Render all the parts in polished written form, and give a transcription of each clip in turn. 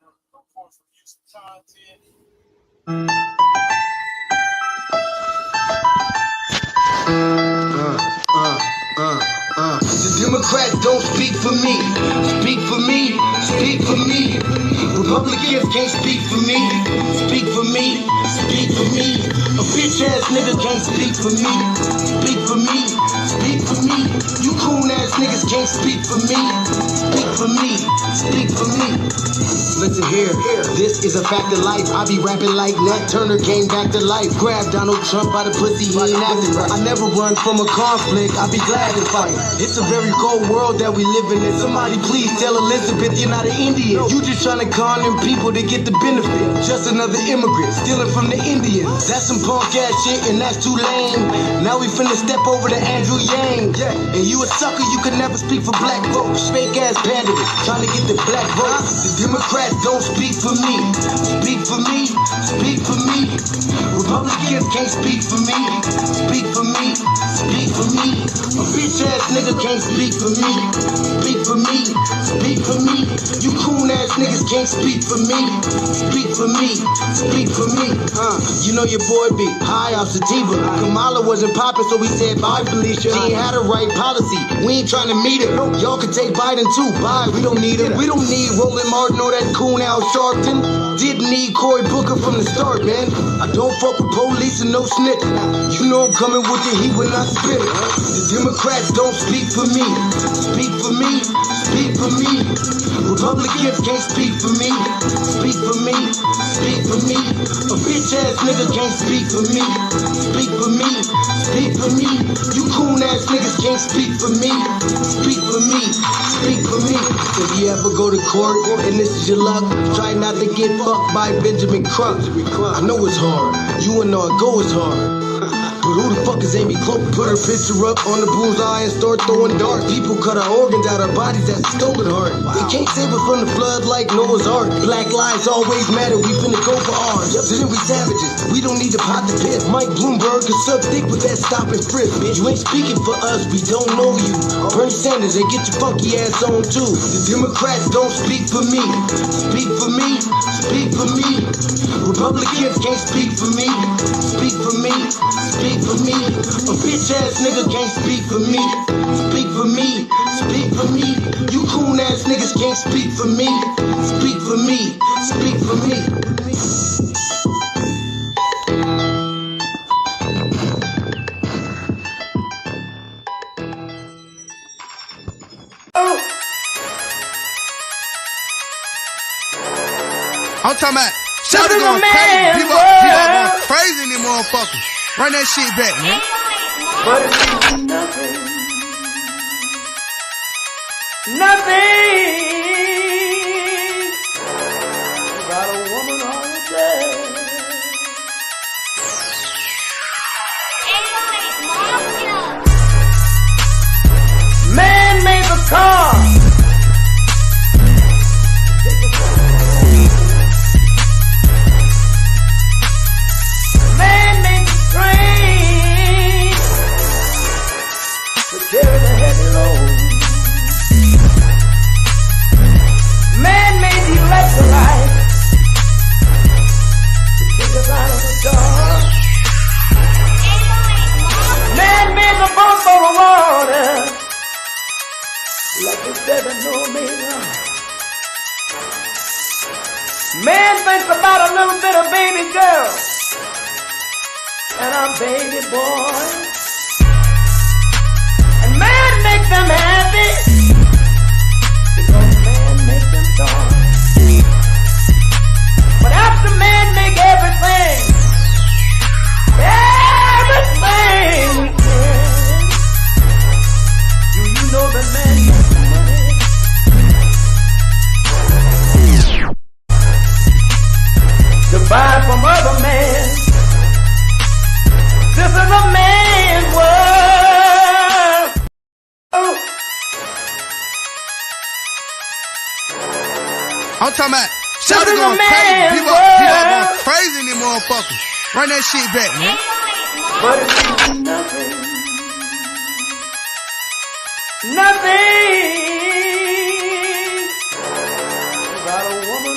The Democrats don't speak for me. Speak for me. Speak for me. Republicans can't speak for me. Speak for me. Speak for me. A bitch ass nigga can't speak for me. Speak for me. Speak for me. You coon ass niggas can't speak for me. Speak for me. Speak for me. Listen here, this is a fact of life. I be rapping like Nat Turner came back to life. Grab Donald Trump by the pussy, he ain't acting right. I never run from a conflict, I be glad to fight. It's a very cold world that we living in. Somebody please tell Elizabeth you're not an Indian. You just trying to con them people to get the benefit. Just another immigrant, stealing from the Indians. That's some punk ass shit and that's too lame. Now we finna step over to Andrew Yang. And you a sucker, you could never speak for black folks. Fake ass pandering, trying to get the black vote. The Democrats don't speak for me. Speak for me. Speak for me. Republicans can't speak for me. Speak for me. Speak for me. A bitch ass nigga can't speak for me. Speak for me. Speak for me. You coon ass niggas can't speak for me. Speak for me. Speak for me. You know your boy be high off sativa. Kamala wasn't popping, so we said bye, Felicia. She ain't had a right policy. We ain't trying to meet her. Y'all can take Biden too. Bye. We don't need him. We don't need Roland Martin or that coon Al Sharpton. Didn't need Cory Booker from the start, man. I don't fuck with police and no snitching. You know I'm coming with the heat when I spit it. The Democrats don't speak for me. Speak for me. Speak for me. Republicans can't speak for me. Speak for me. Speak for me. A bitch ass nigga can't speak for me. Speak for me. Speak for me. You coon ass niggas can't speak for me. Speak for me. Speak for me. If you ever go to court and this is your luck, try not to get fucked by Benjamin Crump. I know it's hard. You and all go is hard. But who the fuck is Amy Cloak? Put her picture up on the bullseye and start throwing darts. People cut our organs out our bodies, that's a stolen heart. They can't save us from the flood like Noah's Ark. Black lives always matter, we finna go for ours. So then we savages, we don't need to pot the piss. Mike Bloomberg is suck dick with that stop and frisk, bitch. You ain't speaking for us, we don't know you. Bernie Sanders, and get your funky ass on too. The Democrats don't speak for me. Speak for me. Speak for me. Republicans can't speak for me. Speak for me. Speak for me. A bitch ass nigga can't speak for me. Speak for me. Speak for me. You coon ass niggas can't speak for me. Speak for me. Speak for me. I'm talking about shout it going crazy. People going crazy in these motherfuckers. Run that shit back, man. But it's nothing. Nothing. Got a woman on the bed. Man made the car. Carry the heavy load. Man made the electrolyte to take us out of the dark. Man made the boat for the water like the 7-millimeter. Man thinks about a little bit of baby girl and a baby boy. Man make them happy because man make them joy. But after man make everything we can, do you know that man makes money? To buy from other men. This is a man's world. I'm talking about shout it going crazy. People going crazy in these motherfuckers. Run that shit back, man. But it's nothing. Nothing. Got a woman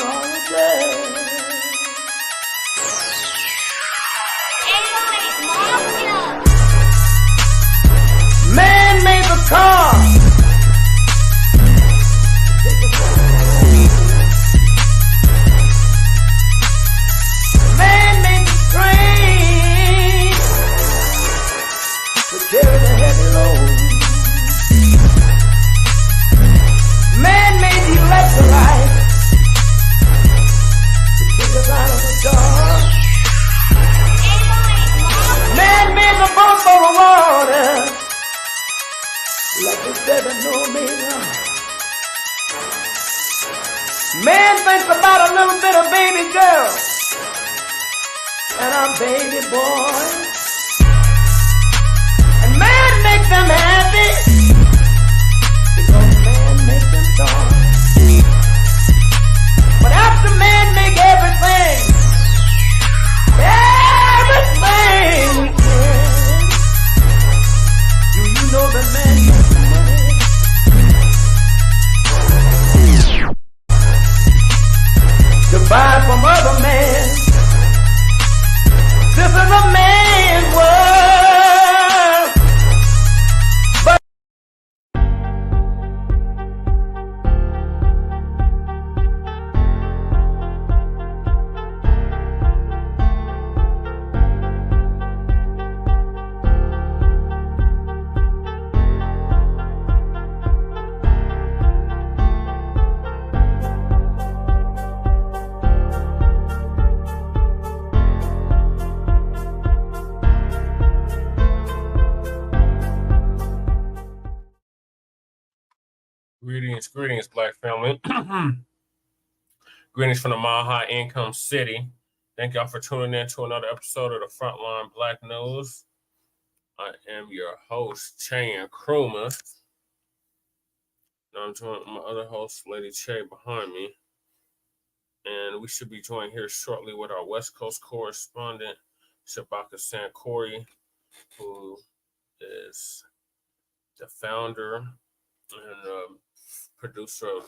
Man made the car. Man made the train to carry the heavy load. Man made the electrolyte to take us out of the dark. Man made the boat for the water. Like the 7 Omega. Man thinks about a little bit of baby girl and a baby boy. And man makes them happy because man makes them joy. But after man make everything we can, do you know that man makes to buy from other men? This is a man's world. But Greetings, Black family. Greetings from the Mile High Income City. Thank y'all for tuning in to another episode of the Frontline Black News. I am your host, Chan Kruma. I'm joined with my other host, Lady Che, behind me. And we should be joined here shortly with our West Coast correspondent, Shabaka Sankori, who is the founder and producer of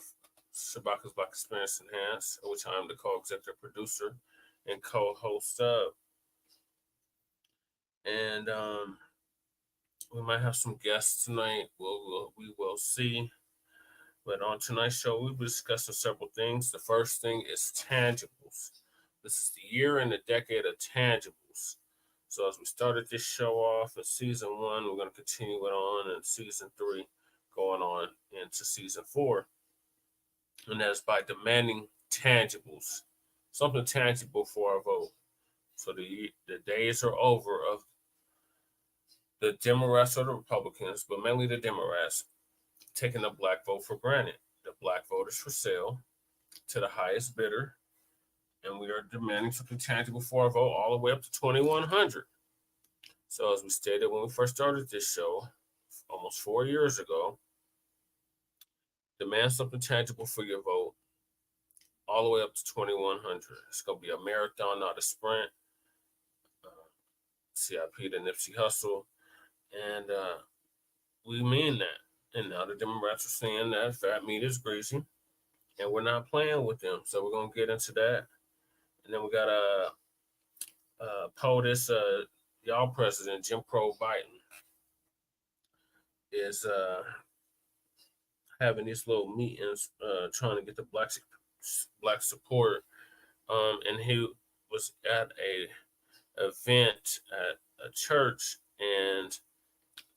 Shabaka's Black Experience Enhanced, which I am the co-executive producer and co-host of. And we might have some guests tonight. We will see. But on tonight's show, we'll be discussing several things. The first thing is tangibles. This is the year and the decade of tangibles. So as we started this show off in season 1, we're going to continue it on in season 3, going on into season 4. And that's by demanding tangibles, something tangible for our vote. So the days are over of the Democrats or the Republicans, but mainly the Democrats, taking the Black vote for granted. The Black vote is for sale to the highest bidder, and we are demanding something tangible for our vote all the way up to 2,100. So as we stated when we first started this show, almost 4 years ago, demand something tangible for your vote all the way up to 2,100. It's going to be a marathon, not a sprint. CIP to Nipsey Hussle. And we mean that. And now the Democrats are saying that fat meat is greasy, and we're not playing with them. So we're going to get into that. And then we got POTUS, y'all president, Jim Crow Biden, is having these little meetings trying to get the black support. And he was at a event at a church, and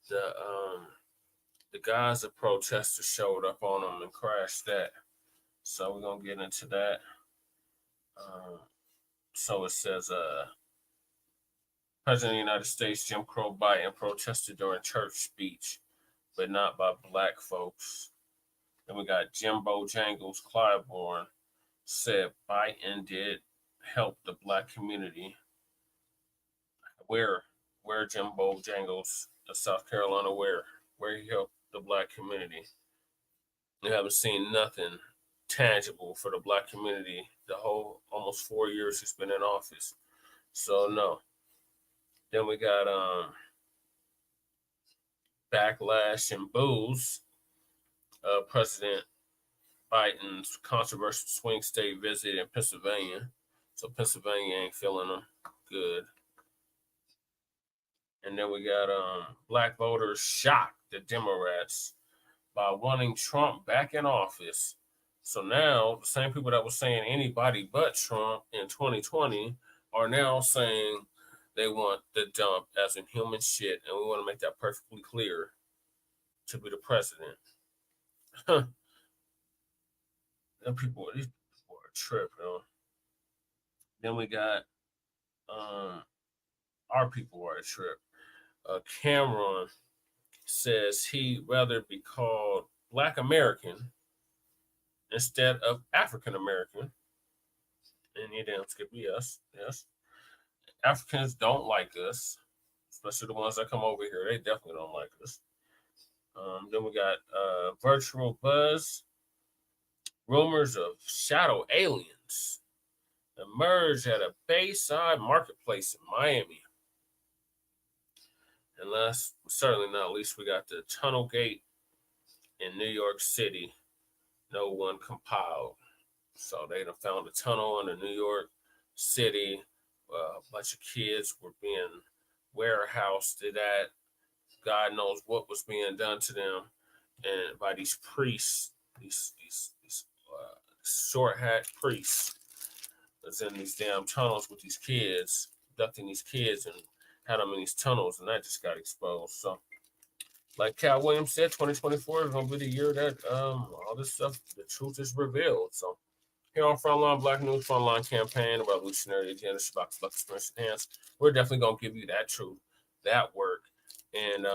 the guys, the protesters, showed up on them and crashed that. So we're going to get into that. So it says, President of the United States, Jim Crow Biden, protested during church speech, but not by Black folks. Then we got Jimbo Jangles Clyburn said Biden did help the Black community. Where Jimbo Jangles of South Carolina, where he helped the Black community. We haven't seen nothing tangible for the Black community the whole almost 4 years he's been in office. So no. Then we got Bacclash and Booze. President Biden's controversial swing state visit in Pennsylvania. So Pennsylvania ain't feeling them good. And then we got black voters shocked the Democrats by wanting Trump back in office. So now the same people that were saying anybody but Trump in 2020 are now saying they want the dump as in human shit, and we want to make that perfectly clear to be the president. These people are tripping. Then we got our people are a trip. Cameron says he'd rather be called Black American instead of African American. And you damn skip yes. Africans don't like us, especially the ones that come over here. They definitely don't like us. Then we got virtual buzz. Rumors of shadow aliens emerge at a Bayside marketplace in Miami. And last, certainly not least, we got the Tunnelgate in New York City. No one compiled. So they done found a tunnel in New York City. A bunch of kids were being warehoused to that. God knows what was being done to them, and by these priests, these short hat priests, that's in these damn tunnels with these kids, abducting these kids and had them in these tunnels, and that just got exposed. So, like Cal Williams said, 2024 is gonna be the year that all this stuff, the truth is revealed. So. Here on Frontline Black News, Frontline Campaign, the Revolutionary Agenda, Shabbat Black Experience Enhanced, we're definitely going to give you that truth, that work, and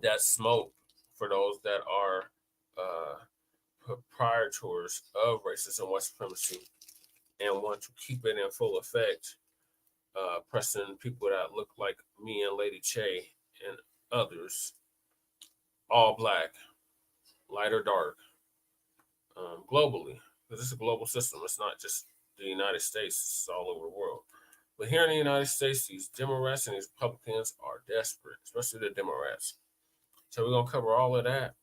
that smoke for those that are proprietors of racism and white supremacy and want to keep it in full effect, pressing people that look like me and Lady Che and others, all black, light or dark, globally. Because it's a global system. It's not just the United States. It's all over the world. But here in the United States, these Democrats and these Republicans are desperate, especially the Democrats. So we're going to cover all of that.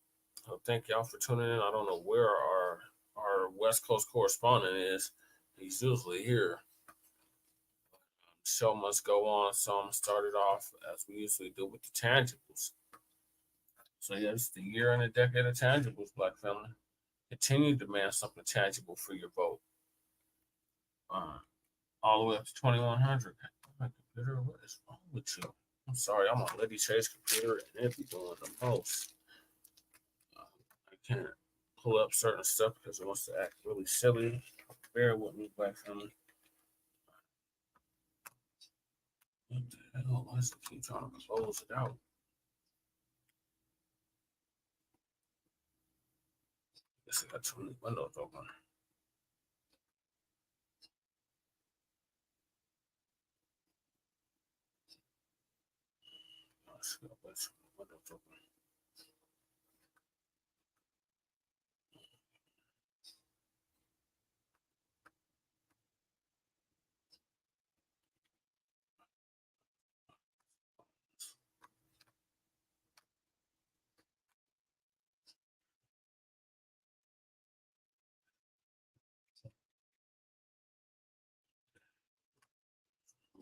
Thank y'all for tuning in. I don't know where our West Coast correspondent is. He's usually here. The show must go on. So I'm going to start it off as we usually do with the tangibles. So yeah, it's the year and a decade of tangibles, Black family. Continue to demand something tangible for your vote. All the way up to 2100. My computer, what is wrong with you? I'm sorry, I'm on Lady Che's computer and it be doing the most. I can't pull up certain stuff because it wants to act really silly. Bear with me, Black family. What the hell? Why does it keep trying to close it out? I guess I got too many windows open. Let's go back to the windows open.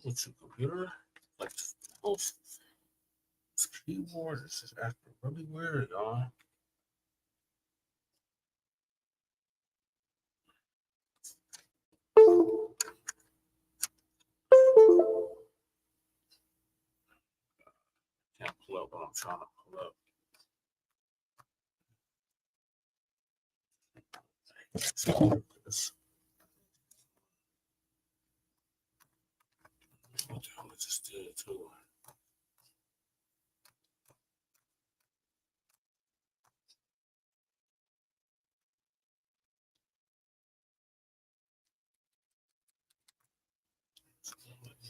What's your computer? Like most this keyboard is just acting really weird, y'all. Can't pull up what I'm trying to pull up. This. What the hell I just did too?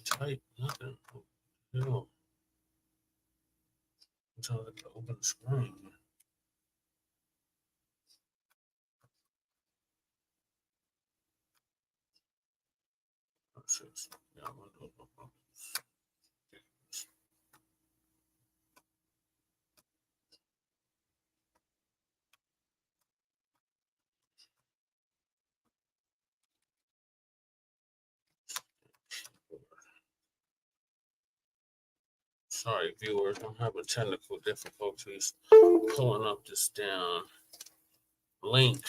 Type nothing. You know, I'm trying to open the screen. Yeah, I'm gonna do it. Sorry, viewers, I'm having technical difficulties pulling up this damn link.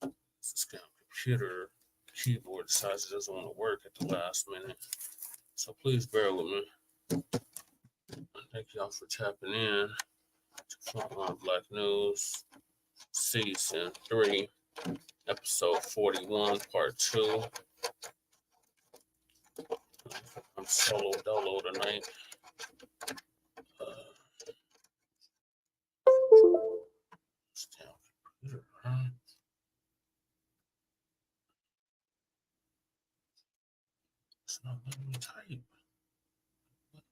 This damn computer keyboard decides it doesn't want to work at the last minute. So please bear with me. Thank y'all for tapping in to Frontline Black News, Season 3, Episode 41, Part 2. I'm solo dolo tonight. Damn computer, huh? It's not letting me type. What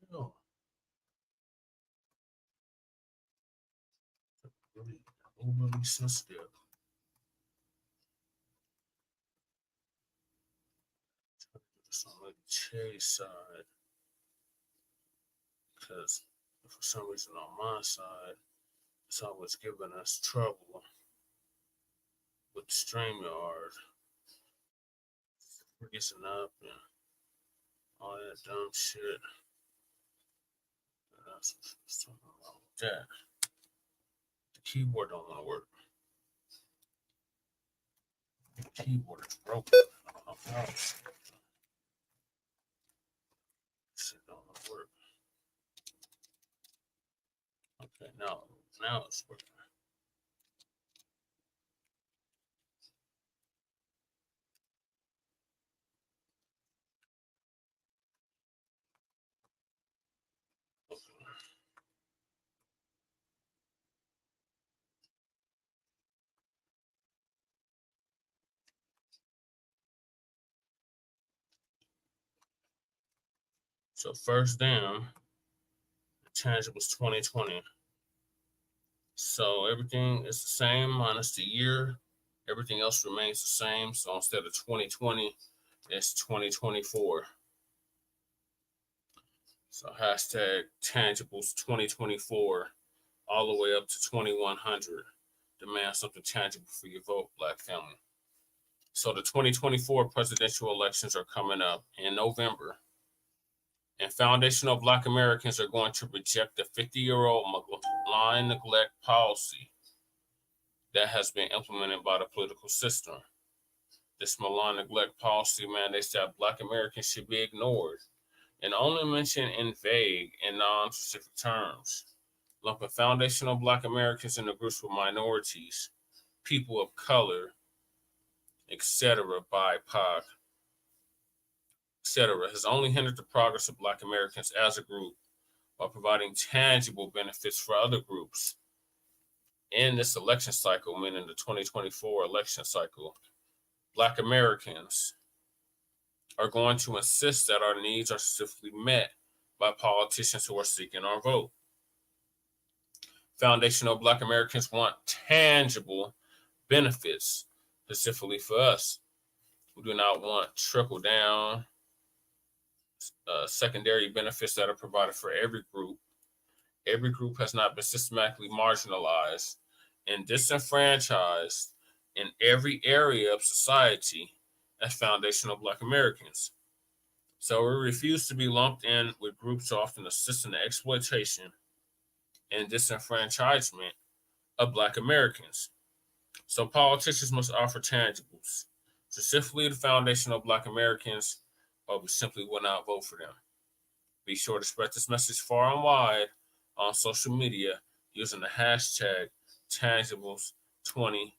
the hell? Really overly sensitive. This on the Chase side, because for some reason on my side, it's always giving us trouble with StreamYard, freezing up and all that dumb shit. That's something wrong with that. The keyboard don't want to work. The keyboard is broken. I don't know how shit don't want to work. Okay, now it's working. So first down, intangibles 2020. So everything is the same minus the year. Everything else remains the same. So instead of 2020, it's 2024. So hashtag tangibles 2024 all the way up to 2100. Demand something tangible for your vote, Black family. So the 2024 presidential elections are coming up in November. And foundational Black Americans are going to reject the 50-year-old malign neglect policy that has been implemented by the political system. This malign neglect policy mandates that Black Americans should be ignored and only mentioned in vague and non-specific terms, lumping foundational Black Americans into groups with minorities, people of color, etc., BIPOC, etc., has only hindered the progress of Black Americans as a group while providing tangible benefits for other groups. In this election cycle, meaning the 2024 election cycle, Black Americans are going to insist that our needs are specifically met by politicians who are seeking our vote. Foundational Black Americans want tangible benefits specifically for us. We do not want trickle down secondary benefits that are provided for every group. Every group has not been systematically marginalized and disenfranchised in every area of society as foundational Black Americans. So we refuse to be lumped in with groups often assisting the exploitation and disenfranchisement of Black Americans. So politicians must offer tangibles, specifically the foundational Black Americans, or we simply will not vote for them. Be sure to spread this message far and wide on social media using the hashtag tangibles2020.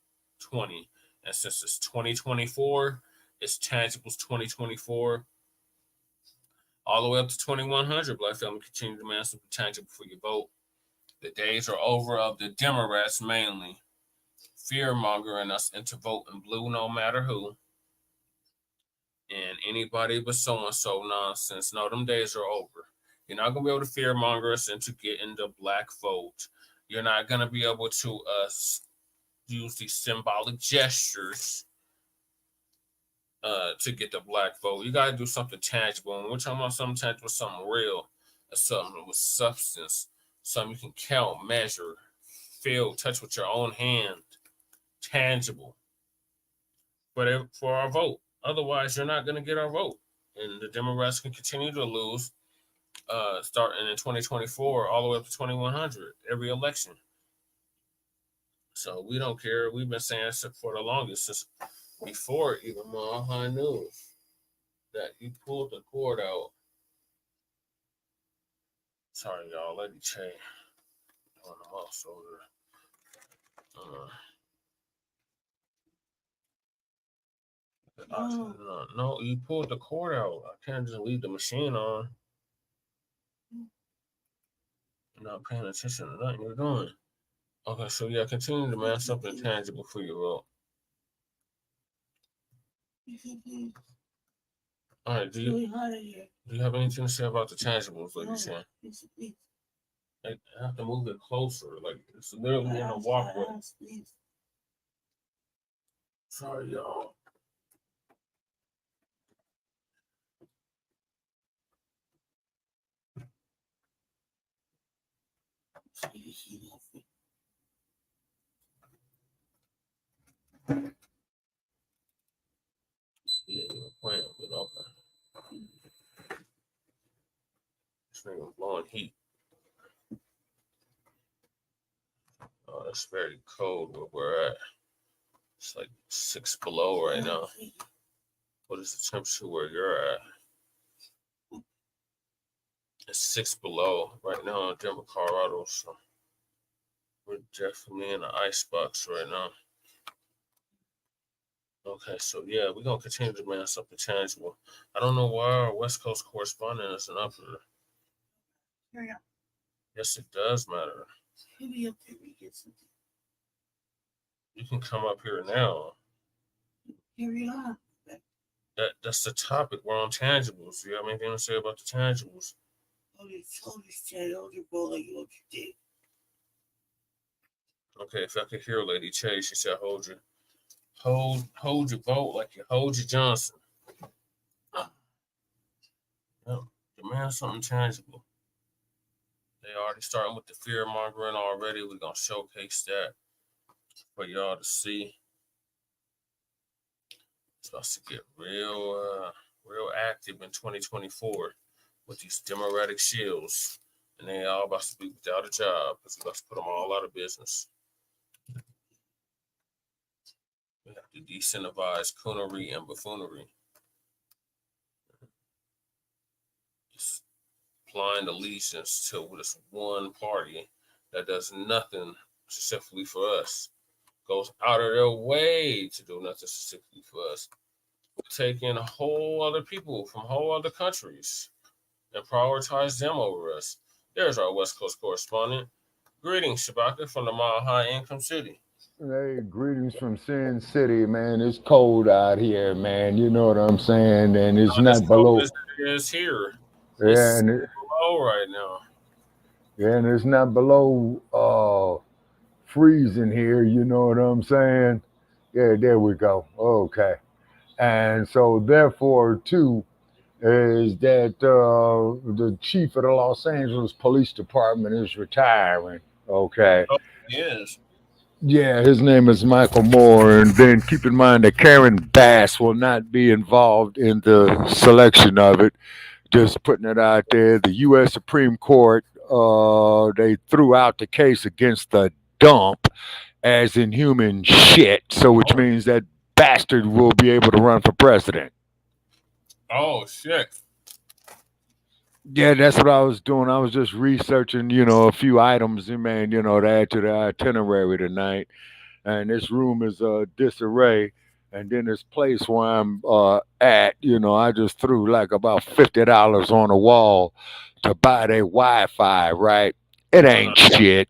And since it's 2024, it's tangibles 2024 all the way up to 2100. Black family continue to demand something tangible for your vote. The days are over of the Democrats mainly fear-mongering us into voting blue no matter who. And anybody but so-and-so nonsense. No, them days are over. You're not going to be able to fear-monger us into getting the Black vote. You're not going to be able to use these symbolic gestures to get the Black vote. You got to do something tangible. And we're talking about something tangible, something real, something with substance, something you can count, measure, feel, touch with your own hand, tangible for our vote. Otherwise, you're not going to get our vote. And the Democrats can continue to lose starting in 2024 all the way up to 2100 every election. So we don't care. We've been saying for the longest, since before even Mile High News, that you pulled the cord out. Sorry, y'all. Lady Che on the mouse over. No, you pulled the cord out. I can't just leave the machine on. You're not paying attention to nothing you're doing. Okay, so yeah, continue to man something tangible for you, bro. All right, do you have anything to say about the tangibles, Lady Che? I have to move it closer. Like, it's literally in a walkway. Sorry, y'all. Yeah, you're playing with okay. This nigga blowing heat. Oh, it's very cold where we're at. It's like 6 below right now. What is the temperature where you're at? It's 6 below right now in Denver, Colorado. So we're definitely in the icebox right now. Okay, so yeah, we're gonna continue to man something tangible. I don't know why our West Coast correspondent isn't up here. Yes, it does matter. You can come up here now. That's the topic. We're on tangibles. Do you have anything to say about the tangibles? Okay, if I could hear Lady Che, she said, hold your vote like you hold your Johnson. Demand something tangible. They already starting with the fear mongering already. We're gonna showcase that for y'all to see. It's about to get real active in 2024 with these Democratic shields, and they all about to be without a job because we're about to put them all out of business. We have to decentivize coonery and buffoonery. Just blind allegiance to this one party that does nothing specifically for us, goes out of their way to do nothing specifically for us, taking whole other people from whole other countries and prioritize them over us. There's our West Coast correspondent. Greetings, Shabaka, from the Mile High Income City. Hey, greetings from Sin City, man. It's cold out here, man. You know what I'm saying? And it's not below. As it is here. Yeah, it's below right now. Yeah, and it's not below freezing here. You know what I'm saying? Yeah, there we go. Okay. And so, therefore, too, is that the chief of the Los Angeles Police Department is retiring. Okay. Oh, yes. Yeah, his name is Michael Moore. And then keep in mind that Karen Bass will not be involved in the selection of it. Just putting it out there. The U.S. Supreme Court, they threw out the case against the dump as inhuman shit. So, which means that bastard will be able to run for president. Oh, shit. Yeah, that's what I was doing. I was just researching, a few items, man, to add to the itinerary tonight. And this room is disarray. And then this place where I'm at, I just threw like about $50 on the wall to buy their Wi-Fi, right? It ain't shit.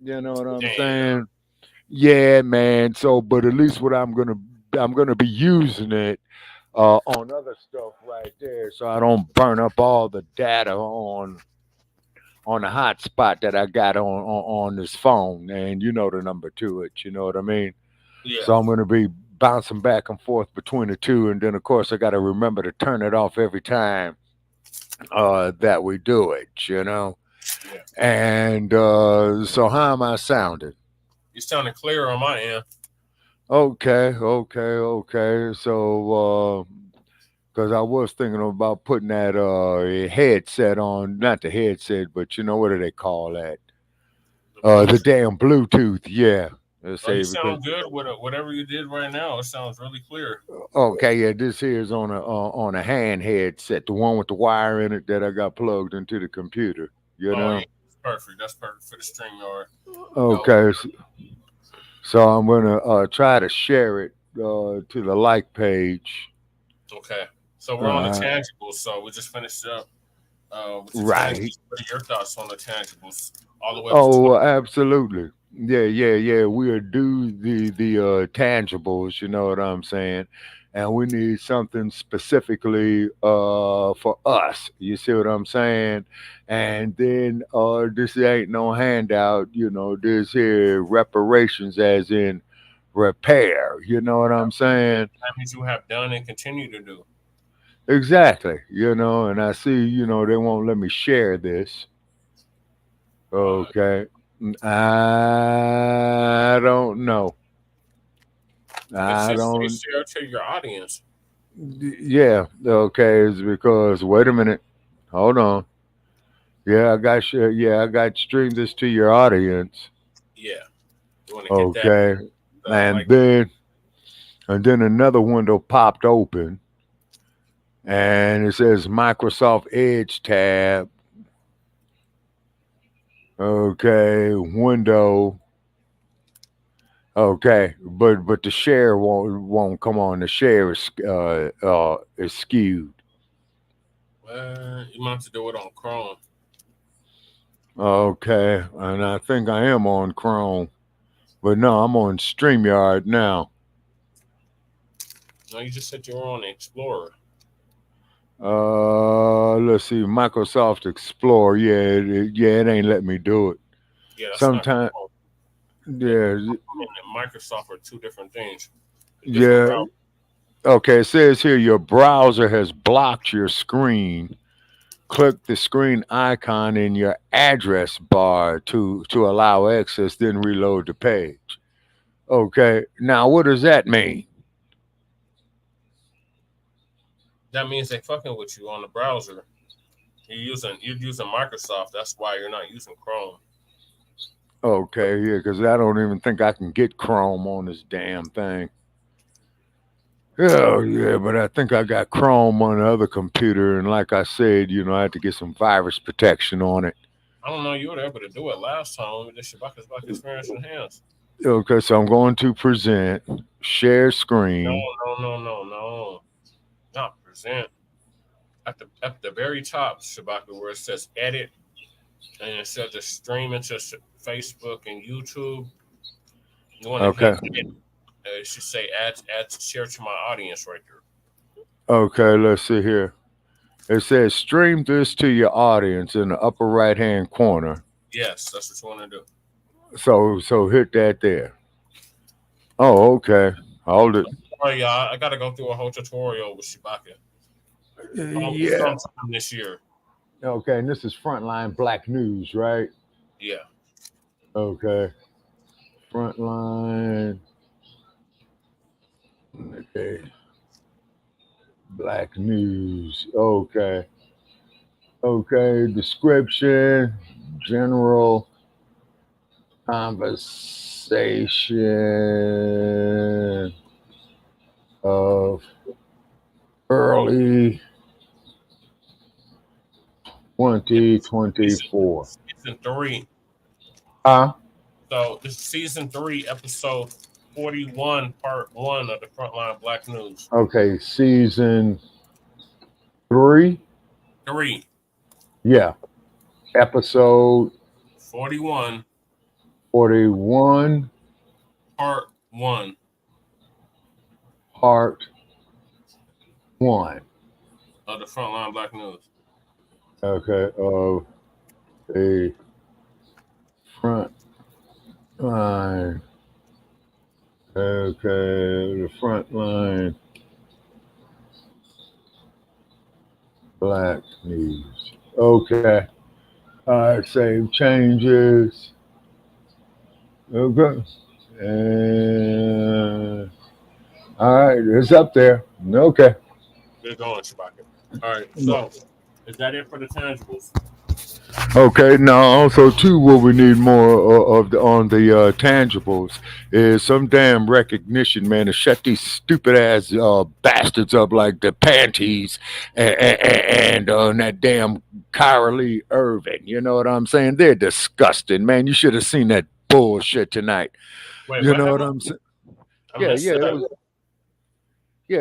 You know what I'm saying? Yeah, man. So, but at least I'm gonna be using it on other stuff right there, so I don't burn up all the data on the hotspot that I got on this phone, and you know the number to it. You know what I mean? Yeah. So I'm going to be bouncing back and forth between the two, and then of course I got to remember to turn it off every time that we do it. Yeah. And so how am I sounding? You're sounding clear on my end. Okay. So because I was thinking about putting that headset on, not the headset, but you know what do they call that? The damn Bluetooth, yeah. Let's Oh, you say because sound good with whatever you did right now. It sounds really clear. okay, yeah, this here is on a hand headset, the one with the wire in it that I got plugged into the computer. You Oh yeah, know. it's perfect. That's perfect for the stream yard. No, Okay, so I'm gonna try to share it to the like page. okay. So we're on the Uh, tangibles. So we just finished up with the right. tangibles. What are your thoughts on the tangibles? All the way up to Oh, 20. absolutely. Yeah, yeah, yeah. We'll do the tangibles. You know what I'm saying? And we need something specifically for us. You see what I'm saying? And then this ain't no handout. You know, this here reparations, as in repair. You know what I'm saying? That means you have done and continue to do. Exactly. You know, and I see. You know, they won't let me share this. Why? Okay. I don't know. It I should say don't. share to your audience. Yeah. Okay. It's because wait a minute. Hold on. Yeah, I got. Yeah, I got streamed this to your audience. Yeah, you want to hit that. Okay. And Like, then another window popped open, and it says Microsoft Edge tab. Okay. Window. Okay, but the share won't come on. The share is skewed. you might have to do it on Chrome. Okay, and I think I am on Chrome, but no, I'm on StreamYard now. No, you just said you were on Explorer. Let's see, Microsoft Explorer. Yeah, yeah, it ain't let me do it. Yeah, that's not Sometimes, Chrome. Yeah, yeah, Chrome and Microsoft are two different things. Different yeah. browsers. Okay, it says here your browser has blocked your screen. Click the screen icon in your address bar to allow access, then reload the page. Okay, now what does that mean? That means they fucking with you on the browser. You're using Microsoft. That's why you're not using Chrome. Okay, yeah, because I don't even think I can get Chrome on this damn thing. Oh yeah, but I think I got Chrome on the other computer, and like I said, you know, I had to get some virus protection on it. I don't know. You were able to do it last time with the Shabaka's Black Experience Enhanced. Okay, so I'm going to present, share No, screen. no. Not present. At the very top, Shabaka, where it says edit, and it says to stream into Facebook and YouTube. You want to hit Okay, edit. It should say add to share to my audience right there. okay, let's see here. It says stream this to your audience in the upper right hand corner. Yes, that's what you want to do. So hit that there. Oh, okay. Hold it. All right, y'all. I got to go through a whole tutorial with Shabaka. Yeah. Sometime this year. Okay, and this is Frontline Black News, right? Yeah. Okay. Frontline. Okay. Black News. Okay. Okay. Description. General conversation of early 2024. Season 3. Huh? So this is season 3, episode 41, part 1 of the Frontline Black News. Okay. Season 3. 3. Yeah. Episode 41, 41, part 1. part 1. Of the Frontline Black News. Okay, of a front line. Okay, the front line Black News. Okay. All right, save changes. Okay. And all right, it's up there. Okay. Good going, Shabaka. All right, so is that it for the tangibles? Okay, now also too, what we need more of the on the tangibles is some damn recognition, man, to shut these stupid ass bastards up like the panties and that damn Kyrie Irving. You know what I'm saying? They're disgusting, man. You should have seen that bullshit tonight. Wait, You what know what happened? I'm saying? I Yeah, missed yeah, that.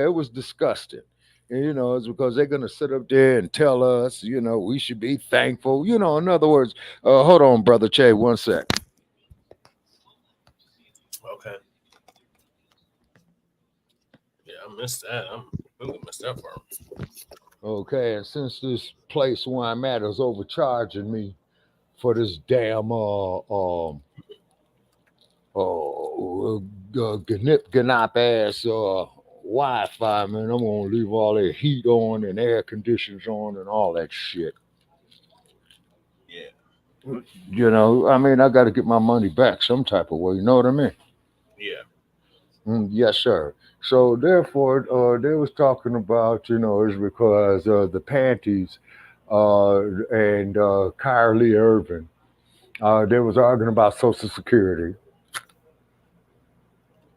it was disgusting. And, it's because they're going to sit up there and tell us, we should be thankful. In other words, hold on, Brother Che, one sec. Okay. Yeah, I missed that. I'm really missed that part. Okay, and since this place where I'm at is overcharging me for this damn ganop ass Wi-Fi, man, I'm gonna leave all that heat on and air conditions on and all that shit. Yeah. I mean, I got to get my money back some type of way. You know what I mean? Yeah. Yes, sir. So therefore, they was talking about, is because the panties and Kyrie Irving, they was arguing about Social Security.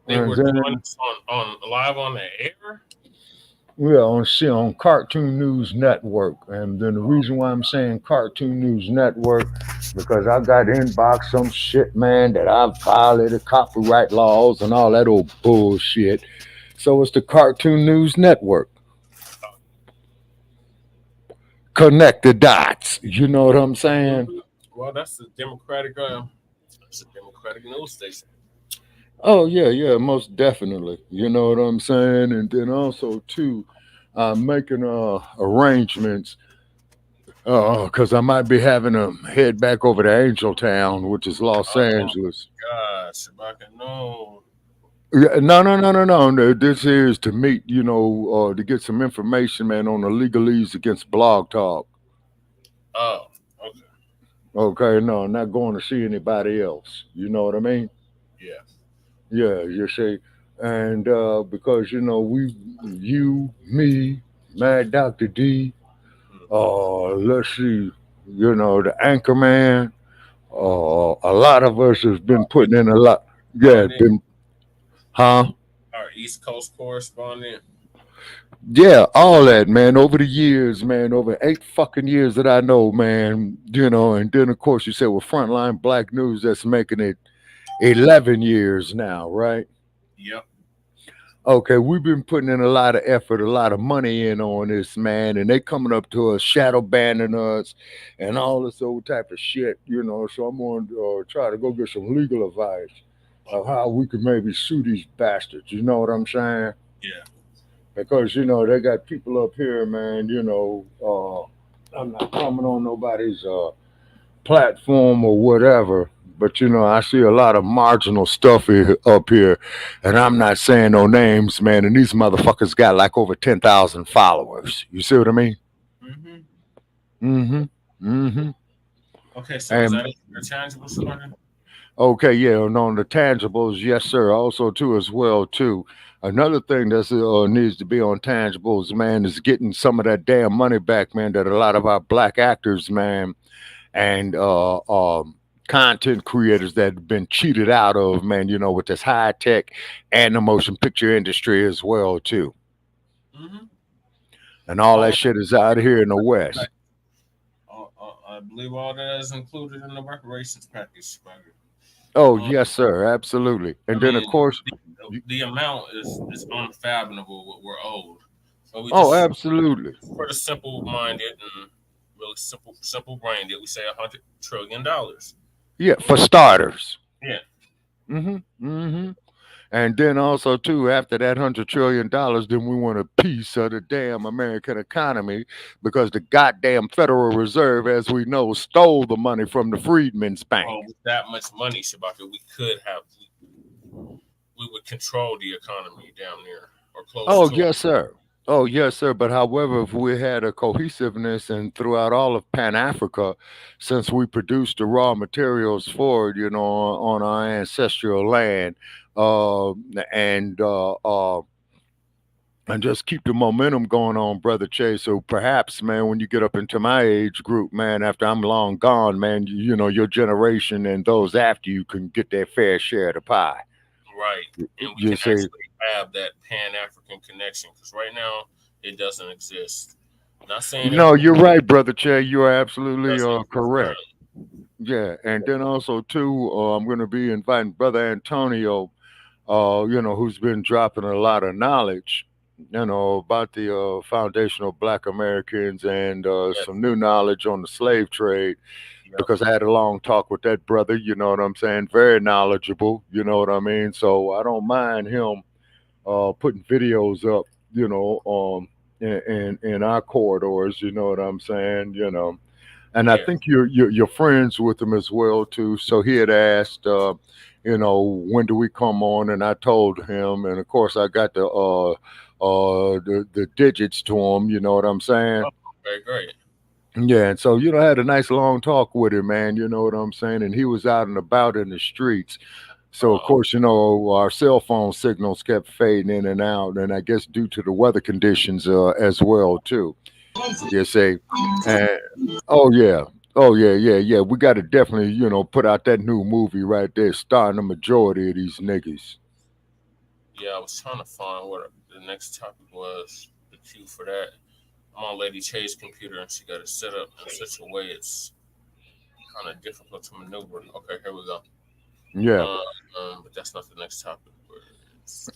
They And were doing then, this on live on the air. yeah, on Cartoon News Network. And then the reason why I'm saying Cartoon News Network, because I got inbox some shit, man, that I've violated copyright laws and all that old bullshit. So it's the Cartoon News Network. Connect the dots. You know what I'm saying? Well, that's the Democratic. It's a Democratic news station. Oh yeah, yeah, most definitely. You know what I'm saying? And then also too, I'm making arrangements because I might be having to head back over to Angel Town, which is Los Oh Angeles. God, Shabaka, no. Yeah, no, no, no, no, no. No, this is to meet, to get some information, man, on the legalese against Blog Talk. Oh, okay. Okay, no, I'm not going to see anybody else. You know what I mean? Yeah. Yeah, you see, and because you, me, Mad Doctor D, let's see, the Anchorman, a lot of us has been putting in a lot. Yeah, Correspondent, been, huh? our East Coast correspondent. Yeah, all that, man. Over the years, man, over 8 fucking years that I know, man. And then of course you said with Frontline Black News, that's making it 11 years now, right? Yep. Okay, we've been putting in a lot of effort, a lot of money in on this, man, and they coming up to us, shadow banning us, and all this old type of shit, So I'm going to try to go get some legal advice of how we could maybe sue these bastards. You know what I'm saying? Yeah. Because they got people up here, man. I'm not coming on nobody's platform or whatever. But I see a lot of marginal stuff up here, and I'm not saying no names, man. And these motherfuckers got like over 10,000 followers. You see what I mean? Mm-hmm. Mm-hmm. Mm-hmm. Okay, so is And that it for tangible, Shabaka? okay, yeah, and on the tangibles, yes, sir. Also, too, as well, too. Another thing that needs to be on tangibles, man, is getting some of that damn money back, man. That a lot of our black actors, man, and content creators that have been cheated out of, man, with this high tech and the motion picture industry as well, too. Mm-hmm. And all that All shit is out here in the West. I believe all that is included in the reparations package, Shabaka. Oh, Um, yes, sir. Absolutely. I And then, of mean, course, the amount is unfathomable what we're owed. So we oh, just absolutely. for the simple minded and really simple brained we say $100 trillion. Yeah, for starters. Yeah. Mm-hmm. Mm-hmm. And then also too, after that $100 trillion, then we want a piece of the damn American economy because the goddamn Federal Reserve, as we know, stole the money from the Freedmen's Oh, Bank. with that much money, Shabaka, we would control the economy down there or close Oh to it. yes, sir. Oh yes, sir. But however, if we had a cohesiveness and throughout all of Pan Africa, since we produced the raw materials for it, on our ancestral land, uh, and and just keep the momentum going on, brother Chase. So perhaps, man, when you get up into my age group, man, after I'm long gone, man, you know, your generation and those after you can get their fair share of the pie. Right. And we You can say, actually have that Pan-African connection, because right now it doesn't exist. Not saying no, everyone you're right, brother Che. You are absolutely doesn't exist correct. currently. Yeah, and then also too, I'm going to be inviting brother Antonio, you know, who's been dropping a lot of knowledge, you know, about the foundational Black Americans and Yes. some new knowledge on the slave trade. Yep. Because I had a long talk with that brother, you know what I'm saying? Very knowledgeable, you know what I mean? So I don't mind him putting videos up, you know, in our corridors, you know what I'm saying? You know, and I Yeah. think you're friends with him as well too. So he had asked, you know, when do we come on? And I told him, and of course I got the digits to him. You know what I'm saying? Oh, very great. Yeah, and so you know, I had a nice long talk with him, man. You know what I'm saying? And he was out and about in the streets. So of Oh, course, you know, our cell phone signals kept fading in and out, and I guess due to the weather conditions as well too. You see, and oh yeah, oh yeah, yeah, yeah. We got to definitely, you know, put out that new movie right there, starring the majority of these niggas. yeah. I was trying to find what the next topic was, the cue for that. I'm on Lady Chay's computer, and she got it set up in such a way it's kind of difficult to maneuver. Okay, here we go. Yeah, Um, but that's not the next topic.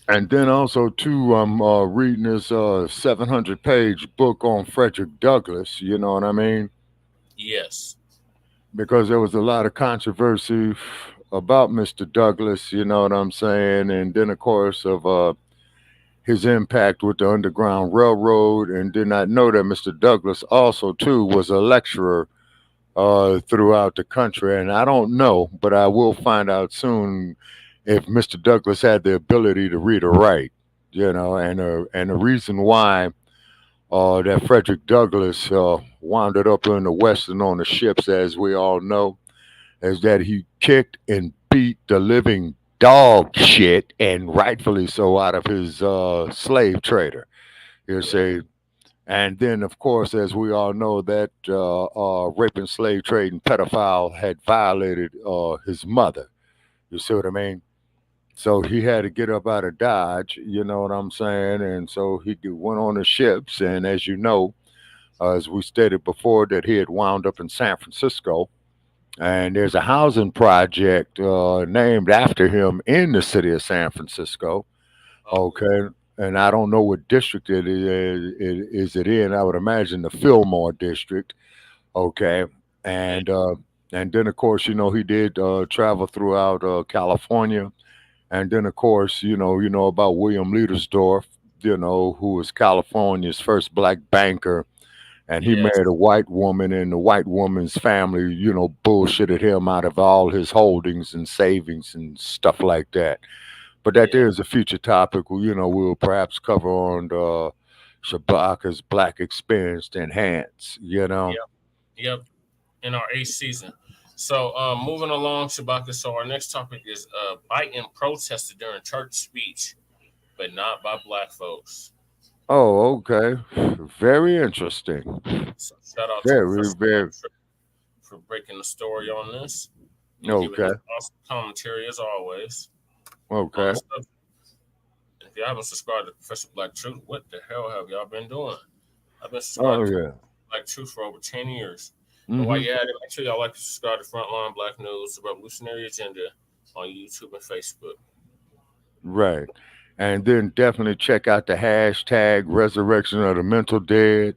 and then also too, I'm reading this 700-page book on Frederick Douglass. You know what I mean? Yes. Because there was a lot of controversy about Mr. Douglas, you know what I'm saying? And then, of course, of his impact with the Underground Railroad, and did not know that Mr. Douglas also, too, was a lecturer throughout the country. And I don't know, but I will find out soon if Mr. Douglas had the ability to read or write, you know, and the reason why that Frederick Douglass wound up in the West and on the ships, as we all know, is that he kicked and beat the living dog shit, and rightfully so, out of his slave trader. You Yeah. see, and then of course, as we all know, that raping, slave trading pedophile had violated his mother. You see what I mean? So he had to get up out of Dodge. You know what I'm saying? And so went on the ships, and as you know, as we stated before, that he had wound up in San Francisco, and there's a housing project named after him in the city of San Francisco. Oh, Okay, and I don't know what district is it in. I would imagine the Fillmore district. Okay, yeah. and uh, and then of course, you know, he did travel throughout California, and then of course, you know about William Leadersdorf, you know, who was California's first black banker, and he Yes. married a white woman, and the white woman's family, you know, bullshitted him out of all his holdings and savings and stuff like that. But that Yeah. is a future topic, you know, we'll perhaps cover on Shabaka's Black Experience Enhance, you know. Yep. Yep. In our eighth season. So moving along, Shabaka. So our next topic is Biden protested during church speech, but not by black folks. Oh, okay. Very interesting. So shout out to Very, Professor very, Black for breaking the story on this and giving okay. his awesome commentary as always on Okay. the subject. If you haven't subscribed to Professor Black Truth, what the hell have y'all been doing? I've been Oh, subscribed to yeah. Black Truth for over 10 years. And while Hmm. you're at it, make sure y'all like to subscribe to Frontline Black News, the Revolutionary Agenda on YouTube and Facebook. Right. And then definitely check out the hashtag Resurrection of the Mental Dead.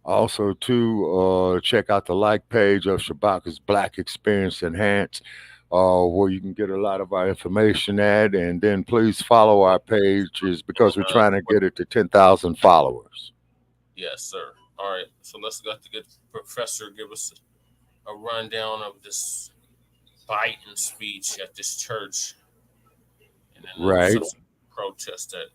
Also, too, check out the like page of Shabaka's Black Experience Enhance, where you can get a lot of our information at. And then please follow our pages because we're trying to get it to 10,000 followers. Yes, sir. All right. So let's got to get Professor give us a rundown of this Biden speech at this church and then the Right. subsequent protest that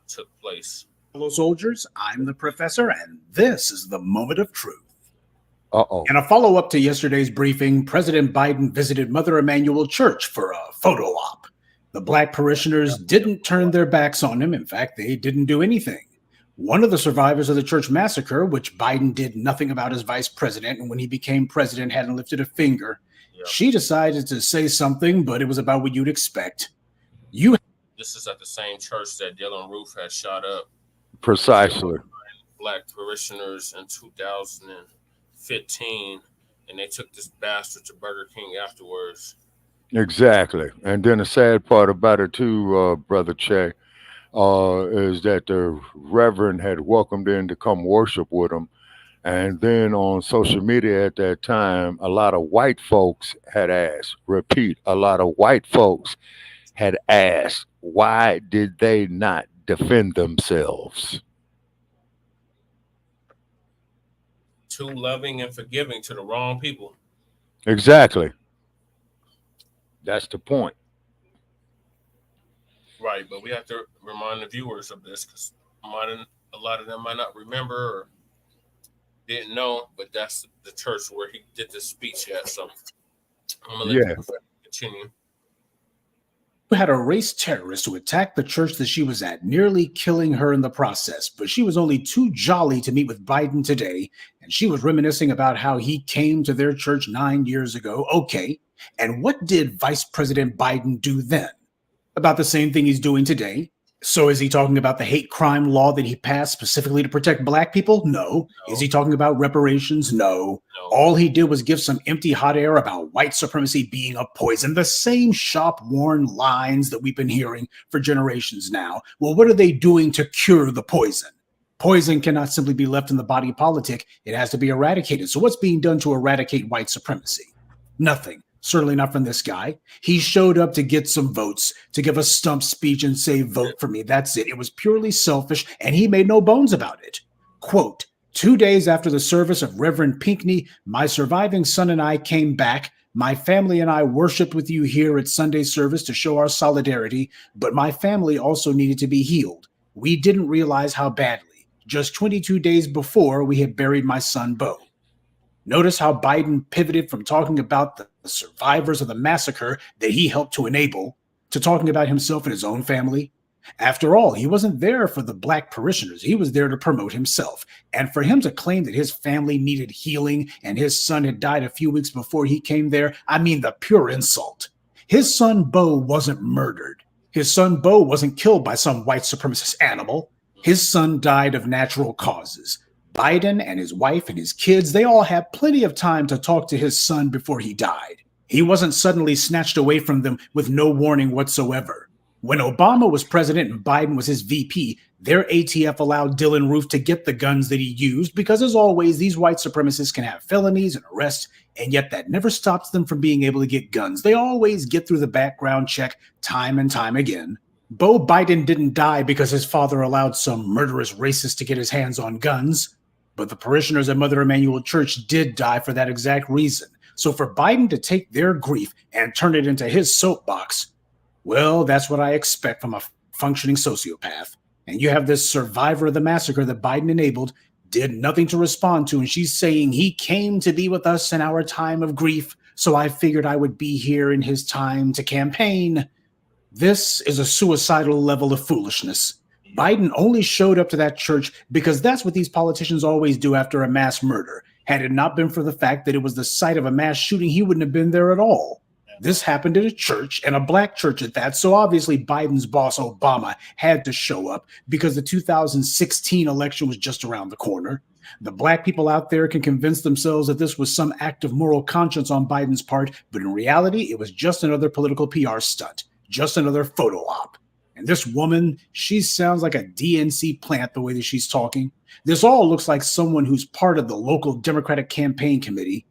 took place. Fellow soldiers, I'm the professor, and this is the moment of truth. Uh-oh. In a follow-up to yesterday's briefing, President Biden visited Mother Emanuel Church for a photo op. The black parishioners didn't turn their backs on him. In fact, they didn't do anything. One of the survivors of the church massacre, which Biden did nothing about as vice president, and when he became president hadn't lifted a finger, she decided to say something, but it was about what you'd expect. This is at the same church that Dylan Roof had shot up. Precisely. Black parishioners in 2015, and they took this bastard to Burger King afterwards. Exactly. And then the sad part about it too, Brother Che, is that the Reverend had welcomed in to come worship with him. And then on social media at that time, a lot of white folks had asked, repeat, a lot of white folks had asked, why did they not defend themselves? Too loving and forgiving to the wrong people. Exactly. That's the point. Right, but we have to remind the viewers of this because a lot of them might not remember or didn't know, but that's the church where he did this speech at. So I'm going to let you continue. Had a race terrorist who attacked the church that she was at, nearly killing her in the process. But she was only too jolly to meet with Biden today, and she was reminiscing about how he came to their church 9 years ago. Okay, and what did Vice President Biden do then? About the same thing he's doing today. So is he talking about the hate crime law that he passed specifically to protect black people? No. Is he talking about reparations? No. All he did was give some empty hot air about white supremacy being a poison. The same shop-worn lines that we've been hearing for generations now. Well, what are they doing to cure the poison? Poison cannot simply be left in the body politic. It has to be eradicated. So what's being done to eradicate white supremacy? Nothing. Certainly not from this guy. He showed up to get some votes, to give a stump speech and say, vote for me. That's it. It was purely selfish, and he made no bones about it. Quote, 2 days after the service of Reverend Pinckney, my surviving son and I came back. My family and I worshiped with you here at Sunday service to show our solidarity, but my family also needed to be healed. We didn't realize how badly. Just 22 days before, we had buried my son, Beau. Notice how Biden pivoted from talking about the survivors of the massacre that he helped to enable to talking about himself and his own family. After all, he wasn't there for the black parishioners. He was there to promote himself. And for him to claim that his family needed healing and his son had died a few weeks before he came there, I mean, the pure insult. His son, Beau, wasn't murdered. His son, Beau, wasn't killed by some white supremacist animal. His son died of natural causes. Biden and his wife and his kids, they all had plenty of time to talk to his son before he died. He wasn't suddenly snatched away from them with no warning whatsoever. When Obama was president and Biden was his VP, their ATF allowed Dylan Roof to get the guns that he used because, as always, these white supremacists can have felonies and arrests, and yet that never stops them from being able to get guns. They always get through the background check time and time again. Beau Biden didn't die because his father allowed some murderous racist to get his hands on guns. But the parishioners at Mother Emanuel Church did die for that exact reason. So for Biden to take their grief and turn it into his soapbox, well, that's what I expect from a functioning sociopath. And you have this survivor of the massacre that Biden enabled, did nothing to respond to, and she's saying he came to be with us in our time of grief, so I figured I would be here in his time to campaign. This is a suicidal level of foolishness. Biden only showed up to that church because that's what these politicians always do after a mass murder. Had it not been for the fact that it was the site of a mass shooting, he wouldn't have been there at all. This happened at a church, and a black church at that, so obviously Biden's boss, Obama, had to show up because the 2016 election was just around the corner. The black people out there can convince themselves that this was some act of moral conscience on Biden's part, but in reality, it was just another political PR stunt, just another photo op. And this woman, she sounds like a DNC plant the way that she's talking. This all looks like someone who's part of the local Democratic campaign committee.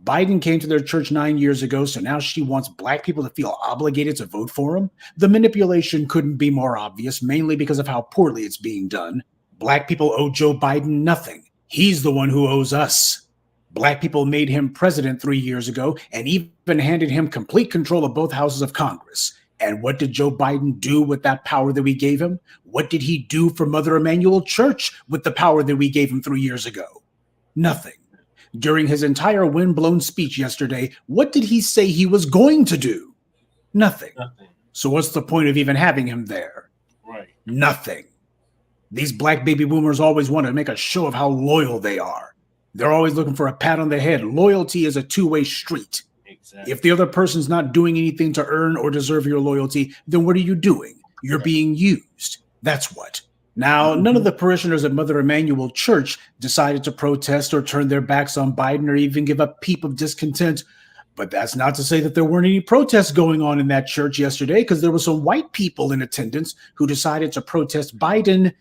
Biden came to their church 9 years ago, so now she wants black people to feel obligated to vote for him. The manipulation couldn't be more obvious, mainly because of how poorly it's being done. Black people owe Joe Biden nothing. He's the one who owes us. Black people made him president 3 years ago and even handed him complete control of both houses of Congress. And what did Joe Biden do with that power that we gave him? What did he do for Mother Emanuel Church with the power that we gave him 3 years ago? Nothing. During his entire windblown speech yesterday, what did he say he was going to do? Nothing. So what's the point of even having him there? Right. Nothing. These black baby boomers always want to make a show of how loyal they are. They're always looking for a pat on the head. Loyalty is a two-way street. Exactly. If the other person's not doing anything to earn or deserve your loyalty, then what are you doing? You're being used. That's what. Now, none of the parishioners at Mother Emanuel Church decided to protest or turn their backs on Biden or even give a peep of discontent. But that's not to say that there weren't any protests going on in that church yesterday, because there were some white people in attendance who decided to protest Biden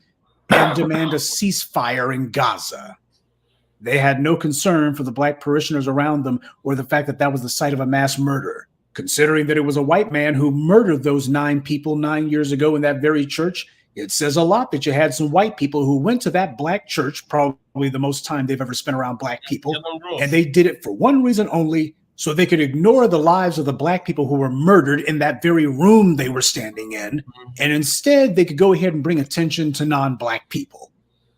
and demand a ceasefire in Gaza. They had no concern for the black parishioners around them or the fact that that was the site of a mass murder. Considering that it was a white man who murdered those 9 people 9 years ago in that very church, it says a lot that you had some white people who went to that black church, probably the most time they've ever spent around black people, and they did it for one reason only, so they could ignore the lives of the black people who were murdered in that very room they were standing in, and instead they could go ahead and bring attention to non-black people.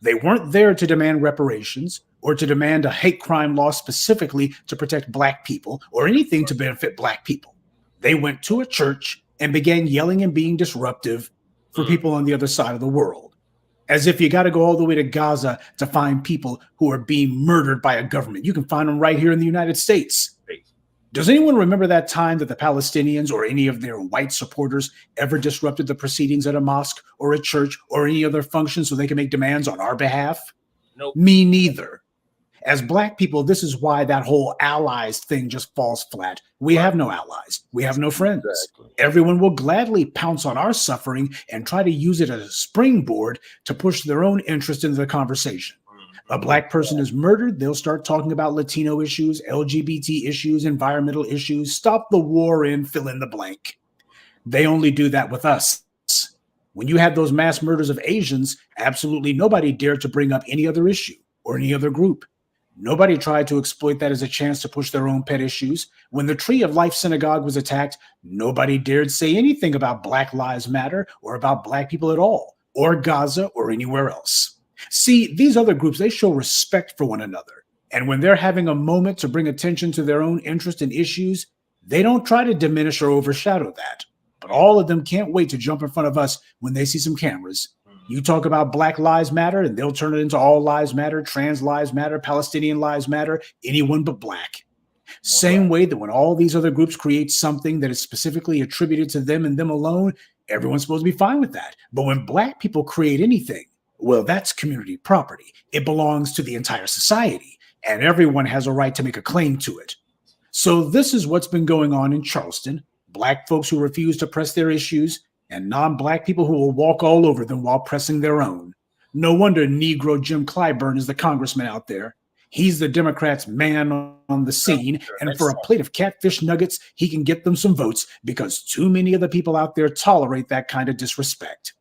They weren't there to demand reparations or to demand a hate crime law specifically to protect black people or anything to benefit black people. They went to a church and began yelling and being disruptive for people on the other side of the world, as if you got to go all the way to Gaza to find people who are being murdered by a government. You can find them right here in the United States. Does anyone remember that time that the Palestinians or any of their white supporters ever disrupted the proceedings at a mosque or a church or any other function so they can make demands on our behalf? Nope. Me neither. As black people, this is why that whole allies thing just falls flat. We have no allies. We have no friends. Exactly. Everyone will gladly pounce on our suffering and try to use it as a springboard to push their own interest into the conversation. A black person is murdered, they'll start talking about Latino issues, LGBT issues, environmental issues, stop the war and fill in the blank. They only do that with us. When you had those mass murders of Asians, absolutely nobody dared to bring up any other issue or any other group. Nobody tried to exploit that as a chance to push their own pet issues. When the Tree of Life Synagogue was attacked, nobody dared say anything about Black Lives Matter or about black people at all, or Gaza or anywhere else. See, these other groups, they show respect for one another. And when they're having a moment to bring attention to their own interest and issues, they don't try to diminish or overshadow that. But all of them can't wait to jump in front of us when they see some cameras. You talk about Black Lives Matter, and they'll turn it into All Lives Matter, Trans Lives Matter, Palestinian Lives Matter, anyone but black. Same way that when all these other groups create something that is specifically attributed to them and them alone, everyone's supposed to be fine with that. But when black people create anything, well, that's community property. It belongs to the entire society, and everyone has a right to make a claim to it. So this is what's been going on in Charleston. Black folks who refuse to press their issues, and non-black people who will walk all over them while pressing their own. No wonder Negro Jim Clyburn is the congressman out there. He's the Democrats' man on the scene, and for a plate of catfish nuggets, he can get them some votes because too many of the people out there tolerate that kind of disrespect.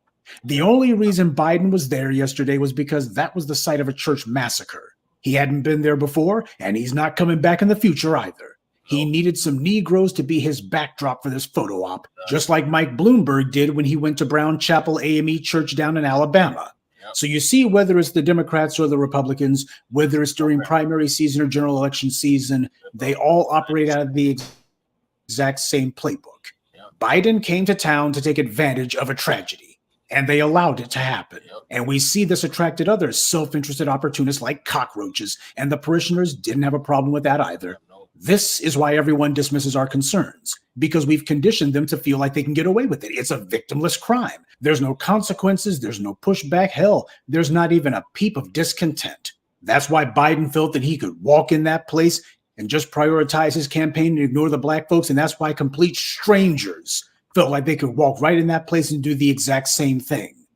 The only reason Biden was there yesterday was because that was the site of a church massacre. He hadn't been there before, and he's not coming back in the future either. He needed some Negroes to be his backdrop for this photo op, just like Mike Bloomberg did when he went to Brown Chapel AME Church down in Alabama. So you see, whether it's the Democrats or the Republicans, whether it's during primary season or general election season, they all operate out of the exact same playbook. Biden came to town to take advantage of a tragedy, and they allowed it to happen. And we see this attracted other self-interested opportunists like cockroaches, and the parishioners didn't have a problem with that either. This is why everyone dismisses our concerns, because we've conditioned them to feel like they can get away with it. It's a victimless crime. There's no consequences. There's no pushback. Hell, there's not even a peep of discontent. That's why Biden felt that he could walk in that place and just prioritize his campaign and ignore the black folks. And that's why complete strangers felt like they could walk right in that place and do the exact same thing.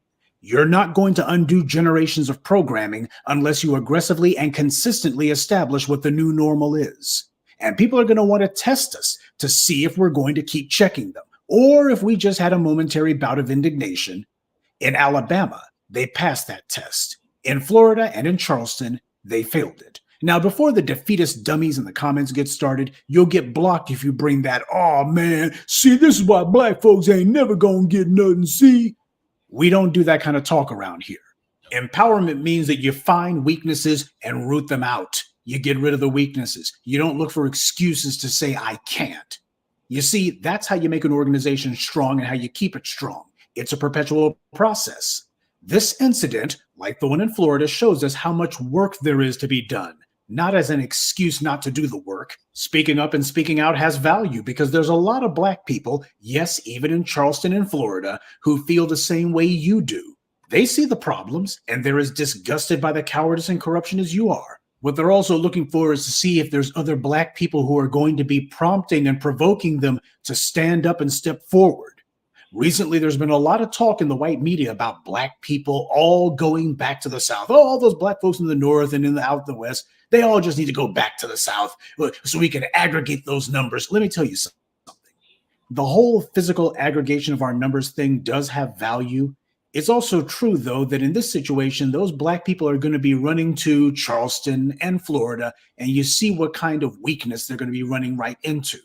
You're not going to undo generations of programming unless you aggressively and consistently establish what the new normal is. And people are going to want to test us to see if we're going to keep checking them, or if we just had a momentary bout of indignation. In Alabama, they passed that test. In Florida and in Charleston, they failed it. Now, before the defeatist dummies in the comments get started, you'll get blocked if you bring that, "Oh man, see, this is why black folks ain't never gonna get nothing, see." We don't do that kind of talk around here. Empowerment means that you find weaknesses and root them out. You get rid of the weaknesses. You don't look for excuses to say, "I can't." You see, that's how you make an organization strong and how you keep it strong. It's a perpetual process. This incident, like the one in Florida, shows us how much work there is to be done, not as an excuse not to do the work. Speaking up and speaking out has value because there's a lot of Black people, yes, even in Charleston and Florida, who feel the same way you do. They see the problems and they're as disgusted by the cowardice and corruption as you are. What they're also looking for is to see if there's other Black people who are going to be prompting and provoking them to stand up and step forward. Recently, there's been a lot of talk in the white media about Black people all going back to the South. Oh, all those Black folks in the North and in the out the West, they all just need to go back to the South so we can aggregate those numbers. Let me tell you something. The whole physical aggregation of our numbers thing does have value. It's also true, though, that in this situation, those Black people are going to be running to Charleston and Florida, and you see what kind of weakness they're going to be running right into.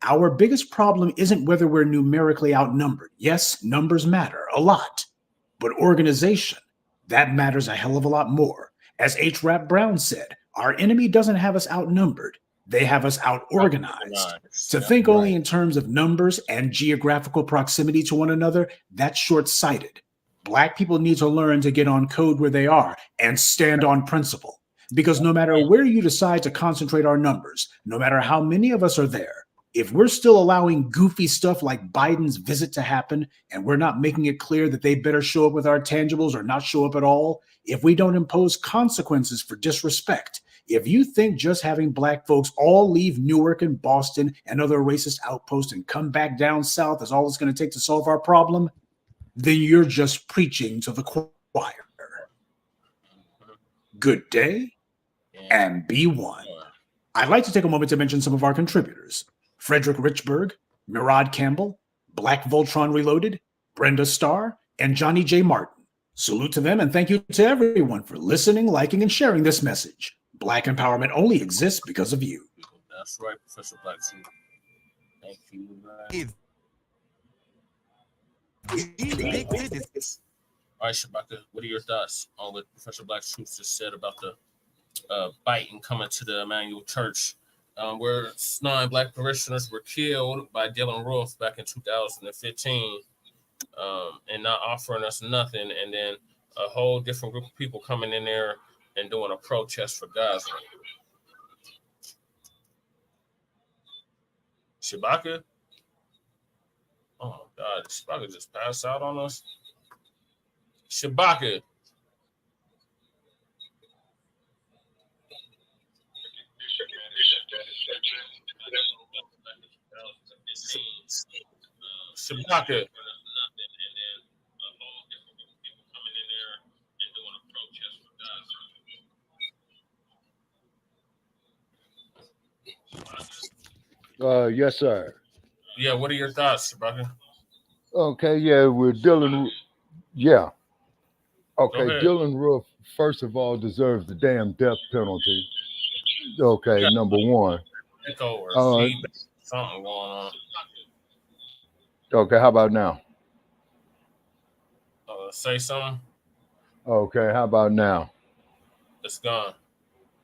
Our biggest problem isn't whether we're numerically outnumbered. Yes, numbers matter a lot, but organization, that matters a hell of a lot more. As H. Rap Brown said, our enemy doesn't have us outnumbered. They have us outorganized. To think only in terms of numbers and geographical proximity to one another, that's short-sighted. Black people need to learn to get on code where they are and stand on principle. Because no matter where you decide to concentrate our numbers, no matter how many of us are there, if we're still allowing goofy stuff like Biden's visit to happen, and we're not making it clear that they better show up with our tangibles or not show up at all, if we don't impose consequences for disrespect, if you think just having Black folks all leave Newark and Boston and other racist outposts and come back down south is all it's going to take to solve our problem, then you're just preaching to the choir. Good day, and be one. I'd like to take a moment to mention some of our contributors. Frederick Richburg, Murad Campbell, Black Voltron Reloaded, Brenda Starr, and Johnny J. Martin. Salute to them and thank you to everyone for listening, liking, and sharing this message. Black empowerment only exists because of you. That's right, Professor Black. Thank you. All right, Shabaka, what are your thoughts on what Professor Black Truth just said about the Biden coming to the Emmanuel Church, where 9 Black parishioners were killed by Dylan Roof back in 2015, and not offering us nothing, and then a whole different group of people coming in there and doing a protest for Gaza. Shabaka? Oh my God, Shabaka just passed out on us. Shabaka. Shabaka. Yes, sir. Yeah, what are your thoughts, Shabaka? Okay, yeah, we're Dylan. Yeah. Okay, Dylan Roof, first of all, deserves the damn death penalty. Okay, yeah. Number one. Something going on. Okay, how about now? Say something. Okay, how about now? It's gone.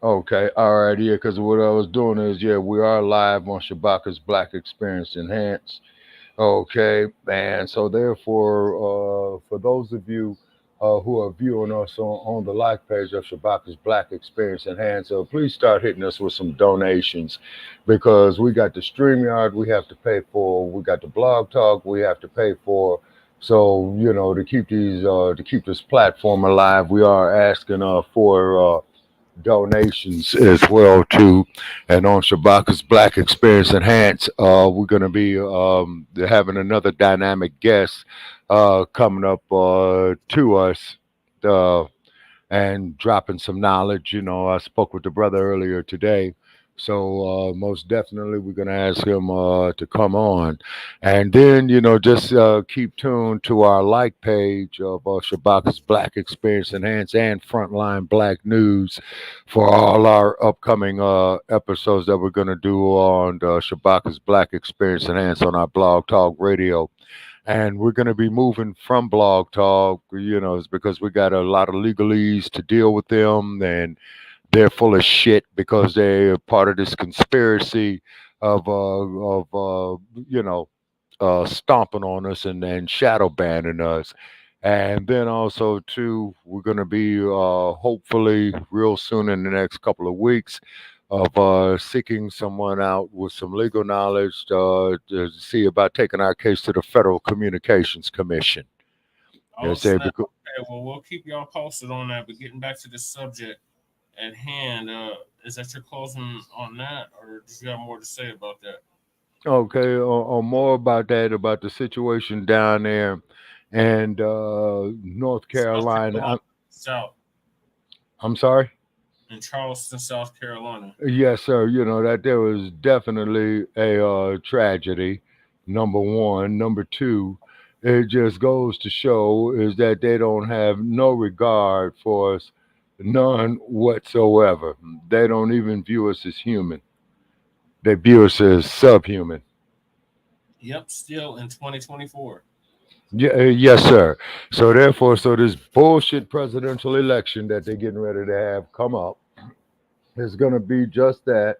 Okay, all right, yeah, because what I was doing is, yeah, we are live on Shabaka's Black Experience Enhanced. Okay, and so therefore, for those of you who are viewing us on the like page of Shabaka's Black Experience Enhanced, please start hitting us with some donations, because we got the StreamYard we have to pay for, we got the Blog Talk we have to pay for. So, you know, to keep this platform alive, we are asking for donations as well too. And on Shabaka's Black Experience Enhanced, we're going to be having another dynamic guest coming up to us and dropping some knowledge. You know, I spoke with the brother earlier today, so most definitely we're going to ask him to come on. And then, you know, just keep tuned to our like page of Shabaka's Black Experience Enhanced and Frontline Black News for all our upcoming episodes that we're going to do on Shabaka's Black Experience Enhanced on our Blog Talk Radio. And we're going to be moving from Blog Talk, you know, it's because we got a lot of legalese to deal with them, and they're full of shit because they're part of this conspiracy of stomping on us and shadow banning us. And then also too, we're going to be hopefully real soon in the next couple of weeks of seeking someone out with some legal knowledge to see about taking our case to the Federal Communications Commission. Oh, snap. Okay, well, we'll keep y'all posted on that. But getting back to the subject at hand, is that your closing on that, or do you have more to say about that? Okay, or more about that, about the situation down there and North Carolina. South. I'm sorry? In Charleston, South Carolina. Yes, sir. You know that there was definitely a tragedy. Number one. Number two, it just goes to show is that they don't have no regard for us, none whatsoever. They don't even view us as human. They view us as subhuman. Yep, still in 2024. Yeah, yes, sir. So therefore, so this bullshit presidential election that they're getting ready to have come up is going to be just that,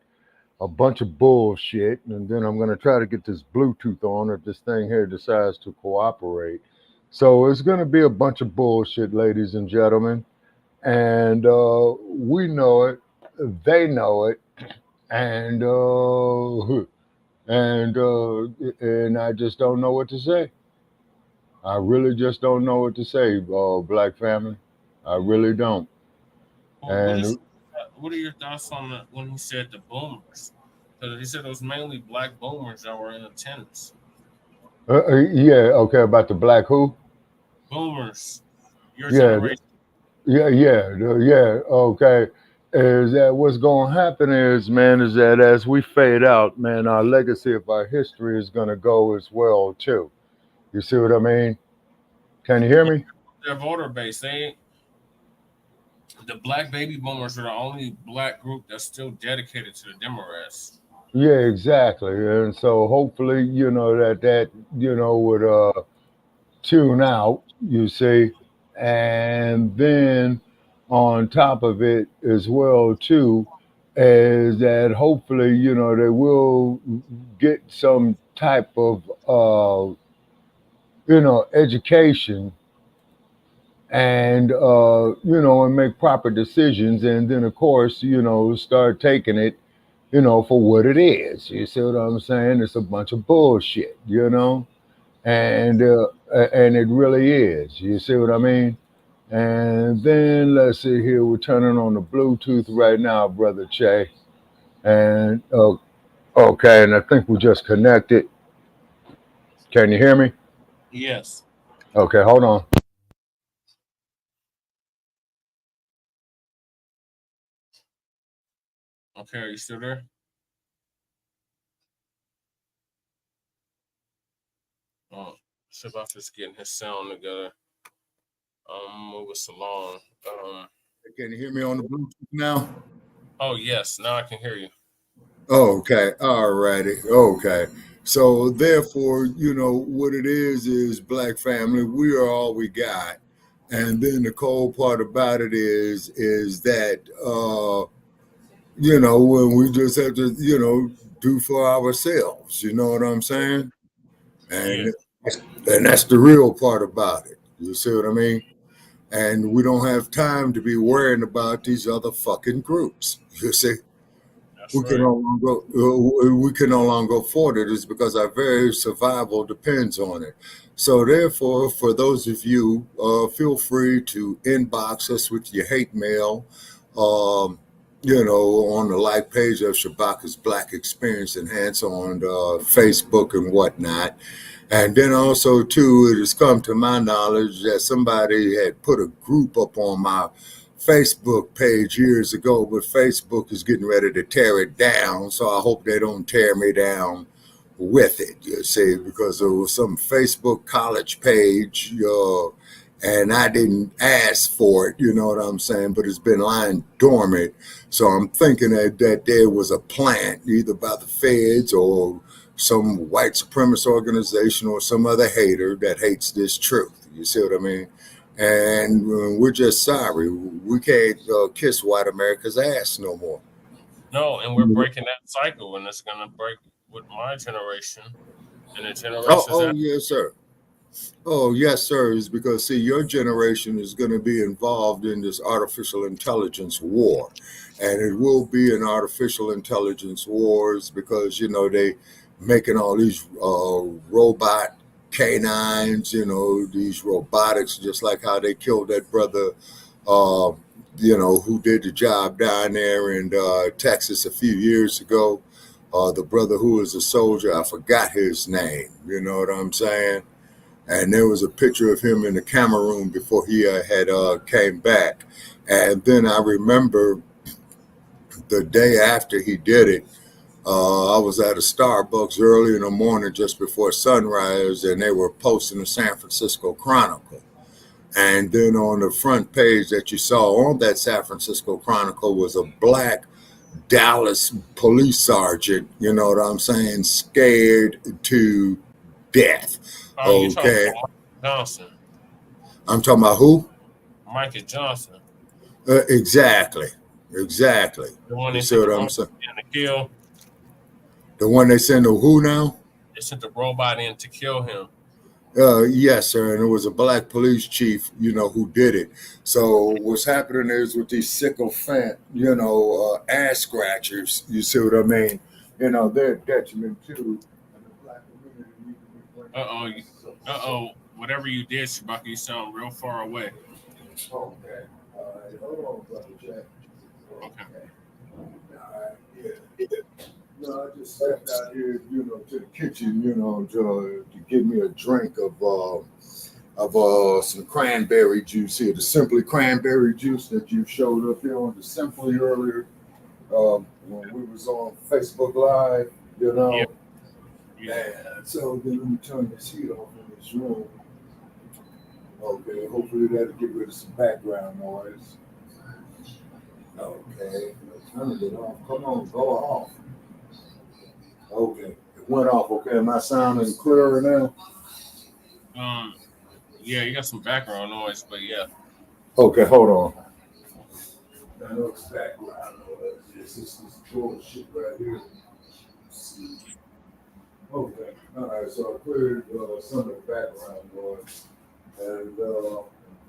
a bunch of bullshit. And then I'm going to try to get this Bluetooth on if this thing here decides to cooperate. So it's going to be a bunch of bullshit, ladies and gentlemen. And we know it. They know it. And and I just don't know what to say. I really just don't know what to say, Black family. I really don't. Well, And what are your thoughts on when he said the boomers? Because he said it was mainly black boomers that were in attendance. yeah, okay, about the black who? Boomers, your Yeah, generation. yeah, okay. Is that what's going to happen is, man, is that as we fade out, man, our legacy of our history is going to go as well, too. You see what I mean? Can you hear me? Their voter base, the black baby boomers are the only black group that's still dedicated to the Democrats. Yeah, exactly. And so hopefully, would tune out, you see. And then on top of it as well, too, is that hopefully, they will get some type of, education and, and make proper decisions. And then, of course, start taking it, for what it is. You see what I'm saying? It's a bunch of bullshit, and it really is. You see what I mean? And then let's see here. We're turning on the Bluetooth right now, brother Che. And okay, and I think we just connected. Can you hear me? Yes. Okay, hold on. Okay, are you still there? Shabbat is getting his sound together. Move us along. Can you hear me on the Bluetooth now? Oh yes, now I can hear you. Okay, all righty. Okay. So therefore, what it is Black family, we are all we got. And then the cold part about it is that when we just have to, do for ourselves. You know what I'm saying? And that's the real part about it. You see what I mean? And we don't have time to be worrying about these other fucking groups. You see? We can no longer go forward. It is because our very survival depends on it. So therefore, for those of you, feel free to inbox us with your hate mail, on the like page of Shabaka's Black Experience Enhance on Facebook and whatnot. And then also, too, it has come to my knowledge that somebody had put a group up on my Facebook page years ago, but Facebook is getting ready to tear it down. So I hope they don't tear me down with it, you see, because there was some Facebook college page, and I didn't ask for it, you know what I'm saying, but it's been lying dormant. So I'm thinking that there was a plant either by the feds or some white supremacist organization or some other hater that hates this truth. You see what I mean? And we're just sorry. We can't kiss white America's ass no more. No, and we're breaking that cycle, and it's going to break with my generation and the Oh, generations oh, after. yes, sir. Oh, yes, sir. Is because see, your generation is going to be involved in this artificial intelligence war, and it will be an artificial intelligence wars because they making all these robot canines. These robotics, just like how they killed that brother. Uh, who did the job down there in Texas a few years ago. The brother who was a soldier, I forgot his name. You know what I'm saying? And there was a picture of him in the camera room before he had came back. And then I remember the day after he did it, I was at a Starbucks early in the morning just before sunrise, and they were posting the San Francisco Chronicle. And then on the front page that you saw on that San Francisco Chronicle was a black Dallas police sergeant, you know what I'm saying, scared to death. Oh, you talking Okay. about Mike Johnson? I'm talking about who? Mikey Johnson, Exactly. the one You they see sent the what I'm robot saying? in to kill. The one they send to who now? They sent the robot in to kill him. Yes, sir. And it was a black police chief, who did it. So what's happening is with these sycophant, ass scratchers, you see what I mean? They're a detriment too. And the black community needs to be bringing Whatever you did, Shabaka, you sound real far away. Okay. All right. Hold on, brother Jack. Okay. All right. Yeah. No, I just stepped out here, to the kitchen, to get me a drink of some cranberry juice here, the Simply cranberry juice that you showed up here on the Simply earlier when we was on Facebook Live, Yeah. And so then let me turn this heat off in this room. Okay, hopefully that'll get rid of some background noise. Okay, turn it off. Come on, go off. Okay, it went off. Okay, am I sounding clearer now? Yeah, you got some background noise, but yeah. Okay, hold on. I know it's background noise. This bullshit right here. Okay, all right. So I cleared some of the background noise, and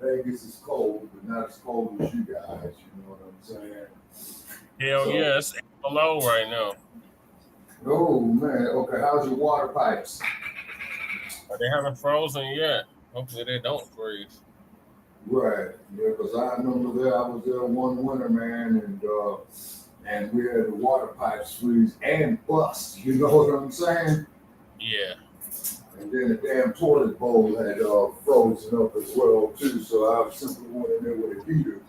Vegas is cold, but not as cold as you guys. You know what I'm saying? Hell yeah, it's below right now. Oh man. Okay, how's your water pipes? They haven't frozen yet. Hopefully they don't freeze. Right. Yeah, because I remember I was there one winter, man, and we had the water pipes freeze and bust. You know what I'm saying? Yeah. And then the damn toilet bowl had frozen up as well too. So I simply went in there with a heater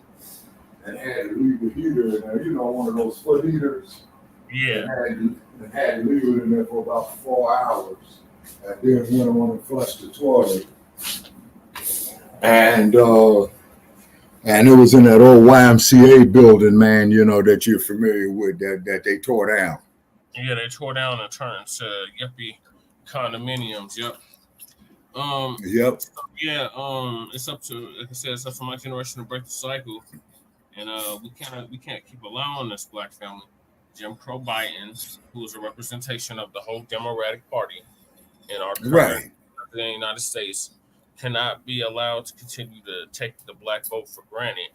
and had to leave the heater in there. One of those foot heaters. Yeah. And had to leave it in there for about 4 hours. And then went on and flushed the toilet. And it was in that old YMCA building, man, that you're familiar with, that they tore down. Yeah, they tore down and turned into yuppie condominiums. Yep. Yep. So yeah. It's up to, like I said, it's up to my generation to break the cycle, and we can't keep allowing this black family. Jim Crow Biden, who is a representation of the whole Democratic Party in our current the United States, cannot be allowed to continue to take the black vote for granted.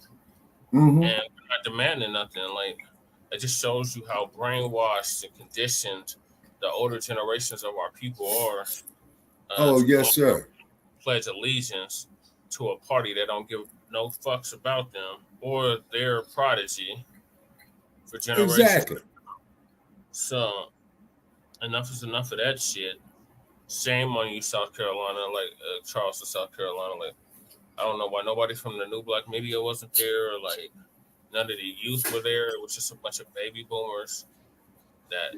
Mm-hmm. And we're not demanding nothing. Like, it just shows you how brainwashed and conditioned the older generations of our people are. Yes, sir. Pledge allegiance to a party that don't give no fucks about them or their prodigy for generations. Exactly. So, enough is enough of that shit. Shame on you, South Carolina, Charleston, South Carolina. Like, I don't know why nobody from the New Black Media wasn't there, or like none of the youth were there. It was just a bunch of baby boomers that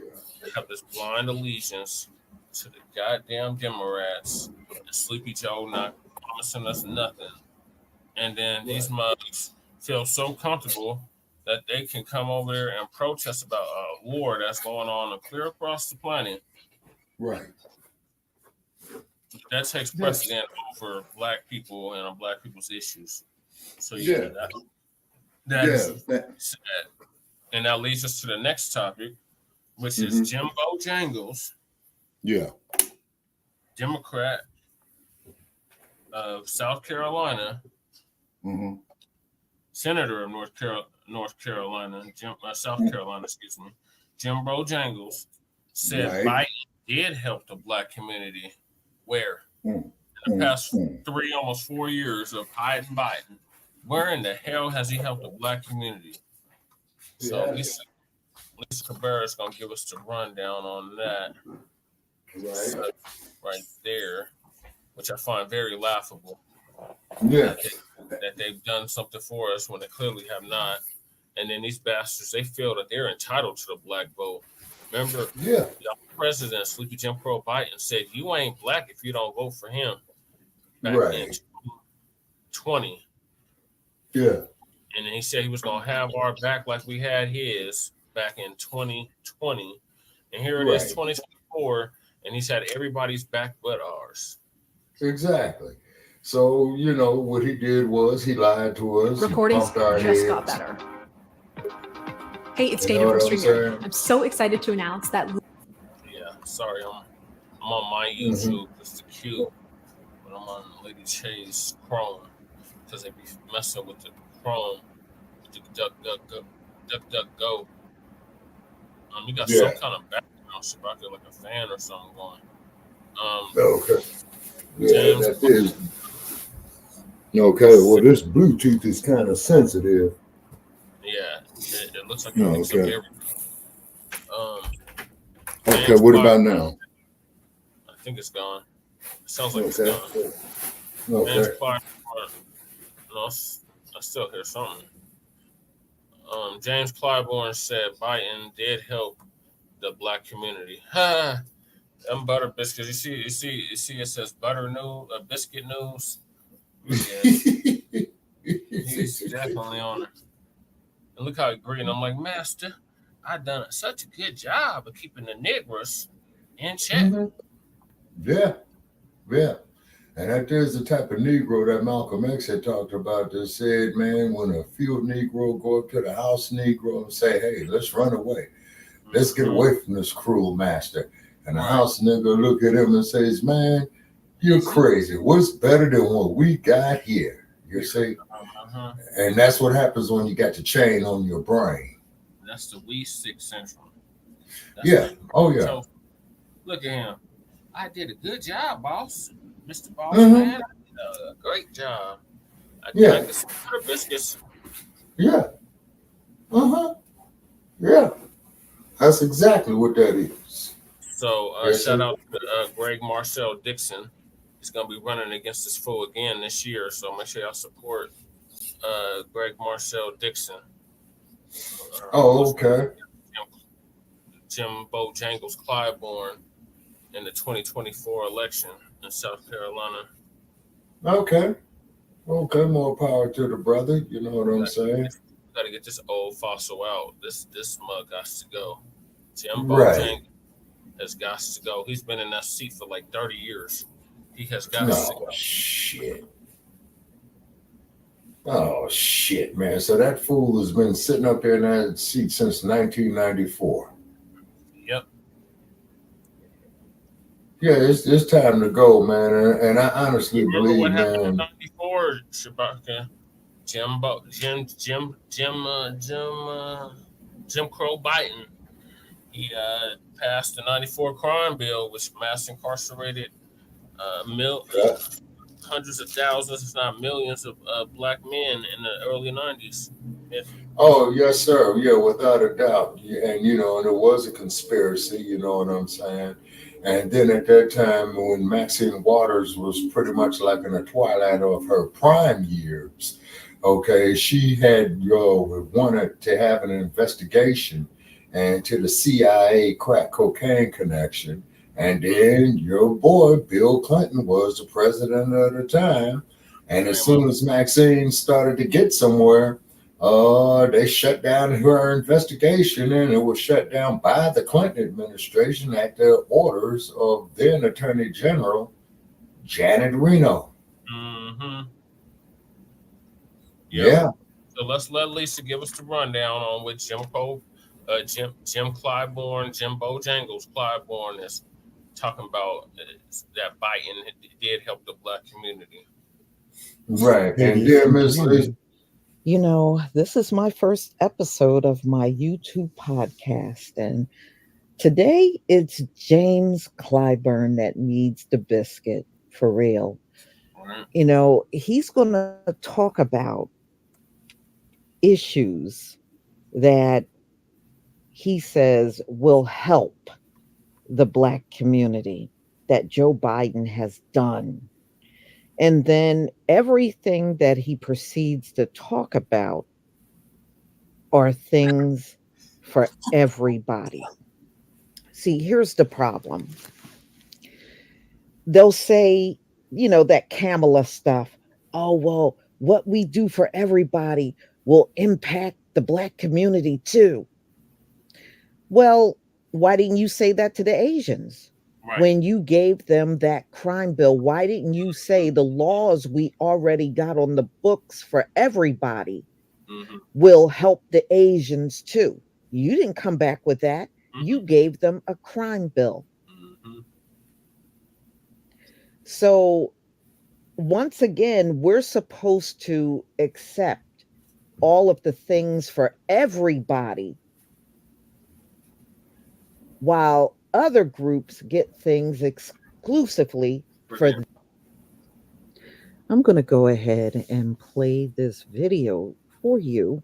have this blind allegiance to the goddamn Democrats and Sleepy Joe not promising us nothing. And then these mugs feel so comfortable that they can come over there and protest about a war that's going on clear across the planet. Right. That takes precedent over black people and black people's issues. So that is sad. And that leads us to the next topic, which is Jim Bojangles, Yeah. Democrat of South Carolina, Senator of North Carolina, South Carolina, excuse me, Jim Bojangles said Biden did help the Black community. Where? In the past 3, almost 4 years of Biden, where in the hell has he helped the Black community? So Lisa Cabrera is going to give us the rundown on that. Right there, which I find very laughable. Yeah. That they've done something for us when they clearly have not. And then these bastards, they feel that they're entitled to the Black vote. Remember, the president, Sleepy Jim Crow Biden, said, you ain't Black if you don't vote for him. Back in 2020. Yeah. And then he said he was going to have our back like we had his back in 2020. And here it is, 2024, and he's had everybody's back but ours. Exactly. So, you know, what he did was he lied to us. Recordings just got better. Hey, it's Dana from Streamer. I'm so excited to announce that. Yeah, sorry, I'm on my YouTube. It's the cute, but I'm on Lady Chase Chrome because they be messing with the Chrome, the DuckDuckGo. You got some kind of background shit out there, like a fan or something going. Okay. Yeah, that is. Okay, well, this Bluetooth is kind of sensitive. Yeah, it looks like it picks up everything. Okay, what about now? I think it's gone. It sounds like it's gone. Okay. No, I still hear something. James Clyburn said Biden did help the Black community. Them butter biscuits. You see. It says butter news, biscuit news. Yeah. He's definitely on it. And look how he green. I'm like, Master, I done such a good job of keeping the Negroes in check. Yeah. And that is the type of Negro that Malcolm X had talked about that said, man, when a field Negro go up to the house Negro and say, hey, let's run away. Let's get away from this cruel master. And the house nigga look at him and says, man, you're crazy. What's better than what we got here? You see? And that's what happens when you got the chain on your brain. That's the We Sick Central. So, look at him. I did a good job, boss. Mr. Boss, man, I did a great job. I drank some butter biscuits. Yeah. That's exactly what that is. So shout out to Greg Marcel Dixon. He's going to be running against this fool again this year. So make sure y'all support Greg Marcel Dixon. Okay. Jim Bojangles Clyburn in the 2024 election in South Carolina. Okay, more power to the brother. You know what I'm saying? Got to get this old fossil out. This mug got to go. Jim Bojangles has got to go. He's been in that seat for like 30 years. He has got to go. Oh, shit, man. So that fool has been sitting up there in that seat since 1994. Yep. Yeah, it's time to go, man. And I honestly believe, what man. happened in 94, Shabaka? Jim Crow Biden. He passed the 94 crime bill, which mass incarcerated hundreds of thousands, if not millions, of Black men in the early 90s. Oh, yes, sir. Yeah, without a doubt. And, you know, and it was a conspiracy, you know what I'm saying? And then at that time, when Maxine Waters was pretty much like in the twilight of her prime years, okay, she had wanted to have an investigation into the CIA crack cocaine connection. And then your boy, Bill Clinton, was the president at the time. And as soon as Maxine started to get somewhere, they shut down her investigation, and it was shut down by the Clinton administration at the orders of then Attorney General Janet Reno. Yeah. So let's let Lisa give us the rundown on what Jim Crow Jim Clyburn, Jim Bojangles Clyburn is talking about that Biden did help the Black community. Right. And Ladies then and Miss gentlemen, you know, this is my first episode of my YouTube podcast, and today it's James Clyburn that needs the biscuit for real. Right. You know, he's going to talk about issues that he says will help the Black community that Joe Biden has done. And then everything that he proceeds to talk about are things for everybody. See, here's the problem. They'll say, you know, that Kamala stuff. Oh, well, what we do for everybody will impact the Black community too. Well, why didn't you say that to the Asians? Right. When you gave them that crime bill, why didn't you say the laws we already got on the books for everybody will help the Asians too? You didn't come back with that. You gave them a crime bill. So once again, we're supposed to accept all of the things for everybody, while other groups get things exclusively for them. I'm going to go ahead and play this video for you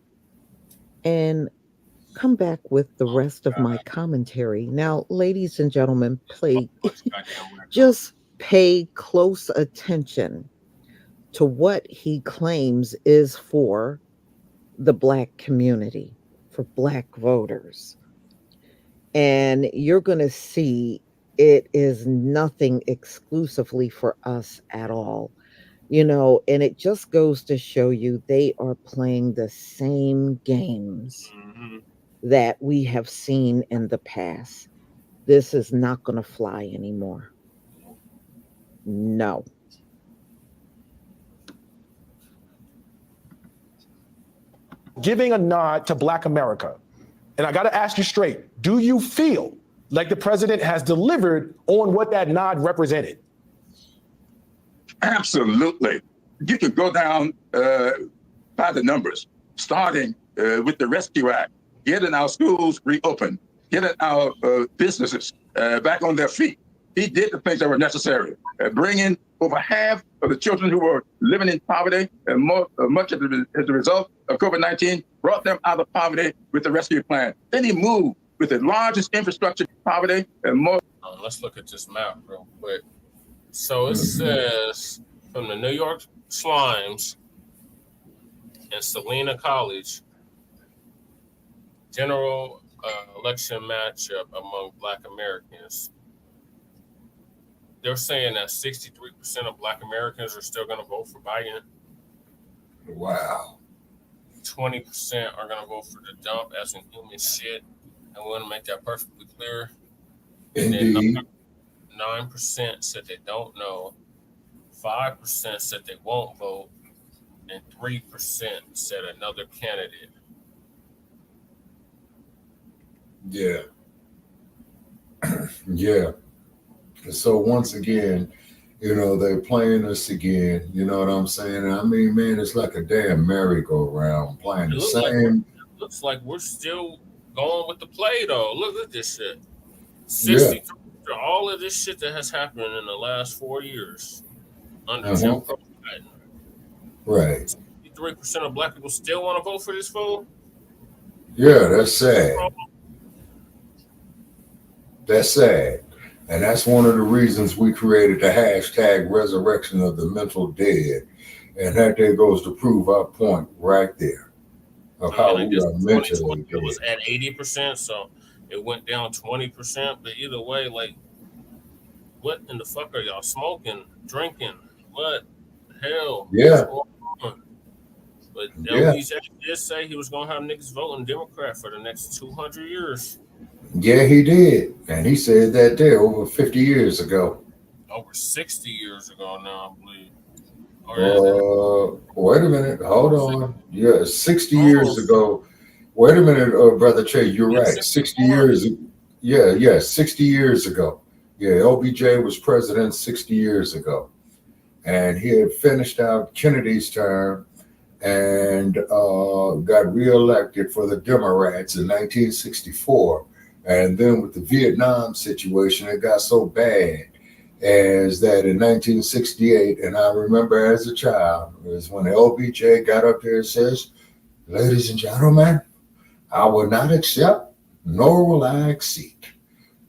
and come back with the rest of my commentary. Now, ladies and gentlemen, just pay close attention to what he claims is for the Black community, for Black voters. And you're going to see it is nothing exclusively for us at all. You know, and it just goes to show you they are playing the same games that we have seen in the past. This is not going to fly anymore. No. Giving a nod to Black America. And I got to ask you straight, do you feel like the president has delivered on what that nod represented? Absolutely. You could go down by the numbers, starting with the Rescue Act, getting our schools reopened, getting our businesses back on their feet. He did the things that were necessary, bringing over half of the children who were living in poverty, and much as a result of COVID-19, brought them out of poverty with the rescue plan. Then he moved with the largest infrastructure poverty and more. Let's look at this map real quick. So it says from the New York Slimes and Salina College, general election matchup among Black Americans. They're saying that 63% of Black Americans are still going to vote for Biden. Wow. 20% are going to vote for the dump as in human shit. I want to make that perfectly clear. And Indeed. then 9% said they don't know. 5% said they won't vote. And 3% said another candidate. Yeah. Yeah. So once again, you know, they're playing us again. You know what I'm saying? I mean, man, it's like a damn merry-go-round playing the same. It looks like we're still going with the play, though. Look at this shit. 63 all of this shit that has happened in the last 4 years under Jim Crow Biden. Right. 63% of Black people still want to vote for this fool? Yeah, that's sad. That's sad. And that's one of the reasons we created the hashtag resurrection of the mental dead. And that there goes to prove our point right there of how we are mentally dead. It was at 80%, so it went down 20%. But either way, like, what in the fuck are y'all smoking, drinking? What the hell? Yeah. But LBJ did say he was going to have niggas voting Democrat for the next 200 years. Yeah, he did. And he said that there over 50 years ago. Over 60 years ago now, I believe. Wait a minute. Hold on. Yeah, 60 years ago. Wait a minute, Brother Che, you're right. 60 years. Yeah, 60 years ago. Yeah, LBJ was president 60 years ago. And he had finished out Kennedy's term and got reelected for the Democrats in 1964. And then with the Vietnam situation, it got so bad as that in 1968, and I remember as a child, is when LBJ got up there and says, "Ladies and gentlemen, I will not accept, nor will I exceed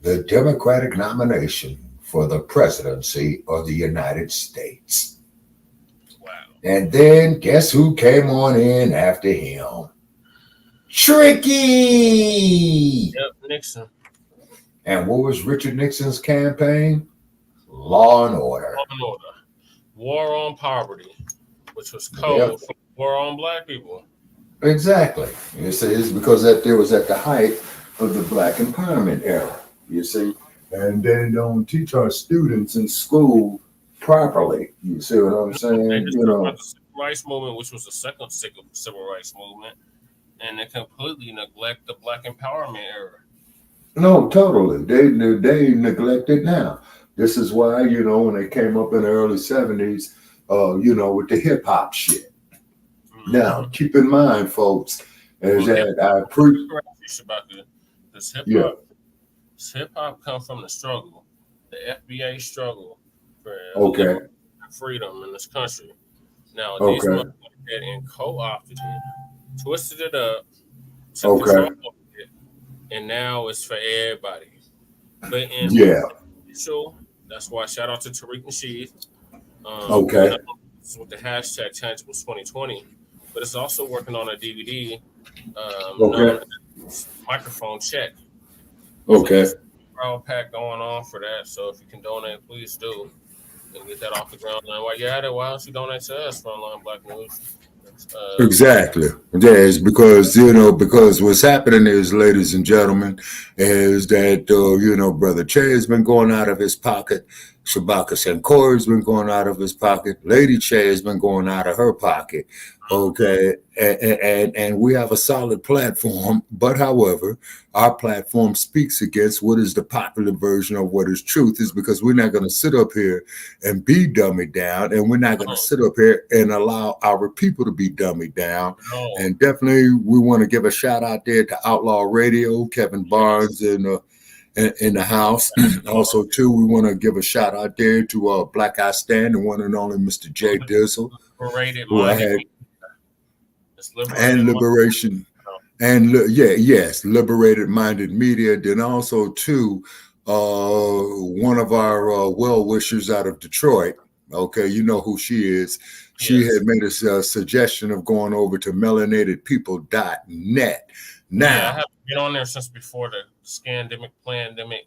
the Democratic nomination for the presidency of the United States." Wow. And then guess who came on in after him? Tricky! Yep, Nixon. And what was Richard Nixon's campaign? Law and order. Law and order. War on poverty, which was code for war on black people. Exactly. You see, it's because that there was at the height of the Black empowerment era. You see, and they don't teach our students in school properly. You see what I'm saying? You know, the civil rights movement, which was the second civil rights movement, and they completely neglect the Black empowerment era. No, totally. They neglect it now. This is why, you know, when they came up in the early 70s, you know, with the hip hop shit. Mm-hmm. Now, keep in mind, folks, is that I preach about this hip hop. Yeah. Hip hop come from the struggle, the FBA struggle for freedom in this country. Now, these motherfuckers and co-opted it, twisted it up, took control of it, and now it's for everybody. But in that's why shout out to Tariq Nasheed. With the hashtag Tangibles 2020, but it's also working on a DVD. Microphone check. Crowd pack going on for that. So if you can donate, please do. And get that off the ground. And while you're at it, why don't you donate to us, Frontline Black News? Exactly. Yes, because, you know, because what's happening is, ladies and gentlemen, is that, you know, Brother Che has been going out of his pocket. Shabaka Shankor has been going out of his pocket. Lady Che has been going out of her pocket. Okay. And we have a solid platform. But however, our platform speaks against what is the popular version of what is truth, is because we're not going to sit up here and be dummied down. And we're not going to sit up here and allow our people to be dummied down. And definitely we want to give a shout out there to Outlaw Radio, Kevin Barnes in the house. Also, too, we want to give a shout out there to Black Eye Stand, the one and only Mr. Jay Dizzle, who I had, and Liberation, and Liberated Minded Media. Then also, too, one of our well-wishers out of Detroit. Okay, you know who she is. She had made a suggestion of going over to melanatedpeople.net. Now, I haven't been on there since before the scandemic, pandemic.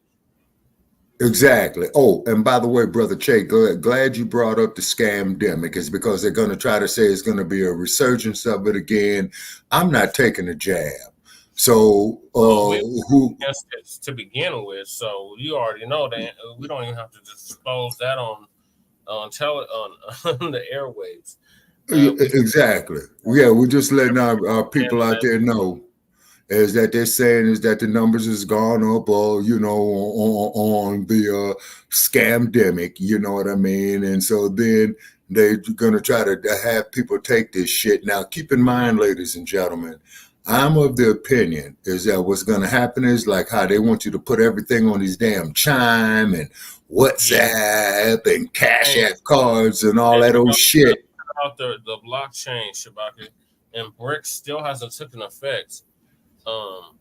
Exactly. Oh, and by the way, Brother Che, glad you brought up the scamdemic, is because they're going to try to say it's going to be a resurgence of it again. I'm not taking a jab. So, who to begin with? So you already know that we don't even have to disclose that on the airwaves. Exactly. Yeah, we're just letting our people out there know. Is that they're saying is that the numbers has gone up, or you know, on the scamdemic, you know what I mean? And so then they're gonna try to have people take this shit. Now, keep in mind, ladies and gentlemen, I'm of the opinion is that what's gonna happen is like how they want you to put everything on these damn Chime and WhatsApp and Cash App cards and all that old shit. About the blockchain, Shabaka, and BRICS still hasn't taken effect.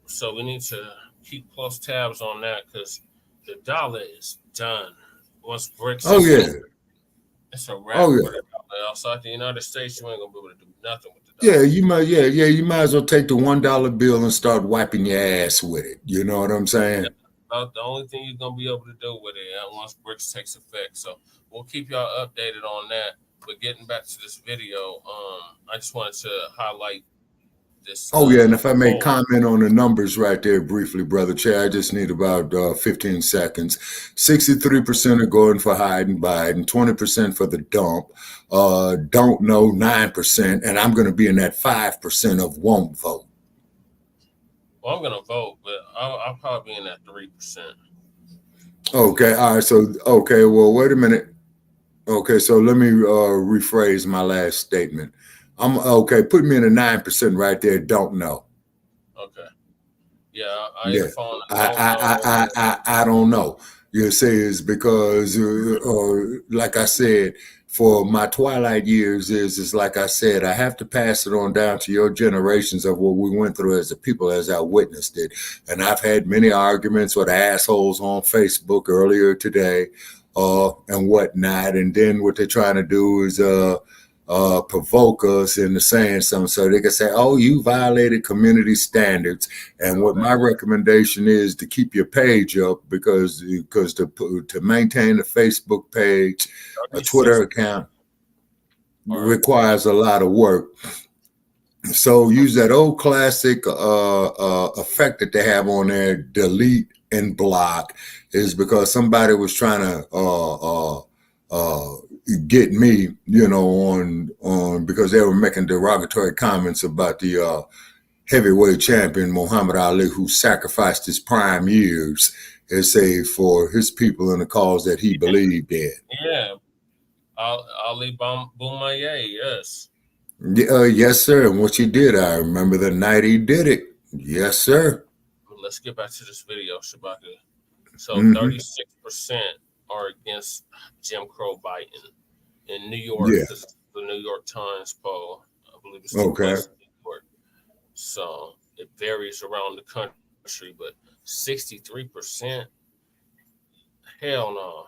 So we need to keep close tabs on that because the dollar is done. Once BRICS, it's a wrap. Outside the United States, you ain't gonna be able to do nothing with the dollar. You might as well take the $1 bill and start wiping your ass with it. You know what I'm saying? About the only thing you're gonna be able to do with it once BRICS takes effect. So we'll keep y'all updated on that. But getting back to this video, I just wanted to highlight this. And if I may comment on the numbers right there briefly, Brother Che, I just need about 15 seconds. 63% are going for hiding Biden, 20% for the dump, don't know 9%, and I'm going to be in that 5% of won't vote. Well, I'm gonna vote, but I'll probably be in that 3%. Okay, all right. So, okay, well, wait a minute. Okay, so let me rephrase my last statement. I'm okay. Put me in the 9% right there. Don't know. Okay. Yeah, I Yeah, either fall in the don't know. I don't know. You say is because, like I said, for my twilight years is like I said, I have to pass it on down to your generations of what we went through as a people, as I witnessed it. And I've had many arguments with assholes on Facebook earlier today, and whatnot. And then what they're trying to do is provoke us into saying something so they can say, oh, you violated community standards. And what my recommendation is to keep your page up, because to maintain a Facebook page, a Twitter account requires a lot of work. So use that old classic effect that they have on there, delete and block, is because somebody was trying to get me, on because they were making derogatory comments about the heavyweight champion Muhammad Ali, who sacrificed his prime years, for his people and the cause that he believed in. Yeah, Ali Boumaier, yes. Yes, sir. And what he did, I remember the night he did it. Yes, sir. Let's get back to this video, Shabaka. So 36% are against Jim Crow Biden in New York. Yeah. This is the New York Times poll. I believe it's okay. New York. So it varies around the country, but 63%, hell no.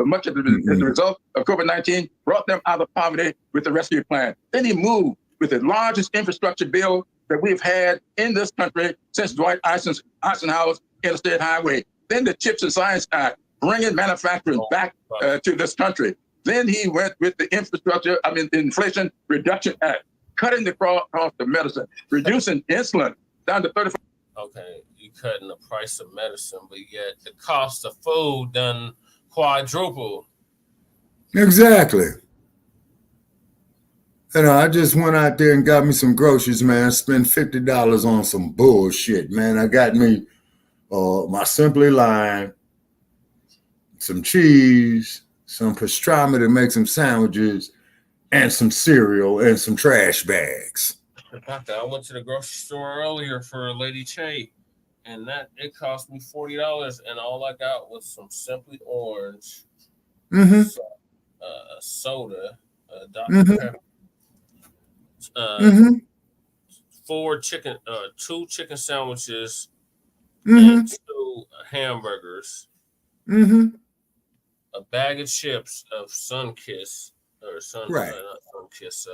Much of the result of COVID-19 brought them out of poverty with the rescue plan. Then he moved with the largest infrastructure bill that we've had in this country since Dwight Eisenhower's Interstate Highway. Then the Chips and Science Act, bringing manufacturing back to this country. Then he went with the Inflation Reduction Act, cutting the cost of medicine, reducing insulin down to 35. Okay, you cutting the price of medicine, but yet the cost of food done quadruple. Exactly. I just went out there and got me some groceries, man. I spent $50 on some bullshit, man. I got me my Simply Lime, some cheese, some pastrami to make some sandwiches, and some cereal and some trash bags. I went to the grocery store earlier for Lady Che, and it cost me $40, and all I got was some Simply Orange, soda, Dr. Pepper, 2 chicken sandwiches, and 2 hamburgers, a bag of chips of Sunkiss or not Sunkiss,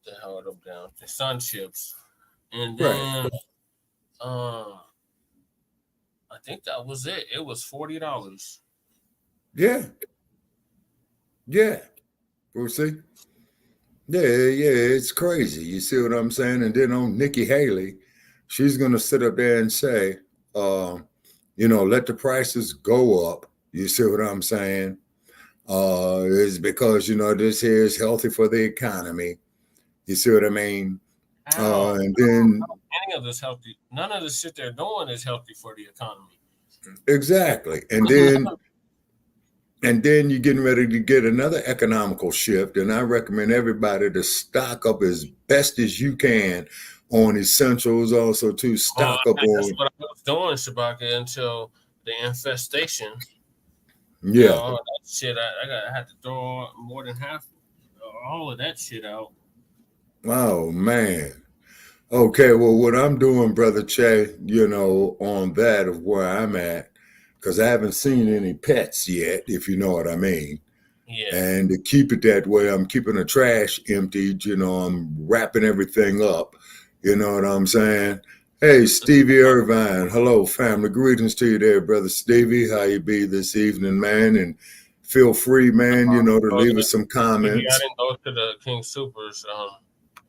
the hell it up down, the Sun Chips, and then I think that was it. It was $40. Yeah. We'll see. Yeah, it's crazy. You see what I'm saying? And then on Nikki Haley, she's gonna sit up there and say, let the prices go up. You see what I'm saying? It's because this here is healthy for the economy. You see what I mean? And then any of this healthy. None of the shit they're doing is healthy for the economy. Exactly. And then you're getting ready to get another economical shift. And I recommend everybody to stock up as best as you can on essentials, also to stock up on. That's what I was doing, Shabaka, until the infestation. Yeah. That shit, I had to throw more than half all of that shit out. Oh, man. Okay, well, what I'm doing, Brother Che, on that of where I'm at, because I haven't seen any pets yet, if you know what I mean. Yeah. And to keep it that way, I'm keeping the trash emptied, I'm wrapping everything up. You know what I'm saying? Hey, Stevie Irvine. Hello, family. Greetings to you there, Brother Stevie. How you be this evening, man? And feel free, man, to leave us some comments. I didn't go to the King Supers.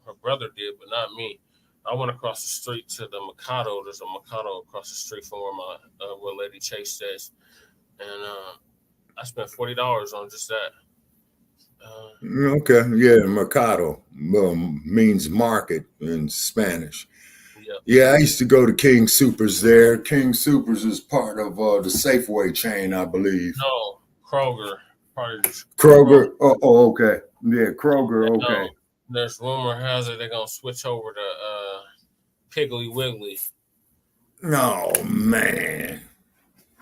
Her brother did, but not me. I went across the street to the Mikado. There's a Mikado across the street from where Lady Chase says, and I spent $40 on just that. Okay, yeah, Mercado means market in Spanish. Yep. Yeah, I used to go to King Supers there. King Supers is part of the Safeway chain, I believe. No, Kroger. Probably Kroger. Oh, okay. Yeah, Kroger. No, Okay. there's rumor has it they're gonna switch over to Piggly Wiggly. Oh man.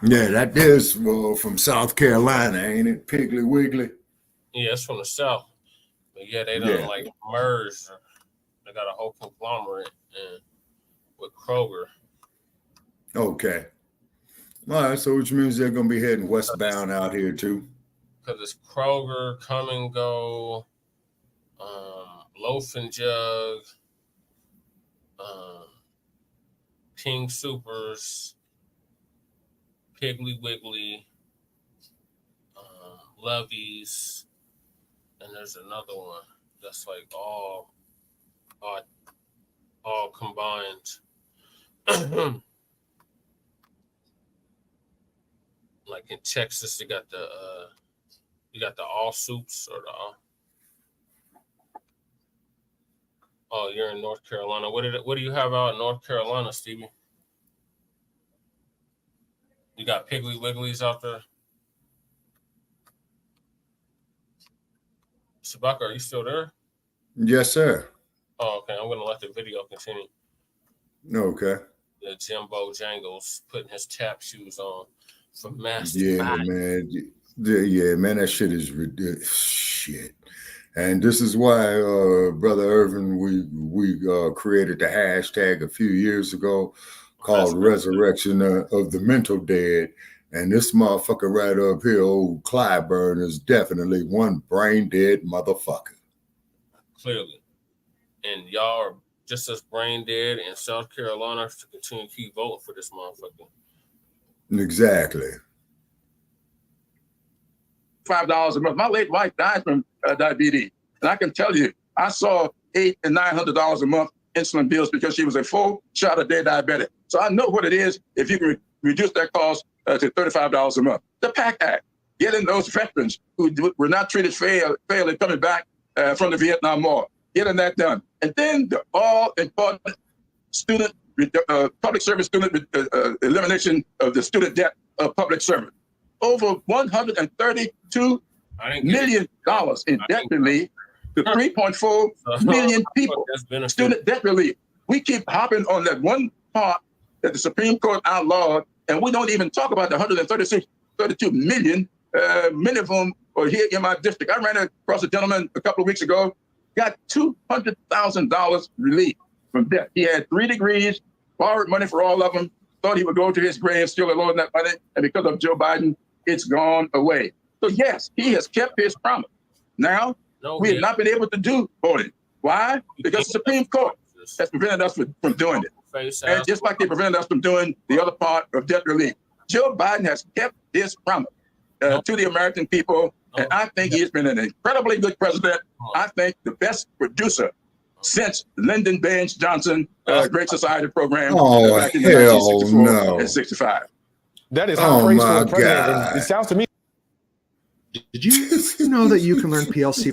Yeah, that is from South Carolina, ain't it? Piggly Wiggly. Yeah, it's from the South. But yeah, they don't like merge. They got a whole conglomerate and with Kroger. Okay. All right, so which means they're gonna be heading westbound out here too. Because it's Kroger, Come and Go, Loaf and Jug, King Supers, Piggly Wiggly, Levy's, and there's another one that's like all combined. Like in Texas, you got the all soups or the. Oh, you're in North Carolina. What do you have out in North Carolina, Stevie? You got Piggly Wigglies out there. Bacc, are you still there? Yes, sir. Oh, okay. I'm gonna let the video continue. Okay. The Jimbo Jangles putting his tap shoes on for Master. Yeah, man. Yeah, man. That shit is ridiculous. Shit. And this is why, Brother Irvin, we created the hashtag a few years ago called Resurrection of the Mental Dead. And this motherfucker right up here, old Clyburn, is definitely one brain dead motherfucker. Clearly. And y'all are just as brain dead in South Carolina to continue to keep voting for this motherfucker. Exactly. $5 a month. My late wife died from diabetes. And I can tell you, I saw $800 and $900 a month insulin bills because she was a full shot a day diabetic. So I know what it is if you can reduce that cost to $35 a month. The PAC Act, getting those veterans who were not treated fairly coming back from the Vietnam War, getting that done. And then the all-important student, public service student elimination of the student debt of public service. Over $132 million in debt relief to 3.4 million people. Student debt relief. We keep hopping on that one part that the Supreme Court outlawed, and we don't even talk about the 32 million, many of whom are here in my district. I ran across a gentleman a couple of weeks ago, got $200,000 relief from debt. He had 3 degrees, borrowed money for all of them, thought he would go to his grave still alone that money, and because of Joe Biden, it's gone away. So yes, he has kept his promise. Now, we have not been able to do voting. Why? Because the Supreme Court has prevented us from doing it. And just like they prevented us from doing the other part of debt relief. Joe Biden has kept his promise to the American people, and I think he has been an incredibly good president. I think the best producer since Lyndon Baines Johnson Great Society program back in 1964 and 65. That is high praise for a president. It sounds to me. Did you know that you can learn PLC?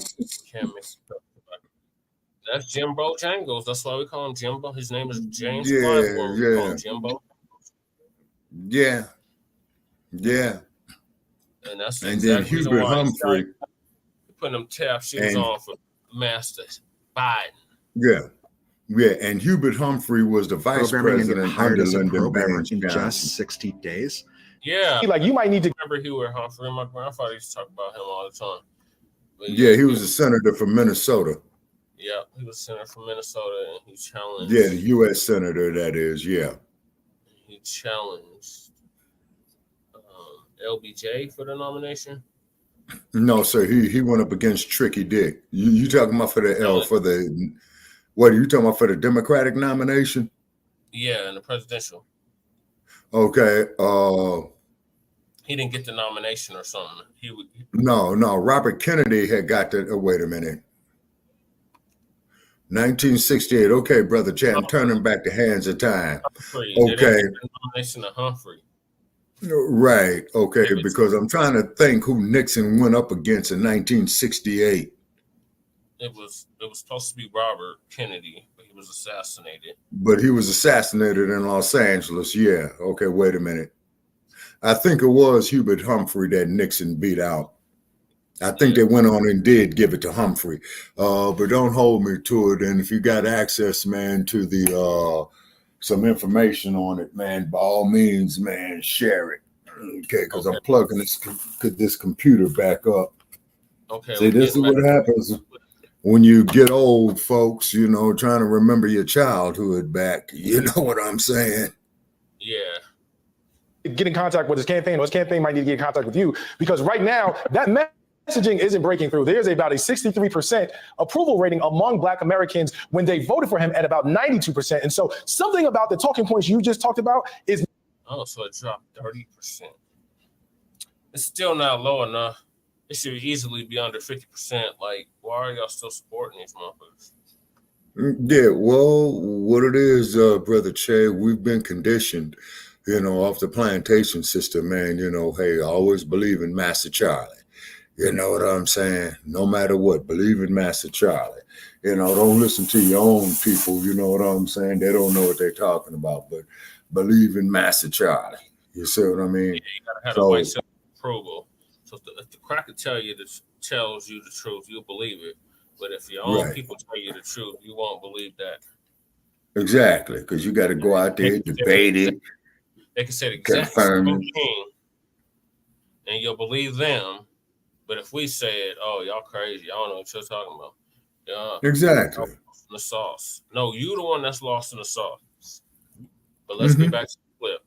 That's Jimbo Jangles. That's why we call him Jimbo. His name is James Clyburn. We call him Jimbo. Yeah. Yeah. And that's and then Hubert Humphrey. Putting them tap shoes on for Master Biden. Yeah. Yeah, and Hubert Humphrey was the vice president hired as a under programmer Lyndon in Baines just 60 days. Yeah. Like you might need to remember Hubert Humphrey. My grandfather used to talk about him all the time. But yeah, he was a senator from Minnesota. Yeah, he was a senator from Minnesota, and he challenged. Yeah, the U.S. senator, that is. Yeah. He challenged LBJ for the nomination. No, sir. He went up against Tricky Dick. You talking about for the what are you talking about for the Democratic nomination? Yeah, and the presidential. Okay. He didn't get the nomination or something. No. Robert Kennedy had got the. Wait a minute. 1968. Okay, brother Champ, turning back the hands of time. Humphrey. Okay. The nomination of Humphrey. Right. Okay, because I'm trying to think who Nixon went up against in 1968. It was supposed to be Robert Kennedy, but he was assassinated. But he was assassinated in Los Angeles. Yeah. Okay, wait a minute. I think it was Hubert Humphrey that Nixon beat out. I think they went on and did give it to Humphrey. But don't hold me to it. And if you got access, man, to the some information on it, man, by all means, man, share it. Okay, because I'm plugging this computer back up. Okay. See, this is what happens when you get old, folks, you know, trying to remember your childhood back. You know what I'm saying? Yeah. Get in contact with his campaign, or his campaign might need to get in contact with you, because right now that messaging isn't breaking through. There's about a 63% approval rating among Black Americans when they voted for him at about 92%. And so something about the talking points you just talked about is... Oh, so it dropped 30%. It's still not low enough. It should easily be under 50%. Like, why are y'all still supporting these motherfuckers? Yeah, well, what it is, Brother Che, we've been conditioned, you know, off the plantation system, man. You know, hey, always believe in Master Charlie. You know what I'm saying? No matter what, believe in Master Charlie. You know, don't listen to your own people. You know what I'm saying? They don't know what they're talking about, but believe in Master Charlie. You see what I mean? Yeah, you gotta have a white self-approval. So if the cracker tells you the truth, you'll believe it. But if your own people tell you the truth, you won't believe that. Exactly, because you got to go out there, debate it. They can say the exact same thing, and you'll believe them. But if we say it, oh, y'all crazy, y'all don't know what you're talking about. Yeah, exactly. The sauce. No, you the one that's lost in the sauce. But let's get back to the clip.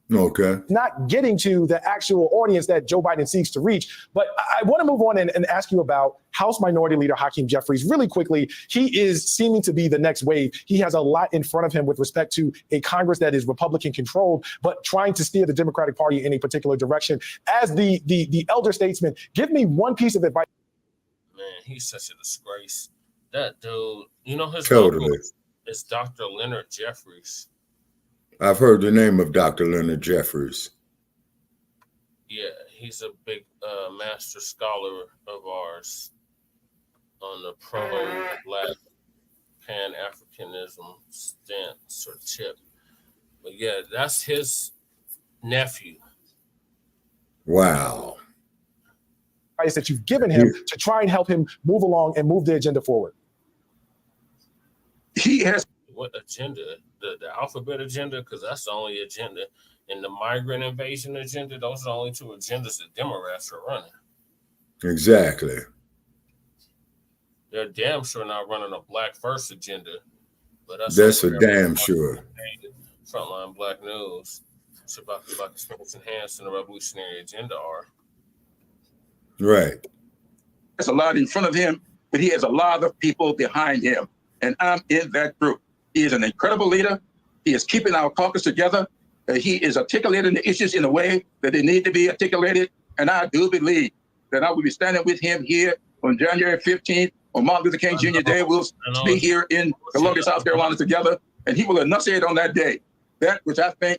Okay. Not getting to the actual audience that Joe Biden seeks to reach. But I want to move on and ask you about House Minority Leader Hakeem Jeffries really quickly. He is seeming to be the next wave. He has a lot in front of him with respect to a Congress that is Republican controlled, but trying to steer the Democratic Party in a particular direction. As the elder statesman, give me one piece of advice. Man, he's such a disgrace. That dude, you know, his totally uncle is Dr. Leonard Jeffries. I've heard the name of Dr. Leonard Jeffries. Yeah, he's a big master scholar of ours on the pro-Black Pan-Africanism stance or tip. But yeah, that's his nephew. Wow. That you've given him to try and help him move along and move the agenda forward. He has what agenda? The alphabet agenda, because that's the only agenda. And the migrant invasion agenda, those are the only two agendas that Democrats are running. Exactly. They're damn sure not running a Black first agenda. But that's for damn sure. Frontline Black News. It's about the Black experience enhanced and the revolutionary agenda are. Right. There's a lot in front of him, but he has a lot of people behind him. And I'm in that group. He is an incredible leader. He is keeping our caucus together. He is articulating the issues in a way that they need to be articulated. And I do believe that I will be standing with him here on January 15th on Martin Luther King Jr. Day. We'll be here in Columbia, South Carolina together. And he will enunciate on that day that which I think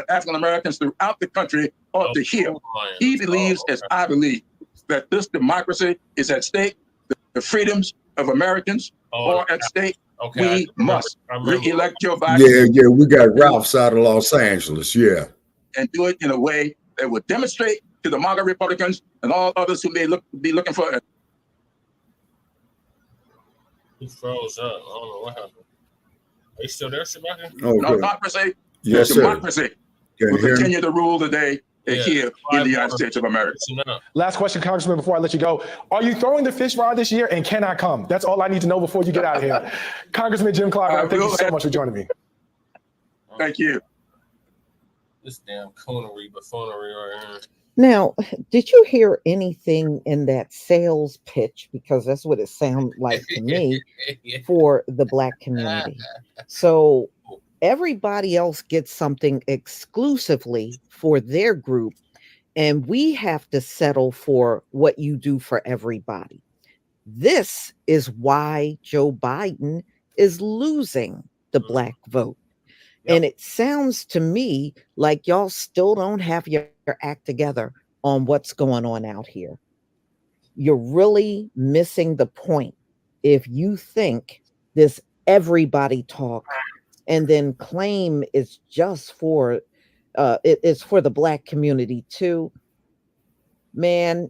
African Americans throughout the country ought to hear. He believes, as I believe, that this democracy is at stake. The freedoms of Americans are at stake. We must re-elect Joe Biden. Yeah, we got Ralph's out of Los Angeles, and do it in a way that would demonstrate to the MAGA Republicans and all others who may be looking for it. He froze up. I don't know what happened. Are you still there, Shabaka? No, democracy. Yes, democracy will continue to rule the day here in the United States of America. Last question, Congressman, before I let you go. Are you throwing the fish rod this year, and can I come? That's all I need to know before you get out of here. Congressman Jim Clyburn, thank you so much for joining me. Thank you. This damn coonery, buffoonery right here. Now, did you hear anything in that sales pitch? Because that's what it sounded like to me for the Black community. So everybody else gets something exclusively for their group, and we have to settle for what you do for everybody. This is why Joe Biden is losing the Black vote. And it sounds to me like y'all still don't have your act together on what's going on out here. You're really missing the point if you think this everybody talk and then claim it's just for it's for the Black community too, man,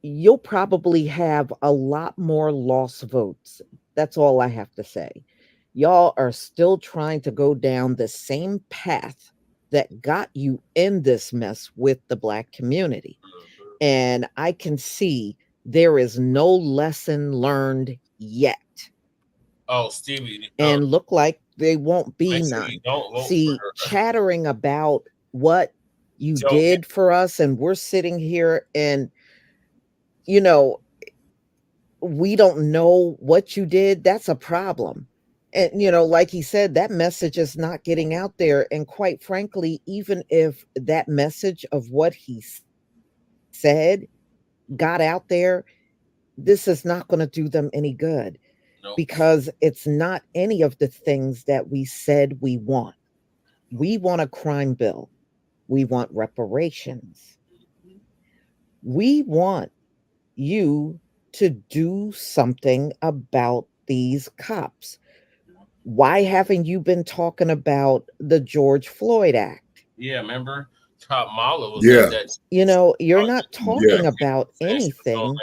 you'll probably have a lot more lost votes. That's all I have to say. Y'all are still trying to go down the same path that got you in this mess with the Black community. And I can see there is no lesson learned yet. Oh, Stevie. And look like they won't be Make sure none. you don't vote See, for her. chattering about what you did for us, and we're sitting here and, you know, we don't know what you did. That's a problem. And, you know, like he said, that message is not getting out there. And quite frankly, even if that message of what he said got out there, this is not going to do them any good. Nope. Because it's not any of the things that we said we want. We want a crime bill. We want reparations. We want you to do something about these cops. Why haven't you been talking about the George Floyd Act? Yeah, remember? Top Mala was Yeah. at that. You know, you're not talking Yeah. about anything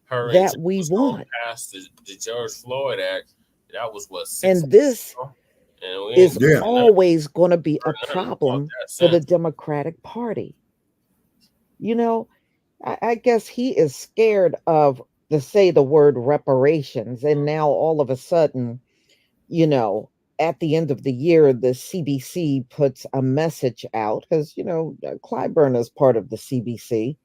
Her that we want. Passed the George Floyd Act. That was what 6 And this and we is ain't always going to be a nothing problem about that for the since. Democratic Party. You know, I guess he is scared of to say the word reparations. And now all of a sudden, you know, at the end of the year, the CBC puts a message out because, you know, Clyburn is part of the CBC,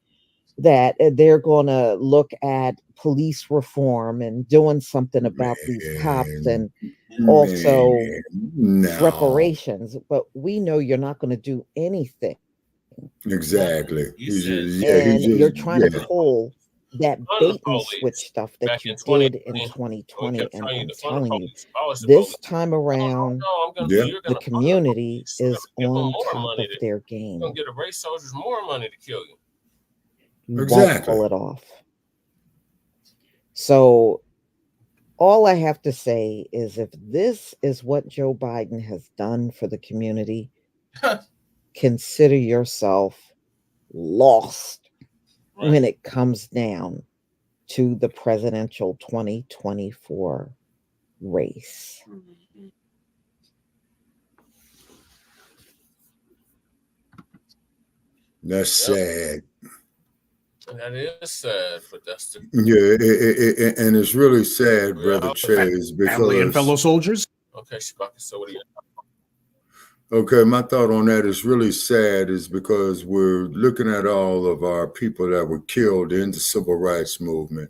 that they're going to look at police reform and doing something about these cops and also reparations. But we know you're not going to do anything. Exactly. You're trying to pull that bait and switch stuff that Back you in did in 2020. And I'm telling you, this time around, the community is on top of their game. You're gonna get the race soldiers more money to kill you. You won't pull it off. So all I have to say is, if this is what Joe Biden has done for the community, consider yourself lost when it comes down to the presidential 2024 race. That's sad. That is sad, but that's the and it's really sad, Brother Chase, because family and fellow soldiers. Okay, Shabaka, so what do you? Okay, my thought on that is really sad, is because we're looking at all of our people that were killed in the civil rights movement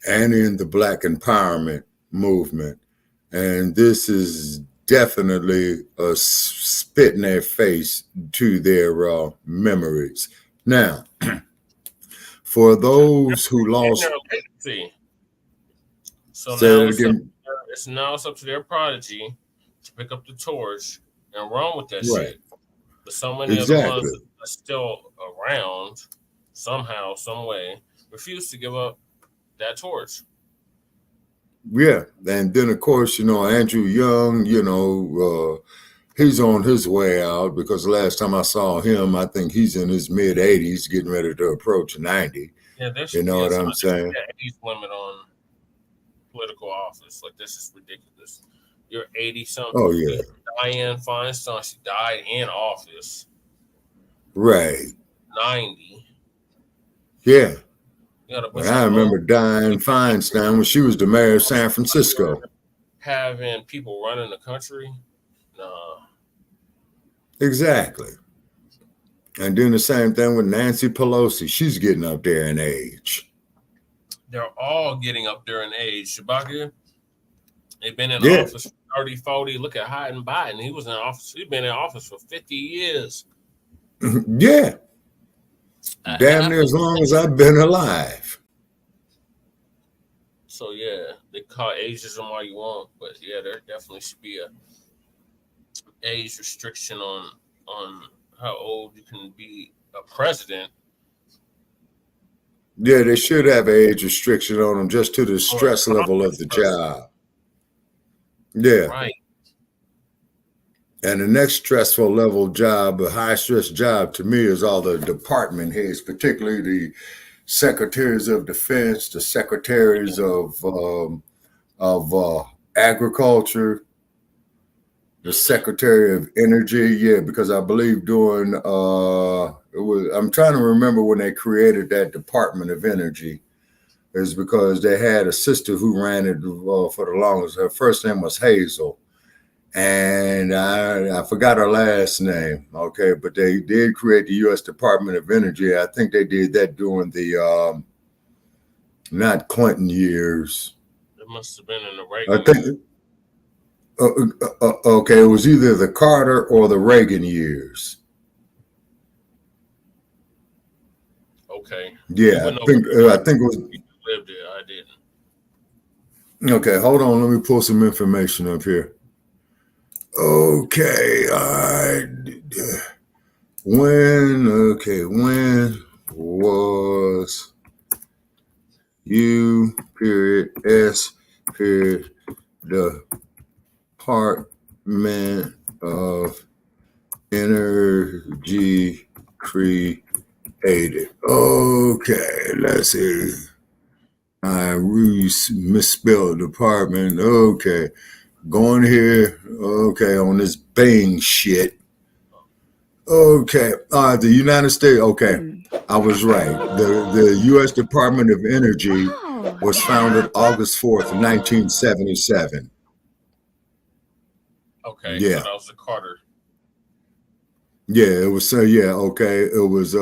and in the Black empowerment movement, and this is definitely a spit in their face to their memories. Now, for those who lost, so now it's up to their prodigy to pick up the torch and run with that shit. But so many of the ones that are still around, somehow, some way, refuse to give up that torch. Yeah, and then of course, you know, Andrew Young, you know, he's on his way out, because last time I saw him, I think he's in his mid-80s, getting ready to approach 90. Yeah, you know what I'm saying? Age limit on political office. Like, this is ridiculous. You're 80-something. Oh yeah. Dianne Feinstein, she died in office. Right. 90. Yeah. And I remember Dianne Feinstein when she was the mayor of San Francisco. Having people running the country? Nah. Exactly. And doing the same thing with Nancy Pelosi. She's getting up there in age. They're all getting up there in age. Shabaka, they've been in office for 30, 40. Look at Biden. He was in office. He's been in office for 50 years. Yeah. Damn near as long as I've been alive. So yeah, they call ageism all you want, but yeah, there definitely should be a age restriction on how old you can be a president. Yeah, they should have an age restriction on them, just to the stress level of the job. Yeah. Right. And the next stressful level job, a high stress job to me, is all the department heads, particularly the secretaries of defense, the secretaries of agriculture, the secretary of energy. Yeah, because I believe during I'm trying to remember when they created that Department of Energy, is because they had a sister who ran it for the longest. Her first name was Hazel, and I forgot her last name. Okay, but they did create the U.S. Department of Energy. I think they did that during the not Clinton years. It must have been in the I Reagan. think. Okay, it was either the Carter or the Reagan years. Okay. Yeah, I think it was. You lived it. I didn't. Okay, hold on. Let me pull some information up here. Okay, when was U.S. Department of Energy created? Okay, let's see. I misspelled department. Okay. Going here. Okay, on this Bing shit. Okay. The United States. Okay. I was right. The U.S. Department of Energy was founded August 4th, 1977. Okay. Yeah. So that was the Carter. Yeah, it was okay. It was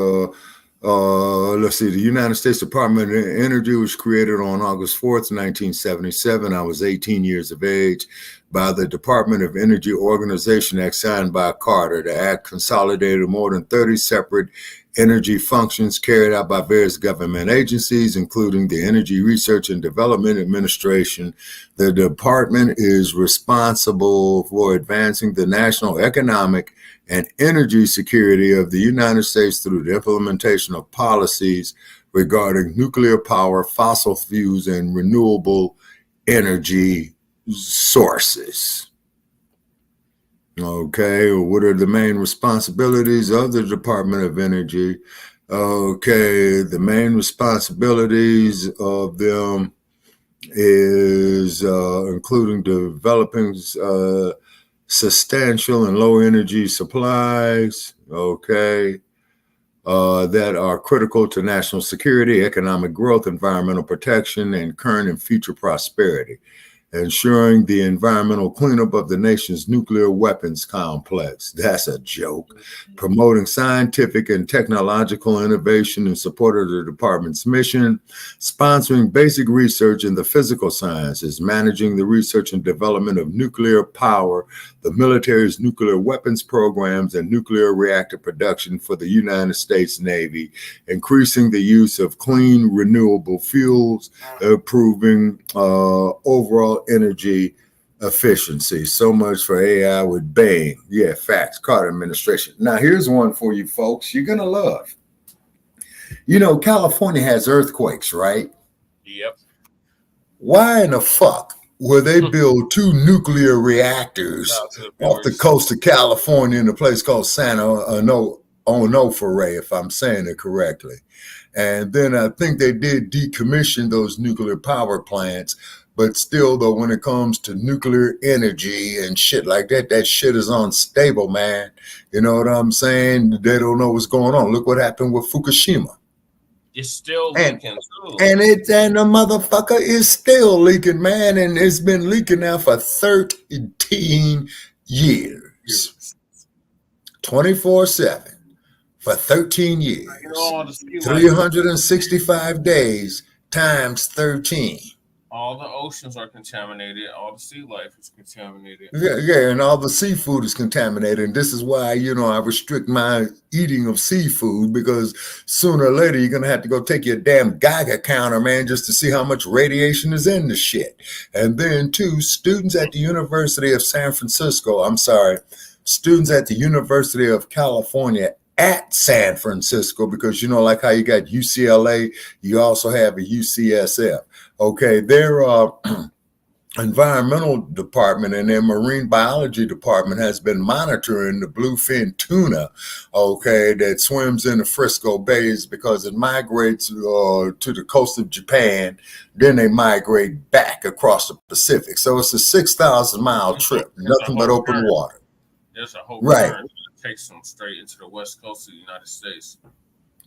let's see, the United States Department of Energy was created on August 4th, 1977. I was 18 years of age. By the Department of Energy Organization Act signed by Carter. The act consolidated more than 30 separate energy functions carried out by various government agencies, including the Energy Research and Development Administration. The department is responsible for advancing the national economic and energy security of the United States through the implementation of policies regarding nuclear power, fossil fuels, and renewable energy sources. Okay, what are the main responsibilities of the Department of Energy? Okay, the main responsibilities of them is including developing substantial and low energy supplies, okay, that are critical to national security, economic growth, environmental protection, and current and future prosperity. Ensuring the environmental cleanup of the nation's nuclear weapons complex. That's a joke. Promoting scientific and technological innovation in support of the department's mission. Sponsoring basic research in the physical sciences. Managing the research and development of nuclear power, the military's nuclear weapons programs, and nuclear reactor production for the United States Navy. Increasing the use of clean, renewable fuels. Improving overall energy efficiency. So much for AI with Bing. Yeah, facts. Carter administration. Now, here's one for you folks you're going to love. You know, California has earthquakes, right? Yep. Why in the fuck would they build 2 nuclear reactors off the coast of California in a place called San Onofre, if I'm saying it correctly? And then I think they did decommission those nuclear power plants. But still, though, when it comes to nuclear energy and shit like that, that shit is unstable, man. You know what I'm saying? They don't know what's going on. Look what happened with Fukushima. It's still leaking, too. And the motherfucker is still leaking, man. And it's been leaking now for 13 years. 24/7 for 13 years. 365 days times 13. All the oceans are contaminated. All the sea life is contaminated. Yeah, and all the seafood is contaminated. And this is why, you know, I restrict my eating of seafood, because sooner or later you're going to have to go take your damn Geiger counter, man, just to see how much radiation is in the shit. And then, too, students at the University of California at San Francisco, because, you know, like how you got UCLA, you also have a UCSF. Okay, they're environmental department and their marine biology department has been monitoring the bluefin tuna, okay, that swims in the Frisco Bays because it migrates to the coast of Japan. Then they migrate back across the Pacific. So it's a 6,000-mile trip, nothing but open water. There's a whole right. current that takes them straight into the west coast of the United States.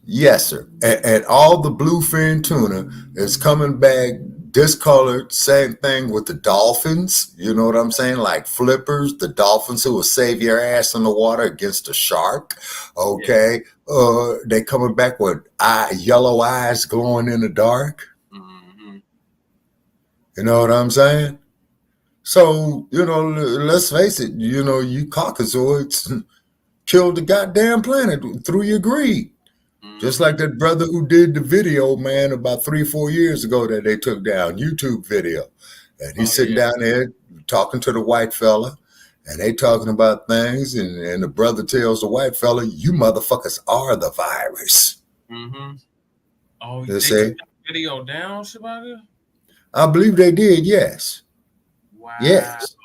Yes, sir. And all the bluefin tuna is coming back discolored. Same thing with the dolphins. You know what I'm saying? Like flippers, the dolphins who will save your ass in the water against a shark. Okay. Yeah. They coming back with yellow eyes glowing in the dark. Mm-hmm. You know what I'm saying? So, let's face it, you Caucasoids killed the goddamn planet through your greed. Just like that brother who did the video, man, about 3 or 4 years ago that they took down, YouTube video. And he's sitting down there talking to the white fella, and they talking about things, and the brother tells the white fella, you motherfuckers are the virus. Mm-hmm. Oh, you they see? took that video down, Shabaka? I believe they did, yes. Wow. Yes.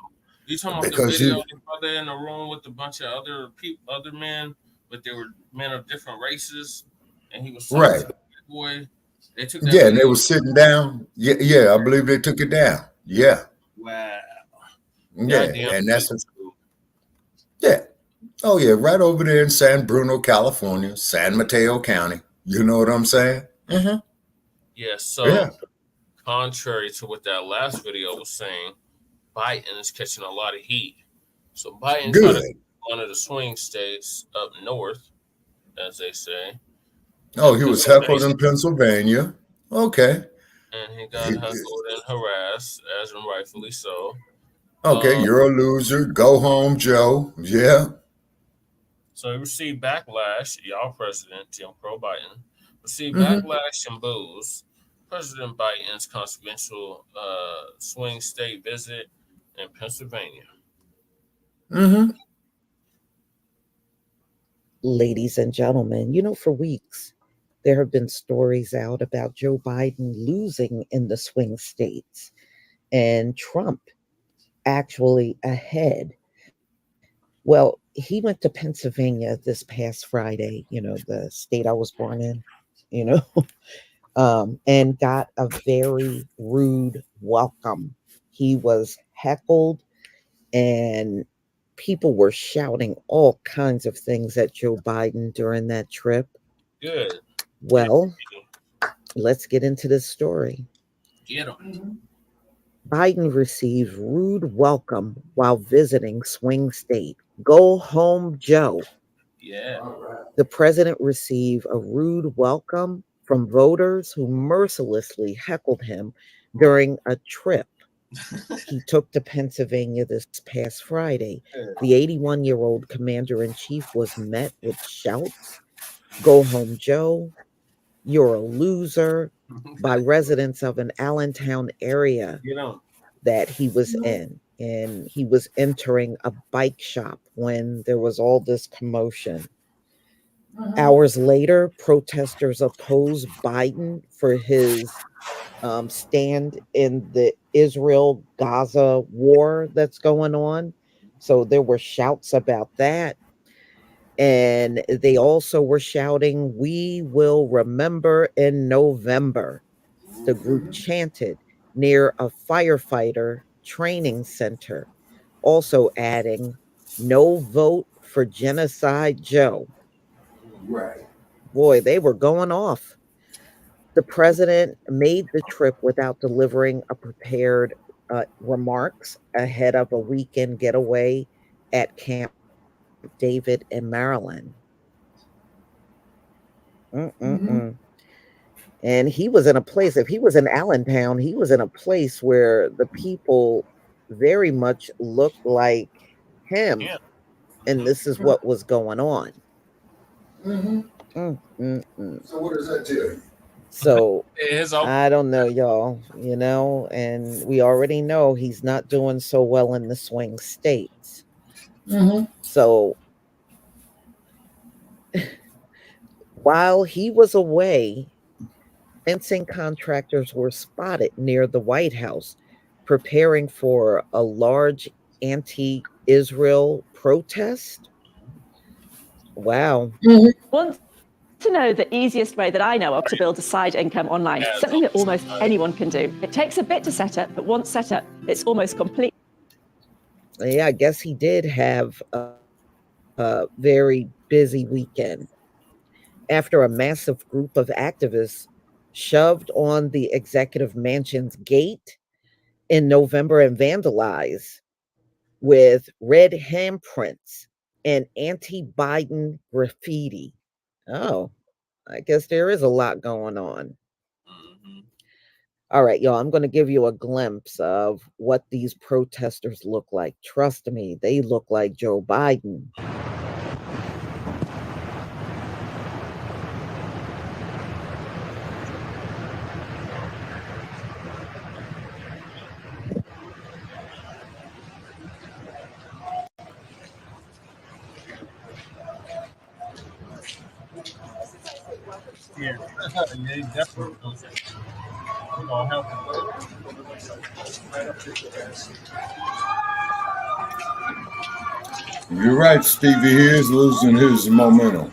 You talking about the video of the brother in the room with a bunch of other men, but they were men of different races? And he was right. Boy, they took that and they were sitting down. Yeah, I believe they took it down. Yeah. Wow. Yeah, and that's Oh yeah, right over there in San Bruno, California, San Mateo County. You know what I'm saying? Mm-hmm. Yeah. So, contrary to what that last video was saying, Biden is catching a lot of heat. So Biden's one of the swing states up north, as they say. Oh, he was heckled in Pennsylvania. Okay. And he got heckled and harassed, as and rightfully so. Okay, you're a loser. Go home, Joe. Yeah. So he received backlash. Y'all president, Jim Crow Biden, received backlash and boos. President Biden's consequential swing state visit in Pennsylvania. Ladies and gentlemen, for weeks, there have been stories out about Joe Biden losing in the swing states and Trump actually ahead. Well, he went to Pennsylvania this past Friday, the state I was born in, and got a very rude welcome. He was heckled and people were shouting all kinds of things at Joe Biden during that trip. Good. Well, let's get into this story. Get him. Biden received rude welcome while visiting swing state. Go home, Joe. Yeah. The president received a rude welcome from voters who mercilessly heckled him during a trip he took to Pennsylvania this past Friday. The 81-year-old commander-in-chief was met with shouts, "Go home, Joe. You're a loser," by residents of an Allentown area that he was in. And he was entering a bike shop when there was all this commotion. Hours later, protesters opposed Biden for his stand in the Israel-Gaza war that's going on. So there were shouts about that. And they also were shouting, "We will remember in November," the group chanted near a firefighter training center, also adding, "No vote for Genocide Joe." Right. Boy, they were going off. The president made the trip without delivering a prepared remarks ahead of a weekend getaway at Camp David in Maryland. And he was in a place, if he was in Allentown, he was in a place where the people very much looked like him. And this is what was going on. So what does that tell you? So I don't know, y'all, and we already know he's not doing so well in the swing states. So while he was away, fencing contractors were spotted near the White House preparing for a large anti-Israel protest. Wow. Want to know the easiest way that I know of to build a side income online? Something that almost anyone can do. It takes a bit to set up, but once set up, it's almost complete. Yeah, I guess he did have a very busy weekend after a massive group of activists shoved on the executive mansion's gate in November and vandalized with red handprints and anti-Biden graffiti. Oh, I guess there is a lot going on. All right, y'all, I'm going to give you a glimpse of what these protesters look like. Trust me, they look like Joe Biden. Yeah, yeah, definitely. We're gonna help him. You're right, Stevie. He is losing his momentum.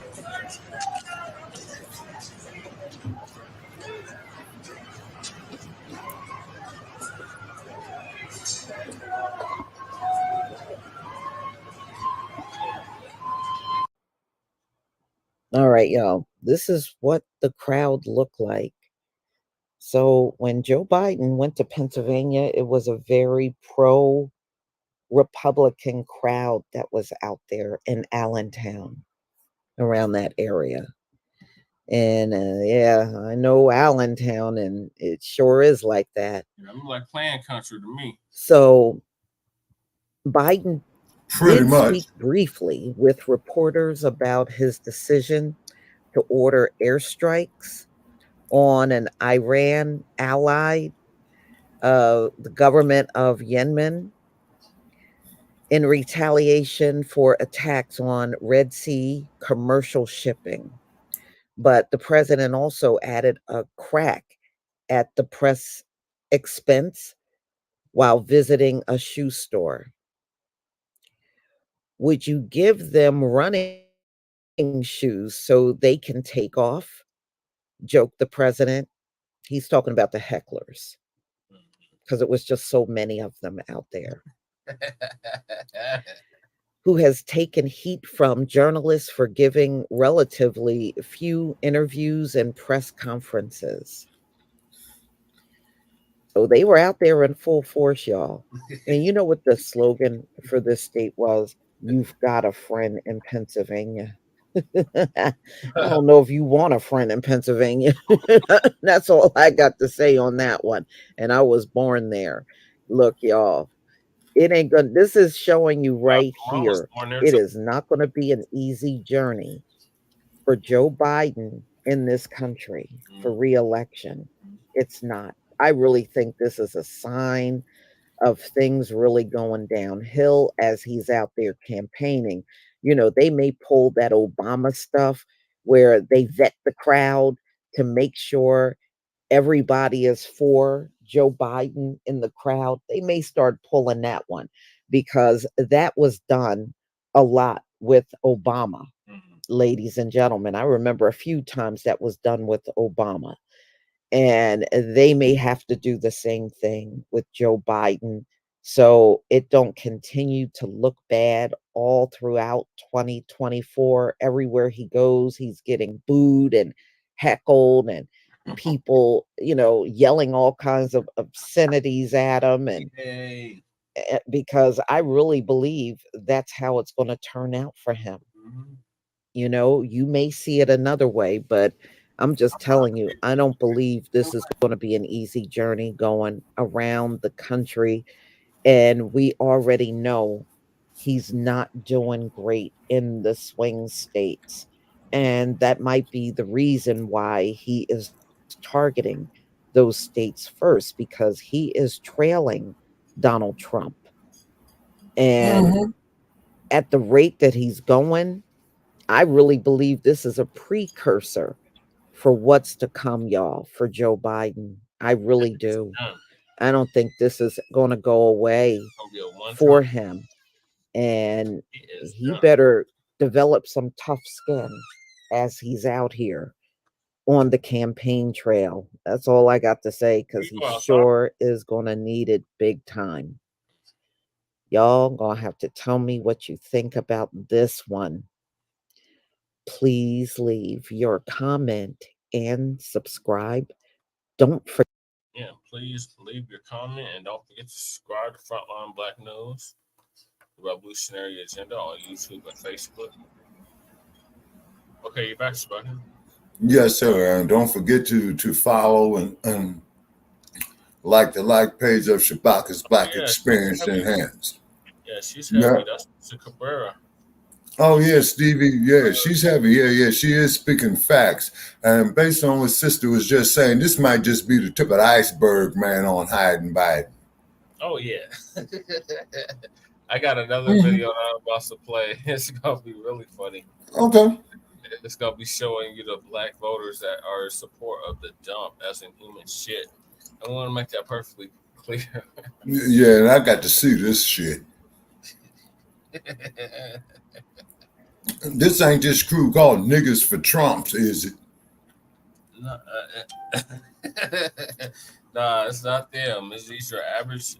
All right, y'all. This is what the crowd looked like. So when Joe Biden went to Pennsylvania, it was a very pro-Republican crowd that was out there in Allentown, around that area. And yeah, I know Allentown, and it sure is like that. Yeah, look like playing country to me. So Biden Pretty did much speak briefly with reporters about his decision to order airstrikes on an Iran ally, the government of Yemen, in retaliation for attacks on Red Sea commercial shipping. But the president also added a crack at the press expense while visiting a shoe store. Would you give them running shoes so they can take off? Joked the president. He's talking about the hecklers, because it was just so many of them out there. Who has taken heat from journalists for giving relatively few interviews and press conferences. So they were out there in full force, y'all. And you know what the slogan for this state was? You've got a friend in Pennsylvania. I don't know if you want a friend in Pennsylvania. That's all I got to say on that one. And I was born there. Look, y'all, it ain't gonna, this is showing you right here. It is not going to be an easy journey for Joe Biden in this country for re-election. It's not. I really think this is a sign of things really going downhill as he's out there campaigning. You know, they may pull that Obama stuff where they vet the crowd to make sure everybody is for Joe Biden in the crowd. They may start pulling that one, because that was done a lot with Obama, ladies and gentlemen. I remember a few times that was done with Obama. And they may have to do the same thing with Joe Biden, so it don't continue to look bad all throughout 2024. Everywhere he goes, he's getting booed and heckled, and people, you know, yelling all kinds of obscenities at him. And because I really believe that's how it's going to turn out for him. You know, you may see it another way, but I'm just telling you, I don't believe this is going to be an easy journey going around the country. And we already know he's not doing great in the swing states. And that might be the reason why he is targeting those states first, because he is trailing Donald Trump. And at the rate that he's going, I really believe this is a precursor for what's to come, y'all, for Joe Biden. I really do. I don't think this is going to go away for him. And he better develop some tough skin as he's out here on the campaign trail. That's all I got to say, because he sure is going to need it big time. Y'all gonna have to tell me what you think about this one. Please leave your comment and subscribe. Don't forget. Yeah, please leave your comment and don't forget to subscribe to Frontline Black News, the Revolutionary Agenda on YouTube and Facebook. Okay, you're back, Spuddy. Yes, sir. And don't forget to follow and like the page of Shabaka's Black Experience Enhanced. Yeah, she's heavy. That's Cabrera. Oh, yeah, Stevie. Yeah, she's heavy. Yeah, she is speaking facts. And based on what Sister was just saying, this might just be the tip of the iceberg, man, on hiding Biden. Oh, yeah. I got another video that I'm about to play. It's going to be really funny. Okay. It's going to be showing you the black voters that are in support of the dump as in human shit. I want to make that perfectly clear. Yeah, and I got to see this shit. This ain't this crew called Niggas for Trumps, is it? Nah, it's not them. These are average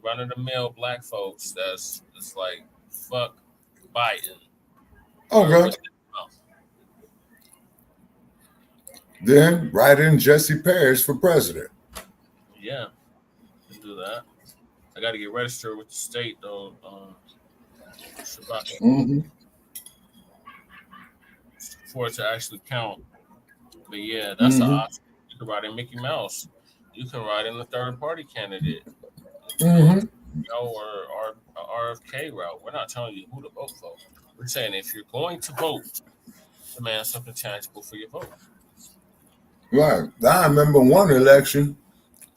run-of-the-mill black folks that's like, fuck Biden. Okay. Then write in Jesse Parrish for president. Yeah, can do that. I got to get registered with the state though. For it to actually count. But yeah, that's the option. You can write in Mickey Mouse. You can write in the third party candidate. Or RFK route. We're not telling you who to vote for. We're saying if you're going to vote, demand something tangible for your vote. Right. I remember one election,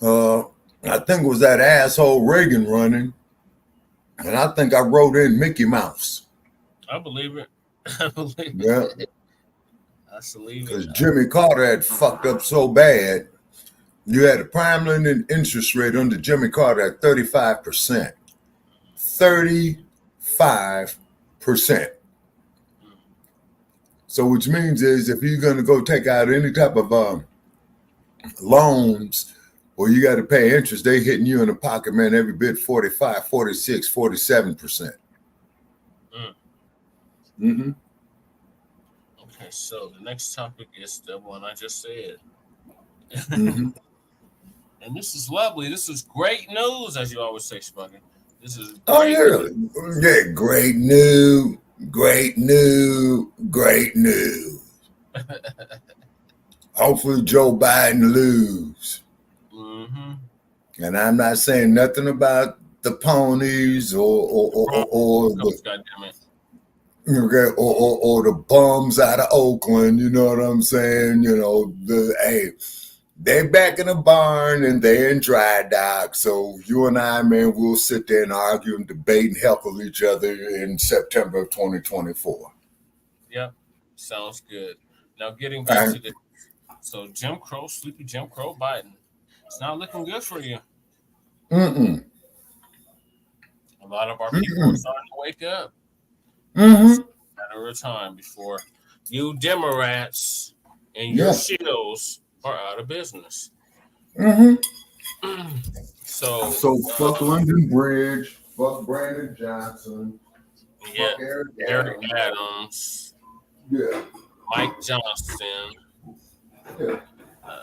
I think it was that asshole Reagan running, and I think I wrote in Mickey Mouse. I believe it. I believe it. I believe it. Because Jimmy Carter had fucked up so bad. You had a prime lending interest rate under Jimmy Carter at 35%. 35%. So which means is if you're going to go take out any type of loans or you got to pay interest, they hitting you in the pocket, man, every bit 45, 46, 47%. Okay, so the next topic is the one I just said. And this is lovely. This is great news, as you always say, Spuggy. This is great news. Yeah, great news. Great news. Great news. Hopefully Joe Biden lose. And I'm not saying nothing about the ponies or the bums out of Oakland. You know what I'm saying? You know, they back in the barn and they in dry dock. So you and I, man, we'll sit there and argue and debate and heckle each other in September of 2024. Yep, sounds good. Now getting back to the Jim Crow, sleepy Jim Crow Biden. It's not looking good for you. A lot of our people are starting to wake up. It's a matter of time before you Democrats and your shills are out of business. So fuck London Bridge, fuck Brandon Johnson, fuck Eric Adams, Mike Johnson,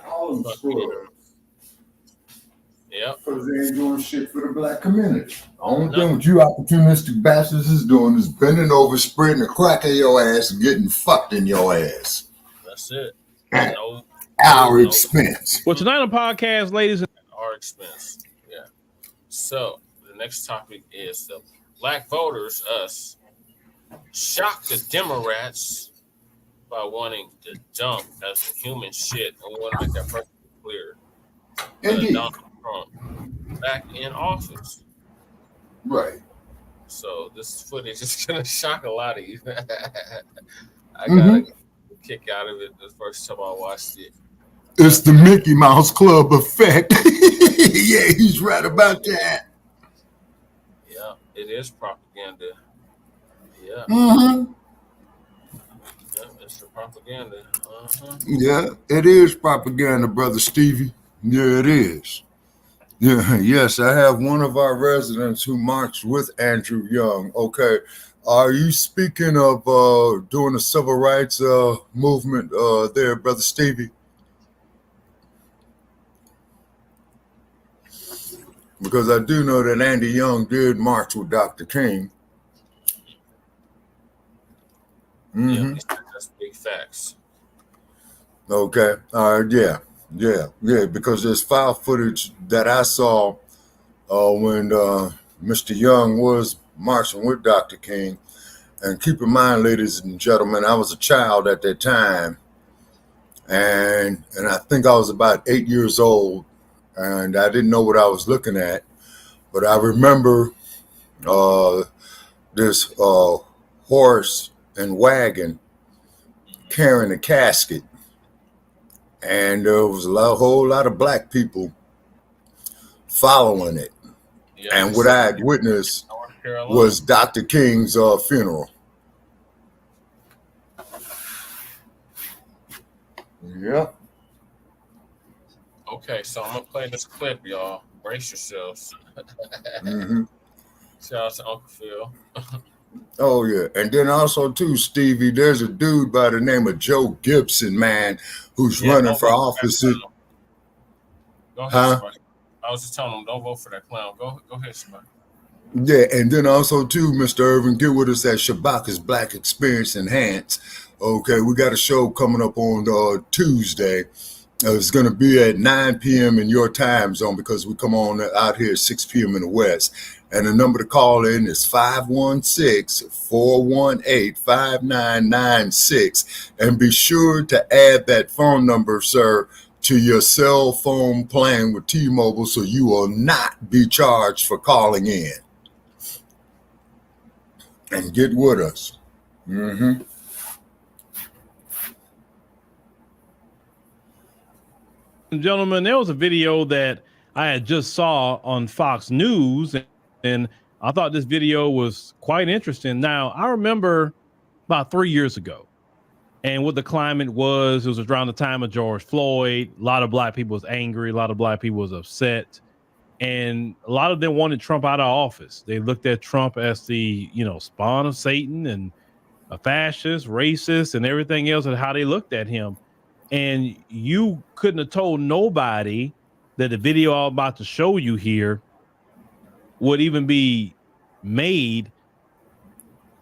all them screws. Yep. Because they ain't doing shit for the black community. The only thing what you opportunistic bastards is doing is bending over, spreading a crack in your ass and getting fucked in your ass. That's it. At our expense. Well, tonight on podcast, ladies and our expense. Yeah. So the next topic is the black voters, us, shock the Democrats by wanting to dump as human shit. And we want to make that perfectly clear. Donald Trump back in office. Right. So this footage is gonna shock a lot of you. I got a kick out of it the first time I watched it. It's the Mickey Mouse Club effect. Yeah, he's right about that. Yeah, it is propaganda. Yeah. Mm-hmm. Yeah, it's the propaganda. Yeah, it is propaganda, Brother Stevie. Yeah, it is. Yeah, yes, I have one of our residents who marched with Andrew Young. Okay. Are you speaking of doing the civil rights movement there, Brother Stevie? Because I do know that Andy Young did march with Dr. King. Yeah, that's big facts. Okay. Yeah. Because there's file footage that I saw when Mr. Young was marching with Dr. King. And keep in mind, ladies and gentlemen, I was a child at that time. And I think I was about 8 years old. And I didn't know what I was looking at. But I remember this horse and wagon carrying a casket. And there was a whole lot of black people following it. Yeah, and what I had witnessed was Dr. King's funeral. Yeah. Okay, so I'm going to play this clip, y'all. Brace yourselves. Shout out to Uncle Phil. Oh, yeah. And then also, too, Stevie, there's a dude by the name of Joe Gibson, man, who's running for office. Go ahead, Spike. I was just telling him, don't vote for that clown. Go ahead, Spike. Yeah, and then also, too, Mr. Irvin, get with us at Shabaka's Black Experience Enhanced. Okay, we got a show coming up on Tuesday. It's going to be at 9 p.m. in your time zone because we come on out here at 6 p.m. in the West. And the number to call in is 516-418-5996. And be sure to add that phone number, sir, to your cell phone plan with T-Mobile so you will not be charged for calling in. And get with us. Mm-hmm. Gentlemen, there was a video that I had just saw on Fox News, and I thought this video was quite interesting. Now, I remember about 3 years ago, and what the climate was, it was around the time of George Floyd. A lot of black people was angry. A lot of black people was upset. And a lot of them wanted Trump out of office. They looked at Trump as the, spawn of Satan and a fascist, racist, and everything else, and how they looked at him. And you couldn't have told nobody that the video I'm about to show you here would even be made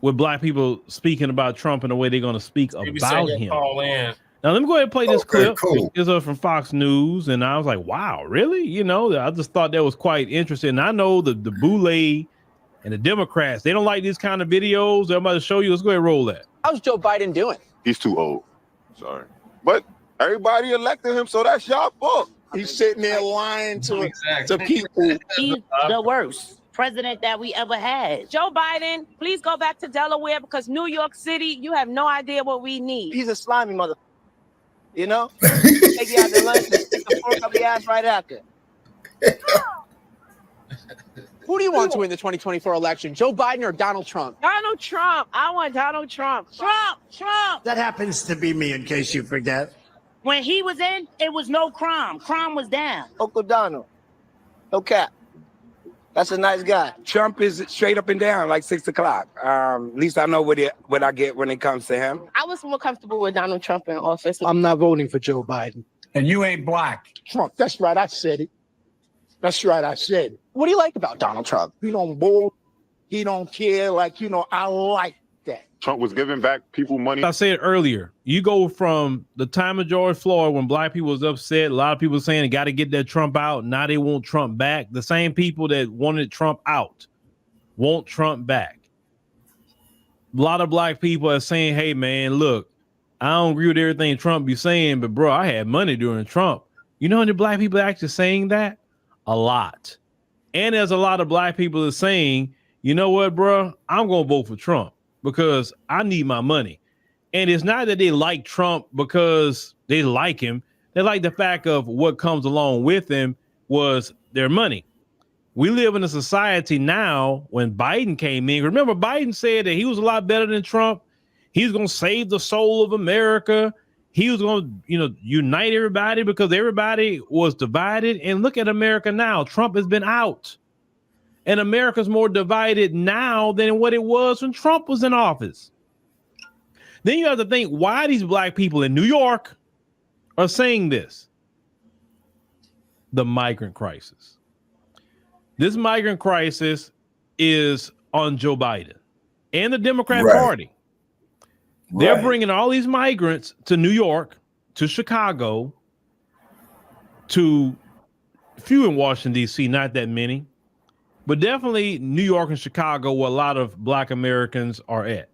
with black people speaking about Trump in the way they're going to speak about him. Now, let me go ahead and play this clip. Cool. This is from Fox News. And I was like, wow, really? I just thought that was quite interesting. And I know the Boule and the Democrats, they don't like these kind of videos. They're about to show you. Let's go ahead and roll that. How's Joe Biden doing? He's too old. Sorry. But everybody elected him, so that's y'all fault. He's sitting there lying to people. He's the worst president that we ever had. Joe Biden, please go back to Delaware because New York City, you have no idea what we need. He's a slimy mother. Take you out to lunch and stick the fork up your ass right after. Who do you want to win the 2024 election, Joe Biden or Donald Trump? Donald Trump. I want Donald Trump. Trump. That happens to be me, in case you forget. When he was in, it was no crime. Crime was down. Uncle Donald. No cap. That's a nice guy. Trump is straight up and down, like 6 o'clock. At least I know what I get when it comes to him. I was more comfortable with Donald Trump in office. I'm not voting for Joe Biden. And you ain't black. Trump. That's right. I said it. That's right. I said it. What do you like about Donald Trump? He don't bull. He don't care. I like that. Trump was giving back people money. I said earlier, you go from the time of George Floyd when black people was upset, a lot of people saying got to get that Trump out. Now they want Trump back. The same people that wanted Trump out want Trump back. A lot of black people are saying, hey, man, look, I don't agree with everything Trump be saying, but bro, I had money during Trump. You know how many black people are actually saying that? A lot. And there's a lot of black people that are saying, you know what, bro, I'm going to vote for Trump because I need my money. And it's not that they like Trump because they like him. They like the fact of what comes along with them was their money. We live in a society now when Biden came in. Remember, Biden said that he was a lot better than Trump. He was going to save the soul of America. He was going to, unite everybody because everybody was divided. And look at America now. Trump has been out. And America's more divided now than what it was when Trump was in office. Then you have to think why these black people in New York are saying this. The migrant crisis. This migrant crisis is on Joe Biden and the Democrat Party. They're bringing all these migrants to New York, to Chicago, to few in Washington, D.C., not that many, but definitely New York and Chicago, where a lot of black Americans are at.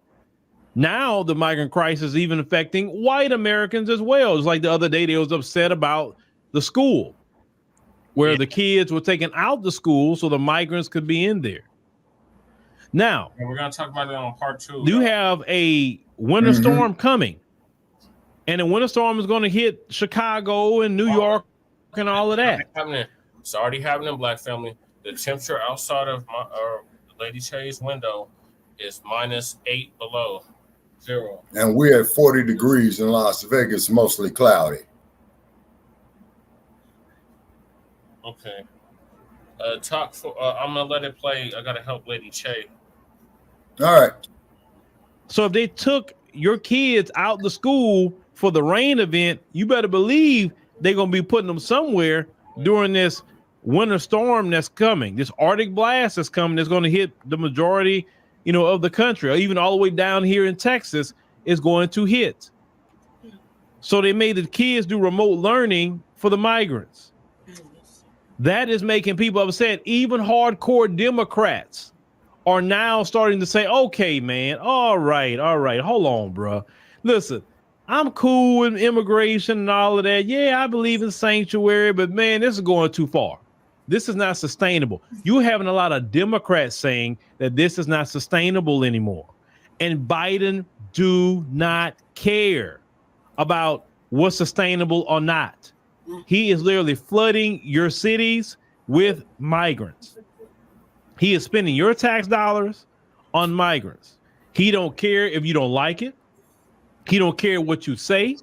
Now the migrant crisis is even affecting white Americans as well. It's like the other day they was upset about the school where the kids were taken out the school so the migrants could be in there. Now, and we're going to talk about it on part 2. You have a winter storm coming, and the winter storm is going to hit Chicago and New York and all of that. It's already happening, Black family. The temperature outside of Lady Chay's window is -8 below zero. And we're at 40 degrees in Las Vegas, mostly cloudy. Okay. I'm gonna let it play. I gotta help Lady Che. All right. So if they took your kids out to school for the rain event, you better believe they're gonna be putting them somewhere during this winter storm that's coming. This Arctic blast that's coming that's gonna hit the majority, of the country, or even all the way down here in Texas is going to hit. So they made the kids do remote learning for the migrants. That is making people upset. Even hardcore Democrats are now starting to say, okay, man, all right, hold on, bro. Listen, I'm cool with immigration and all of that. Yeah, I believe in sanctuary, but man, this is going too far. This is not sustainable. You're having a lot of Democrats saying that this is not sustainable anymore. And Biden do not care about what's sustainable or not. He is literally flooding your cities with migrants. He is spending your tax dollars on migrants. He don't care if you don't like it. He don't care what you say.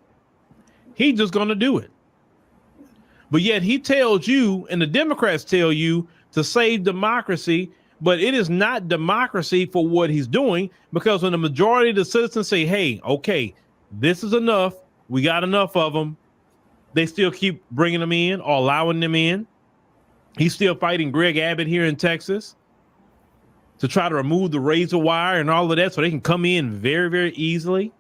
He's just going to do it. But yet he tells you, and the Democrats tell you, to save democracy, but it is not democracy for what he's doing, because when the majority of the citizens say, hey, okay, this is enough, we got enough of them, they still keep bringing them in or allowing them in. He's still fighting Greg Abbott here in Texas to try to remove the razor wire and all of that so they can come in very, very easily.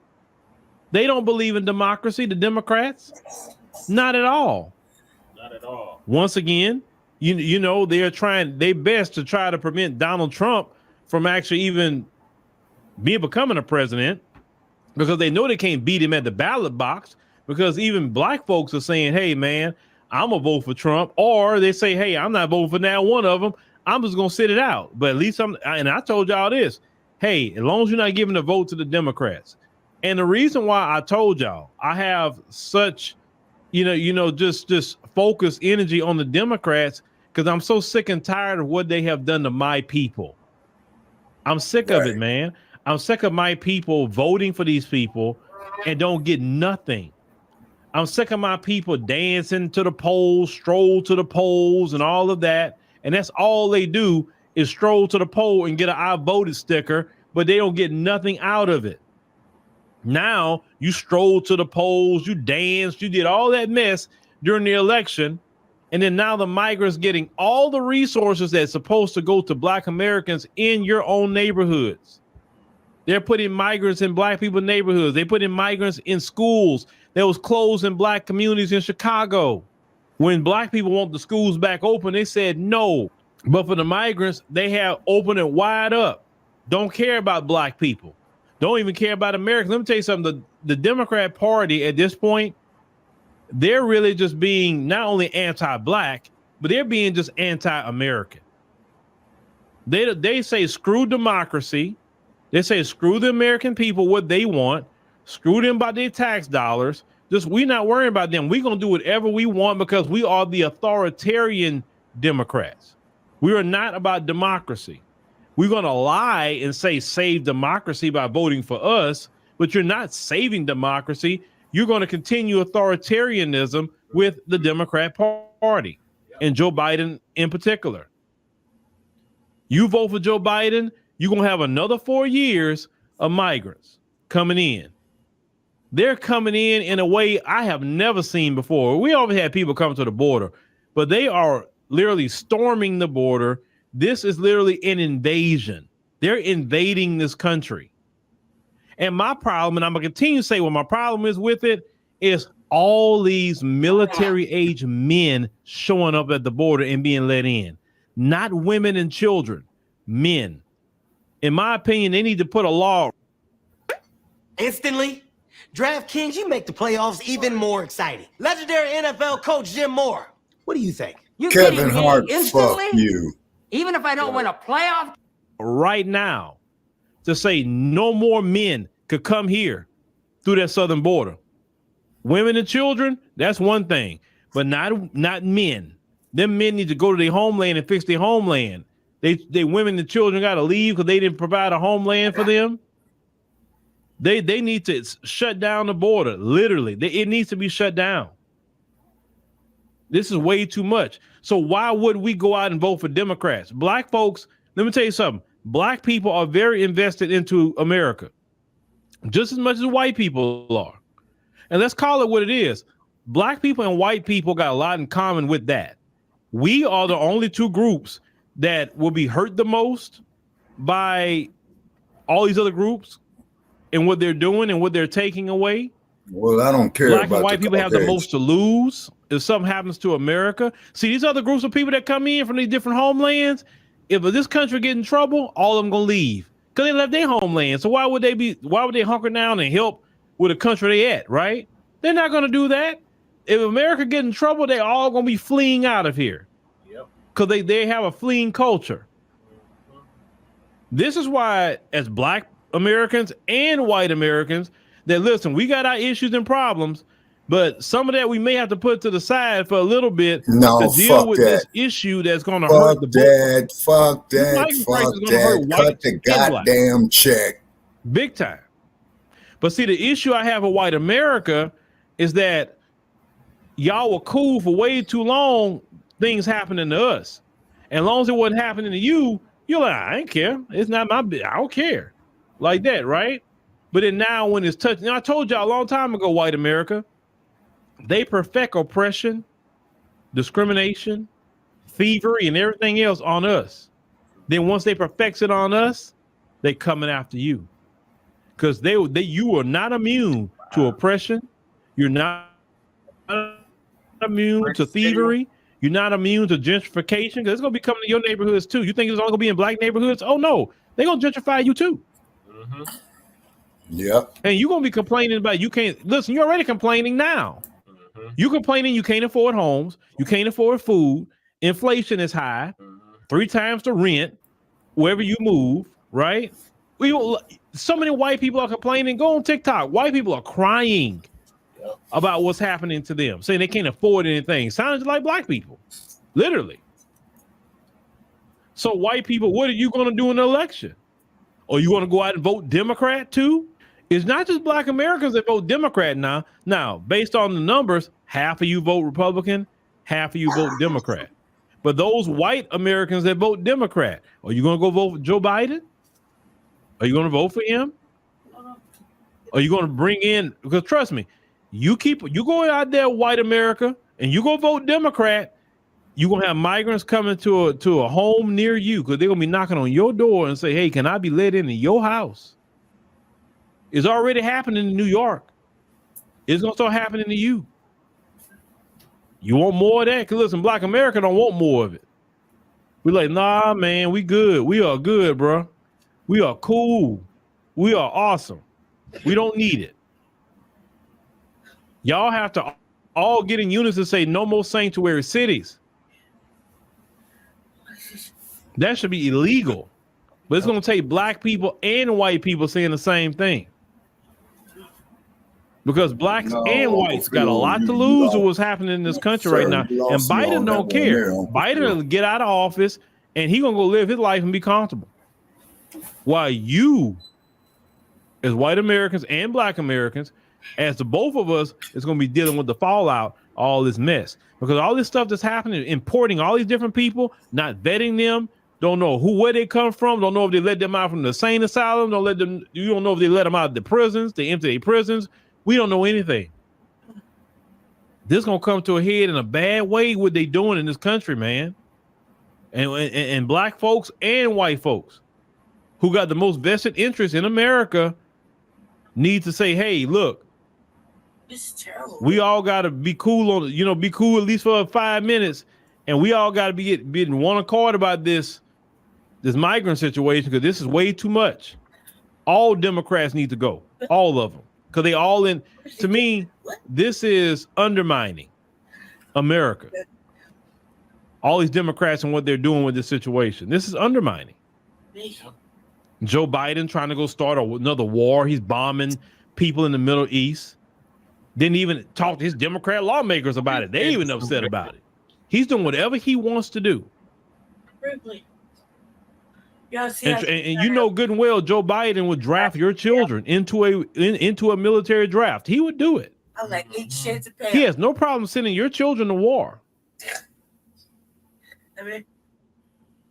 They don't believe in democracy, the Democrats. Not at all. Not at all. Once again, they're trying their best to try to prevent Donald Trump from actually even becoming a president, because they know they can't beat him at the ballot box, because even black folks are saying, hey, man, I'm going to vote for Trump. Or they say, hey, I'm not voting for now one of them. I'm just going to sit it out. But at least I told y'all this. Hey, as long as you're not giving a vote to the Democrats. And the reason why I told y'all I have such, just focused energy on the Democrats, because I'm so sick and tired of what they have done to my people. I'm sick of it, man. I'm sick of my people voting for these people and don't get nothing. I'm sick of my people dancing to the polls, stroll to the polls and all of that. And that's all they do is stroll to the poll and get an I voted sticker, but they don't get nothing out of it. Now you stroll to the polls, you danced, you did all that mess during the election. And then now the migrants getting all the resources that's supposed to go to black Americans in your own neighborhoods. They're putting migrants in black people's neighborhoods. They put in migrants in schools that was closed in black communities in Chicago. When black people want the schools back open, they said no. But for the migrants, they have open it wide up. Don't care about black people. Don't even care about Americans. Let me tell you something. The Democrat Party at this point, they're really just being not only anti-black, but they're being just anti-American. They say screw democracy. They say screw the American people, what they want. Screw them about their tax dollars. we're not worrying about them. We're going to do whatever we want because we are the authoritarian Democrats. We are not about democracy. We're going to lie and say save democracy by voting for us, but you're not saving democracy. You're going to continue authoritarianism with the Democrat Party and Joe Biden in particular. You vote for Joe Biden, you're going to have another 4 years of migrants coming in. They're coming in a way I have never seen before. We always had people come to the border, but they are literally storming the border. This is literally an invasion. They're invading this country. And my problem, and I'm going to continue to say what my problem is with it, is all these military-age men showing up at the border and being let in. Not women and children, men. In my opinion, they need to put a law. Instantly, DraftKings, you make the playoffs even more exciting. Legendary NFL coach Jim Moore. What do you think? You Kevin Hart, fuck you. Even if I don't win a playoff? Right now, to say no more men could come here through that southern border. Women and children, that's one thing, but not men. Them men need to go to their homeland and fix their homeland. They women and children got to leave because they didn't provide a homeland for them. They need to shut down the border. Literally, it needs to be shut down. This is way too much. So why would we go out and vote for Democrats? Black folks, let me tell you something. Black people are very invested into America, just as much as white people are. And let's call it what it is. Black people and white people got a lot in common with that. We are the only two groups that will be hurt the most by all these other groups and what they're doing and what they're taking away. Well, I don't care. Black about and white people have the most to lose if something happens to America. See, these other groups of people that come in from these different homelands, if this country get in trouble, all of them gonna leave because they left their homeland. So why would they hunker down and help with the country they at, right? They're not gonna do that. If America get in trouble, they all gonna be fleeing out of here. Because they have a fleeing culture. This is why, as Black Americans and white Americans, that listen, we got our issues and problems, but some of that we may have to put to the side for a little bit to deal with this issue that's going to hurt the book. Fuck that. Cut the goddamn check. Big time. But see, the issue I have with white America is that y'all were cool for way too long. Things happening to us. And as long as it wasn't happening to you, you're like, I ain't care. It's not my business. I don't care. Like that, right? But then now when it's touching, I told y'all a long time ago, white America, they perfect oppression, discrimination, thievery, and everything else on us. Then once they perfect it on us, they coming after you. Because you are not immune to oppression. You're not immune to thievery. You're not immune to gentrification because it's going to be coming to your neighborhoods too. You think it's only going to be in Black neighborhoods? Oh no, they're going to gentrify you too. Mm-hmm. Yep. And you're going to be complaining about you can't listen. You're already complaining now. Mm-hmm. You complaining you can't afford homes, you can't afford food. Inflation is high, 3 times the rent wherever you move. Right? So many white people are complaining. Go on TikTok. White people are crying about what's happening to them, saying they can't afford anything. Sounds like Black people, literally. So white people, what are you going to do in the election? Are you going to go out and vote Democrat too? It's not just Black Americans that vote Democrat now. Now, based on the numbers, half of you vote Republican, half of you vote Democrat. But those white Americans that vote Democrat, are you going to go vote for Joe Biden? Are you going to vote for him? Are you going to bring in, because trust me, you go out there, white America, and you go vote Democrat, you're going to have migrants coming to a home near you because they're going to be knocking on your door and say, hey, can I be let into your house? It's already happening in New York. It's going to start happening to you. You want more of that? Because listen, Black America don't want more of it. We're like, nah, man, we good. We are good, bro. We are cool. We are awesome. We don't need it. Y'all have to all get in unison and say no more sanctuary cities. That should be illegal. But it's going to take Black people and white people saying the same thing. because blacks and whites got a lot to lose to what's happening in this country right now. And Biden don't care. Biden will get out of office and he gonna go live his life and be comfortable. While you, as white Americans and black Americans, as the both of us, is gonna be dealing with the fallout, all this mess. Because all this stuff that's happening, importing all these different people, not vetting them, don't know where they come from, don't know if they let them out from the insane asylum, you don't know if they let them out of the prisons, they empty their prisons. We don't know anything. This gonna come to a head in a bad way, what they doing in this country, man. And black folks and white folks who got the most vested interest in America need to say, hey, look, This is terrible. we all gotta be cool on, be cool at least for 5 minutes, and we all gotta be in one accord about this migrant situation, because this is way too much. All Democrats need to go, all of them, because they all in. To me, this is undermining America. All these Democrats and what they're doing with this situation. This is undermining. Joe Biden trying to go start another war. He's bombing people in the Middle East. Didn't even talk to his Democrat lawmakers about it. They even upset about it. He's doing whatever he wants to do. And you know good and well Joe Biden would draft your children into a military draft. He would do it. I'm like 8 cents a pound. He has no problem sending your children to war. I mean,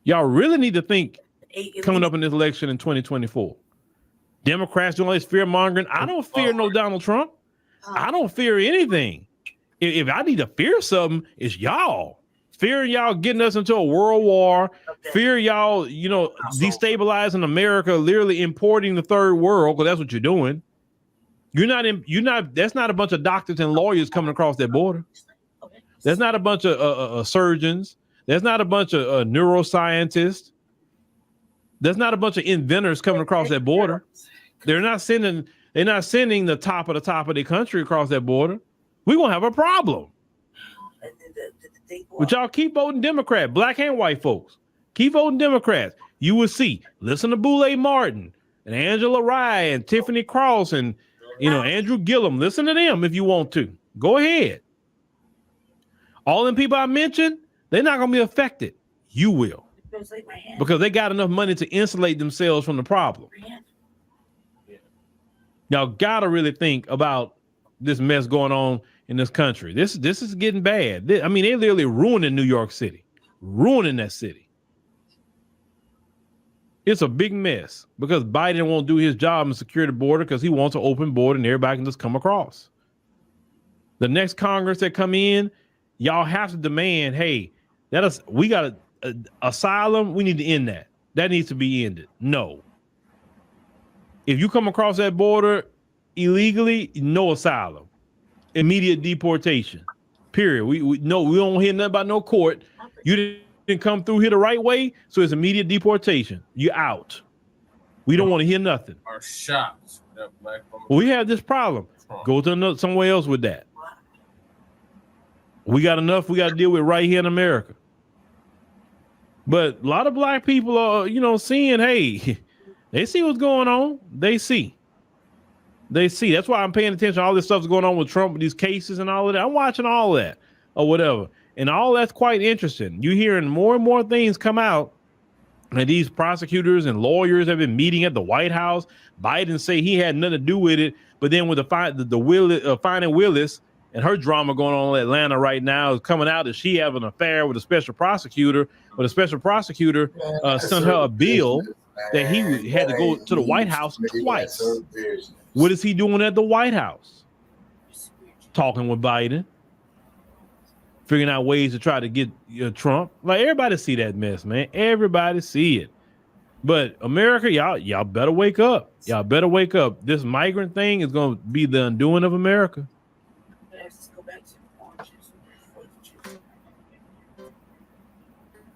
Y'all really need to think coming up in this election in 2024. Democrats doing all this fear mongering. I don't fear no Donald Trump. I don't fear anything. If I need to fear something, it's y'all. Fearing y'all getting us into a world war. Fear y'all, destabilizing America, literally importing the third world, because that's what you're doing. That's not a bunch of doctors and lawyers coming across that border. That's not a bunch of surgeons. There's not a bunch of neuroscientists. There's not a bunch of inventors coming across that border. They're not sending the top of their country across that border. We're gonna have a problem. But y'all keep voting Democrat, black and white folks. Keep voting Democrats. You will see. Listen to Boulay Martin and Angela Rye and Tiffany Cross and Andrew Gillum. Listen to them if you want to. Go ahead. All them people I mentioned, they're not gonna be affected. You will. Because they got enough money to insulate themselves from the problem. Y'all gotta really think about this mess going on in this country. This is getting bad. They're literally ruining New York City, ruining that city. It's a big mess because Biden won't do his job and secure the border because he wants an open border and everybody can just come across. The next Congress that come in, y'all have to demand, hey, we got a asylum. We need to end that. That needs to be ended. No. If you come across that border illegally, no asylum. Immediate deportation. Period. We don't hear nothing about no court. You didn't come through here the right way, so it's immediate deportation. You're out. We don't want to hear nothing. Are shocked that black We have this problem. Go to somewhere else with that. We got enough we got to deal with right here in America. But a lot of black people are, seeing, hey, they see what's going on. They see. That's why I'm paying attention to all this stuff's going on with Trump, with these cases and all of that. I'm watching all that or whatever. And all that's quite interesting. You're hearing more and more things come out. And these prosecutors and lawyers have been meeting at the White House. Biden say he had nothing to do with it. But then with finding Willis and her drama going on in Atlanta right now is coming out that she have an affair with a special prosecutor. But the special prosecutor sent her a bill that he had to go to the White House twice. What is he doing at the White House? Talking with Biden, figuring out ways to try to get Trump. Like, everybody see that mess, man. Everybody see it. But America, y'all better wake up. Y'all better wake up. This migrant thing is going to be the undoing of America.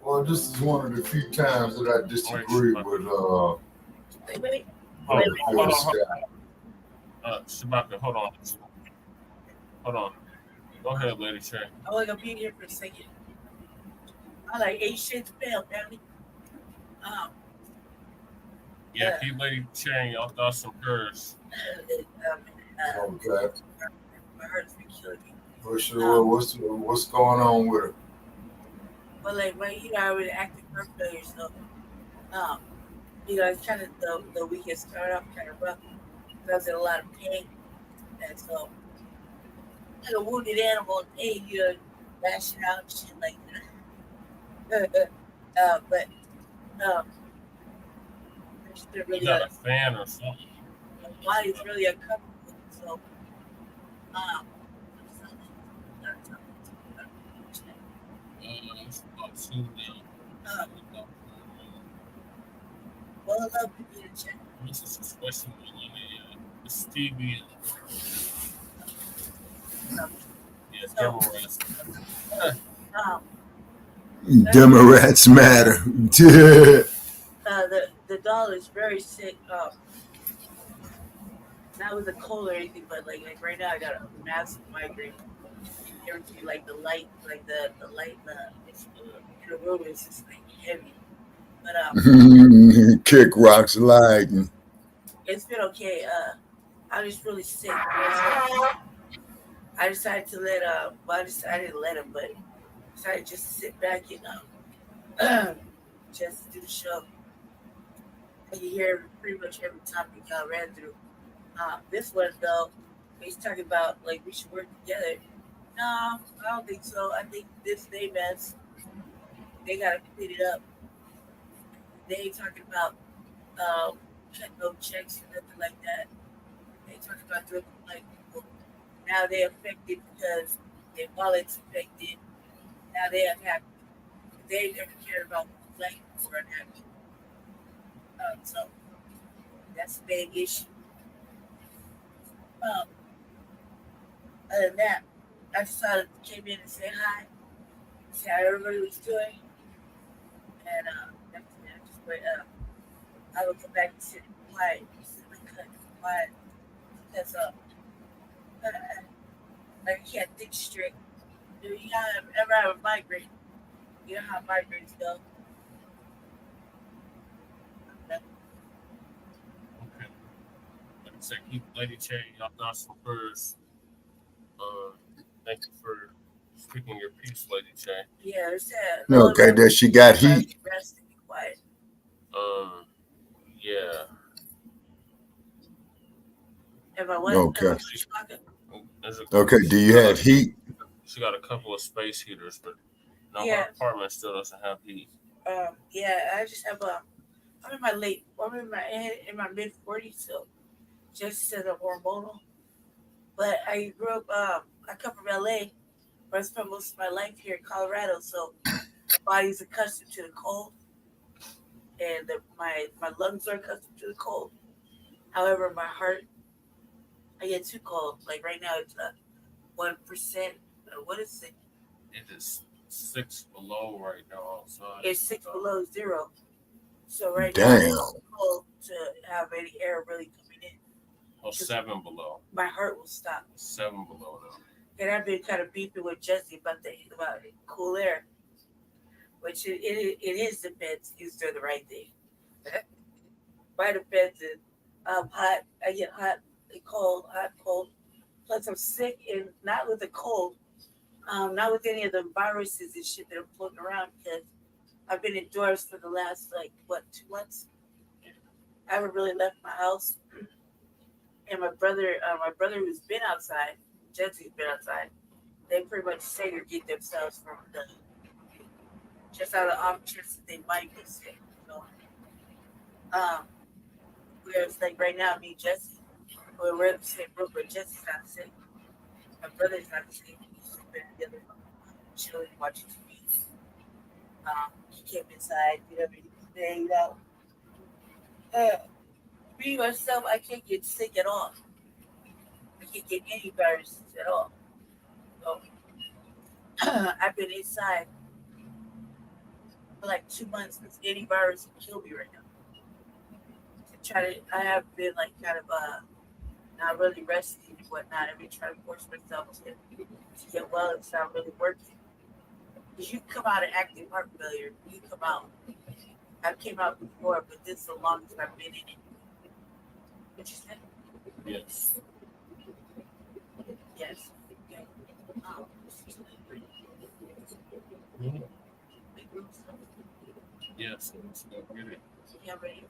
Well, this is one of the few times that I disagree with Shabaka, hold on. Go ahead, Lady Shay. I want to be here for a second. I like 8 cents a pound, family. Yeah, keep Lady Shay your thoughts and prayers. Okay. My heart's been killing me. What's going on with her? But like, I was active heart failure, so it's kind of the weekend started off kind of rough. I was in a lot of pain, and so like a wounded animal in pain, lash it out and shit like that. But it's been really You got a fan or something? my body's really uncomfortable, so It's about 2 now. well, I love people to check. This is especially the Stevie. Yeah, Democrats. Democrats matter. The doll is very sick. Not with a cold or anything, but like right now I got a massive migraine. Everything like the light, like the light in the room is just like heavy. But Kick rocks lighting. it's been okay. I'm just really sick. I decided to let I didn't let him, but decided just to sit back and just do the show. And you hear pretty much every topic I ran through. This one though, he's talking about like we should work together. No, I don't think so. I think this mess, they gotta clean it up. They ain't talking about cutting no checks or nothing like that. They talking about doing like people. Now they're affected because their wallet's affected. Now they unhappy. They never cared about black people were unhappy. So that's a big issue. Other than that, I just came in and said hi, see how everybody was doing, and that's it. I just went up. I would come back and sit quiet, quiet, because like you can't think straight. You ever have a migraine? You know how migraines go. Okay. Like I said, keep Lady J, y'all got some prayers. Thank you for speaking your piece, Lady J. Yeah, it's sad. Okay, that she got heat. Rest and be quiet. Yeah. If I was, Okay. Okay, Okay, do you have heat? She got a couple of space heaters, but no, Yeah. her apartment still doesn't have heat. Yeah, I just have I'm in my mid 40s, so just said I'm hormonal. But I grew up, I come from LA, but I spent most of my life here in Colorado, so my body's accustomed to the cold, and my lungs are accustomed to the cold. However, my heart, I get too cold. Like right now, it's 1%. What is it? It is 6 below right now outside. It's 6 below zero. So right Damn. now, it's cold to have any air really coming in. Oh, 7 below. My heart will stop. 7 below now. And I've been kind of beefing with Jesse about cool air, which it is depends. He's doing the right thing. My defense is hot. I get hot and cold, hot, cold. Plus, I'm sick and not with the cold, not with any of the viruses and shit that are floating around because I've been indoors for the last 2 months. I haven't really left my house. And my brother who's been outside, Jesse's been outside, they pretty much segregate themselves from just out of the off chance that they might be sick. Whereas like right now, me and Jesse, we're in the same room, but Jesse's not sick. My brother's not sick. He's just been together, chilling, watching TV. He came inside, hanging out. Me myself, I can't get sick at all. I can't get any viruses at all. So I've been inside for 2 months because any virus can kill me right now. I have been not really resting and whatnot. I've been trying to force myself to get well. It's not really working. Because you come out of active heart failure, you come out. I came out before, but this is the longest I've been in it. What you said? Yes. So let's go get it. Yeah, ready.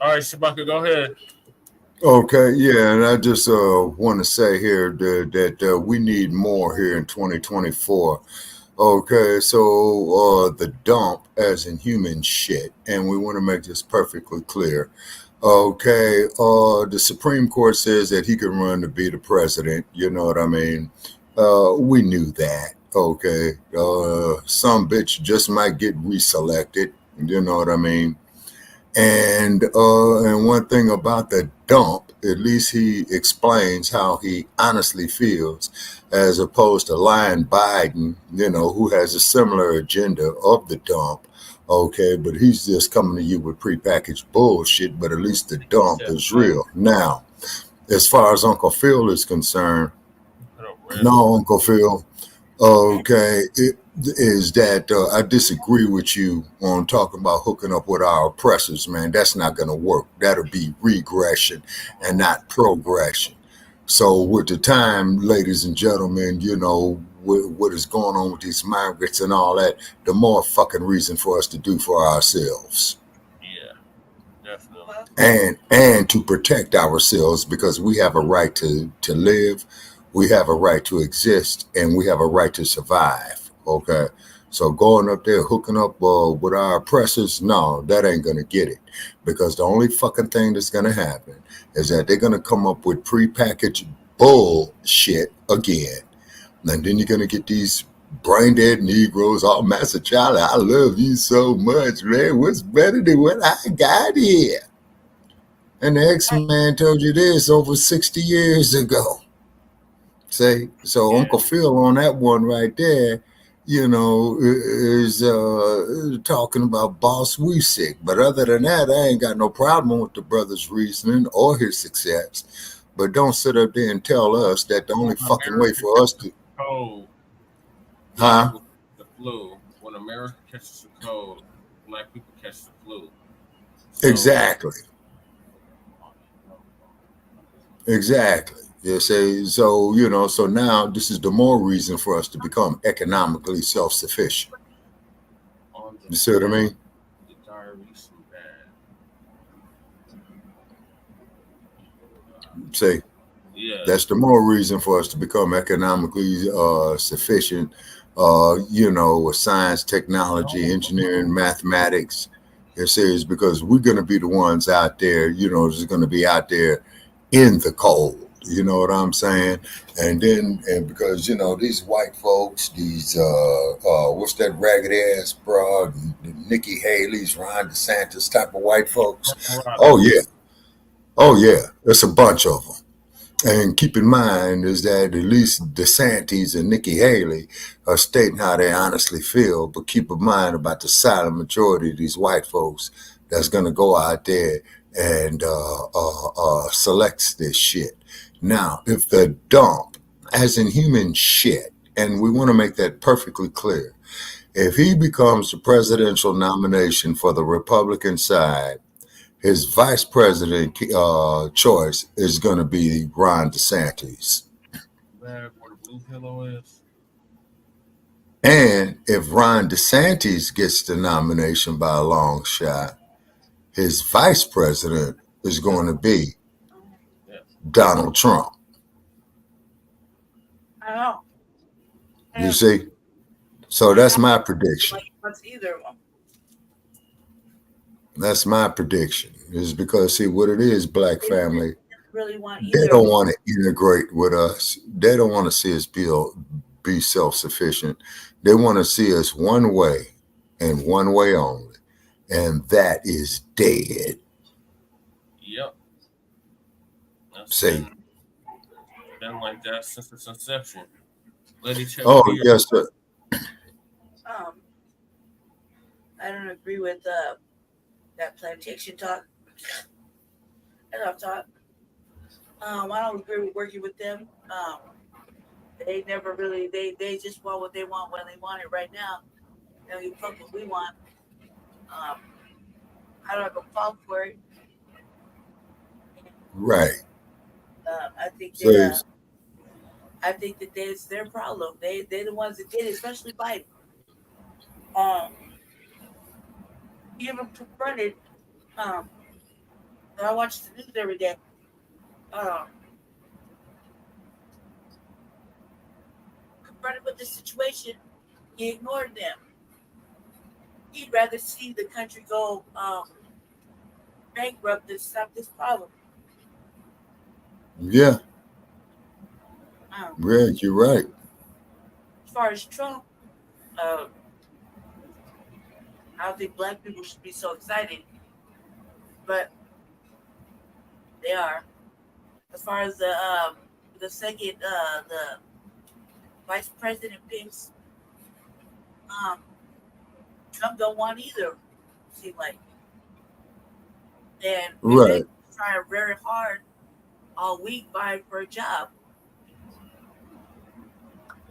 All right, Shabaka, go ahead. Okay, yeah, and I just want to say here that we need more here in 2024. Okay, so the dump as in human shit, and we want to make this perfectly clear. Okay, the Supreme Court says that he can run to be the president. You know what I mean? We knew that. Okay, some bitch just might get reselected. You know what I mean? And one thing about the dump, at least he explains how he honestly feels, as opposed to lying Biden, you know, who has a similar agenda of the dump. Okay, but he's just coming to you with prepackaged bullshit, but at least the dump is real. Now, as far as Uncle Phil is concerned, no, Uncle Phil, okay, it is that I disagree with you on talking about hooking up with our oppressors, man. That's not going to work. That'll be regression and not progression. So with the time, ladies and gentlemen, you know, what is going on with these migrants and all that, the more fucking reason for us to do for ourselves. Yeah, definitely. And to protect ourselves, because we have a right to live, we have a right to exist, and we have a right to survive. Okay, so going up there hooking up with our oppressors, no, that ain't gonna get it, because the only fucking thing that's gonna happen is that they're gonna come up with prepackaged bullshit again, and then you're gonna get these brain dead Negroes all Massachusetts. I love you so much, man. What's better than what I got here? And the X-Man told you this over 60 years ago. See, so Uncle Phil on that one right there, you know, is talking about Boss Weesick. But other than that, I ain't got no problem with the brother's reasoning or his success. But don't sit up there and tell us that the only fucking way for us to... Cold. Huh? The flu. When America catches the cold, black people catch the flu. So, exactly. You say, so, you know, so now this is the more reason for us to become economically self-sufficient. You see what I mean? Say, yeah. That's the more reason for us to become economically sufficient, you know, with science, technology, engineering, mathematics. It says because we're going to be the ones out there, you know, just going to be out there in the cold. You know what I'm saying? And because, you know, these white folks, these, what's that ragged ass broad, Nikki Haley's, Ron DeSantis type of white folks. Oh, yeah. There's a bunch of them. And keep in mind is that at least DeSantis and Nikki Haley are stating how they honestly feel, but keep in mind about the silent majority of these white folks that's going to go out there and selects this shit. Now, if the dump, as in human shit, and we want to make that perfectly clear, if he becomes the presidential nomination for the Republican side, his vice president choice is going to be Ron DeSantis. Where the blue pillow is. And if Ron DeSantis gets the nomination by a long shot, his vice president is going to be Donald Trump. I know. You see? So that's my prediction. What's either of them? That's my prediction. Is because, see, what it is, Black family, really want they don't want to integrate with us. They don't want to see us be self-sufficient. They want to see us one way and one way only. And that is dead. Yep. See? Been like that since its inception. Oh, yes, sir. I don't agree with that plantation talk. Enough talk. I don't agree with working with them. They never really, they just want what they want when they want it right now. They don't even fuck what we want. I don't go fall for it. Right. I think that I think that it's their problem. They're the ones that did it, especially Biden. He even confronted. I watch the news every day. Confronted with the situation, he ignored them. He'd rather see the country go bankrupt than stop this problem. Yeah. Yeah, you're right. As far as Trump, I don't think black people should be so excited, but they are. As far as the second the vice president picks, Trump don't want either. Seem like, and Right. trying very hard all week vying for a job.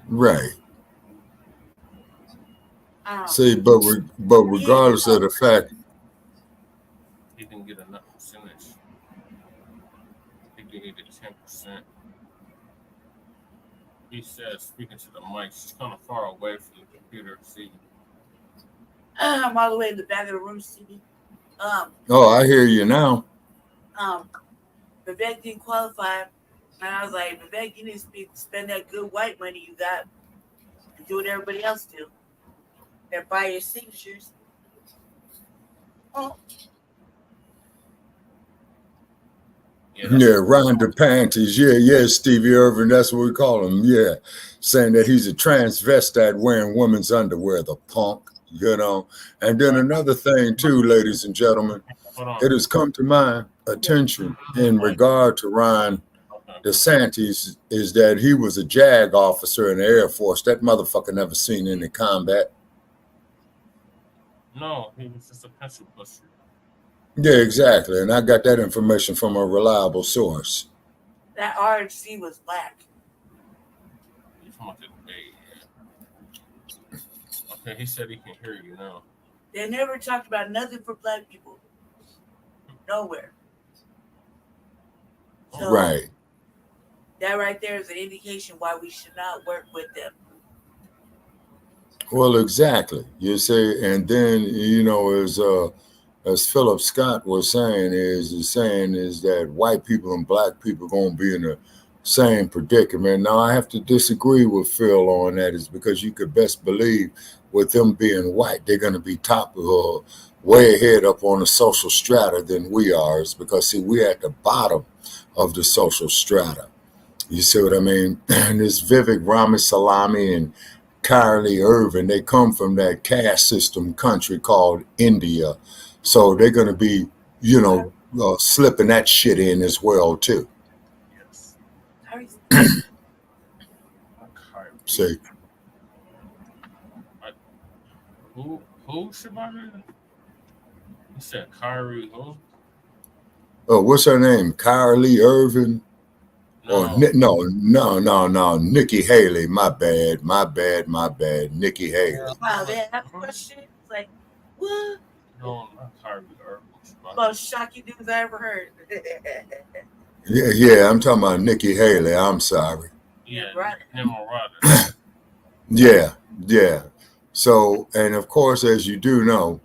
Right. See, but regardless of the fact, he didn't get enough percentage. I think he needed 10%. He said, speaking to the mic, she's kind of far away from the computer. See, I'm all the way in the back of the room, Stevie. oh, I hear you now. Vivek didn't qualify, and I was like, Vivek, you need to spend that good white money you got and do what everybody else do. And buy your signatures. Oh. Yeah, Ron DePantis. Yeah, Stevie Irvin. That's what we call him. Yeah, saying that he's a transvestite wearing women's underwear, the punk, you know. And then another thing, too, ladies and gentlemen, it has come to my attention in regard to Ron DeSantis is that he was a JAG officer in the Air Force. That motherfucker never seen any combat. no, he was just a pencil pusher. Yeah, exactly. And I got that information from a reliable source. That RNC was black. Okay, he said he can hear you now. They never talked about nothing for black people. Nowhere. So Right. that right there is an indication why we should not work with them. Well, exactly. You see, and then, you know, as Philip Scott was saying, is that white people and black people are going to be in the same predicament. Now, I have to disagree with Phil on that, is because you could best believe with them being white, they're going to be way ahead up on the social strata than we are. Is because, see, we're at the bottom of the social strata. You see what I mean? And this Vivek Ramaswamy and Kyrie Irving, they come from that caste system country called India. So they're going to be, you know, slipping that shit in as well, too. See. Who Shabana? You said Kyrie who? Oh, what's her name? Kyrie Irving? No. No. Nikki Haley. My bad. Nikki Haley. Wow, they have a question. It's like, what? No, not Kyrie Irving. Most shocking news I ever heard. Yeah, I'm talking about Nikki Haley. I'm sorry. Yeah, Yeah. So, and of course, as you do know,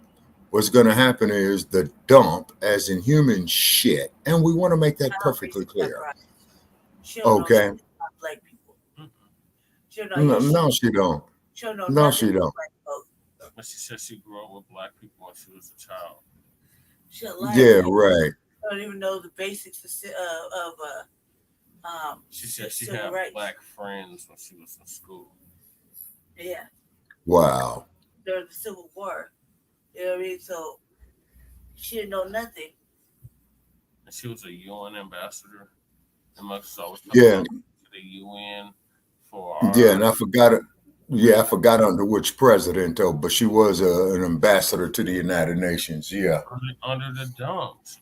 what's going to happen is the dump, as in human shit, and we want to make that perfectly clear. Okay. Black people. No, she don't. No, she don't. But she said she grew up with black people when she was a child. Yeah, right. I don't even know the basics of she said she had black friends when she was in school. Yeah. Wow. During the Civil War. You know what I mean? So she didn't know nothing. And she was a UN ambassador. And Microsoft was yeah. To the UN for Yeah, and I forgot it. Yeah, I forgot under which president though, but she was an ambassador to the United Nations. Yeah. Under the dumps.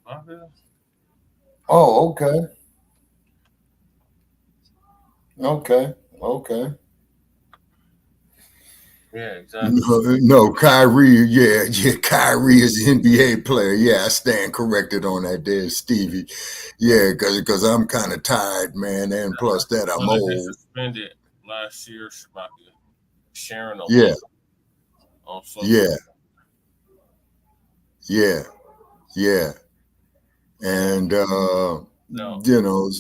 Oh, okay. Yeah, exactly. No, Kyrie. Yeah, Kyrie is an NBA player. Yeah, I stand corrected on that there, Stevie. Yeah, because I'm kind of tired, man, and plus that I'm old. Suspended last year, Sharon. Yeah. on social Yeah. Yeah. Yeah. And you know,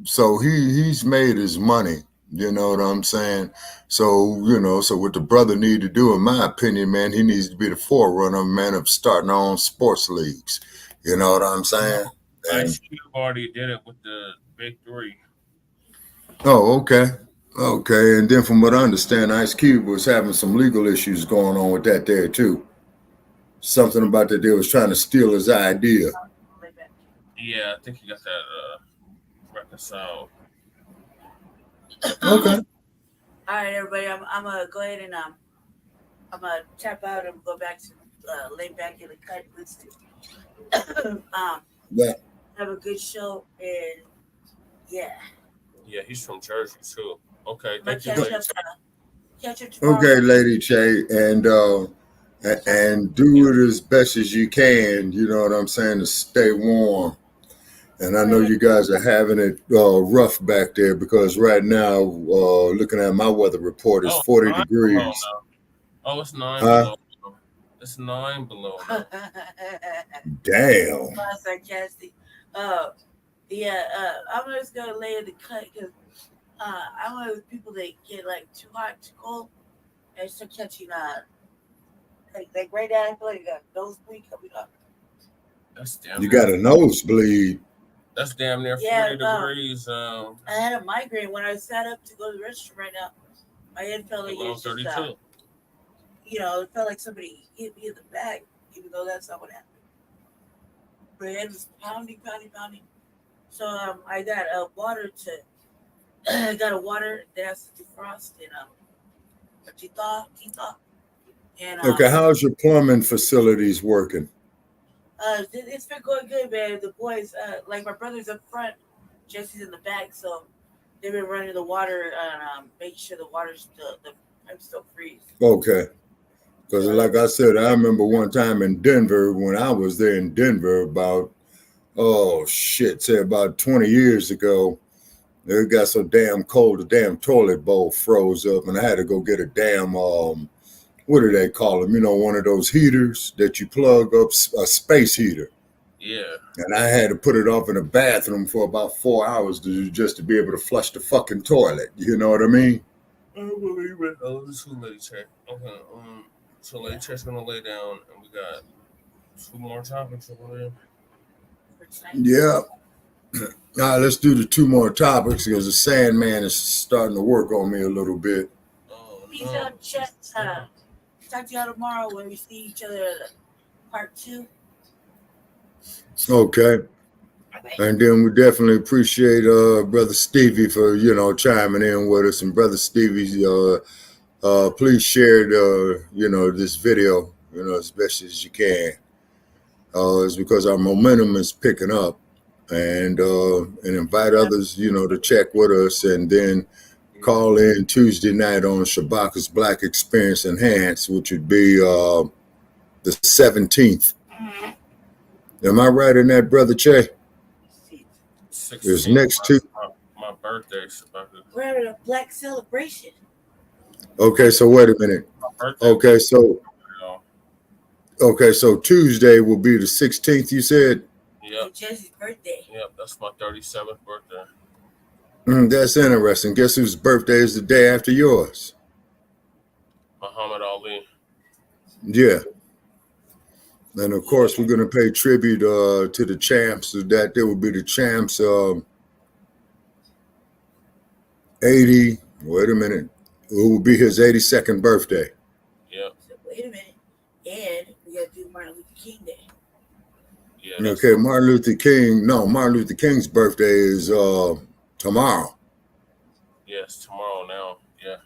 so he's made his money, you know what I'm saying? So, you know, so what the brother need to do, in my opinion, man, he needs to be the forerunner, man, of starting our own sports leagues. You know what I'm saying? Ice Cube already did it with the Big Three. Oh, okay. Okay. And then from what I understand, Ice Cube was having some legal issues going on with that there too. Something about that they was trying to steal his idea. Yeah, I think he got that reconciled. Okay. All right, everybody. I'm gonna go ahead and I'm gonna tap out and go back to lay back in the cut. Yeah. Have a good show and yeah. Yeah, he's from Jersey too. Okay, thank you. Catch up tomorrow. Okay, Lady Che, and do it as best as you can. You know what I'm saying, to stay warm. And I know you guys are having it rough back there because right now, looking at my weather report, it's 40 degrees. Oh, it's 9 below. It's 9 below. Damn. Sarcastic. Yeah. I'm just gonna lay in the cut because I'm one of those people that get like too hot, too cold, and start catching like right now I feel like a nosebleed coming up. That's damn. You got a nosebleed. That's damn near 40 degrees. I had a migraine when I sat up to go to the restroom right now. My head felt like it's 32. just, you know, it felt like somebody hit me in the back, even though that's not what happened. My head was pounding. So I got water I got a water that has to defrost and tita. And Okay, how's your plumbing facilities working? It's been going good, man. The boys, like my brother's up front, Jesse's in the back, so they've been running the water and making sure the pipes still freeze. Okay. Because like I said, I remember one time in Denver, when I was there in Denver about, about 20 years ago, it got so damn cold, the damn toilet bowl froze up, and I had to go get a damn, what do they call them? You know, one of those heaters that you plug up, a space heater. Yeah. And I had to put it off in the bathroom for about 4 hours just to be able to flush the fucking toilet. You know what I mean? I don't believe it. Oh, this is Lady Che. Okay. So Lady Che's gonna lay down, and we got 2 more topics over there. Yeah. All right, let's do the 2 more topics because the Sandman is starting to work on me a little bit. Peace out, chat. Talk to y'all tomorrow when we see each other at part 2. Okay. And then we definitely appreciate Brother Stevie for, chiming in with us. And Brother Stevie, please share this video, as best as you can. It's because our momentum is picking up. And invite others, to check with us, and then call in Tuesday night on Shabaka's Black Experience Enhanced, which would be the 17th. Am I right in that, Brother Che? There's next two. My birthday, Shabaka. We're having a black celebration. Okay, so wait a minute. Okay, so Tuesday will be the 16th, you said? Yep. Jesse's birthday. Yep, that's my 37th birthday. That's interesting. Guess whose birthday is the day after yours? Muhammad Ali. Yeah. And of course, we're going to pay tribute to the champs. That there will be the champs 80. Wait a minute. It will be his 82nd birthday. Yep. So wait a minute. And we got to do Martin Luther King Day. Yeah, okay, Martin Luther King's birthday is tomorrow. Yes, tomorrow now. Yeah.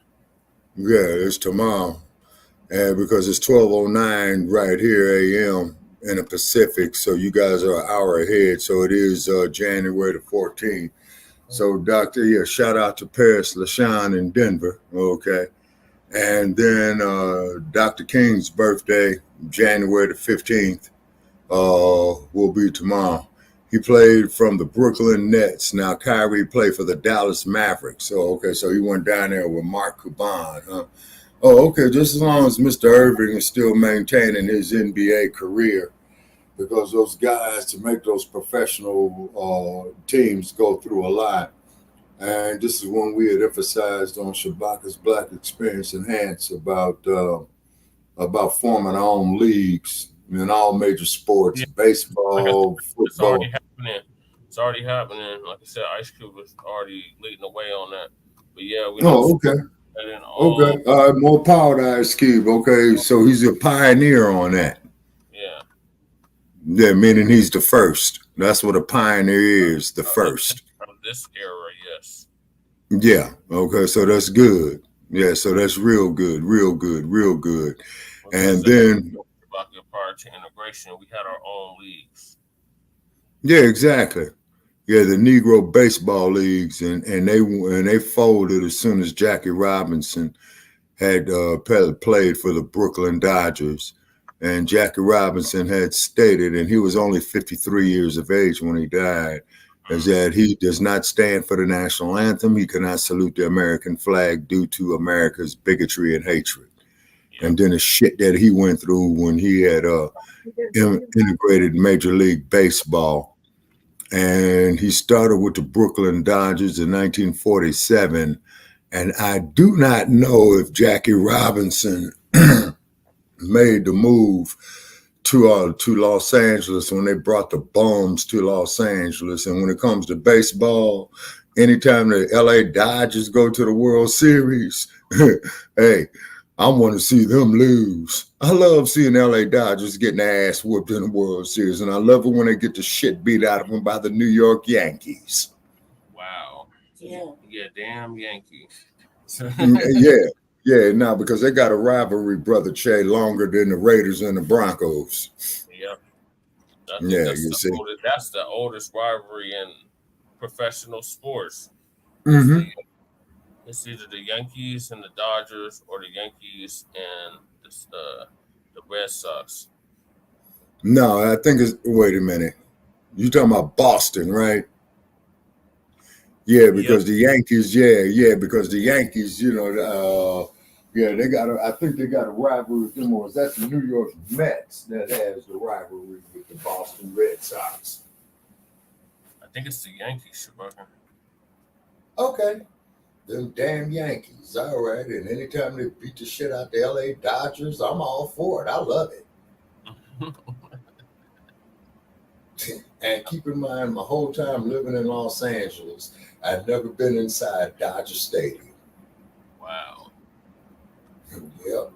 Yeah, it's tomorrow. And because it's 12:09 right here a.m. in the Pacific, so you guys are an hour ahead. So it is January the 14th. So shout out to Paris LaShawn in Denver. Okay. And then Dr. King's birthday, January the 15th. Will be tomorrow. He played from the Brooklyn Nets. Now Kyrie played for the Dallas Mavericks. So he went down there with Mark Cuban, huh? Oh, okay. Just as long as Mr. Irving is still maintaining his NBA career, because those guys to make those professional teams go through a lot. And this is one we had emphasized on Shabaka's Black Experience Enhanced about forming our own leagues in all major sports, baseball, football. It's already happening. It's already happening. Like I said, Ice Cube was already leading the way on that. But yeah, we know. Oh, okay. Okay. More power to Ice Cube. Okay, so he's a pioneer on that. Yeah. Yeah, meaning he's the first. That's what a pioneer is, the first. From this era, yes. Yeah. Okay, so that's good. Yeah, so that's real good, real good, real good. And then prior to integration, we had our own leagues. Yeah, exactly. Yeah, the Negro baseball leagues, and they folded as soon as Jackie Robinson had played for the Brooklyn Dodgers. And Jackie Robinson had stated, and he was only 53 years of age when he died, is that he does not stand for the national anthem. He cannot salute the American flag due to America's bigotry and hatred. And then the shit that he went through when he had integrated Major League Baseball. And he started with the Brooklyn Dodgers in 1947. And I do not know if Jackie Robinson made the move to Los Angeles when they brought the bombs to Los Angeles. And when it comes to baseball, anytime the LA Dodgers go to the World Series, hey, I want to see them lose. I love seeing LA Dodgers getting their ass whooped in the World Series, and I love it when they get the shit beat out of them by the New York Yankees. Wow. Yeah, damn Yankees. Yeah, no, because they got a rivalry, Brother Che, longer than the Raiders and the Broncos. Yep. Yeah, you see. That's the oldest rivalry in professional sports. Mm-hmm. It's either the Yankees and the Dodgers or the Yankees and the Red Sox. No, I think it's, wait a minute. You're talking about Boston, right? Yeah, because the Yankees, because the Yankees, they got I think they got a rivalry with them, or is that the New York Mets that has the rivalry with the Boston Red Sox? I think it's the Yankees, Shabaka. Okay. Them damn Yankees. All right. And anytime they beat the shit out the LA Dodgers, I'm all for it. I love it. And keep in mind, my whole time living in Los Angeles, I've never been inside Dodger Stadium. Wow. Yep.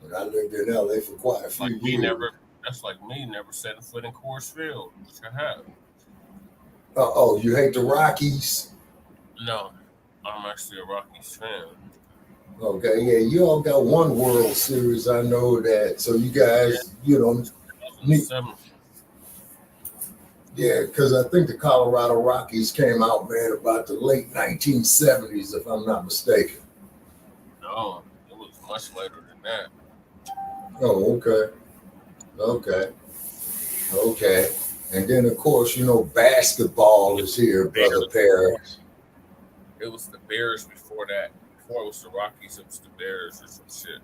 And I lived in LA for quite a few years. That's like me never setting foot in Coors Field, which I have. Oh, you hate the Rockies? No. I'm actually a Rockies fan. Okay, yeah, you all got one World Series. I know that. So you guys, yeah, because I think the Colorado Rockies came out, man, about the late 1970s, if I'm not mistaken. No, it was much later than that. Oh, okay. And then, of course, basketball is here, Brother Paris. It was the Bears before that. Before it was the Rockies, it was the Bears or some shit.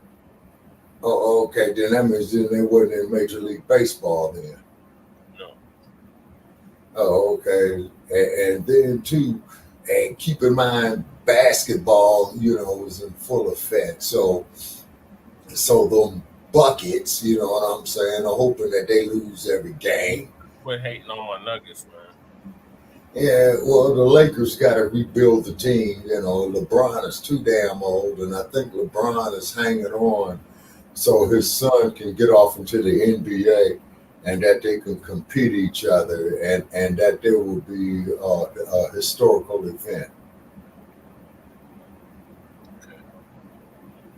Oh, okay. Then that means they wasn't in Major League Baseball then. No. Oh, okay. And then too, and keep in mind, basketball, is in full effect. So them buckets, you know what I'm saying, are hoping that they lose every game. Quit hating on my Nuggets, man. Yeah, well, the Lakers got to rebuild the team. LeBron is too damn old, and I think LeBron is hanging on so his son can get off into the NBA and that they can compete each other and that there will be a historical event.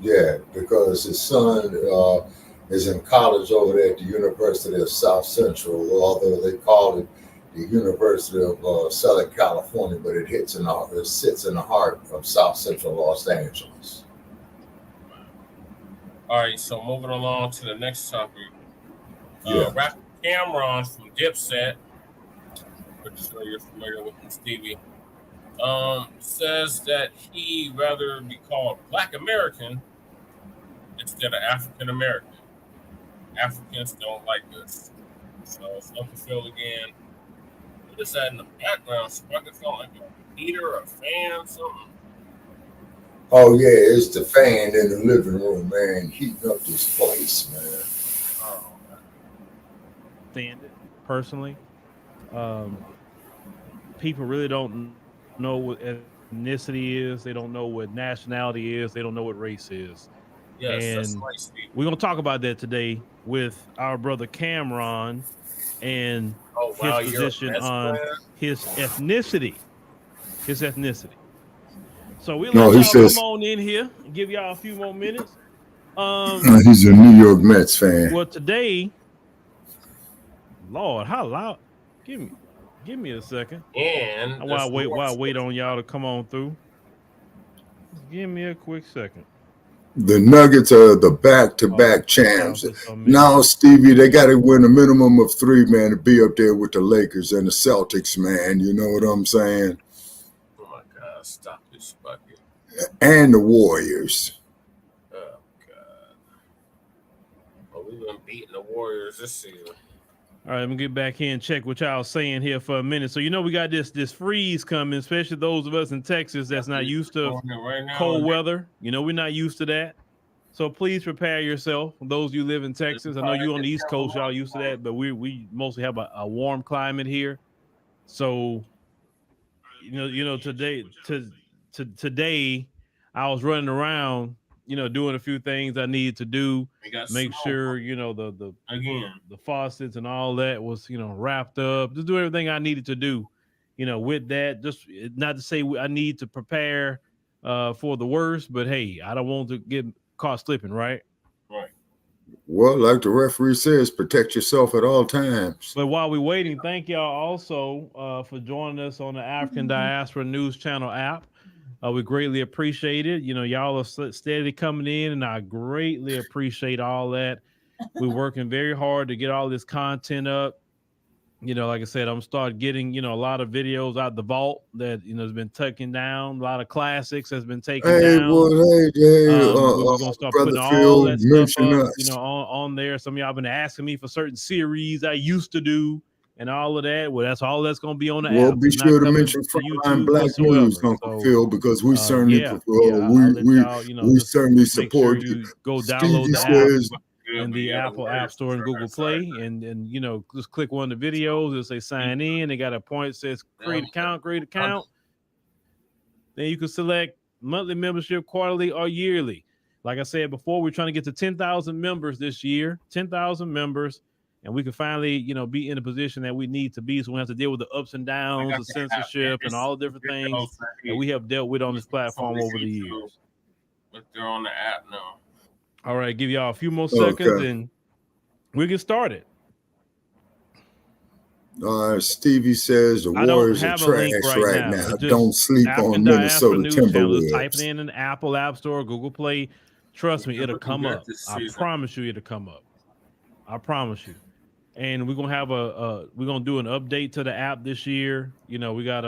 Yeah, because his son is in college over there at the University of South Central, although they call it the University of Southern California, but it sits in the heart of South Central Los Angeles. All right, so moving along to the next topic. Rapper Cameron from Dipset, which is sure you're familiar with him, Stevie, says that he'd rather be called Black American instead of African American. Africans don't like us. So it's up to Phil again. What is that in the background? So I can feel like a heater, a fan, something. Oh yeah, it's the fan in the living room, man, heating up this place, man. Oh, Understand it personally. People really don't know what ethnicity is. They don't know what nationality is. They don't know what race is. yes, that's And right, Steve. we're gonna talk about that today with our brother Cameron and Oh, wow, his you're a position Mets on fan? his ethnicity. His ethnicity. So we'll No, let he y'all says come on in here and give y'all a few more minutes. he's a New York Mets fan. Well, today, Lord, how loud? Give me a second. And While I wait on y'all to come on through. Just give me a quick second. The Nuggets are the back-to-back champs. Now, Stevie, they got to win a minimum of 3, man, to be up there with the Lakers and the Celtics, man. You know what I'm saying? Oh my God! Stop this bucket. And the Warriors. Oh God! Oh, we've been beating the Warriors this season. All right, I'm gonna get back here and check what y'all saying here for a minute. So we got this freeze coming, especially those of us in Texas that's not used to cold weather. We're not used to that. So please prepare yourself. Those of you who live in Texas, I know you on the East Coast, y'all used to that, but we mostly have a warm climate here. So today I was running around, doing a few things I needed to do. Make sure, the faucets and all that was, wrapped up. Just do everything I needed to do, with that. Just not to say I need to prepare for the worst, but hey, I don't want to get caught slipping, right? Right. Well, like the referee says, protect yourself at all times. But while we're waiting, thank y'all also for joining us on the African Diaspora News Channel app. We greatly appreciate it. Y'all are steadily coming in, and I greatly appreciate all that. We're working very hard to get all this content up. Like I said, I'm start getting, a lot of videos out the vault that, has been taken down. A lot of classics has been taken down. Well, we're going to start putting all that stuff up, on there. Some of y'all been asking me for certain series I used to do and all of that. Well, that's all that's going to be on the app. Be sure to mention Frontline Black News, Uncle Phil, because we certainly we certainly support you. Go download the app in the Apple App Store and Google Play, and just click one of the videos. It'll say sign in. They got a point that says create account. Then you can select monthly membership, quarterly, or yearly. Like I said before, we're trying to get to 10,000 members this year. 10,000 members. And we can finally, be in a position that we need to be. So we have to deal with the ups and downs, the censorship, and all the different things that we have dealt with on this platform over the years. But they're on the app now. All right, give y'all a few more seconds and we'll get started. Stevie says the Warriors are trash right now. Don't sleep on Minnesota Timberwolves. Type it in an Apple App Store, Google Play. Trust me, it'll come up. I promise you it'll come up. I promise you. And we're gonna have we're gonna do an update to the app this year. We got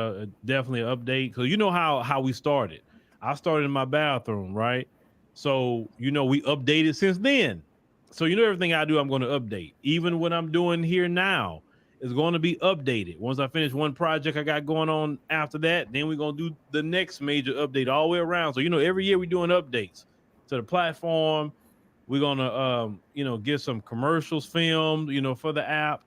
definitely an update. So how we started. I started in my bathroom, right? So we updated since then. So everything I do, I'm going to update. Even what I'm doing here now is going to be updated. Once I finish one project I got going on after that, then we're going to do the next major update all the way around. So every year we're doing updates to the platform. We're going to get some commercials filmed, for the app.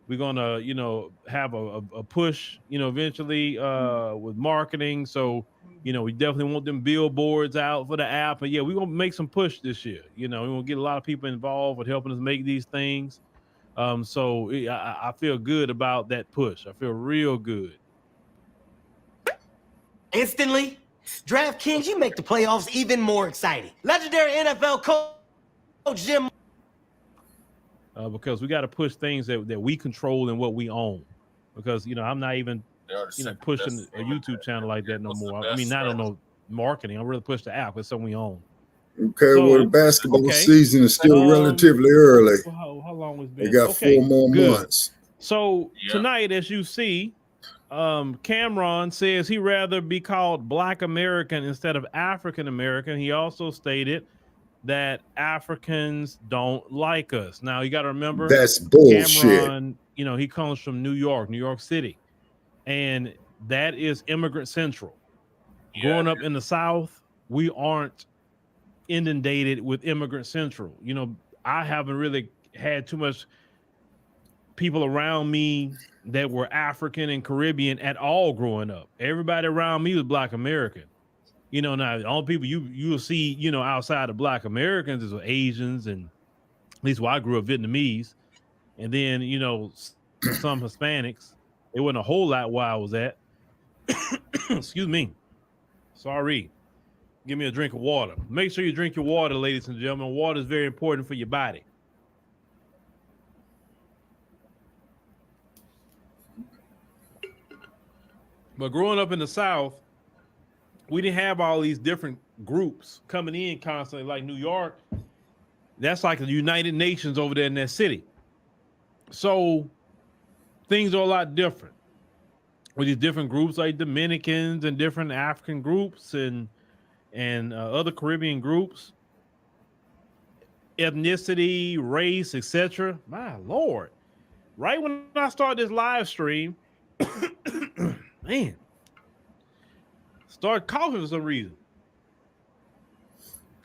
We're going to, have a push, eventually with marketing. So, we definitely want them billboards out for the app. But yeah, we're going to make some push this year. We're going to get a lot of people involved with helping us make these things. So I feel good about that push. I feel real good. Instantly, DraftKings, you make the playoffs even more exciting. Legendary NFL coach Jim. Because we got to push things that we control and what we own. Because, I'm not even, pushing a YouTube channel like that no more. I mean, I don't know marketing. I really push the app. It's something we own. Okay, well, the basketball season is still relatively early. How long has it been? They got 4 more months. So tonight, as you see, Cameron says he'd rather be called Black American instead of African American. He also stated that Africans don't like us. Now you got to remember that's bullshit. Cameron, you know, he comes from New York City, and that is immigrant central. Growing up in the South, we aren't inundated with immigrant central. You know, I haven't really had too much people around me that were African and Caribbean at all growing up. Everybody around me was Black American. You know, now the only people you'll see, you know, outside of Black Americans is Asians, and at least where I grew up, Vietnamese, and then, you know, some Hispanics. It wasn't a whole lot where I was at. Excuse me. Sorry. Give me a drink of water. Make sure you drink your water, ladies and gentlemen. Water is very important for your body. But growing up in the South, we didn't have all these different groups coming in constantly. Like New York, that's like the United Nations over there in that city. So things are a lot different with these different groups like Dominicans and different African groups and other Caribbean groups, ethnicity, race, etc. My Lord. Right when I started this live stream, man, started coughing for some reason.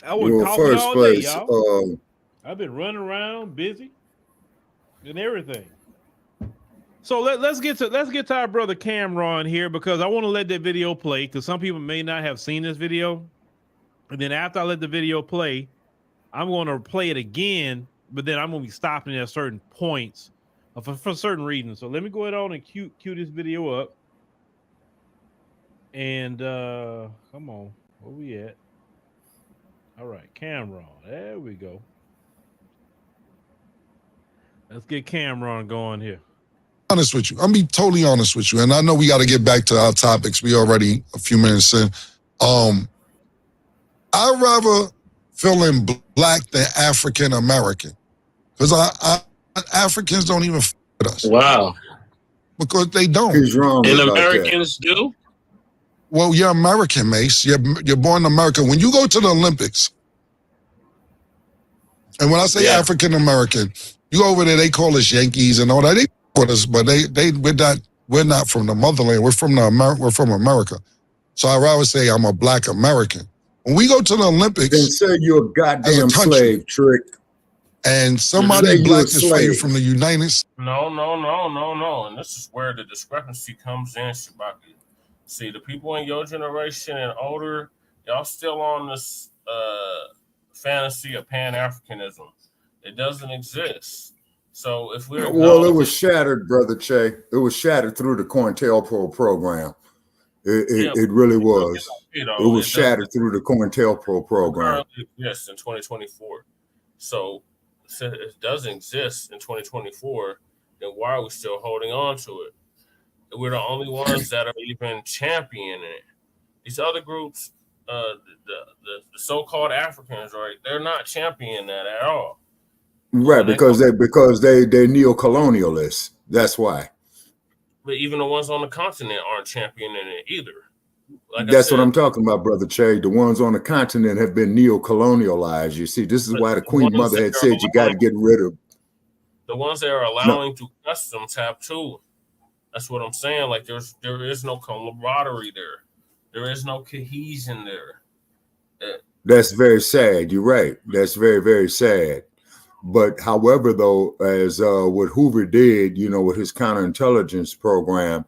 I was coughing all day, y'all. I've been running around, busy, and everything. So let's get to our brother Cameron here, because I want to let that video play, because some people may not have seen this video. And then after I let the video play, I'm going to play it again, but then I'm going to be stopping at certain points for certain reasons. So let me go ahead on and cue this video up. And come on, where we at? All right, Cameron, there we go. Let's get Cameron going here. Honest with you, I'm be totally honest with you, and I know we got to get back to our topics. We already a few minutes in. I'd rather feel in Black than African American, because Africans don't even f with us. Wow. Because they don't. He's wrong. And Americans do? Well, you're American, Mace. You're born in America. When you go to the Olympics, and when I say African American, you go over there, they call us Yankees and all that. They with us, but we're not from the motherland. We're from America. So I'd rather say I'm a Black American. When we go to the Olympics, then say you're a goddamn slave, Trick. And somebody Black is fighting from the United States. No. And this is where the discrepancy comes in, Shabaki. See, the people in your generation and older, y'all still on this fantasy of Pan-Africanism. It doesn't exist. So if we're it was shattered, Brother Che. It was shattered through the COINTELPRO program. It really was. It was shattered through the COINTELPRO program. Yes, in 2024. So since it doesn't exist in 2024, then why are we still holding on to it? We're the only ones that are even championing it. These other groups, the so-called Africans, right? They're not championing that at all. Right, because they're neo-colonialists. That's why. But even the ones on the continent aren't championing it either. Like That's what I'm talking about, Brother Che. The ones on the continent have been neo-colonialized. You see, this is why the Queen Mother had said you got to get rid of the ones that are allowing through customs have too. That's what I'm saying. Like there is no camaraderie there. There is no cohesion there. That's very sad. You're right. That's very, very sad. But however, though, as what Hoover did, you know, with his counterintelligence program,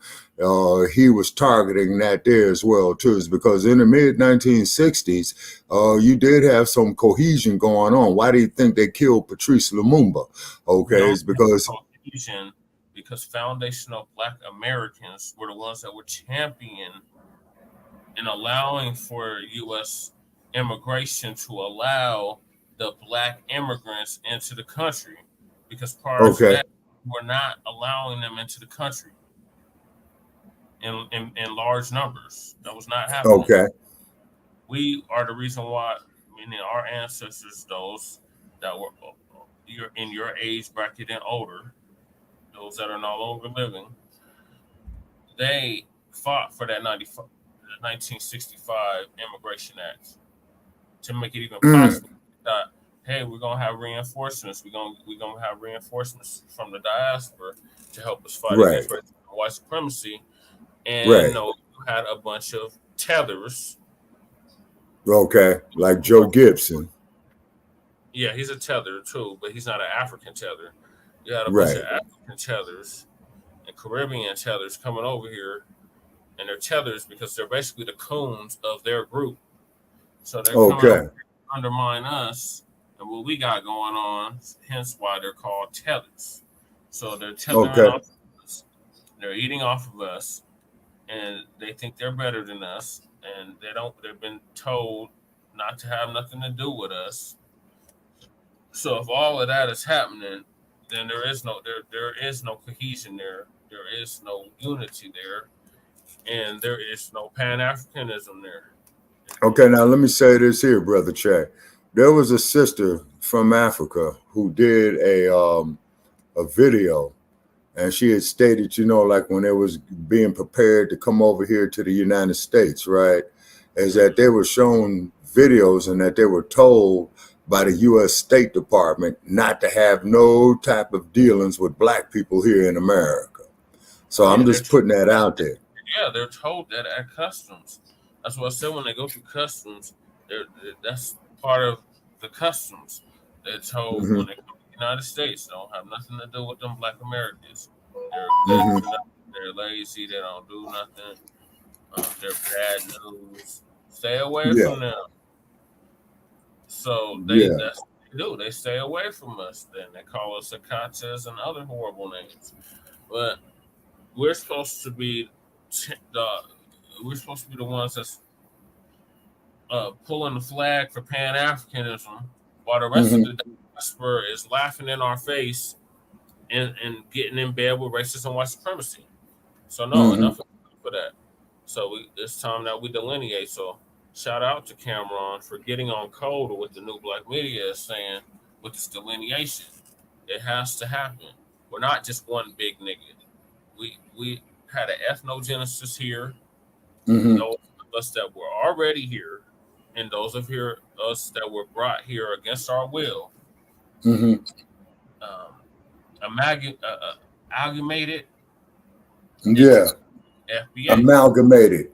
he was targeting that there as well, too, is because in the mid-1960s, you did have some cohesion going on. Why do you think they killed Patrice Lumumba? Okay, it's because cohesion, because foundational Black Americans were the ones that were championing and allowing for U.S. immigration to allow the Black immigrants into the country, because prior to that, we're not allowing them into the country in large numbers. That was not happening. Okay. We are the reason why, meaning our ancestors, those that were in your age bracket and older, those that are no longer living, they fought for that 1965 Immigration Act to make it even possible that, hey, we're gonna have reinforcements. We're gonna have reinforcements from the diaspora to help us fight Right. against racism and white supremacy. And Right. no, you had a bunch of tethers. Okay, like Joe Gibson. Yeah, he's a tether too, but he's not an African tether. You had a bunch Right. of African tethers and Caribbean tethers coming over here, and they're tethers because they're basically the coons of their group. So they're coming Okay. over to undermine us and what we got going on, hence why they're called tethers. So they're tethering Okay. off of us, they're eating off of us, and they think they're better than us, and they've been told not to have nothing to do with us. So if all of that is happening, then there is no cohesion there. There is no unity there, and there is no Pan-Africanism there. Okay, now let me say this here, Brother Chad. There was a sister from Africa who did a video, and she had stated, like when they was being prepared to come over here to the United States, right, is that they were shown videos and that they were told by the U.S. State Department not to have no type of dealings with Black people here in America. So I'm just putting that out there. Yeah, they're told that at customs. That's what I said when they go through customs. That's part of the customs. They're told Mhm. when they come to the United States, they don't have nothing to do with them Black Americans. They're Mhm. they're lazy. They don't do nothing. They're bad news. Stay away Yeah. from them. So Yeah. that's what they do. They stay away from us. Then they call us Akatas and other horrible names. But we're supposed to be the ones that's pulling the flag for Pan-Africanism, while the rest Mhm. of the diaspora is laughing in our face and getting in bed with racism and white supremacy. So no, Mhm. enough for that. So it's time that we delineate. So shout out to Cameron for getting on code with what the new Black media is saying with this delineation. It has to happen. We're not just one big nigga. We had an ethnogenesis here. Mhm. Those of us that were already here, and those of us that were brought here against our will, Mhm. amalgamated Yeah. FBA. Amalgamated.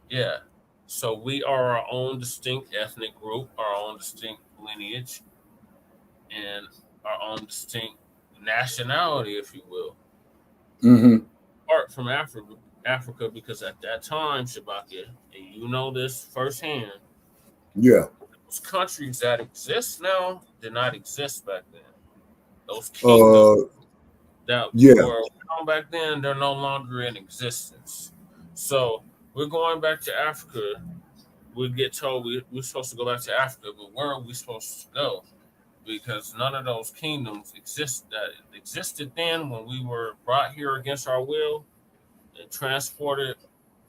Yeah. So we are our own distinct ethnic group, our own distinct lineage, and our own distinct nationality, if you will. Mhm. Apart from Africa, because at that time, Shabaka, and you know this firsthand, Yeah. those countries that exist now did not exist back then. Those kingdoms that Yeah. were around back then, they're no longer in existence. So we're going back to Africa. We get told we're supposed to go back to Africa, but where are we supposed to go? Because none of those kingdoms existed then when we were brought here against our will and transported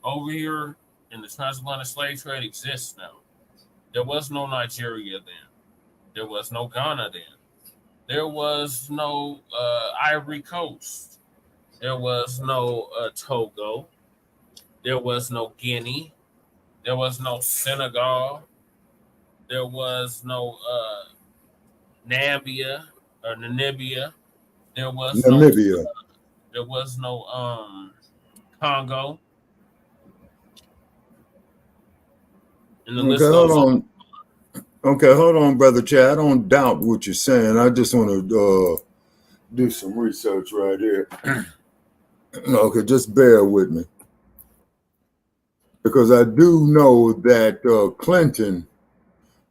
over here, and the transatlantic slave trade exists now. There was no Nigeria then. There was no Ghana then. There was no Ivory Coast. There was no Togo. There was no Guinea. There was no Senegal. There was no Namibia or Namibia. There was no Namibia. Congo. And the Okay, list hold goes on. on. Okay, hold on, Brother Chad. I don't doubt what you're saying. I just want to do some research right here. Okay, just bear with me. Because I do know that Clinton,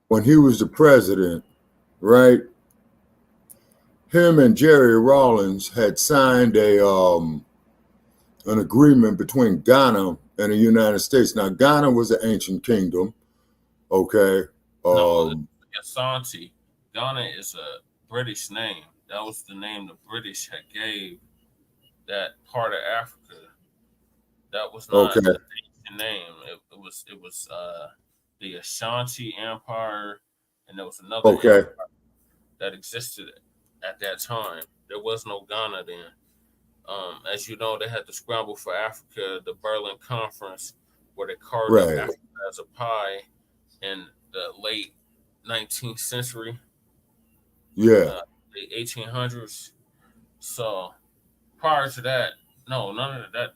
when he was the president, right, him and Jerry Rawlings had signed an agreement between Ghana and the United States. Now, Ghana was an ancient kingdom, okay? No, Asante. Ghana is a British name. That was the name the British had gave that part of Africa. That was not Okay. an ancient name. It was the Ashanti Empire, and there was another Okay. empire that existed at that time. There was no Ghana then. As you know, they had to scramble for Africa, the Berlin Conference, where they carved up Right. Africa as a pie in the late 19th century, Yeah. the 1800s. So prior to that, no, none of that.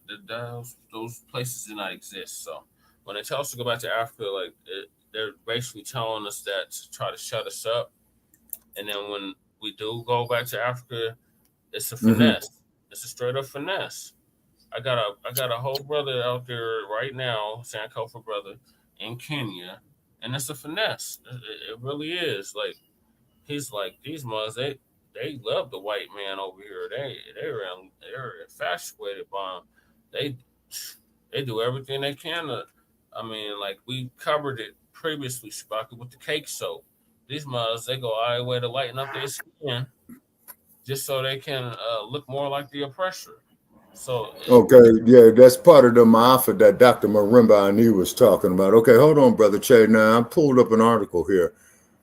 Those places did not exist. So when they tell us to go back to Africa, like they're basically telling us that to try to shut us up. And then when we do go back to Africa, it's a finesse. It's a straight up finesse. I got a whole brother out there right now, Sankofa brother, in Kenya, and it's a finesse. It really is. Like he's like these mothers, they love the white man over here. They're infatuated by him. They do everything they can to. I mean, like we covered it previously, Shabaka, with the cake soap. These mothers, they go all the way to lighten up their skin just so they can look more like the oppressor. So Okay, yeah, that's part of the Ma'afa that Dr. Marimba and he was talking about. Okay, hold on, Brother Che. Now, I pulled up an article here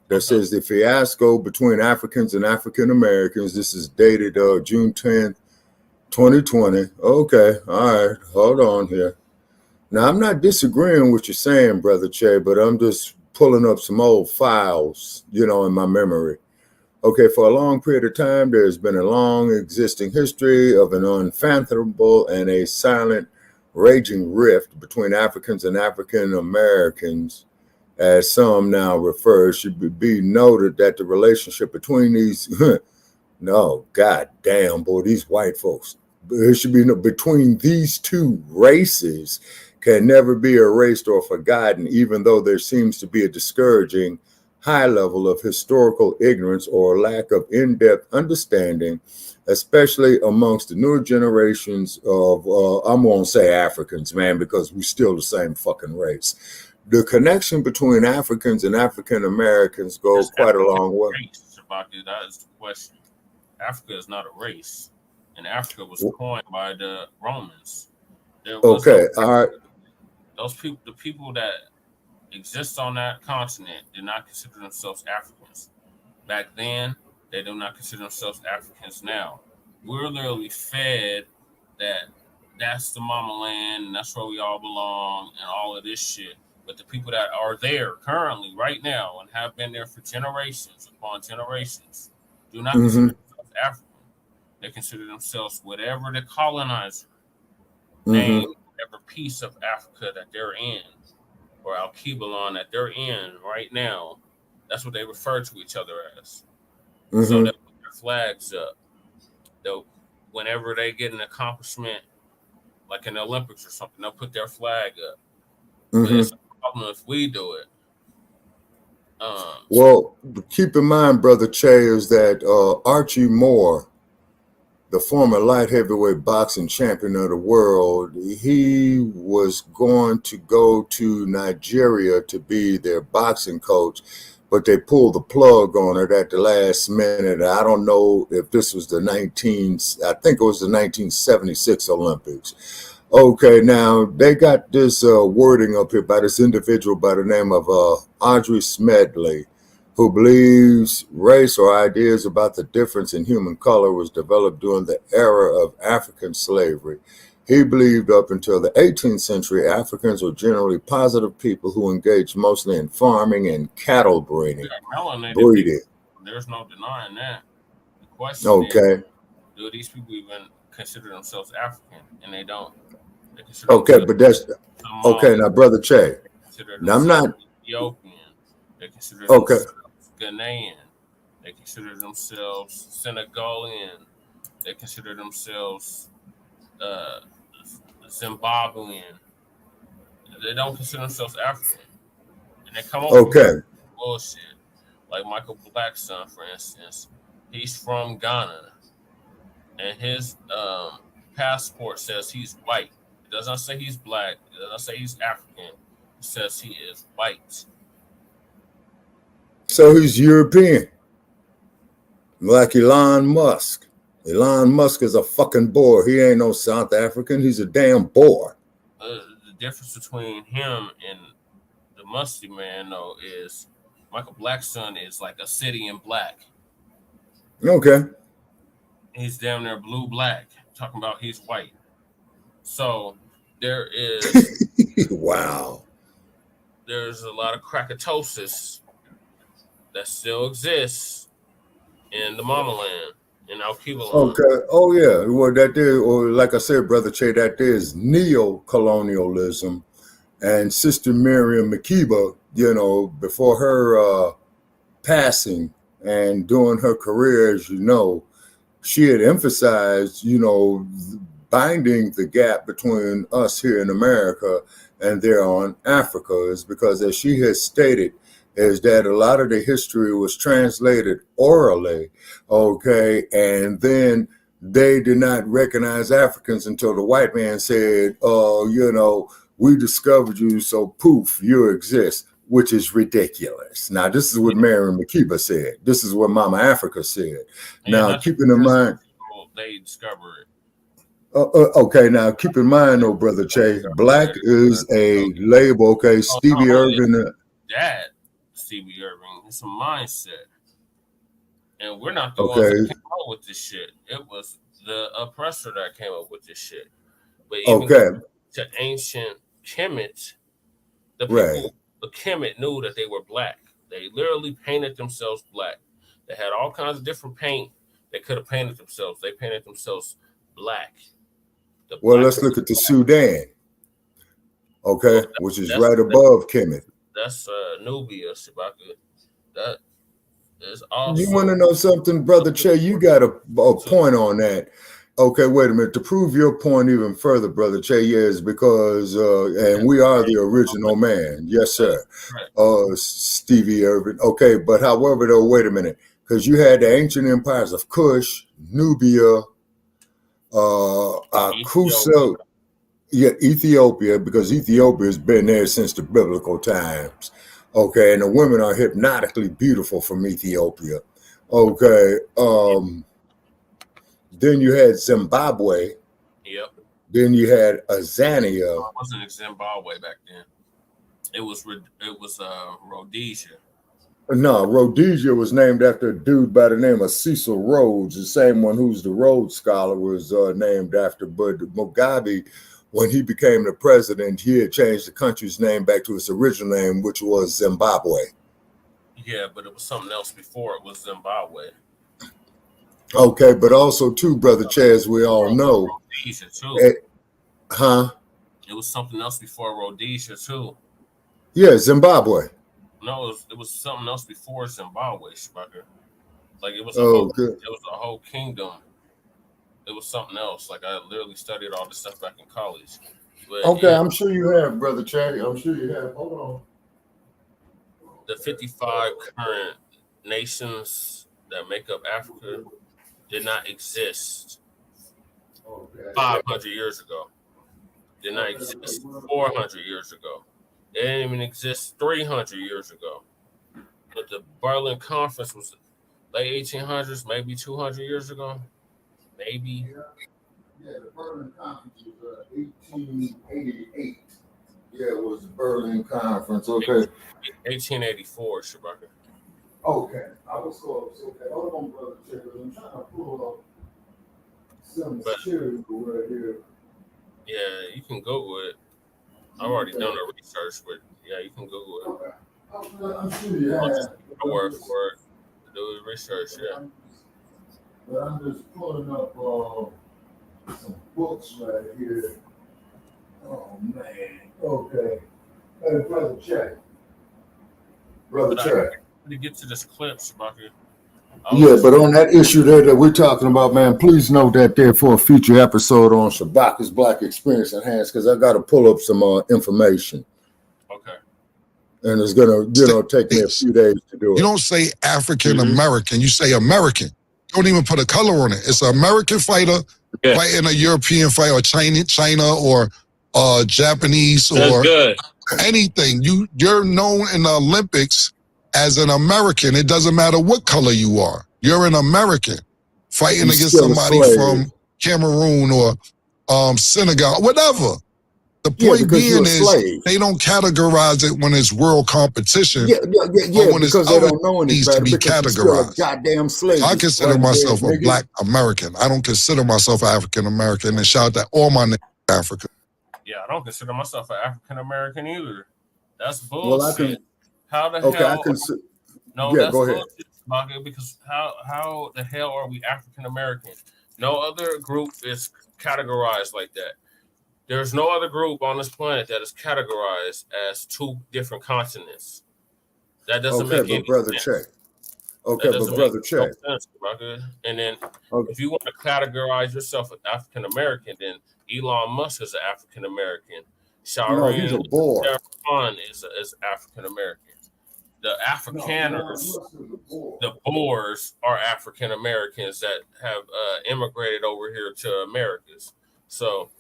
that says the fiasco between Africans and African Americans. This is dated June 10th, 2020. Okay, all right, hold on here. Now, I'm not disagreeing with what you're saying, Brother Che, but I'm just pulling up some old files, in my memory. Okay, for a long period of time, there's been a long existing history of an unfathomable and a silent, raging rift between Africans and African Americans, as some now refer. It should be noted that the relationship between these, no, goddamn, boy, these white folks, it should be between these two races can never be erased or forgotten, even though there seems to be a discouraging high level of historical ignorance or lack of in-depth understanding, especially amongst the newer generations of, I'm going to say Africans, man, because we're still the same fucking race. The connection between Africans and African Americans goes quite a long way. That is the question. Africa is not a race, and Africa was coined by the Romans. Okay, all right. Those people, the people that exist on that continent, did not consider themselves Africans. Back then, they do not consider themselves Africans now. We're literally fed that that's the mama land, and that's where we all belong, and all of this shit. But the people that are there currently, right now, and have been there for generations upon generations, do not consider themselves African. They consider themselves whatever the colonizer named, whatever piece of Africa that they're in, or Al-Kibalon that they're in right now. That's what they refer to each other as. So they put their flags up. Whenever they get an accomplishment, like in the Olympics or something, they'll put their flag up. But it's a problem if we do it. Well, keep in mind, Brother Che, is that Archie Moore, the former light heavyweight boxing champion of the world, he was going to go to Nigeria to be their boxing coach, but they pulled the plug on it at the last minute. I don't know if this was I think it was the 1976 Olympics. Okay, now they got this wording up here by this individual by the name of Audrey Smedley, who believes race or ideas about the difference in human color was developed during the era of African slavery. He believed up until the 18th century, Africans were generally positive people who engaged mostly in farming and cattle breeding. There's no denying that. The question is, do these people even consider themselves African? And they don't. They okay, but that's okay. Now, Brother Che, now I'm not Ethiopian. They consider themselves Ghanaian. They consider themselves Senegalian. They consider themselves Zimbabwean. They don't consider themselves African. And they come up with bullshit. Like Michael Black's son, for instance. He's from Ghana. And his passport says he's white. It doesn't say he's black. It doesn't say he's African. It says he is white. So he's European. Like Elon Musk. Elon Musk is a fucking boar. He ain't no South African. He's a damn boar. The difference between him and the musty man, though, is Michael Black's son is like a city in black. Okay. He's damn near blue black. Talking about he's white. So there is wow. There's a lot of crackatosis that still exists in the Mama Land, in Alkiba land. Okay. Oh yeah. Well, that is, or like I said, Brother Che, that is neo-colonialism. And Sister Miriam Makeba, you know, before her passing and during her career, as you know, she had emphasized, you know, binding the gap between us here in America and there on Africa, is because, as she has stated, is that a lot of the history was translated orally, okay, and then they did not recognize Africans until the white man said, you know, we discovered you, so poof, you exist, which is ridiculous. Now, this is what Miriam Makeba said. This is what Mama Africa said. Now, keeping in mind, they discover it. Okay, now keep in mind, though, Brother Che, Blacc is a label. Okay, Stevie Irvin. That Stevie Irvin, it's a mindset, and we're not the ones that came up with this shit. It was the oppressor that came up with this shit. But even to ancient Kemet, the people, the Kemet knew that they were black. They literally painted themselves black. They had all kinds of different paint. They could have painted themselves. They painted themselves black. Well, let's look at the Sudan, okay, which is right above Kemet. That's Nubia, Shabaka. That is awesome. You want to know something, Brother Che? You got a point on that. Okay, wait a minute. To prove your point even further, Brother Che, is because, and we are the original man. Yes, sir. Stevie Irvin. Okay, but however, though, wait a minute. Because you had the ancient empires of Kush, Nubia, Akusa, Ethiopia, because Ethiopia has been there since the biblical times. Okay, and the women are hypnotically beautiful from Ethiopia. Okay, then you had Zimbabwe. Yep. Then you had Azania. It wasn't in Zimbabwe back then. It was Rhodesia. No, Rhodesia was named after a dude by the name of Cecil Rhodes, the same one who's the Rhodes Scholar was named after. But Mugabe, when he became the president, he had changed the country's name back to its original name, which was Zimbabwe. Yeah, but it was something else before it was Zimbabwe. Okay, but also too, Brother Che, as we all know. Rhodesia too. It was something else before Rhodesia too. Yeah, Zimbabwe. No, it was something else before Zimbabwe, Shabaka. Like it was a whole kingdom. It was something else. Like I literally studied all this stuff back in college. But okay, I'm sure you have, Brother Che. I'm sure you have. Hold on. The 55 current nations that make up Africa did not exist 500 years ago. Did not exist 400 years ago. They didn't even exist 300 years ago. But the Berlin Conference was late 1800s, maybe 200 years ago. Maybe. Yeah, the Berlin Conference was 1888. Yeah, it was the Berlin Conference. Okay. 1884, Shabaka. Okay. I was close. Okay. Hold on, Brother Che. I'm trying to pull up some material right here. Yeah, you can Google it. I've already done the research, but yeah, you can Google it. Okay. I'm sure you have. I work for it to do the research, yeah. But I'm just pulling up some books right here. Oh, man. Okay. Hey, Brother Che. Brother Che. To get to this clip, Shabaka. Yeah, but on that issue there that we're talking about, man, please note that there for a future episode on Shabaka's Black Experience Enhanced, because I got to pull up some information. Okay. And it's going to, take me a few days to do it. You don't say African American, you say American. You don't even put a color on it. It's an American fighter fighting a European fighter, or China or Japanese or anything. You're known in the Olympics as an American. It doesn't matter what color you are. You're an American fighting against somebody from Cameroon or Senegal, whatever. The point being is they don't categorize it when it's world competition. Yeah, when it's because they don't know any needs better, to be because you're still a categorized. goddamn slave. I consider myself a Black American. I don't consider myself African American. And shout out to all my niggas in Africa. Yeah, I don't consider myself an African American either. That's Well, bullshit. How the hell? No, Yeah, that's go ahead. bullshit, Bacc, because how the hell are we African American? No other group is categorized like that. There's no other group on this planet that is categorized as two different continents. That doesn't Okay, make any but brother sense. Che. Okay, That but doesn't make brother no Che. sense, Bacc. And then Okay. if you want to categorize yourself as African American, then Elon Musk is an African American. No, he's a boy. Khan is African American. The Afrikaners, the Boers, are African Americans that have immigrated over here to Americas. So,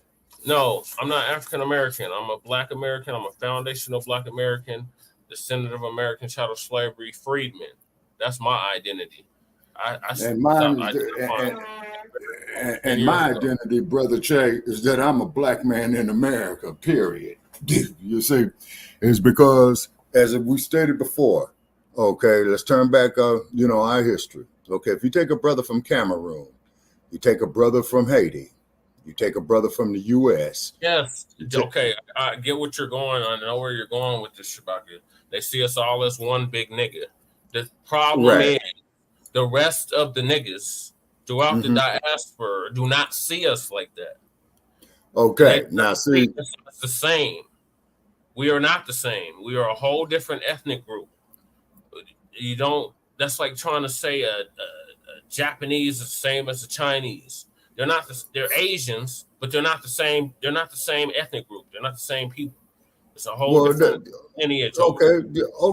no, I'm not African American. I'm a Black American. I'm a foundational Black American, descendant of American child of slavery, freedman. That's my identity. And mine, and my identity, brother Che, is that I'm a Black man in America. Period. You see, is because as we stated before. Okay, let's turn back. Our history. Okay, if you take a brother from Cameroon, you take a brother from Haiti, you take a brother from the U.S. Yes. Okay, I get what you're going on. I know where you're going with this, Shabaka. They see us all as one big nigga. The problem is the rest of the niggas throughout the diaspora do not see us like that. Okay, now see, it's the same. We are not the same. We are a whole different ethnic group. You don't. That's like trying to say a Japanese is the same as a Chinese. They're not. They're Asians, but they're not the same. They're not the same ethnic group. They're not the same people. It's a whole different lineage. Okay. Now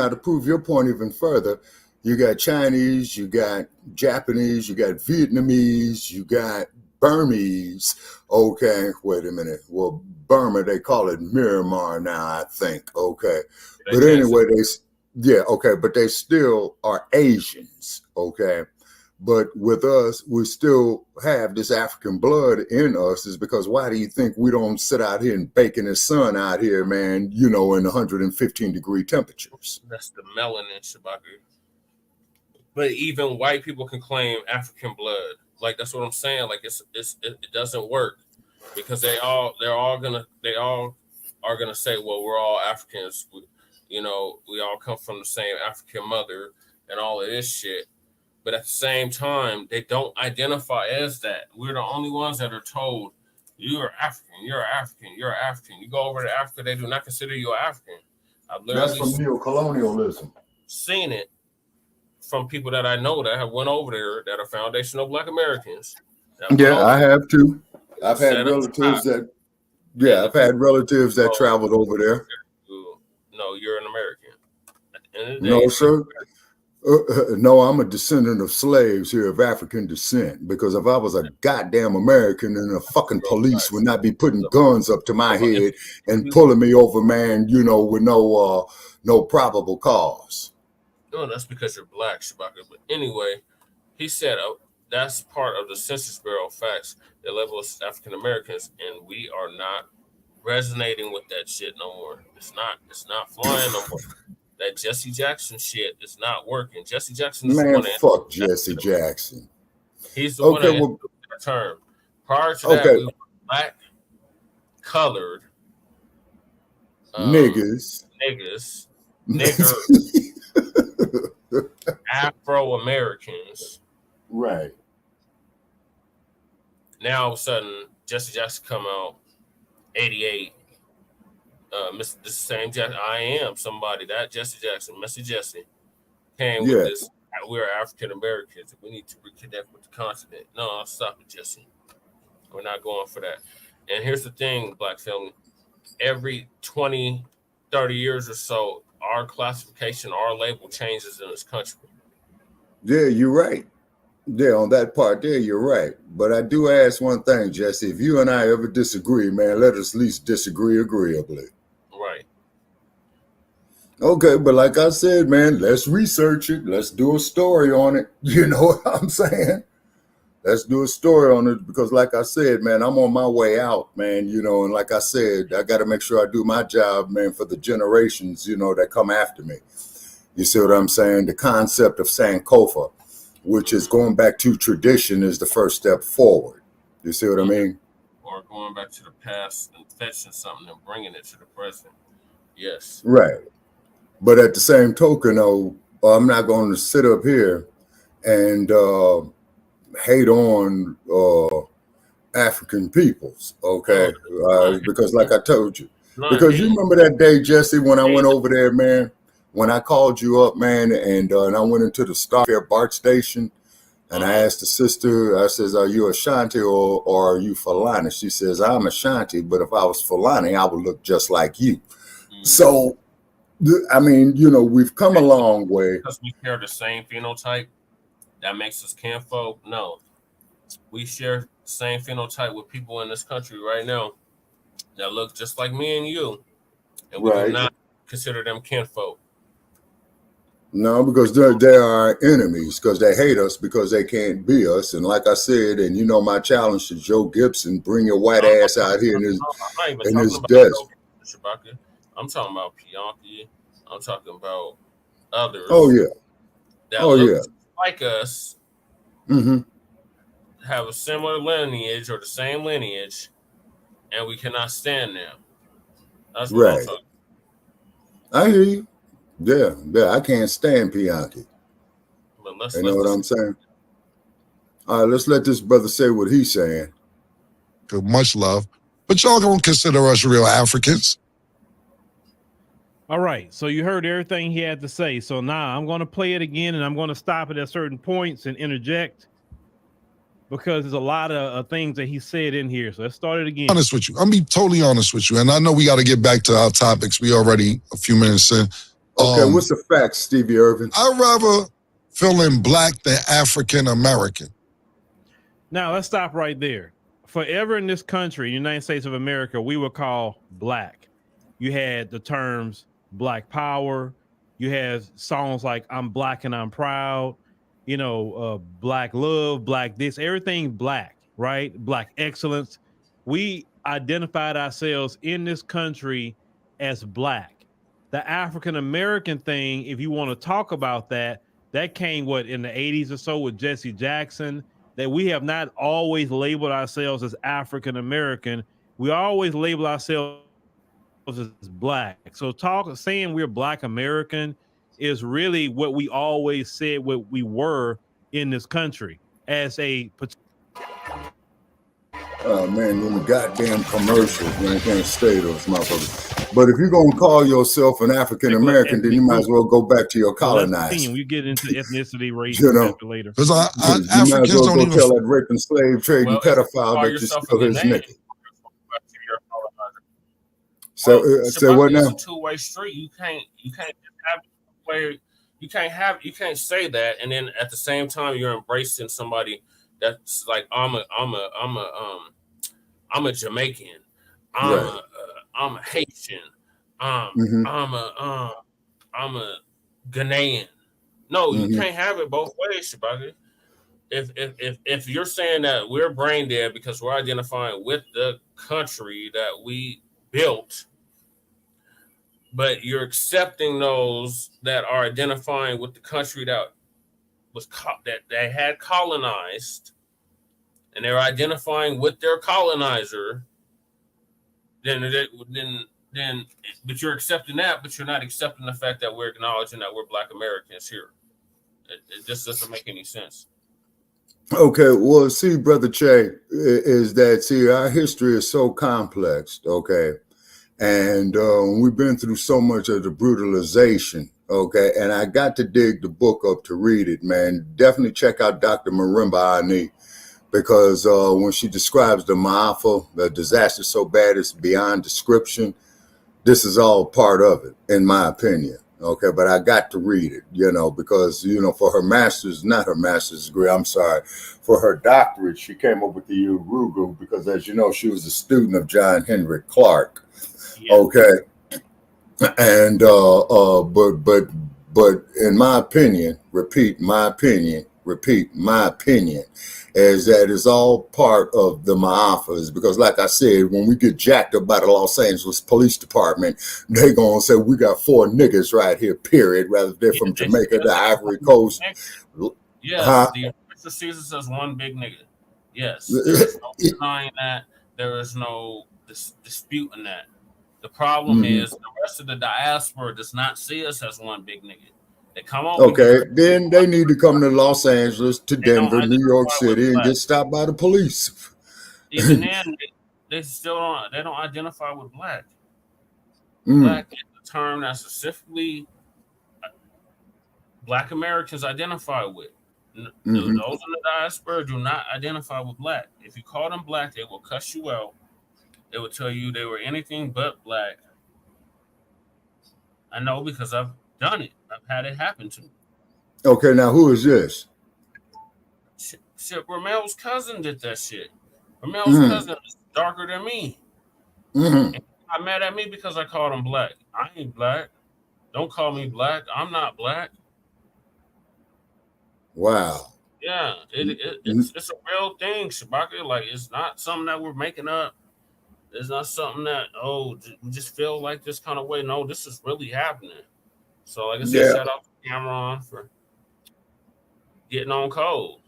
to prove your point even further, you got Chinese, you got Japanese, you got Vietnamese, you got Burmese. Okay, wait a minute. Well, Burma, they call it Myanmar now, I think. Okay, but anyway, but they still are Asians. Okay. But with us, we still have this African blood in us, is because why do you think we don't sit out here and bake in the sun out here, man, in 115-degree temperatures? That's the melanin, Shabaka. But even white people can claim African blood. Like, that's what I'm saying. Like, it doesn't work because they all are gonna say, well, we're all Africans. We all come from the same African mother and all of this shit. But at the same time, they don't identify as that. We're the only ones that are told, you're African, you're African, you're African. You go over to Africa, they do not consider you African. I've That's from neocolonialism. Seen it from people that I know that have went over there that are foundational Black Americans. Yeah, I have too. I've had relatives that traveled over there. No, you're an American. No, sir. No, I'm a descendant of slaves here of African descent, because if I was a goddamn American, then the fucking police would not be putting guns up to my head and pulling me over, man, with no probable cause. No, that's because you're Black, Shabaka. But anyway, he said that's part of the Census Bureau facts that label us African Americans, and we are not resonating with that shit no more. It's not flying no more. That Jesse Jackson shit is not working. Jesse Jackson is the one that fuck Jesse Jackson. He's the one that introduced that term. Prior to that, we were Black, colored, niggas, Afro-Americans. Right. Now all of a sudden, Jesse Jackson come out, 88. The same Jesse, I am somebody. That Jesse Jackson, Messy Jesse, came with this. We're African Americans. We need to reconnect with the continent. No, stop it, Jesse. We're not going for that. And here's the thing, Black family. Every 20, 30 years or so, our classification, our label changes in this country. Yeah, you're right. Yeah, on that part there, you're right. But I do ask one thing, Jesse. If you and I ever disagree, man, let us at least disagree agreeably. Right. Okay, but like I said, man, let's research it. Let's do a story on it. You know what I'm saying? Let's do a story on it, because like I said, man, I'm on my way out, man, and like I said, I got to make sure I do my job, man, for the generations, that come after me. You see what I'm saying? The concept of Sankofa, which is going back to tradition, is the first step forward. You see what I mean? Or going back to the past and fetching something and bringing it to the present. Yes. Right. But at the same token, though, I'm not going to sit up here and hate on African peoples, okay? Because like I told you, because you remember that day, Jesse, when I went over there, man, when I called you up, man, and I went into the Starfair BART station, and I asked the sister, I says, are you Ashanti or are you Fulani? She says, I'm Ashanti, but if I was Fulani, I would look just like you. So, I mean, you know, we've come a long way. Because we share the same phenotype, that makes us kinfolk? No. We share the same phenotype with people in this country right now that look just like me and you, and we do not consider them kinfolk. No, because they're our enemies, because they hate us, because they can't be us. And like I said, and you know my challenge to Joe Gibson, bring your white ass out here in his desert. I'm talking about Bianchi. I'm talking about others. Oh, yeah. That look like us, have a similar lineage or the same lineage, and we cannot stand them. That's what I'm talking about. I hear you. Yeah, I can't stand Bianchi. You know what I'm saying? All right, let's let this brother say what he's saying. Much love. But y'all don't consider us real Africans. All right, so you heard everything he had to say. So now I'm going to play it again, and I'm going to stop it at certain points and interject because there's a lot of things that he said in here. So let's start it again. Honest with you. I'm be totally honest with you. And I know we got to get back to our topics. We already a few minutes in. Okay, what's the facts, Stevie Irvin? I'd rather feeling black than African American. Now let's stop right there. Forever in this country, United States of America, we were called black. You had the terms Black Power. You had songs like I'm Black and I'm Proud. You know, Black Love, Black this, everything black, right? Black excellence. We identified ourselves in this country as black. The African American thing, if you want to talk about that, that came in the 80s or so with Jesse Jackson, that we have not always labeled ourselves as African American. We always label ourselves as black. So saying we're Black American is really what we always said what we were in this country as a. Oh man, them goddamn commercials, man, can't stay those motherfuckers. But if you're gonna call yourself an African American, then you might as well go back to your colonizing. We get into ethnicity, race, you know, later. Because you might as well go tell that rape and slave trading pedophile that you still his nigga. So what now? It's a two-way street. You can't have where you can't say that and then at the same time you're embracing somebody that's like I'm a Jamaican, I'm a Haitian, I'm a Ghanaian. No, you can't have it both ways, Shabaka. If you're saying that we're brain dead because we're identifying with the country that we built, but you're accepting those that are identifying with the country that was that they had colonized, and they're identifying with their colonizer, then but you're accepting that, but you're not accepting the fact that we're acknowledging that we're Black Americans here. It just doesn't make any sense. Okay, well, see, Brother Che, is that, our history is so complex, okay? And we've been through so much of the brutalization, okay? And I got to dig the book up to read it, man. Definitely check out Dr. Marimba Ani, because when she describes the Maafa, the disaster so bad it's beyond description, this is all part of it, in my opinion. Okay, but I got to read it, because, for her not her master's degree, I'm sorry, for her doctorate, she came up with the Urugu because, as you know, she was a student of John Henry Clark. Yeah. Okay. And, but in my opinion, repeat my opinion, is that it's all part of the Maafas, because like I said, when we get jacked up by the Los Angeles Police Department, they gonna say we got 4 niggas right here, period, rather they're from Jamaica, the Ivory Coast. Yes, the official Caesar says one big nigga. Yes, there is no denying that. There is no disputing that. The problem is the rest of the diaspora does not see us as one big nigga. They come over here. Then they need to come to Los Angeles, to Denver, New York City, and get stopped by the police. Even then, they still don't identify with Black. Black is a term that specifically Black Americans identify with. Those in the diaspora do not identify with Black. If you call them Black, they will cuss you out. They will tell you they were anything but Black. I know because I've done it. I've had it happen to me. Okay, now who is this? Shit, Romel's cousin did that shit. Romel's cousin is darker than me. And got mad at me because I called him Black. I ain't Black. Don't call me Black. I'm not Black. Wow. Yeah, it's a real thing, Shabaka. Like, it's not something that we're making up. It's not something that, we just feel like this kind of way. No, this is really happening. So, like I said, shout out to Cameron for getting on code.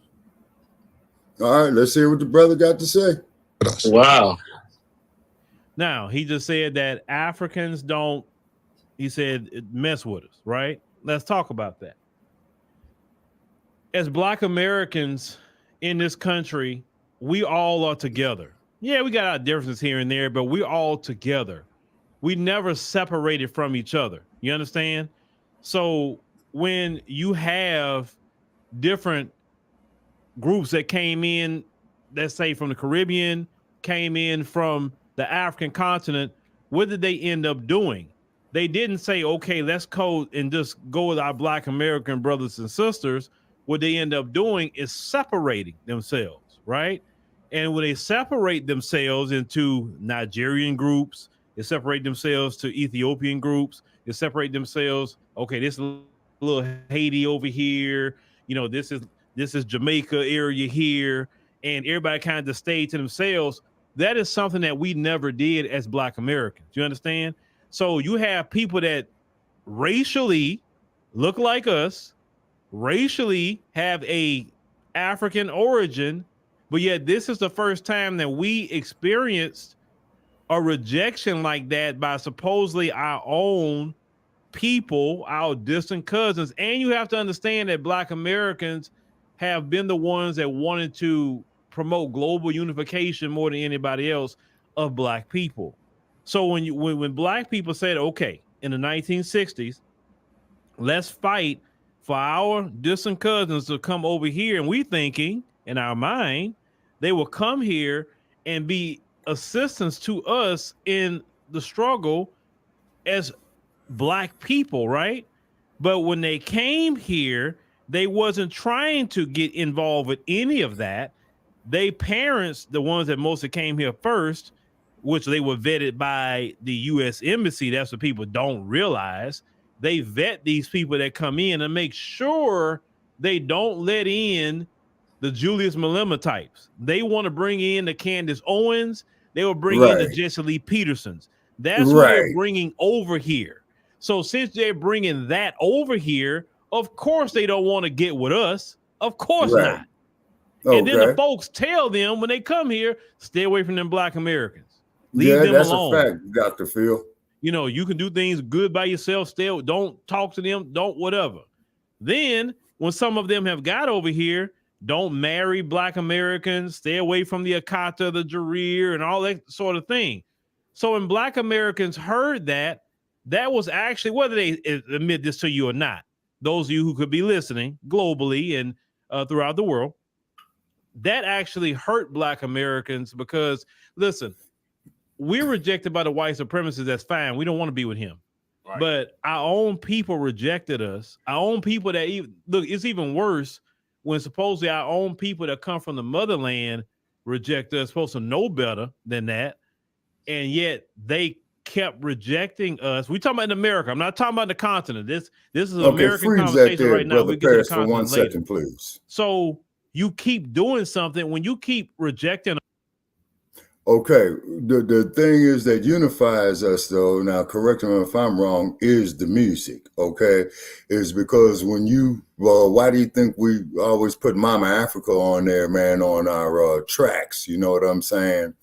All right, let's hear what the brother got to say. Wow. Now, he just said that Africans don't, he said, mess with us, right? Let's talk about that. As Black Americans in this country, we all are together. Yeah, we got our differences here and there, but we're all together. We never separated from each other. You understand? So when you have different groups that came in, let's say from the Caribbean, came in from the African continent, what did they end up doing? They didn't say, okay, let's go and just go with our Black American brothers and sisters. What they end up doing is separating themselves, right? And when they separate themselves into Nigerian groups, they separate themselves to Ethiopian groups, they separate themselves, okay, this little Haiti over here, this is Jamaica area here, and everybody kind of stayed to themselves. That is something that we never did as Black Americans. You understand? So you have people that racially look like us, racially have a African origin, but yet this is the first time that we experienced a rejection like that by supposedly our own people, our distant cousins. And you have to understand that Black Americans have been the ones that wanted to promote global unification more than anybody else of Black people. So when Black people said, okay, in the 1960s, let's fight for our distant cousins to come over here, and we thinking in our mind they will come here and be assistance to us in the struggle as Black people, right? But when they came here, they wasn't trying to get involved with any of that. They parents, the ones that mostly came here first, which they were vetted by the U.S. Embassy. That's what people don't realize. They vet these people that come in and make sure they don't let in the Julius Malema types. They want to bring in the Candace Owens. They will bring in the Jesse Lee Petersons. That's what they're bringing over here. So since they're bringing that over here, of course they don't want to get with us. Of course not. And then the folks tell them when they come here, stay away from them Black Americans. Leave them alone. That's a fact, Dr. Phil. You can do things good by yourself. Still, don't talk to them. Don't whatever. Then when some of them have got over here, don't marry Black Americans. Stay away from the Akata, the Jareer, and all that sort of thing. So when Black Americans heard that, that was actually, whether they admit this to you or not, those of you who could be listening globally and throughout the world, that actually hurt Black Americans because, listen, we're rejected by the white supremacists. That's fine. We don't want to be with him. Right. But our own people rejected us. Our own people that look, it's even worse when supposedly our own people that come from the motherland reject us, supposed to know better than that. And yet they kept rejecting us. We're talking about in America. I'm not talking about the continent. This is an American conversation right now. We get to the continent for 1 later. second, please. So you keep doing something when you keep rejecting. Okay, the thing is that unifies us, though, now correct me if I'm wrong, is the music, okay? Is because when why do you think we always put Mama Africa on there, man, on our tracks? You know what I'm saying?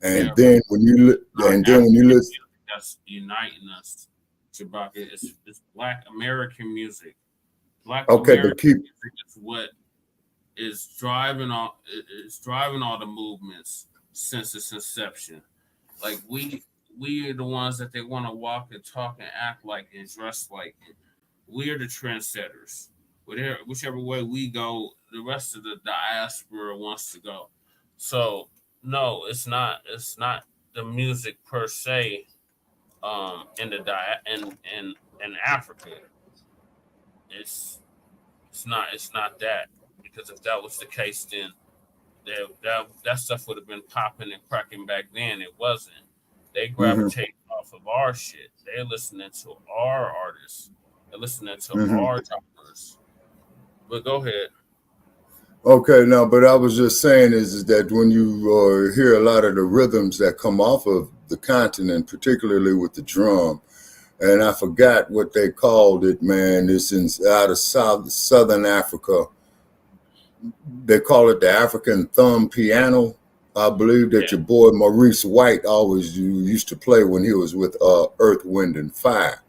And then when you listen, that's uniting us, Chewbacca. It's Black American music. Black American music is what is driving all. It's driving all the movements since its inception. Like we are the ones that they want to walk and talk and act like and dress like. We are the trendsetters. Whichever way we go, the rest of the diaspora wants to go. So no, it's not the music per se in Africa. It's not that, because if that was the case, then that stuff would have been popping and cracking back then. It wasn't. They gravitate off of our shit. They're listening to our artists. They're listening to our genres. But go ahead. Okay, no, but I was just saying is that when you hear a lot of the rhythms that come off of the continent, particularly with the drum, and I forgot what they called it, man. It's out of Southern Africa. They call it the African thumb piano. I believe that your boy Maurice White always used to play when he was with Earth, Wind, and Fire.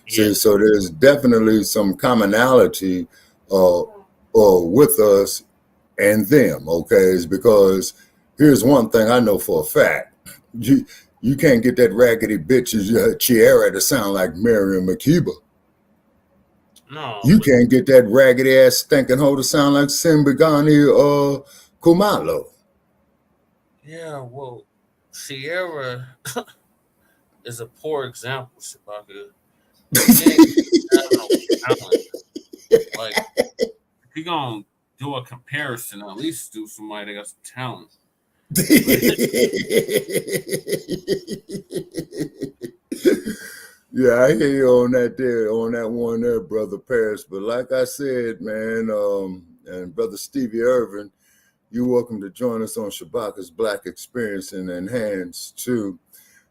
So there's definitely some commonality with us and them, okay? It's because here's one thing I know for a fact. You can't get that raggedy bitch Chiara to sound like Miriam Makeba. No. You can't get that raggedy ass stinking hoe to sound like Simbigani Kumalo. Yeah, well, Sierra is a poor example, Chewbacca. Like, if you're gonna do a comparison, at least do somebody that got some talent. Yeah, I hear you on that one there, Brother Paris. But like I said, man, and Brother Stevie Irvin, you're welcome to join us on Chewbacca's Black Experience and Enhanced too.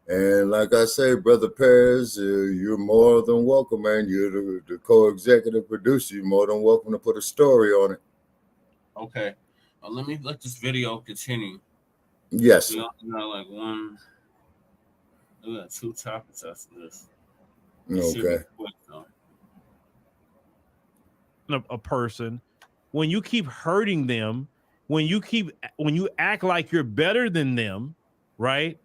And like I say, Brother Paris, you're more than welcome, man. You're the co-executive producer. You're more than welcome to put a story on it. Okay. Let this video continue. Yes. We got like one. We got 2 topics after this. Okay. A person, when you keep hurting them, when you act like you're better than them, right?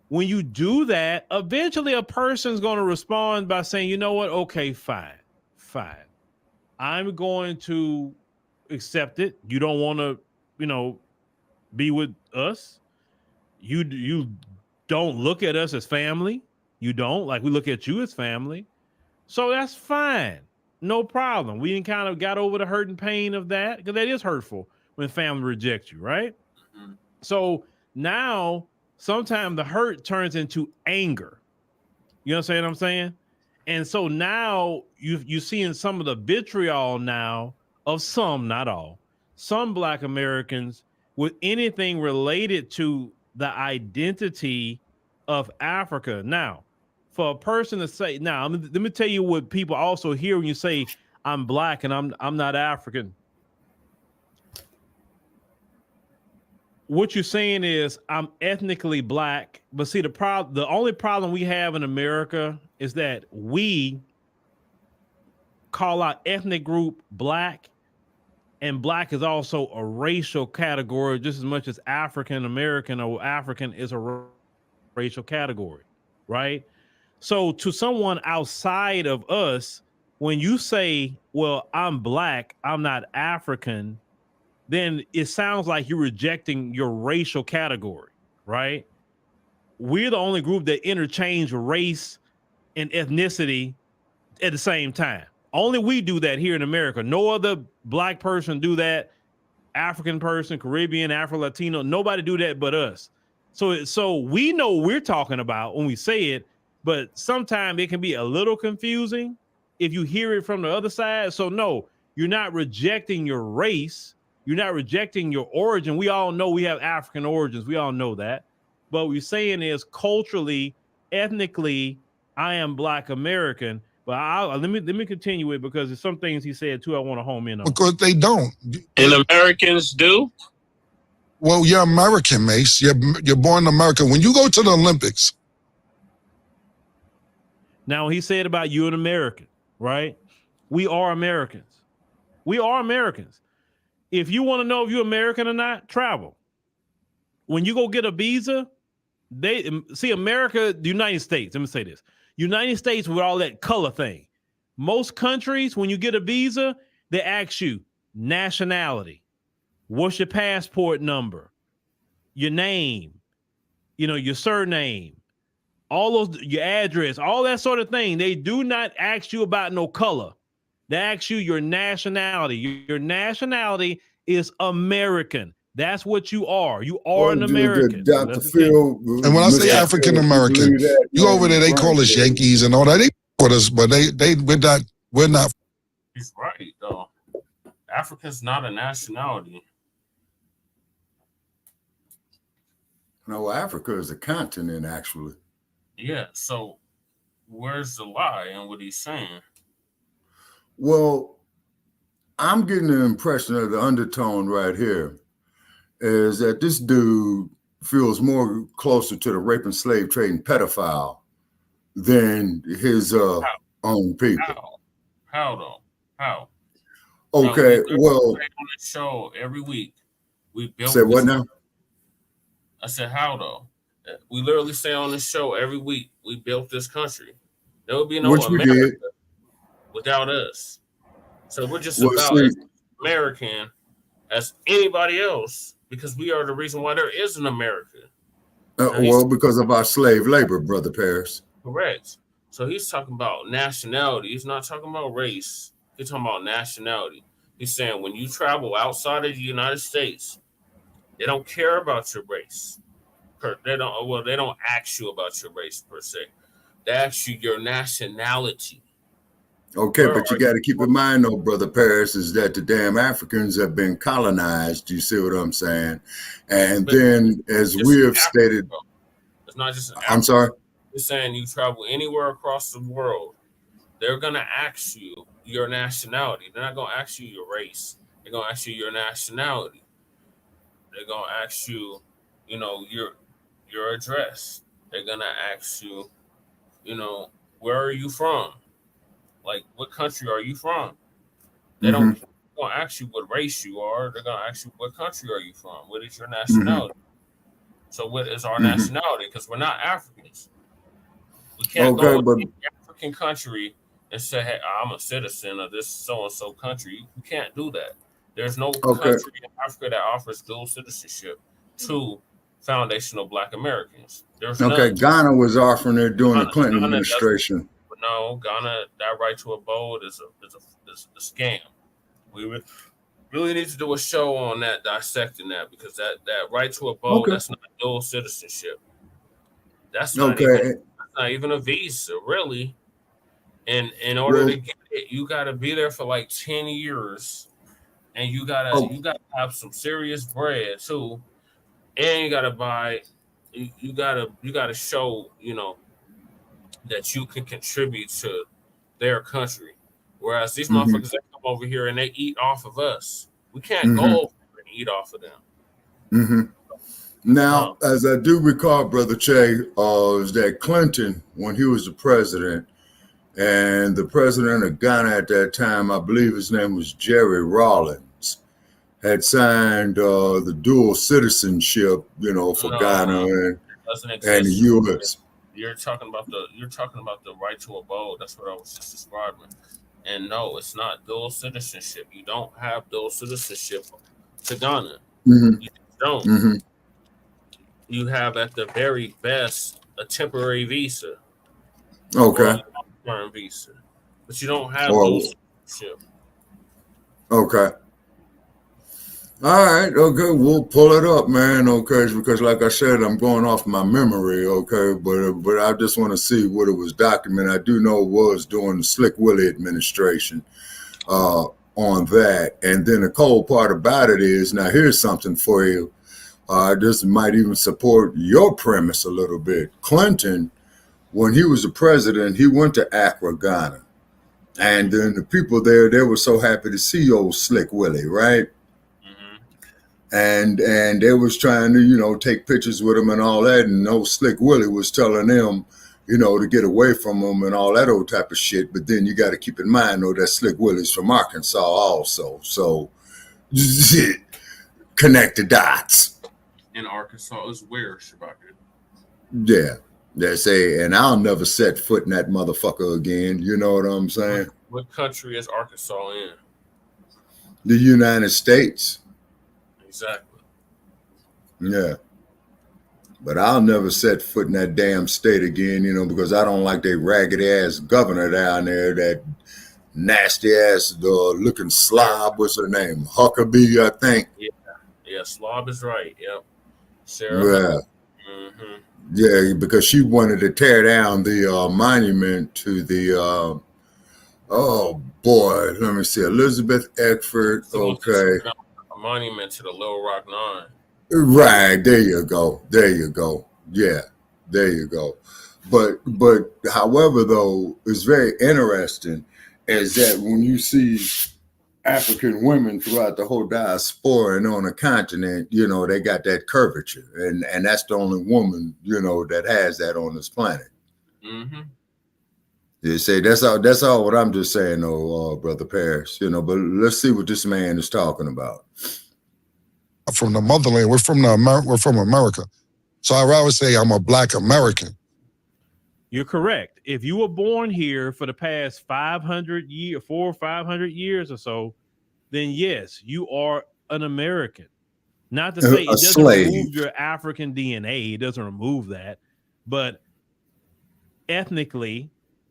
When you do that, eventually a person's going to respond by saying, you know what? Okay, fine. I'm going to accept it. You don't want to, be with us. You don't look at us as family. You don't, like we look at you as family. So that's fine. No problem. We kind of got over the hurt and pain of that, because that is hurtful when family rejects you, right? Mm-hmm. So now sometimes the hurt turns into anger. You understand what I'm saying? And so now you're seeing some of the vitriol now of some, not all, some Black Americans with anything related to the identity of Africa. Now, for a person to say, now let me tell you what people also hear when you say I'm Black and I'm not African. What you're saying is I'm ethnically Black, but see the only problem we have in America is that we call our ethnic group Black, and Black is also a racial category just as much as African American or African is a racial category, right? So to someone outside of us, when you say, well, I'm Black, I'm not African, then it sounds like you're rejecting your racial category, right? We're the only group that interchange race and ethnicity at the same time. Only we do that here in America. No other Black person do that. African person, Caribbean, Afro-Latino, nobody do that but us. So we know what we're talking about when we say it, but sometimes it can be a little confusing if you hear it from the other side. So no, you're not rejecting your race. You're not rejecting your origin. We all know we have African origins. We all know that. But what we're saying is culturally, ethnically, I am Black American. But let me continue it, because there's some things he said too I want to home in on. Because they don't. And Americans do? Well, you're American, Mace. You're born in America. When you go to the Olympics, Now, he said about you an American, right? We are Americans. We are Americans. If you want to know if you're American or not, travel. When you go get a visa, they see America, the United States. Let me say this. United States with all that color thing. Most countries, when you get a visa, they ask you nationality. What's your passport number? Your name, your surname, all those, your address, all that sort of thing. They do not ask you about no color. They ask you your nationality. Your nationality is American. That's what you are. You are an American. Dr. Phil, and when I say African American, you over there, they call us Yankees and all that. They with us, but we're not. He's right, though. Africa's not a nationality. No, Africa is a continent, actually. Yeah, so where's the lie in what he's saying? Well, I'm getting the impression of the undertone right here is that this dude feels more closer to the rape and slave trading pedophile than his own people. How though? How? Okay, well, on the show every week. We built. Say what now? I said, how though? We literally say on the show every week, we built this country. There would be no America without us. So we're just about as American as anybody else because we are the reason why there is an America. Well, because of our slave labor, Brother Paris. Correct. So he's talking about nationality. He's not talking about race. He's talking about nationality. He's saying when you travel outside of the United States, they don't care about your race. They don't ask you about your race per se. They ask you your nationality. Okay, but you got to keep in mind, though, Brother Paris, is that the damn Africans have been colonized. You see what I'm saying? And then, as we have stated, it's not just. I'm sorry. You're saying you travel anywhere across the world, they're gonna ask you your nationality. They're not gonna ask you your race. They're gonna ask you your nationality. They're gonna ask you, your address. They're gonna ask you, where are you from? Like, what country are you from? They don't gonna ask you what race you are. They're gonna ask you what country are you from? What is your nationality? So what is our nationality? Because we're not Africans. We can't go to an African country and say, hey, I'm a citizen of this so-and-so country. You can't do that. There's no country in Africa that offers dual citizenship to foundational Black Americans. There's none. Ghana was offering it during the Clinton administration. No, Ghana, that right to abode is a scam. We really need to do a show on that, dissecting that, because that right to abode, that's not dual citizenship. That's not even a visa, really. And in order to get it, you got to be there for like 10 years, and you gotta have some serious bread too, and you gotta buy. You gotta show that you can contribute to their country. Whereas these motherfuckers, they come over here and they eat off of us. We can't go over and eat off of them. Now, as I do recall, Brother Che, is that Clinton, when he was the president, and the president of Ghana at that time, I believe his name was Jerry Rawlings, had signed the dual citizenship, for Ghana and the U.S. You're talking about the right to abode. That's what I was just describing. And no, it's not dual citizenship. You don't have dual citizenship to Ghana. You don't. You have at the very best a temporary visa. Okay. Or a long-term visa, but you don't have dual citizenship. Okay. All right, okay, we'll pull it up, man, okay, because like I said, I'm going off my memory, okay, but I just want to see what it was documented. I do know it was during the Slick Willie administration on that. And then the cold part about it is, now here's something for you. This might even support your premise a little bit. Clinton, when he was the president, he went to Accra, Ghana. And then the people there, they were so happy to see old Slick Willie, right? And they was trying to, take pictures with him and all that. And old Slick Willie was telling them, you know, to get away from them and all that old type of shit. But then you got to keep in mind, though, that Slick Willie's from Arkansas also. So connect the dots. In Arkansas is where, Shabaka? Yeah. They say, and I'll never set foot in that motherfucker again. You know what I'm saying? What country is Arkansas in? The United States. Exactly. Yeah. But I'll never set foot in that damn state again, you know, because I don't like that ragged ass governor down there, that nasty ass looking slob. What's her name? Huckabee, I think. Yeah, slob is right. Yep. Sarah. Yeah. Mm-hmm. Yeah, because she wanted to tear down the monument to the oh boy, let me see, Elizabeth Eckford. Okay. A monument to the Little Rock Nine. Right, there you go. There you go. Yeah, there you go. But however, though, it's very interesting is that when you see African women throughout the whole diaspora and on the continent, you know, they got that curvature, and that's the only woman, you know, that has that on this planet. Mm-hmm. You say that's all what I'm just saying, though, Brother Parrish, you know. But let's see what this man is talking about. From the motherland, we're from America, so I rather say I'm a Black American. You're correct. If you were born here for the past 400 or 500 years or so, then yes, you are an American. Not to say it doesn't slave. remove your African DNA. It doesn't remove that. But ethnically,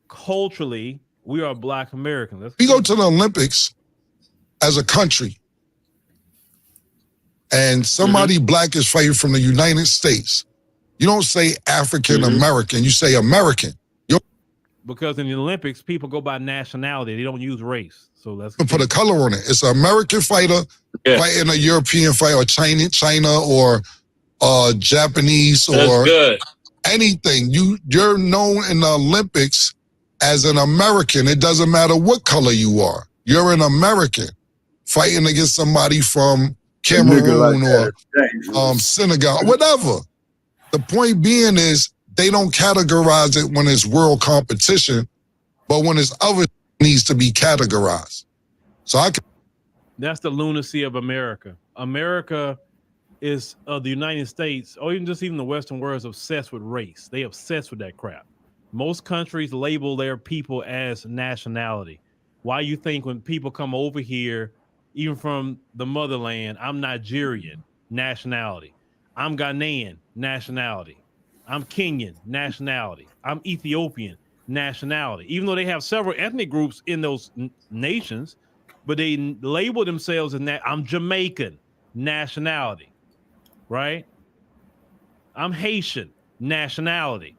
culturally, we are Black Americans. We go to the Olympics as a country, and somebody Black is fighting from the United States. You don't say African American, you say American. Because in the Olympics, people go by nationality. They don't use race. So let's put a color on it. It's an American fighter fighting a European fighter, or China or Japanese or anything. You're known in the Olympics as an American. It doesn't matter what color you are. You're an American fighting against somebody from Cameroon or Senegal, whatever. The point being is they don't categorize it when it's world competition, but when it's other needs to be categorized. So that's the lunacy of America. America is the United States, or even the Western world, is obsessed with race. They obsessed with that crap. Most countries label their people as nationality. Why you think when people come over here, even from the motherland, I'm Nigerian, nationality. I'm Ghanaian, nationality. I'm Kenyan, nationality. I'm Ethiopian, nationality. Even though they have several ethnic groups in those nations, but they label themselves as that. I'm Jamaican, nationality, right? I'm Haitian, nationality.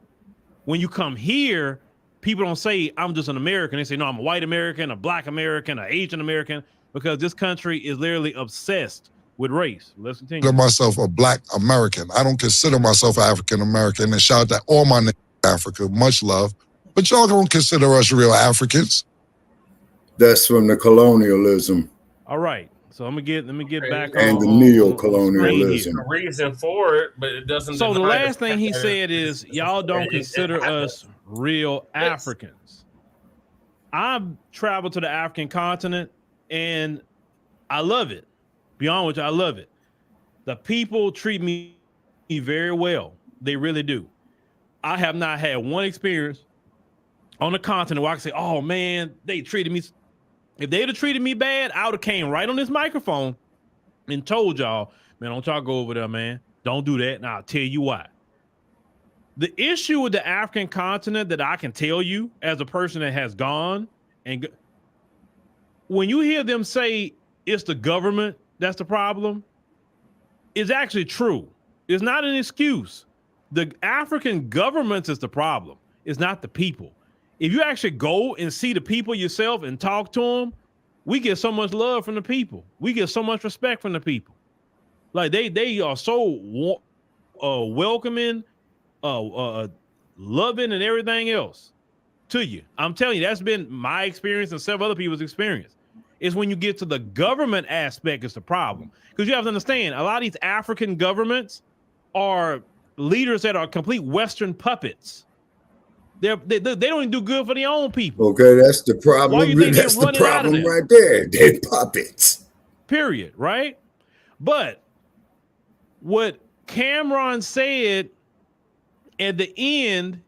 When you come here, people don't say I'm just an American. They say, no, I'm a white American, a Black American, an Asian American, because this country is literally obsessed with race. Let's continue. consider myself a Black American. I don't consider myself African American. And shout out to all my niggas in Africa, much love. But y'all don't consider us real Africans. That's from the colonialism. All right. So let me get back and the neo-colonialism. The reason for it, but it doesn't. So the last thing he said is y'all don't consider us real Africans. I've traveled to the African continent and I love it. Beyond which I love it. The people treat me very well. They really do. I have not had one experience on the continent where I can say, oh man, they treated me. If they'd have treated me bad, I would have came right on this microphone and told y'all, man, don't y'all go over there, man. Don't do that. And I'll tell you why. The issue with the African continent that I can tell you as a person that has gone, and when you hear them say it's the government that's the problem, it's actually true. It's not an excuse. The African government is the problem. It's not the people. If you actually go and see the people yourself and talk to them, we get so much love from the people. We get so much respect from the people. Like they are so welcoming, loving, and everything else to you. I'm telling you, that's been my experience and several other people's experience. It's when you get to the government aspect is the problem. Because you have to understand, a lot of these African governments are leaders that are complete Western puppets. They don't even do good for their own people. Okay, that's the problem. Why do you think That's they're the running out of problem them? right there. They puppets. Period. Right? But what Cameron said at the end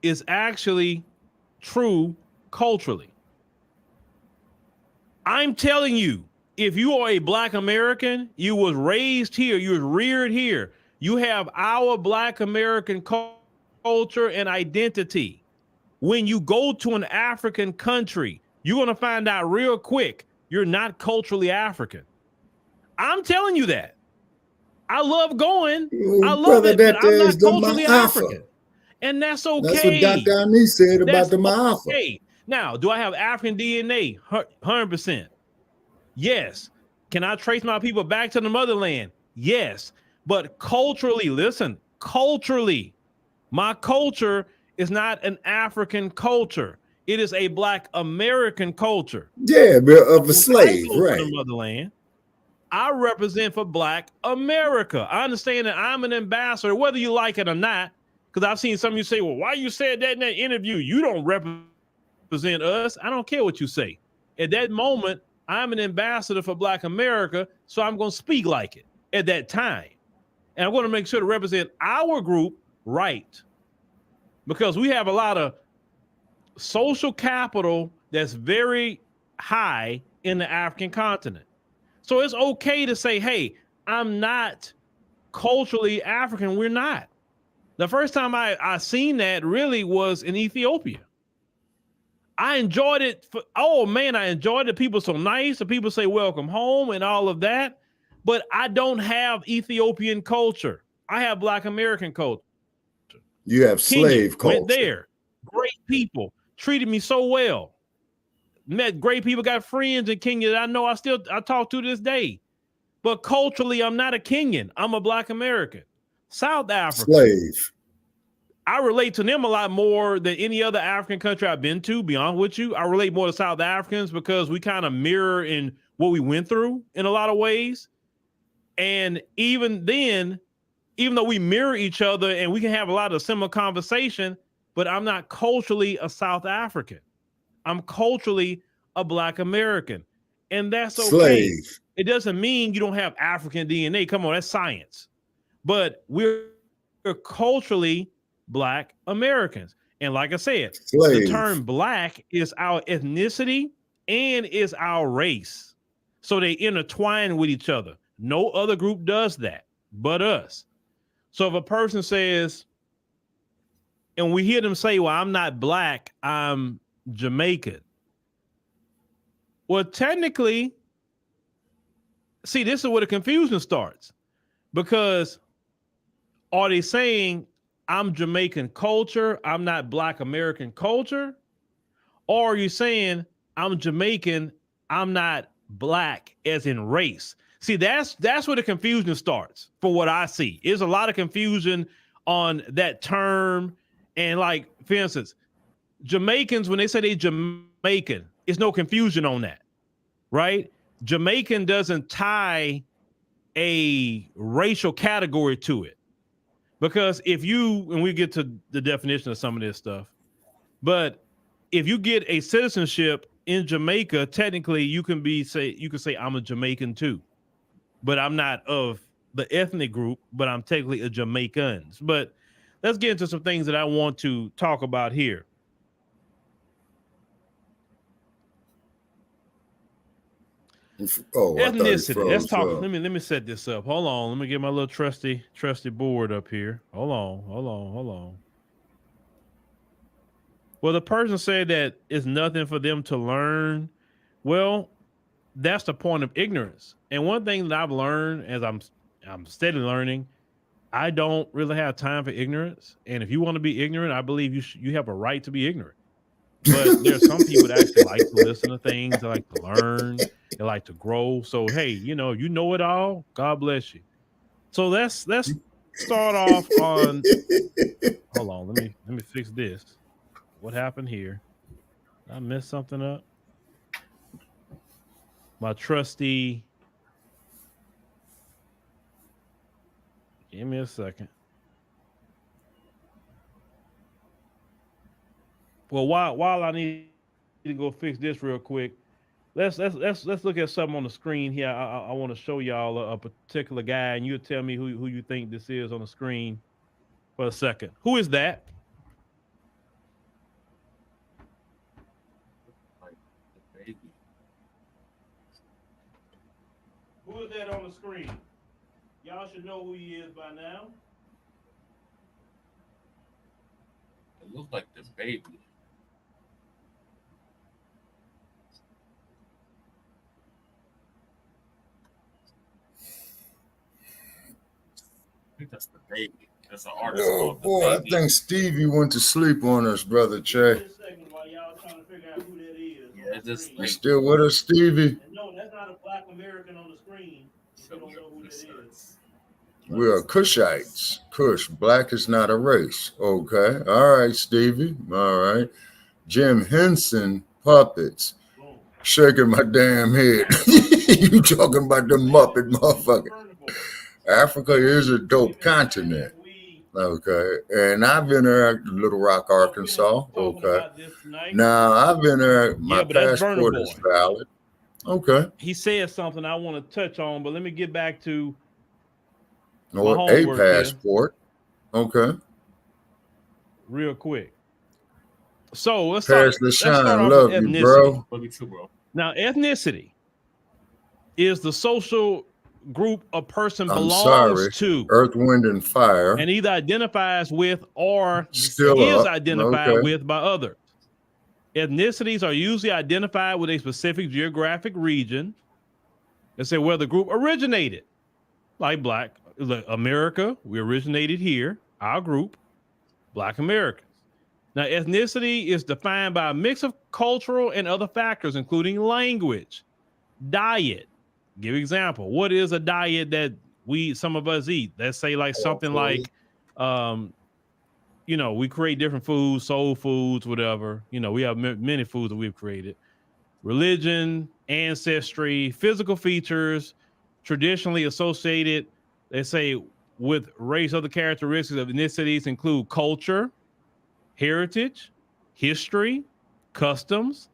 is actually true culturally. I'm telling you, if you are a Black American, you was raised here, you was reared here, you have our Black American culture and identity. When you go to an African country, you're going to find out real quick you're not culturally African. I'm telling you that. I love going. I love Brother, it, that but I'm is not the culturally Ma'afa. African. And that's okay. That's what Dr. Ami said about the Ma'afa. Okay. Now, do I have African DNA? 100%. Yes. Can I trace my people back to the motherland? Yes. But culturally, listen, culturally, my culture is not an African culture. It is a Black American culture. Yeah, of a slave, right? To the motherland, I represent for Black America. I understand that I'm an ambassador, whether you like it or not, because I've seen some of you say, well, why you said that in that interview? You don't represent us. I don't care what you say. At that moment, I'm an ambassador for Black America, so I'm going to speak like it at that time. And I'm going to make sure to represent our group right, because we have a lot of social capital that's very high in the African continent. So it's okay to say, hey, I'm not culturally African. We're not. The first time I seen that really was in Ethiopia. I enjoyed it. I enjoyed it. People so nice. The people say welcome home and all of that. But I don't have Ethiopian culture. I have Black American culture. You have slave culture. Went there. Great people. Treated me so well. Met great people, got friends in Kenya that I know I talk to this day. But culturally, I'm not a Kenyan. I'm a Black American. South Africa. Slave. I relate to them a lot more than any other African country I've been to, be honest with you. I relate more to South Africans because we kind of mirror in what we went through in a lot of ways. And even then, even though we mirror each other and we can have a lot of similar conversation, but I'm not culturally a South African. I'm culturally a Black American. And that's okay. Slave. It doesn't mean you don't have African DNA. Come on, that's science. But we're culturally Black Americans. And like I said, Slave. The term Black is our ethnicity and is our race. So they intertwine with each other. No other group does that but us. So if a person says, and we hear them say, well, I'm not Black, I'm Jamaican. Well, technically, see, this is where the confusion starts. Because are they saying I'm Jamaican culture, I'm not Black American culture? Or are you saying I'm Jamaican, I'm not Black as in race? See, that's where the confusion starts from what I see. There's a lot of confusion on that term. And like, for instance, Jamaicans, when they say they Jamaican, there's no confusion on that, right? Jamaican doesn't tie a racial category to it. Because if you, and we get to the definition of some of this stuff, but if you get a citizenship in Jamaica, technically you can say I'm a Jamaican too, but I'm not of the ethnic group, but I'm technically a Jamaican. But let's get into some things that I want to talk about here. Oh, ethnicity. Let's talk. Let me set this up. Hold on. Let me get my little trusty board up here. Hold on. Well, the person said that it's nothing for them to learn. Well, that's the point of ignorance. And one thing that I've learned as I'm steadily learning, I don't really have time for ignorance. And if you want to be ignorant, I believe you have a right to be ignorant. But there are some people that actually like to listen to things. They like to learn. They like to grow. So, hey, you know it all. God bless you. So let's start off on. Hold on. Let me fix this. What happened here? Did I mess something up? My trusty. Give me a second. Well, while I need to go fix this real quick, let's look at something on the screen here. I want to show y'all a particular guy, and you tell me who you think this is on the screen for a second. Who is that? Who is that on the screen? Y'all should know who he is by now. It looks like the baby. I think that's the baby. That's an artist. Oh boy, I think Stevie went to sleep on us, brother Che. Yeah, just You still with us, Stevie? No, that's not a Black American on the screen. You don't know who that is. We are Cushites. Kush, black is not a race. Okay. All right, Stevie. All right. Jim Henson, puppets. Shaking my damn head. You talking about the Muppet motherfucker. Africa is a dope continent. Okay. And I've been there at Little Rock, Arkansas. Okay. Now, I've been there. My passport is valid. Okay. He said something I want to touch on, but let me get back to or a passport. Here. Okay. Real quick. So let's start love with you, bro. Love you too, bro. Now, ethnicity is the social group a person belongs to. Earth, Wind, and Fire. And either identifies with or still is identified with by others. Ethnicities are usually identified with a specific geographic region. Let's say where the group originated. Like Black America, we originated here, our group, Black Americans. Now, ethnicity is defined by a mix of cultural and other factors, including language, diet. Give example. What is a diet that some of us eat? Let's say like something like, we create different foods, soul foods, whatever. We have many foods that we've created. Religion, ancestry, physical features, traditionally associated, they say, with race. Other characteristics of ethnicities include culture, heritage, history, customs,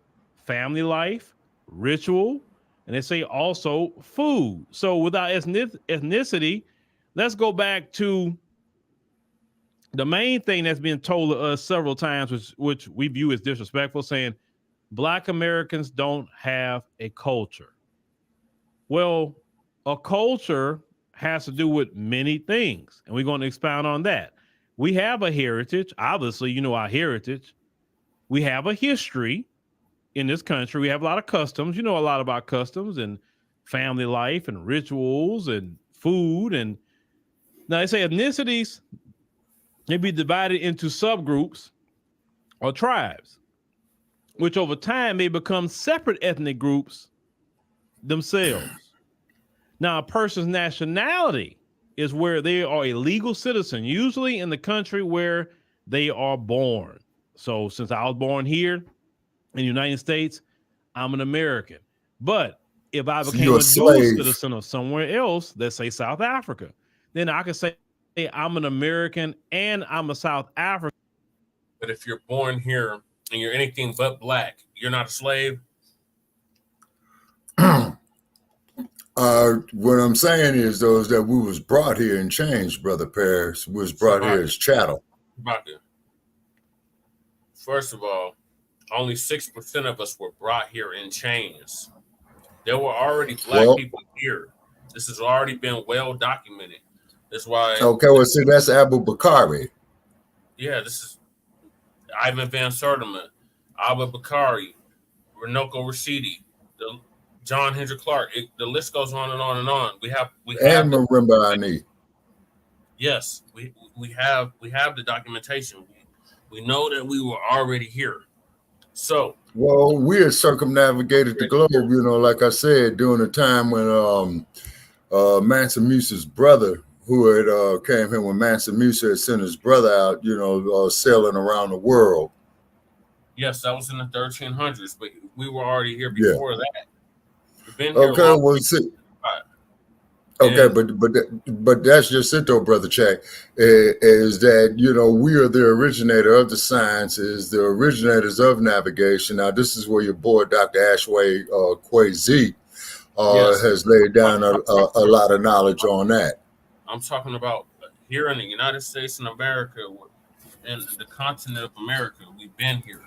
family life, ritual, and they say also food. So without ethnicity, let's go back to the main thing that's been told to us several times, which we view as disrespectful, saying Black Americans don't have a culture. Well, a culture has to do with many things, and we're going to expound on that. We have a heritage. Obviously, our heritage. We have a history in this country. We have a lot of customs. You know a lot about customs and family life and rituals and food. And now they say ethnicities may be divided into subgroups or tribes, which over time may become separate ethnic groups themselves. Now, a person's nationality is where they are a legal citizen, usually in the country where they are born. So since I was born here in the United States, I'm an American. But if I became a dual citizen of somewhere else, let's say South Africa, then I could say, hey, I'm an American and I'm a South African. But if you're born here and you're anything but Black, you're not a slave? What I'm saying is that we was brought here in chains, Brother Paris. We was brought here as chattel. First of all, only 6% of us were brought here in chains. There were already Black people here. This has already been well documented. That's why. Okay, well, see, that's Abu Bakari. Yeah, this is Ivan Van Sertima, Abu Bakari, Renoko Rashidi, John Hendrick Clark. The list goes on and on and on. We have Marimba Ani. Yes, we have the documentation. We know that we were already here. So we had circumnavigated the globe, like I said, during the time when Mansa Musa's brother, who had came here when Mansa Musa had sent his brother out, sailing around the world. Yes, that was in the 1300s, but we were already here before that. We've been here okay, well, see. Okay, but that's just it though, Brother Che, is that, you know, we are the originator of the sciences, the originators of navigation. Now, this is where your boy, Dr. Ashway Kwesi, has laid down a lot of knowledge on that. I'm talking about here in the United States and America, in the continent of America. We've been here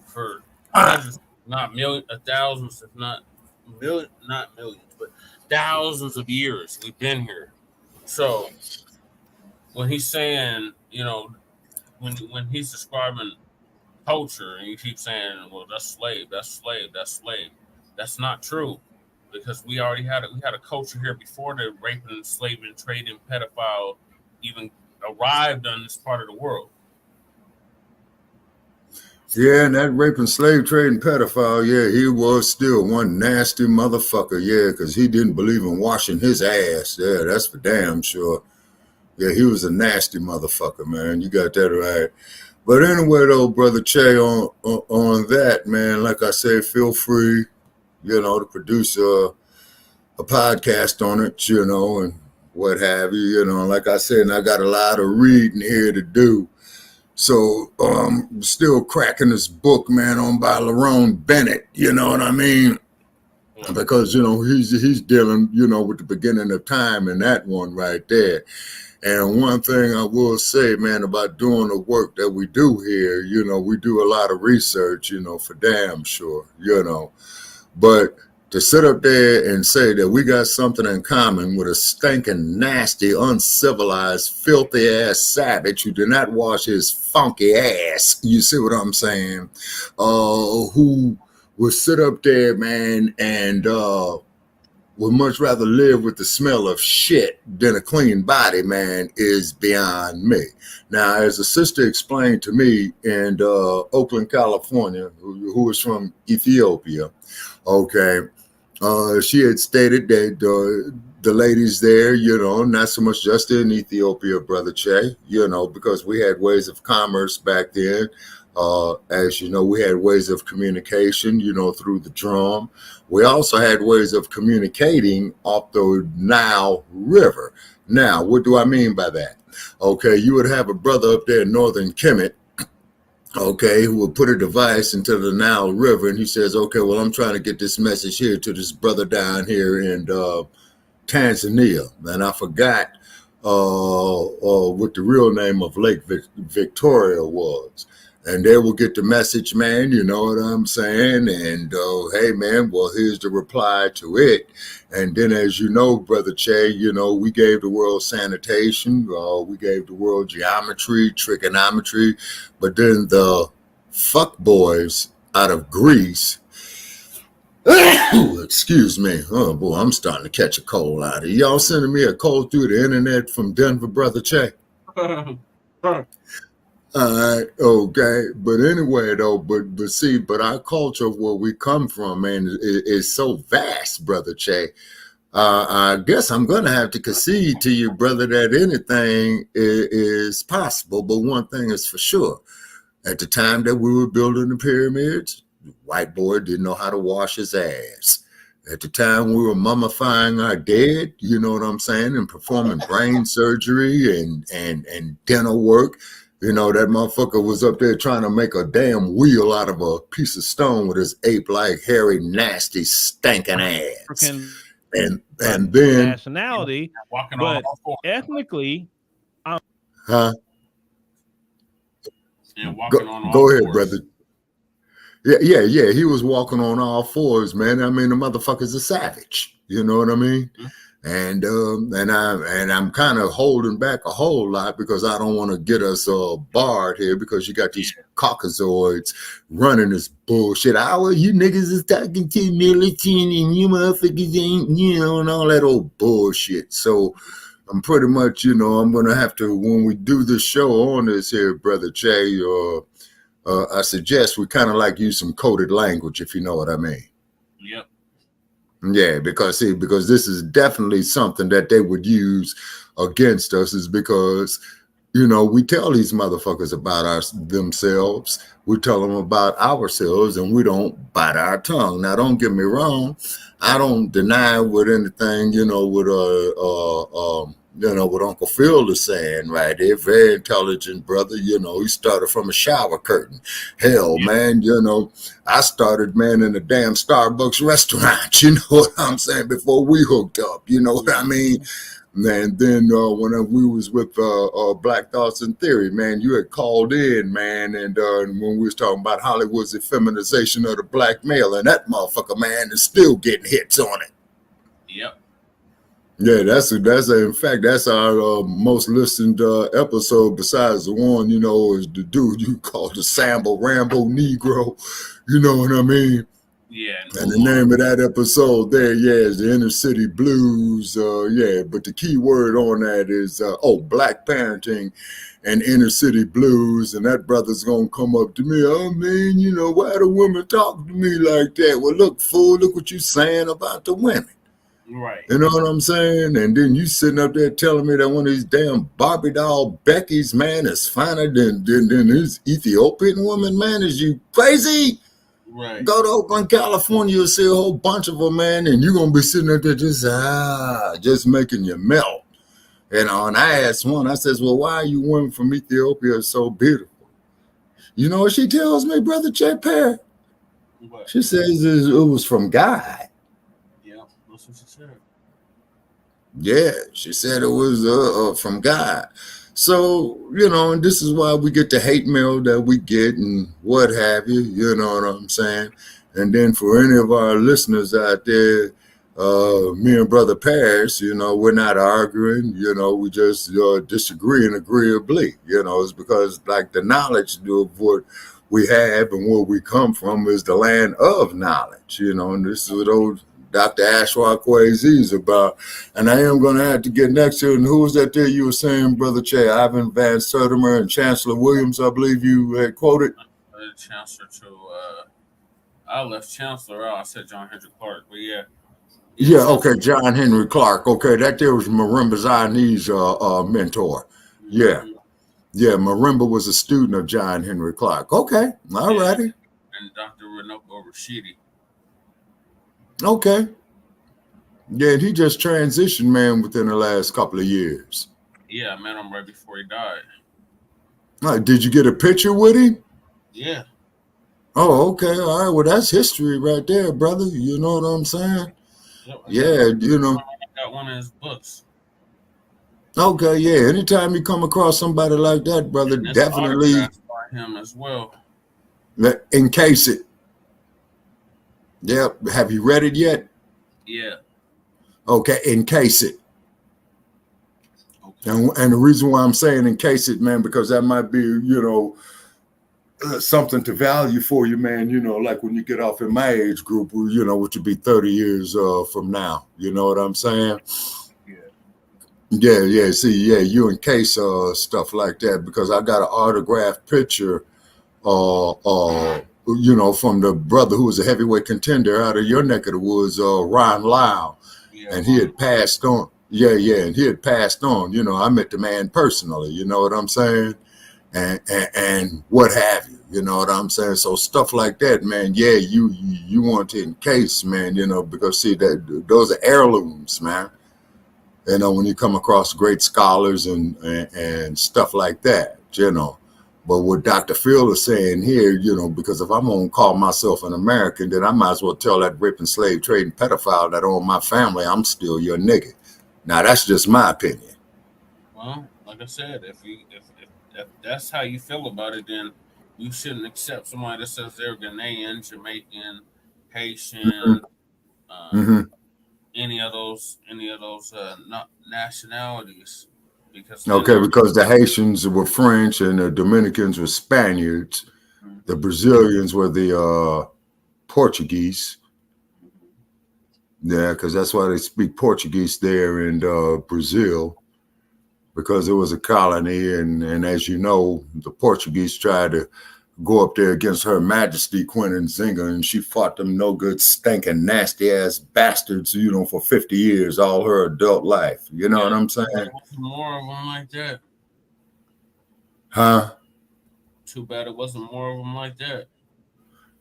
for hundreds, not millions, thousands, if not millions, but thousands of years. We've been here. So when he's saying, you know, when he's describing culture, and you keep saying, well, that's slave, that's slave, that's slave. That's not true, because we already had a culture here before the raping, enslaving, trading, pedophile even arrived on this part of the world. Yeah, and that raping, slave trading pedophile, yeah, he was still one nasty motherfucker, yeah, because he didn't believe in washing his ass. Yeah, that's for damn sure. Yeah, he was a nasty motherfucker, man. You got that right. But anyway, though, Brother Che, on that, man, like I said, feel free, you know, to produce a podcast on it, you know, and what have you, you know. Like I said, and I got a lot of reading here to do. So still cracking this book, man, on by Lerone Bennett, you know what I mean? Because, you know, he's dealing, you know, with the beginning of time in that one right there. And one thing I will say, man, about doing the work that we do here, you know, we do a lot of research, you know, for damn sure, you know. But to sit up there and say that we got something in common with a stinking, nasty, uncivilized, filthy ass savage who did not wash his funky ass, you see what I'm saying? Who would sit up there, man, and would much rather live with the smell of shit than a clean body, man, is beyond me. Now, as a sister explained to me in Oakland, California, who is from Ethiopia, okay, she had stated that the ladies there, you know, not so much just in Ethiopia, Brother Che, you know, because we had ways of commerce back then. As you know, we had ways of communication, you know, through the drum. We also had ways of communicating off the Nile River. Now, what do I mean by that? Okay, you would have a brother up there in northern Kemet, okay, who would put a device into the Nile River, and he says, okay, well, I'm trying to get this message here to this brother down here in Tanzania. And I forgot what the real name of Lake Victoria was. And they will get the message, man, you know what I'm saying? And, hey, man, well, here's the reply to it. And then, as you know, Brother Che, you know, we gave the world sanitation. We gave the world geometry, trigonometry. But then the fuck boys out of Greece, excuse me. Oh, boy, I'm starting to catch a cold out of y'all sending me a cold through the internet from Denver, Brother Che. All right, okay, but anyway, though, but see, but our culture, where we come from, man, is so vast, Brother Che. I guess I'm gonna have to concede to you, brother, that anything is possible. But one thing is for sure: at the time that we were building the pyramids, the white boy didn't know how to wash his ass. At the time we were mummifying our dead, you know what I'm saying, and performing brain surgery and dental work. You know, that motherfucker was up there trying to make a damn wheel out of a piece of stone with his ape-like, hairy, nasty, stinking ass. And then nationality, but ethnically, huh? And Go ahead, brother. Yeah. He was walking on all fours, man. I mean, the motherfucker's a savage. You know what I mean? Mm-hmm. And I'm kind of holding back a whole lot because I don't want to get us barred here, because you got these Caucasoids running this bullshit. Well, you niggas is talking to militant and you motherfuckers ain't, you know, and all that old bullshit. So I'm pretty much, you know, I'm going to have to, when we do the show on this here, Brother Che, I suggest we kind of like use some coded language, if you know what I mean. Yep. Yeah, because this is definitely something that they would use against us, is because, You know, we tell these motherfuckers about themselves. We tell them about ourselves, and we don't bite our tongue. Now, don't get me wrong. I don't deny what anything, you know, what what Uncle Phil is saying right there. Very intelligent brother. You know, he started from a shower curtain. Hell, man, you know, I started, man, in a damn Starbucks restaurant. You know what I'm saying? Before we hooked up. You know what I mean? And then when we was with Black Thoughts and Theory, man, you had called in, man, and when we was talking about Hollywood's effeminization of the black male, and that motherfucker, man, is still getting hits on it. Yep. Yeah, in fact, that's our most listened episode besides the one, you know, is the dude you call the Sambo Rambo Negro. You know what I mean? Yeah. And the name of that episode there, is the Inner City Blues. But the key word on that is, black parenting and Inner City Blues. And that brother's going to come up to me. Oh, man, you know, why do women talk to me like that? Well, look, fool, look what you're saying about the women. Right. You know what I'm saying? And then you sitting up there telling me that one of these damn Barbie doll Becky's, man, is finer than this Ethiopian woman, man. Is you crazy? Right. Go to Oakland, California, you'll see a whole bunch of them, man, and you're going to be sitting up there just making you melt. And I asked one, I says, well, why are you women from Ethiopia so beautiful? You know what she tells me, Brother J. Perry? What? She says it was from God. Yeah, that's what she said. Yeah, she said it was from God. So, you know, and this is why we get the hate mail that we get and what have you, you know what I'm saying? And then for any of our listeners out there, me and Brother Paris, you know, we're not arguing, you know, we just disagree agreeably, you know, it's because like the knowledge of what we have and where we come from is the land of knowledge, you know, and this is what old Dr. Ashwa Kwesi is about. And I am going to have to get next to it. And who was that there you were saying, Brother Che? Ivan Van Sertimer and Chancellor Williams, I believe you had quoted. Chancellor to, I left Chancellor out. I said John Henry Clark, but yeah. Yeah, okay, John Henry Clark. Okay, that there was Marimba Zaini's mentor. Yeah. Yeah, Marimba was a student of John Henry Clark. Okay, all righty. And Dr. Runoko Rashidi. Okay. Yeah, and he just transitioned, man, within the last couple of years. Yeah, I met him right before he died. All right, did you get a picture with him? Yeah. Oh, okay. All right. Well, that's history right there, brother. You know what I'm saying? Yep, yeah, you know. I got one of his books. Okay, yeah. Anytime you come across somebody like that, brother, definitely by him as well. Encase it. Yep. Have you read it yet? Yeah. Okay, encase it. Okay. And the reason why I'm saying encase it, man, because that might be, you know, something to value for you, man, you know, like when you get off in my age group, you know, which would be 30 years from now. You know what I'm saying? Yeah. See, yeah, you encase stuff like that because I got an autographed picture, you know, from the brother who was a heavyweight contender out of your neck of the woods, Ron Lau. Yeah, and he had passed on. Yeah. And he had passed on. You know, I met the man personally. You know what I'm saying? And what have you, you know what I'm saying? So stuff like that, man. Yeah, you want to encase, man, you know, because see that those are heirlooms, man. You know, when you come across great scholars and stuff like that, you know. But what Dr. Phil is saying here, you know, because if I'm gonna call myself an American, then I might as well tell that raping, slave trading pedophile that own my family, I'm still your nigga. Now that's just my opinion. Well, like I said, if that's how you feel about it, then you shouldn't accept somebody that says they're Ghanaian, Jamaican, Haitian, any of those nationalities. Because the Haitians were French and the Dominicans were Spaniards, the Brazilians were the Portuguese. Yeah, because that's why they speak Portuguese there in Brazil. Because it was a colony, and as you know, the Portuguese tried to go up there against Her Majesty Queen Nzinga, and she fought them no good, stinking, nasty ass bastards, you know, for 50 years, all her adult life. You know what I'm saying? More of them like that. Huh? Too bad it wasn't more of them like that.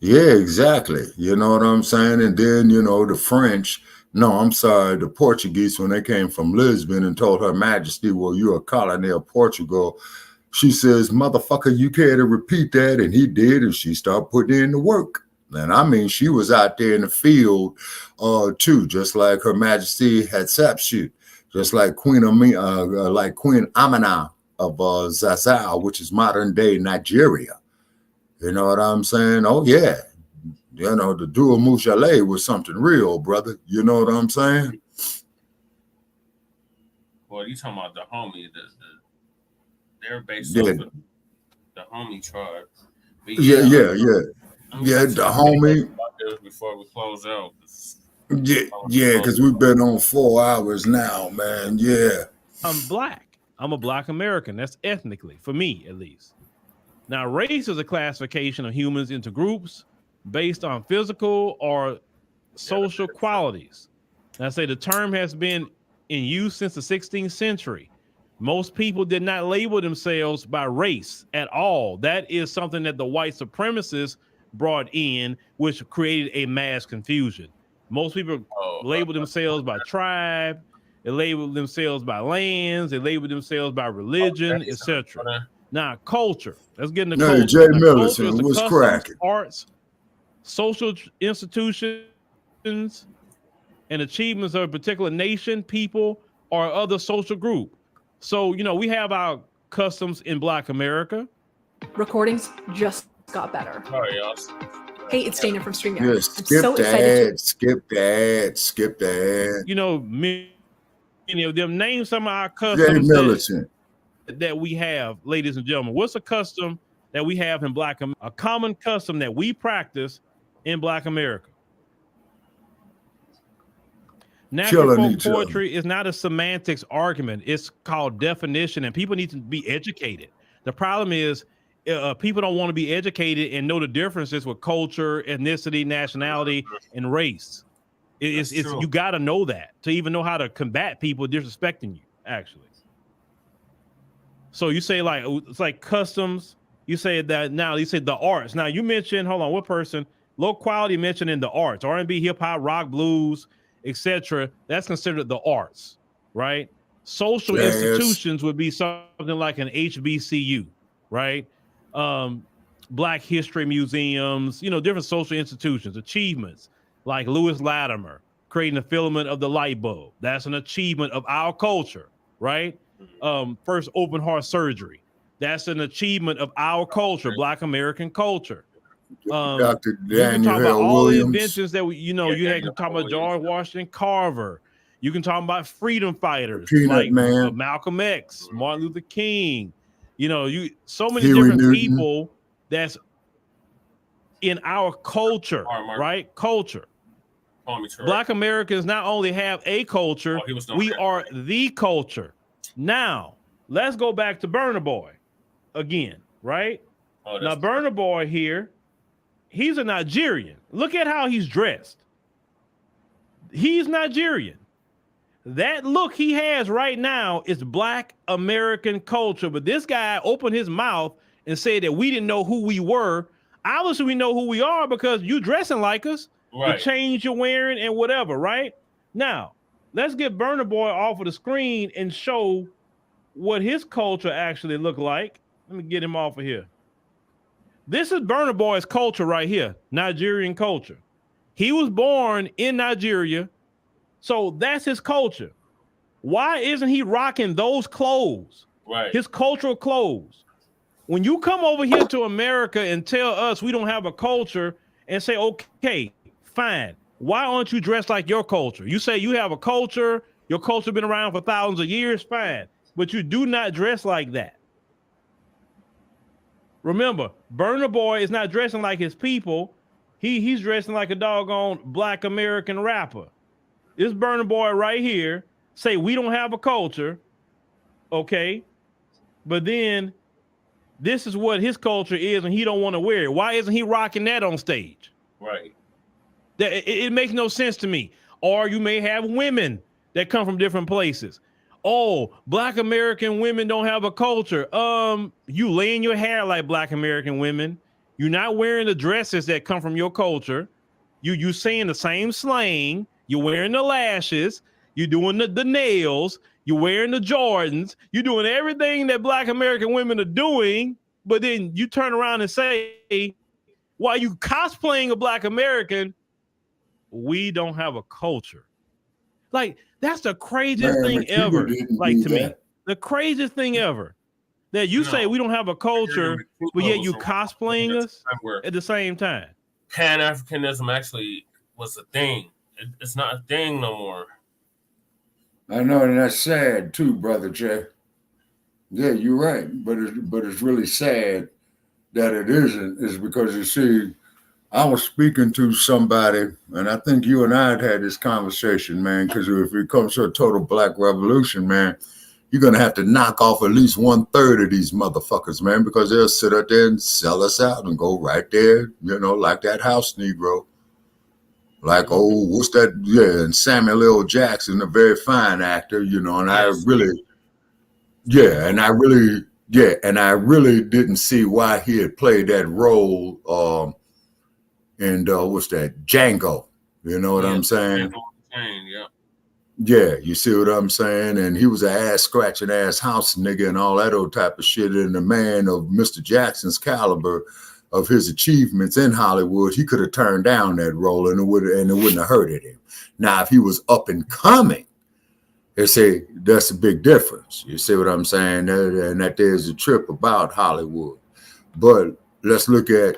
Yeah, exactly. You know what I'm saying? And then, you know, the French, no, I'm sorry, the Portuguese, when they came from Lisbon and told Her Majesty, well, you're a colony of Portugal. She says, motherfucker, you care to repeat that? And he did, and she started putting in the work. And I mean, she was out there in the field too, just like Her Majesty Hatshepsut, just like Queen Amina of Zazzau, which is modern day Nigeria. You know what I'm saying? Oh yeah, you know, the Dua Mujale was something real, brother. You know what I'm saying? Well, you talking about the homie? They're based Yeah. off of the homie tribe. But Yeah, the homie. Before we close out. Yeah, because we've been on 4 hours now, man. Yeah. I'm black. I'm a black American. That's ethnically, for me at least. Now, race is a classification of humans into groups based on physical or social qualities. And I say the term has been in use since the 16th century. Most people did not label themselves by race at all. That is something that the white supremacists brought in, which created a mass confusion. Most people label themselves by tribe, they label themselves by lands, they label themselves by religion, etc. Now, culture. Let's get into culture. Jay now, Millicent, what's customs, cracking? arts, social institutions, and achievements of a particular nation, people, or other social group. So, you know, we have our customs in Black America. Recordings just got better. Sorry, y'all. Hey, it's Dana from StreamYard. Yeah, I'm skip so excited skip that. You know, many of them. Name some of our Jay customs Millicent. that we have, ladies and gentlemen. What's a custom that we have in Black America? A common custom that we practice in Black America. Natural folk poetry is not a semantics argument. It's called definition, and people need to be educated. The problem is people don't want to be educated and know the differences with culture, ethnicity, nationality, and race. It's you got to know that to even know how to combat people disrespecting you, actually. So you say like, it's like customs. You say that now, you say the arts. Now you mentioned, hold on, what person? Low quality mentioned in the arts, R&B, hip hop, rock, blues, etc. That's considered the arts, right? Social institutions would be something like an HBCU, right? Black history museums, you know, different social institutions, achievements like Lewis Latimer creating the filament of the light bulb. That's an achievement of our culture, right? First open heart surgery. That's an achievement of our culture, Black American culture. Dr. You can talk Daniel about all the Williams. inventions that we, you know, you can talk about George Washington Carver. You can talk about freedom fighters like Malcolm X, Martin Luther King. You know, so many different people that's in our culture, right? Culture. Black Americans not only have a culture, we are the culture. Now, let's go back to Burna Boy again, right? Now, Burna Boy here, he's a Nigerian. Look at how he's dressed. He's Nigerian. That look he has right now is Black American culture. But this guy opened his mouth and said that we didn't know who we were. Obviously, we know who we are because you dressing like us, the chains you're wearing and whatever, right? Now, let's get Burna Boy off of the screen and show what his culture actually looked like. Let me get him off of here. This is Burna Boy's culture right here, Nigerian culture. He was born in Nigeria, so that's his culture. Why isn't he rocking those clothes? Right. His cultural clothes. When you come over here to America and tell us we don't have a culture and say, okay, fine. Why aren't you dressed like your culture? You say you have a culture, your culture been around for thousands of years, fine. But you do not dress like that. Remember, Burna Boy is not dressing like his people. He's dressing like a doggone Black American rapper. This Burna Boy right here say we don't have a culture, okay? But then this is what his culture is and he don't want to wear it. Why isn't he rocking that on stage? Right. It makes no sense to me. Or you may have women that come from different places. oh, Black American women don't have a culture. You laying your hair like Black American women. You're not wearing the dresses that come from your culture. You saying the same slang. You're wearing the lashes. You're doing the nails. You're wearing the Jordans. You're doing everything that Black American women are doing. But then you turn around and say, while you cosplaying a Black American, we don't have a culture. Like, that's the craziest thing ever. Like, to me, the craziest thing ever. That you say we don't have a culture, but yet you cosplaying us at the same time. Pan-Africanism actually was a thing. It's not a thing no more. I know, and that's sad too, Brother Jay. Yeah, you're right, but it's really sad that it isn't. Is because you see, I was speaking to somebody, and I think you and I had this conversation, man. Because if it comes to a total Black revolution, man, you're gonna have to knock off at least 1/3 of these motherfuckers, man, because they'll sit up there and sell us out and go right there, you know, like that house Negro. Like, oh, what's that? Yeah, and Samuel L. Jackson, a very fine actor, you know, and I really didn't see why he had played that role in what's that? Django. You know what I'm saying? Yeah, you see what I'm saying? And he was an ass-scratching ass house nigga and all that old type of shit. And the man of Mr. Jackson's caliber of his achievements in Hollywood, he could have turned down that role and it wouldn't have hurted him. Now, if he was up and coming, they say that's a big difference. You see what I'm saying? And that there's a trip about Hollywood. But let's look at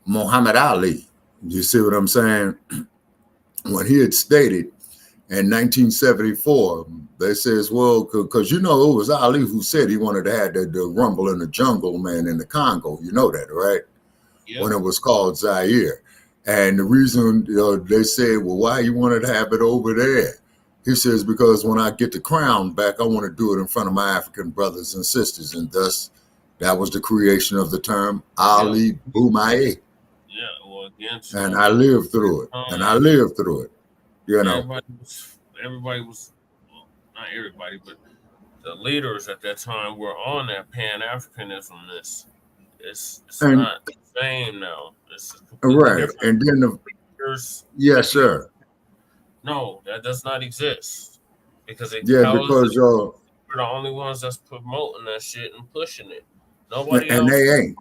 Muhammad Ali. You see what I'm saying? When he had stated in 1974, they says, well, because you know it was Ali who said he wanted to have the rumble in the jungle, man, in the Congo. You know that, right? Yep. When it was called Zaire. And the reason they said, well, why you wanted to have it over there? He says, because when I get the crown back, I want to do it in front of my African brothers and sisters. And thus, that was the creation of the term Ali Boumaier. Yeah, well, again. And I lived through it. You know, everybody was well, not everybody, but the leaders at that time were on that Pan-Africanism. It's not the same now. It's right, and then yes, sir. No, that does not exist because because we're the only ones that's promoting that shit and pushing it. Nobody else. They ain't.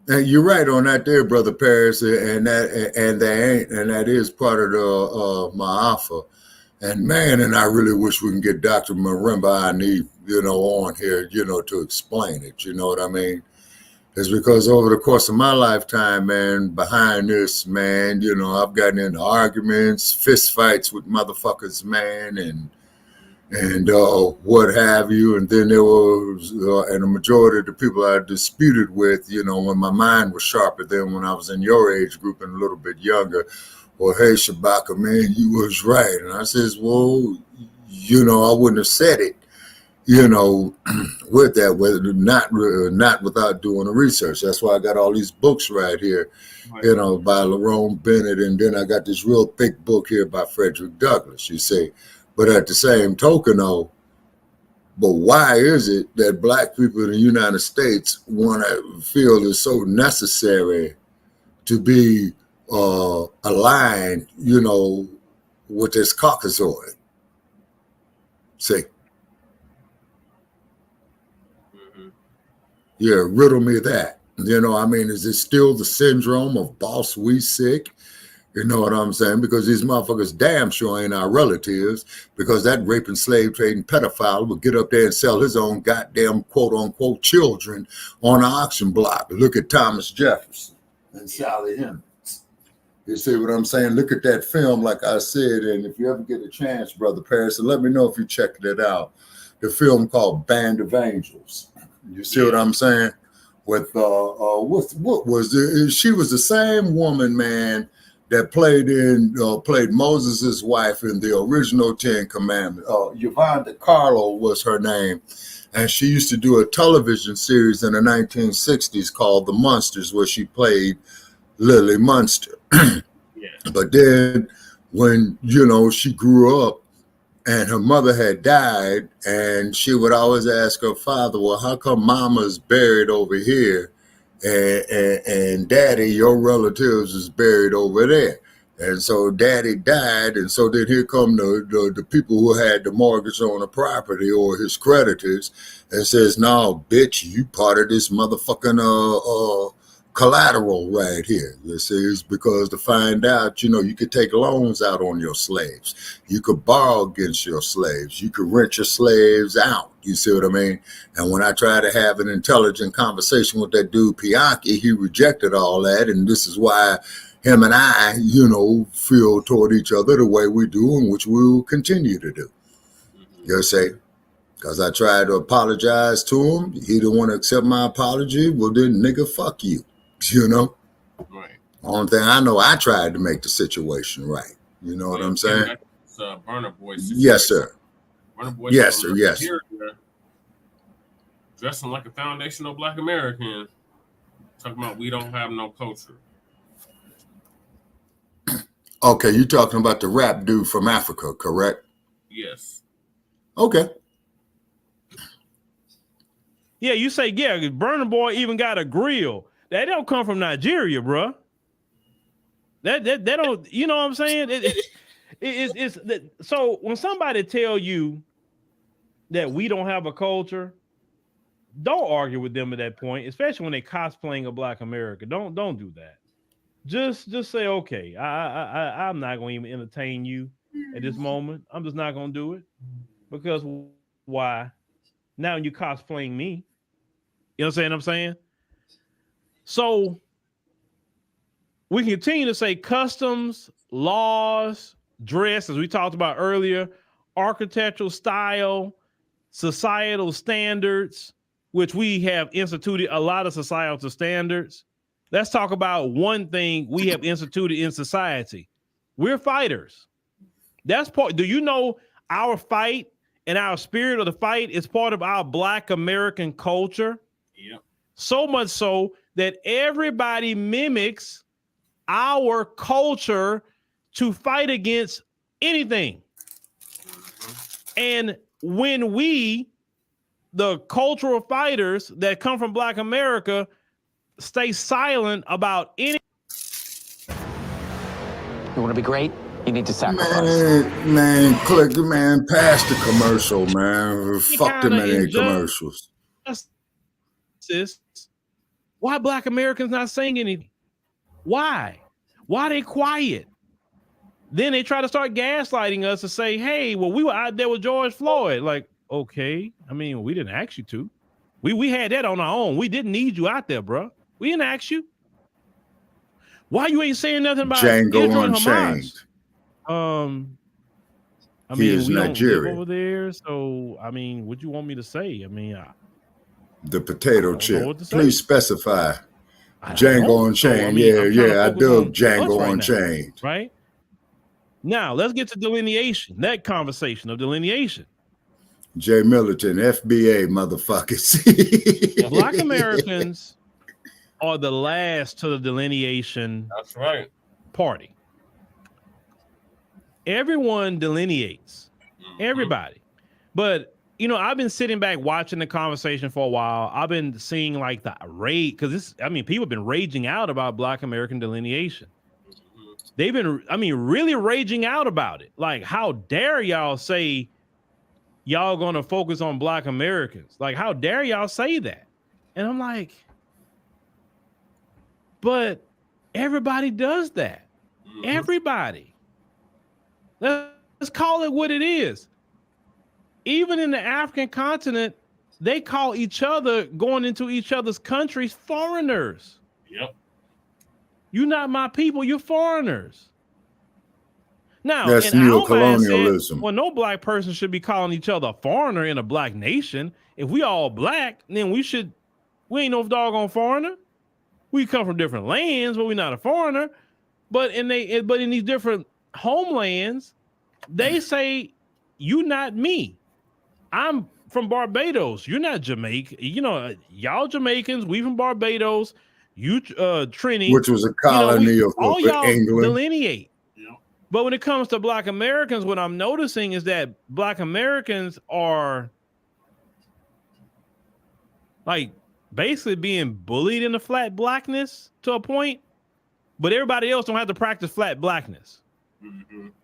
And you're right on that there, Brother Paris, and they ain't, and that is part of the Ma'afa. And man, and I really wish we can get Dr. Marimba Ani, on here, to explain it. You know what I mean? It's because over the course of my lifetime, man, behind this, man, I've gotten into arguments, fist fights with motherfuckers, man, and what have you. And then there was, and the majority of the people I disputed with, when my mind was sharper than when I was in your age group and a little bit younger, well, hey, Shabaka, man, you was right. And I says, well, I wouldn't have said it, with that, not without doing the research. That's why I got all these books right here, by Lerone Bennett. And then I got this real thick book here by Frederick Douglass, you see. But at the same token, though, but why is it that Black people in the United States want to feel it's so necessary to be aligned, with this Caucasoid? See? Mm-hmm. Yeah, riddle me that. Is it still the syndrome of boss we sick? You know what I'm saying? Because these motherfuckers damn sure ain't our relatives, because that raping, slave trading pedophile will get up there and sell his own goddamn quote unquote children on an auction block. Look at Thomas Jefferson and Sally Hemings. You see what I'm saying? Look at that film, like I said, and if you ever get a chance, Brother Paris, and let me know if you checked it out. The film called Band of Angels. You see what I'm saying? With what was it? She was the same woman, man, that played Moses' wife in the original Ten Commandments. Yvonne DiCarlo was her name. And she used to do a television series in the 1960s called The Munsters, where she played Lily Munster. Yeah. But then when, she grew up and her mother had died, and she would always ask her father, well, how come mama's buried over here and daddy, your relatives, is buried over there? And so daddy died, and so then here come the people who had the mortgage on the property, or his creditors, and says, no, bitch, you part of this motherfucking collateral right here. This is because to find out, you know, you could take loans out on your slaves. You could borrow against your slaves. You could rent your slaves out. You see what I mean? And when I tried to have an intelligent conversation with that dude, Pianki, he rejected all that. And this is why him and I, you know, feel toward each other the way we do, and which we will continue to do. You say, because I tried to apologize to him. He didn't want to accept my apology. Well, then, nigga, fuck you. You know? Right. Only thing I know, I tried to make the situation right. You know what I'm saying? It's Burner Boy situation. Yes, sir. Burner Boy, yes, sir. Yes. Dressing like a foundational Black American, talking about we don't have no culture. Okay, you're talking about the rap dude from Africa, correct? Yes. Okay. Yeah, you say, yeah, Burner Boy even got a grill. That don't come from Nigeria, bro. That don't, you know what I'm saying? So when somebody tell you that we don't have a culture, don't argue with them at that point, especially when they cosplaying a Black America. Don't do that. Just say, okay, I'm not going to even entertain you at this moment. I'm just not going to do it. Because why? Now you cosplaying me. You know what I'm saying? So we continue to say customs, laws, dress, as we talked about earlier, architectural style, societal standards, which we have instituted a lot of societal standards. Let's talk about one thing we have instituted in society. We're fighters. That's part. Do you know our fight and our spirit of the fight is part of our Black American culture? Yep. So much so that everybody mimics our culture to fight against anything. And when we, the cultural fighters that come from Black America, stay silent about any. You want to be great? You need to sacrifice. Man, pass the commercial, man. Fuck them any commercials. Why Black Americans not saying anything? Why? Why they quiet? Then they try to start gaslighting us to say, hey, well, we were out there with George Floyd. Like, okay, I mean, we didn't ask you to. We had that on our own. We didn't need you out there, bro. We didn't ask you. Why you ain't saying nothing about Django Unchained? I mean, he is we Nigerian. don't live over there, so I mean, what you want me to say? I mean, the potato chip. Please specify. Django Unchained. So, I mean, I dug Django Unchained. Right now, let's get to delineation. That conversation of delineation. Jay Militant, FBA, motherfuckers. Black Americans are the last to the delineation. That's right. Party. Everyone delineates. Everybody. But, you know, I've been sitting back watching the conversation for a while. I've been seeing like the rage, because people have been raging out about Black American delineation. They've been, really raging out about it. Like, how dare y'all say y'all gonna focus on Black Americans? Like, how dare y'all say that? And I'm like, but everybody does that. Everybody. Let's call it what it is. Even in the African continent, they call each other going into each other's countries foreigners. Yep. You're not my people, you're foreigners. Now, that's in our neocolonialism. mindset, well, no black person should be calling each other a foreigner in a black nation. If we all black, then we ain't no doggone foreigner. We come from different lands, but we're not a foreigner. But in these different homelands, they say, you not me. I'm from Barbados. You're not Jamaica. You know, y'all Jamaicans, we from Barbados. You Trini, which was a colony of all y'all England. delineate. But when it comes to Black Americans, what I'm noticing is that Black Americans are like basically being bullied into flat blackness to a point, but everybody else don't have to practice flat blackness.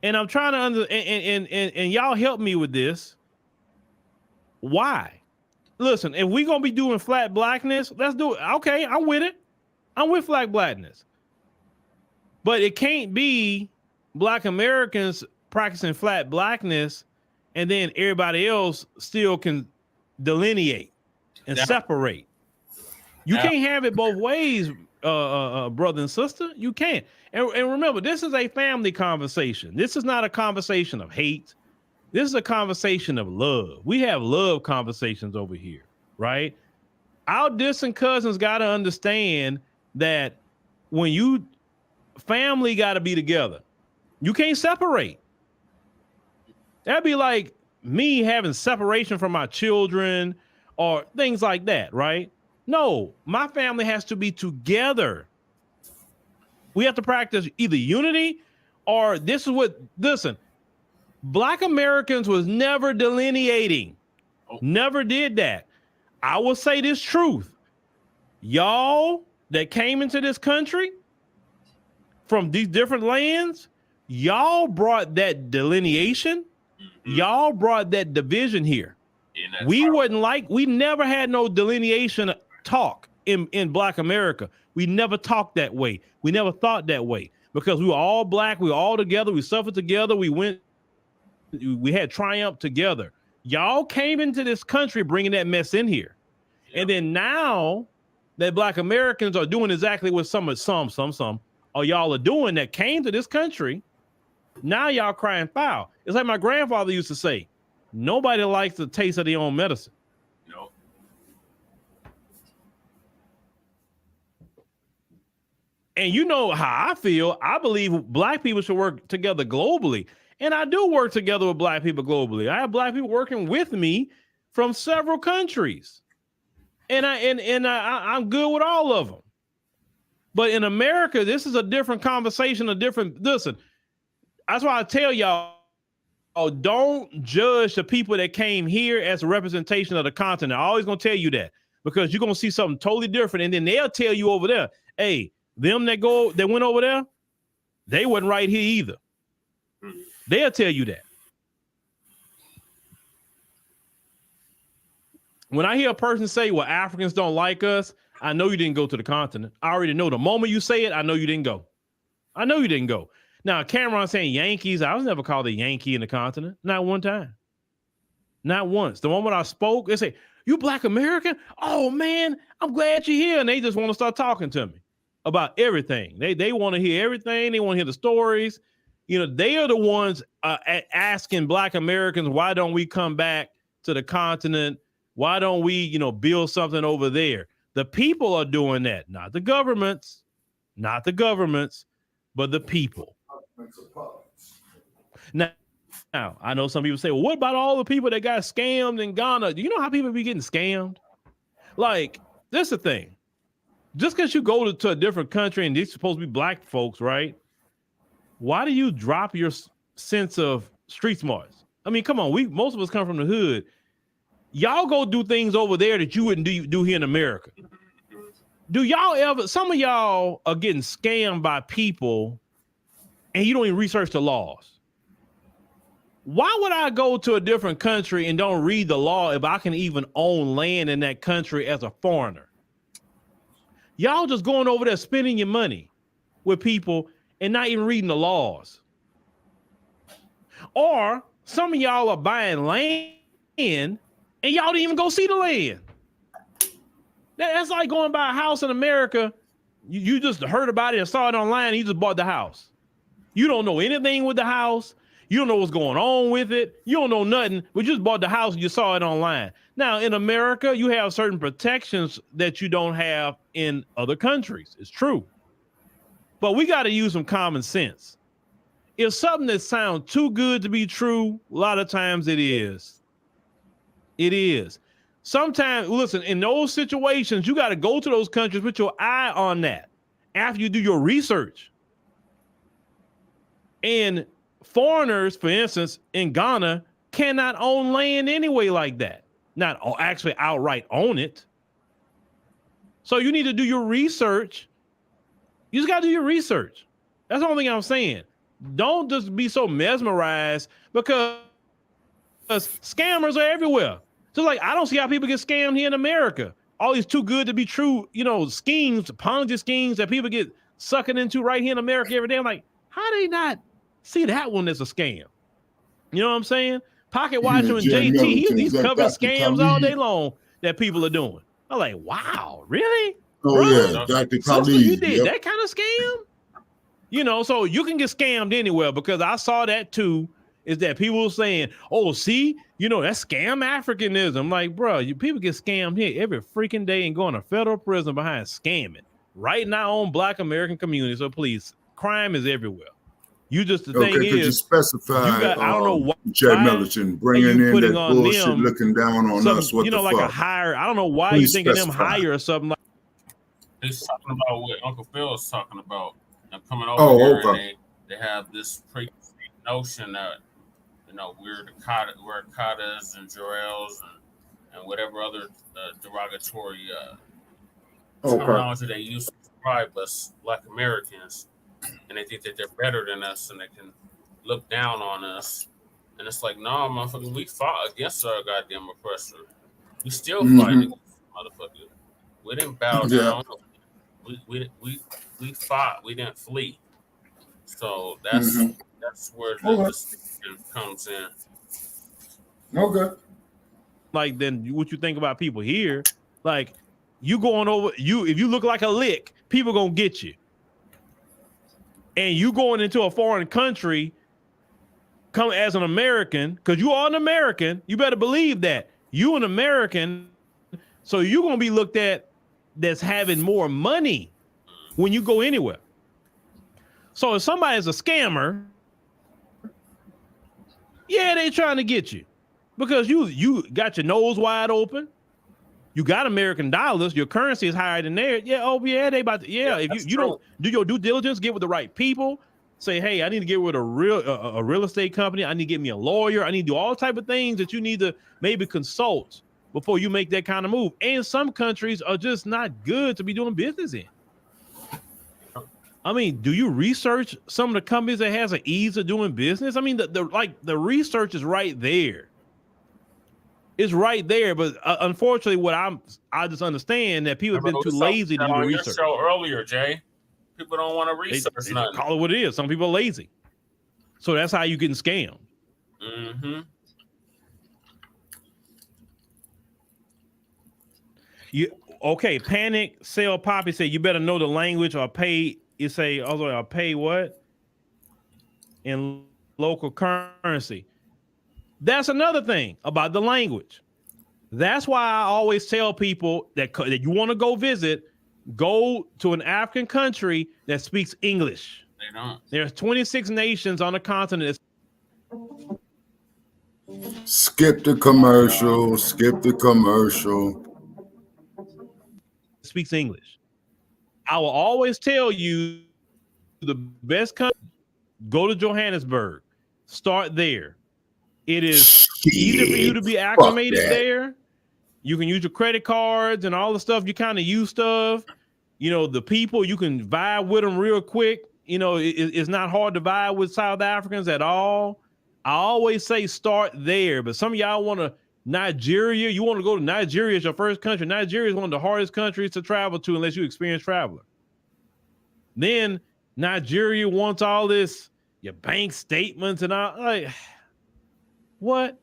And I'm trying to and y'all help me with this. Why? Listen, if we gonna be doing flat blackness, let's do it. Okay, I'm with it. I'm with flat blackness. But it can't be Black Americans practicing flat blackness and then everybody else still can delineate and separate. You can't have it both ways, brother and sister. You can't. And remember, this is a family conversation. This is not a conversation of hate. This is a conversation of love. We have love conversations over here, right? Our distant cousins got to understand that when you family got to be together. You can't separate. That'd be like me having separation from my children or things like that, right? No, my family has to be together. We have to practice either unity or this is what, listen, Black Americans was never delineating. Never did that. I will say this truth. Y'all that came into this country from these different lands, y'all brought that delineation. Y'all brought that division here. We never had no delineation talk in Black America. We never talked that way. We never thought that way because we were all Black. We were all together. We suffered together. We had triumph together. Y'all came into this country bringing that mess in here. And then now that Black Americans are doing exactly what some or y'all are doing that came to this country, now y'all crying foul. It's like my grandfather used to say, nobody likes the taste of their own medicine. No. And you know how I feel. I believe Black people should work together globally. And I do work together with Black people globally. I have Black people working with me from several countries. And I'm good with all of them. But in America, this is a different conversation, listen, that's why I tell y'all, don't judge the people that came here as a representation of the continent. I'm always going to tell you that because you're going to see something totally different. And then they'll tell you over there, hey, them that went over there, they wasn't right here either. They'll tell you that. When I hear a person say, well, Africans don't like us, I know you didn't go to the continent. I already know the moment you say it, I know you didn't go. I know you didn't go. Now, Cameron saying Yankees, I was never called a Yankee in the continent. Not one time. Not once. The moment I spoke, they say, you Black American? Oh, man, I'm glad you're here. And they just want to start talking to me about everything. They want to hear everything. They want to hear the stories. You know, they are the ones asking Black Americans, why don't we come back to the continent? Why don't we, build something over there? The people are doing that, not the governments, but the people. Now, I know some people say, well, what about all the people that got scammed in Ghana? Do you know how people be getting scammed? Like, this is the thing. Just because you go to a different country and these supposed to be Black folks, right? Why do you drop your sense of street smarts? I mean, come on, most of us come from the hood. Y'all go do things over there that you wouldn't do here in America. Do y'all ever, some of y'all are getting scammed by people and you don't even research the laws. Why would I go to a different country and don't read the law if I can even own land in that country as a foreigner? Y'all just going over there spending your money with people and not even reading the laws. Or some of y'all are buying land and y'all didn't even go see the land. That's like going by a house in America. You just heard about it and saw it online and you just bought the house. You don't know anything with the house. You don't know what's going on with it. You don't know nothing, but you just bought the house and you saw it online. Now, in America, you have certain protections that you don't have in other countries. It's true. But we got to use some common sense. If something that sounds too good to be true, a lot of times it is. It is. Sometimes, listen, in those situations, you got to go to those countries with your eye on that after you do your research. And foreigners, for instance, in Ghana, cannot own land anyway like that. Not actually outright own it. So you need to do your research. You just got to do your research. That's the only thing I'm saying. Don't just be so mesmerized because scammers are everywhere. Just like I don't see how people get scammed here in America. All these too good to be true, schemes, Ponzi schemes that people get sucking into right here in America every day. I'm like, how do they not see that one as a scam? You know what I'm saying? Pocket Watcher and JT, he's covering scams all day long that people are doing. I'm like, wow, really? Oh, brother? yeah, Dr. Sister, Khalid. you did that kind of scam? So you can get scammed anywhere because I saw that too, is that people saying, oh, see, that's scam Africanism. I'm like, bro, people get scammed here every freaking day and going to federal prison behind scamming right now on Black American community. So please, crime is everywhere. The thing could you is, specify, I don't know why Jay Millican bringing in that bullshit, looking down on us, what the like fuck? a higher, I don't know why Please you thinking them specify. higher or something like. He's talking about what Uncle Phil is talking about. Them coming over here and they have this preconceived notion that we're Katas and Jorels and whatever other derogatory terminology they use to describe us Black Americans, and they think that they're better than us and they can look down on us. And it's like, no, motherfucker, we fought against our goddamn oppressor. We still fighting against motherfucker. We didn't bow down. We fought. We didn't flee. So that's where the distinction comes in. Okay. Like, then what you think about people here? Like, you going over if you look like a lick, people gonna get you. And you going into a foreign country, come as an American, because you are an American. You better believe that you an American. So you're gonna be looked at that's having more money when you go anywhere. So if somebody is a scammer, yeah, they trying to get you because you got your nose wide open. You got American dollars. Your currency is higher than theirs. Yeah, oh yeah, they about to. Yeah, if you don't do your due diligence, get with the right people. Say, hey, I need to get with a real estate company. I need to get me a lawyer. I need to do all type of things that you need to maybe consult before you make that kind of move. And some countries are just not good to be doing business in. I mean, do you research some of the companies that has an ease of doing business? I mean, the research is right there. It's right there, but unfortunately, I just understand that people have been too lazy to do the research. On your show earlier, Jay, people don't want to research nothing. Call it what it is. Some people are lazy, so that's how you getting scammed. Mm-hmm. Panic Sell Poppy said you better know the language or pay. You say also I'll pay what in local currency. That's another thing about the language. That's why I always tell people that you want to go visit, go to an African country that speaks English. They don't. There's 26 nations on the continent. Skip the commercial. Skip the commercial. Speaks English. I will always tell you the best country, go to Johannesburg. Start there. It is easy for you to be acclimated there. You can use your credit cards and all the stuff you kind of used of. The people, you can vibe with them real quick. It's not hard to vibe with South Africans at all. I always say start there, but some of y'all want to Nigeria. You want to go to Nigeria as your first country. Nigeria is one of the hardest countries to travel to unless you experience traveler. Then Nigeria wants all this, your bank statements and all. Like, what?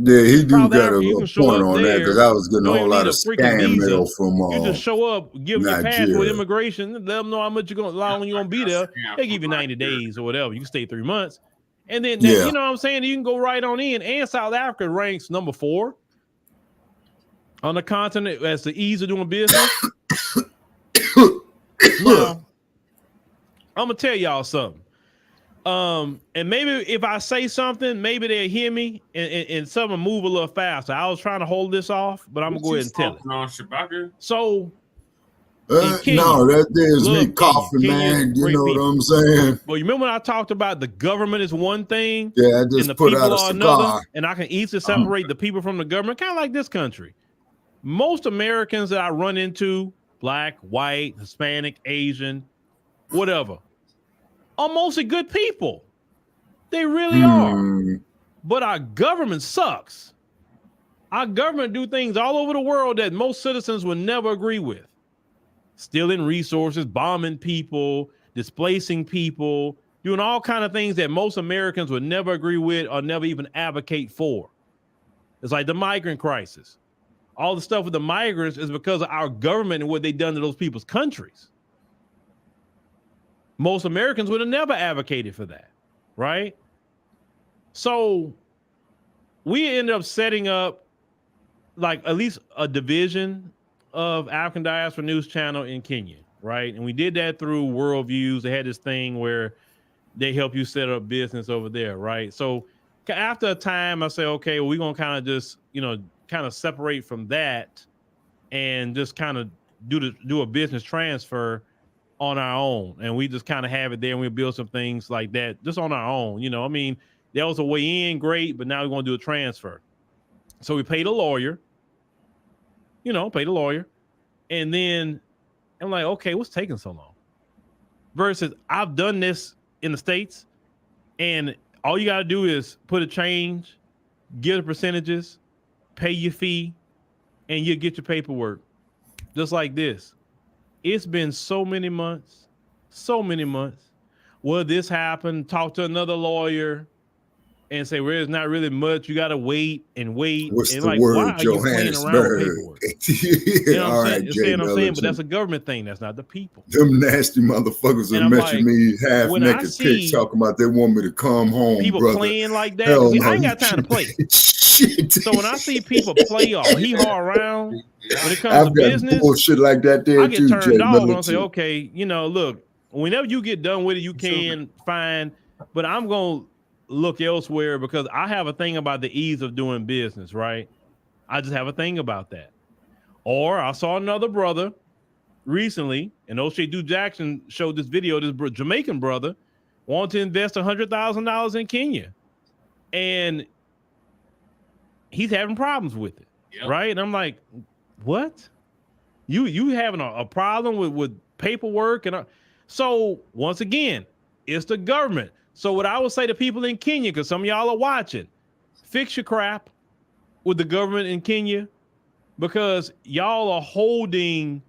Yeah, he do got a point on that because I was getting a whole lot of scam mail from you just show up, give them your passport, immigration, let them know how much how long you're gonna be there. They give you 90 days or whatever. You can stay 3 months, and then you know what I'm saying. You can go right on in. And South Africa ranks number 4 on the continent as the ease of doing business. Now, I'm gonna tell y'all something. And maybe if I say something, maybe they'll hear me and some will move a little faster. I was trying to hold this off, but I'm gonna go ahead and tell it. So No, that is me coughing, man. You know what I'm saying? Well, you remember when I talked about the government is one thing, yeah, I and just the put people out a are cigar. another, and I can easily separate the people from the government, kind of like this country. Most Americans that I run into, black, white, Hispanic, Asian, whatever, are mostly good people. They really are. But our government sucks. Our government do things all over the world that most citizens would never agree with. Stealing resources, bombing people, displacing people, doing all kinds of things that most Americans would never agree with or never even advocate for. It's like the migrant crisis. All the stuff with the migrants is because of our government and what they've done to those people's countries. Most Americans would have never advocated for that, right? So we ended up setting up like at least a division of African Diaspora News Channel in Kenya, right? And we did that through Worldviews. They had this thing where they help you set up business over there, right? So after a time, I say, okay, well, we're going to kind of just, kind of separate from that and just kind of do a business transfer on our own. And we just kind of have it there and we build some things like that just on our own. I mean, there was a way in, great, but now we're going to do a transfer. So we paid a lawyer, And then I'm like, okay, what's taking so long? Versus I've done this in the States and all you got to do is put a change, give the percentages, pay your fee, and you get your paperwork. Just like this. It's been so many months. Well, this happened, talk to another lawyer and say, well, it's not really much. You got to wait and wait. What's and the like, word, why are you playing around with paperwork? All right, Jay I'm saying, but that's a government thing. That's not the people. Them nasty motherfuckers are mentioning me half naked pics talking about they want me to come home, people brother. Playing like that. Hell See, no, I ain't got time to play. Shit. So when I see people play or hee-haw around, when it comes I've to got business, bullshit like that there I get too, turned Jay. off and I say, okay, look, whenever you get done with it, you can fine, but I'm going to look elsewhere because I have a thing about the ease of doing business, right? I just have a thing about that. Or I saw another brother recently, and O'Shea Du Jackson showed this video, this Jamaican brother wanted to invest $100,000 in Kenya. And he's having problems with it, right? And I'm like, what? You having a problem with paperwork? So once again, it's the government. So what I would say to people in Kenya, because some of y'all are watching, fix your crap with the government in Kenya because y'all are holding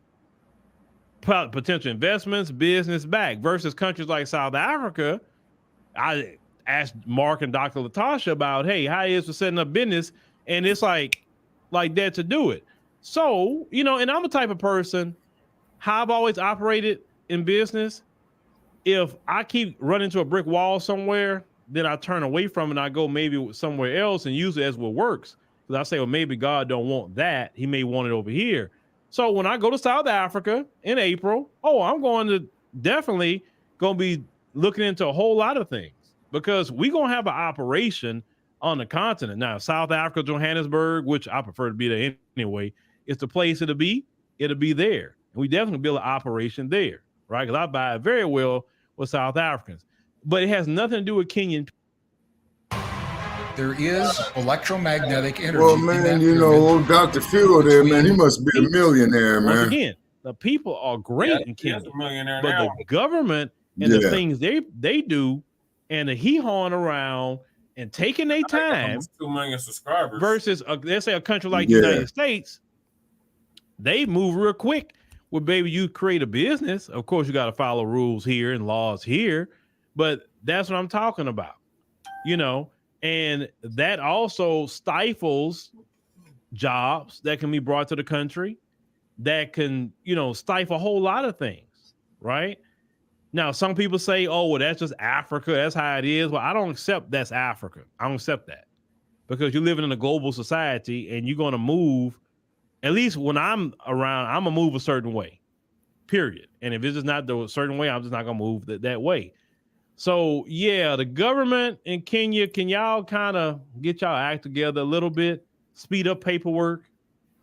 potential investments, business back versus countries like South Africa. I asked Mark and Dr. Latasha about, hey, how is for setting up business? And it's like that to do it. So, and I'm the type of person, how I've always operated in business. If I keep running into a brick wall somewhere, then I turn away from it and I go maybe somewhere else and use it as what works. Because I say, well, maybe God don't want that. He may want it over here. So when I go to South Africa in April, I'm going to definitely going to be looking into a whole lot of things because we're going to have an operation on the continent. Now, South Africa, Johannesburg, which I prefer to be there anyway, it's the place it'll be there. And we definitely build an operation there, right? Because I buy very well with South Africans. But it has nothing to do with Kenyan. There is electromagnetic energy. Well, man, old Dr. Phil there, man, he must be a millionaire, man. Once again, the people are great in Kenya, but the government and the things they do and the hee-hawing around and taking their time 2 million subscribers versus, let's say, a country like the United States, they move real quick. Well, baby, you create a business. Of course, you got to follow rules here and laws here, but that's what I'm talking about, and that also stifles jobs that can be brought to the country that can, stifle a whole lot of things, right? Now, some people say, oh, well, that's just Africa. That's how it is. Well, I don't accept that's Africa. I don't accept that because you're living in a global society and you're going to move. At least when I'm around, I'm going to move a certain way, period. And if it's just not the certain way, I'm just not going to move that way. So, yeah, the government in Kenya, can y'all kind of get y'all act together a little bit, speed up paperwork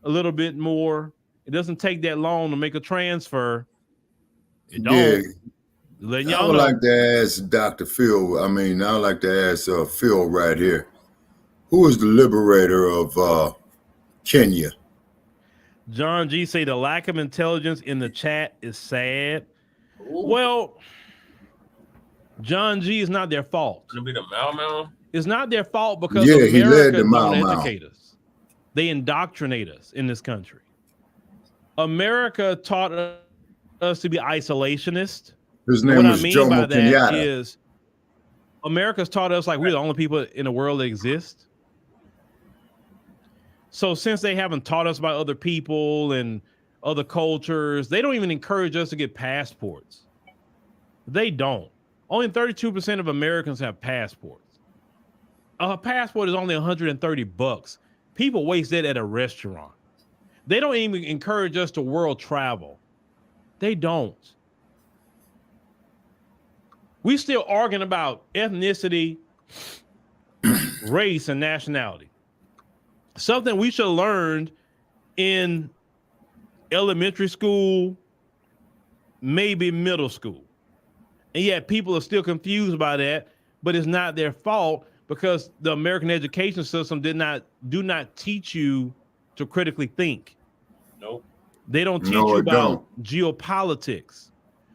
a little bit more, It doesn't take that long to make a transfer. It Yeah. don't. Letting I y'all would know. like to ask Dr. Phil. I mean, I would like to ask Phil right here. Who is the liberator of Kenya? John G say the lack of intelligence in the chat is sad. Well, John G is not their fault. Gonna be the Mau Mau. It's not their fault because Yeah, he led America the Mau don't Mau. educate us. They indoctrinate us in this country. America taught us to be isolationist. His And name what I was mean Jomo by that Kenyatta. is America's taught us like we're the only people in the world that exist. So since they haven't taught us about other people and other cultures, they don't even encourage us to get passports. They don't. Only 32% of Americans have passports. A passport is only $130. People waste that at a restaurant. They don't even encourage us to world travel. They don't. We still arguing about ethnicity, race, and nationality. Something we should have learned in elementary school, maybe middle school. And yet people are still confused by that, but it's not their fault because the American education system do not teach you to critically think. Nope. They don't teach No, you it about geopolitics.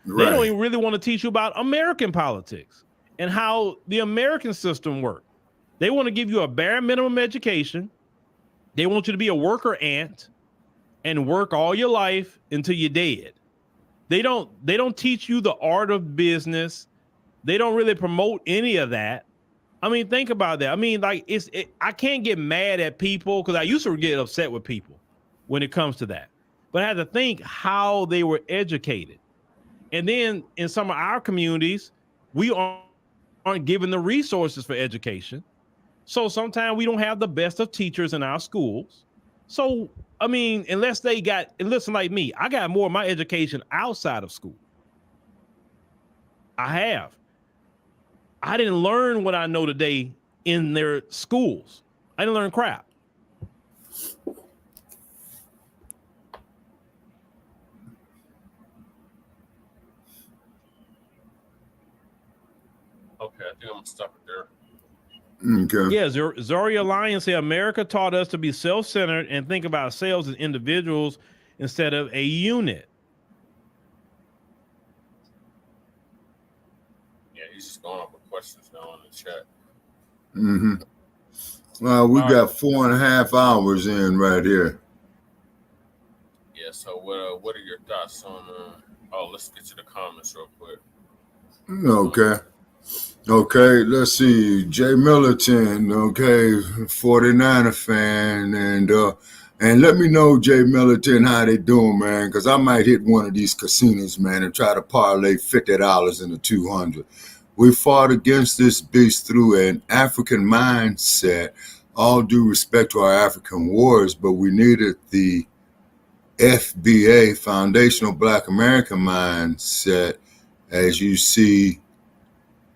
Right. They don't even really want to teach you about American politics and how the American system works. They want to give you a bare minimum education. They want you to be a worker ant and work all your life until you're dead. They don't teach you the art of business. They don't really promote any of that. I mean, think about that. I mean, like I can't get mad at people because I used to get upset with people when it comes to that. But I had to think how they were educated. And then in some of our communities, we aren't given the resources for education. So sometimes we don't have the best of teachers in our schools. So, I mean, unless they got, and listen, like me, I got more of my education outside of school. I have. I didn't learn what I know today in their schools. I didn't learn crap. Okay, I think I'm gonna stop it there. Okay. Yeah, Zoria Lyons said America taught us to be self-centered and think about ourselves as individuals instead of a unit. Yeah, he's just going up with questions now in the chat. Mm-hmm. Well, we got 4.5 hours in right here. Yeah. So what are your thoughts on? Oh, let's get to the comments real quick. Okay, let's see. Jay Militant, okay, 49er fan, and let me know, Jay Militant, how they doing, man, because I might hit one of these casinos, man, and try to parlay $50 into 200. We fought against this beast through an African mindset, all due respect to our African wars, but we needed the FBA, Foundational Black American mindset, as you see.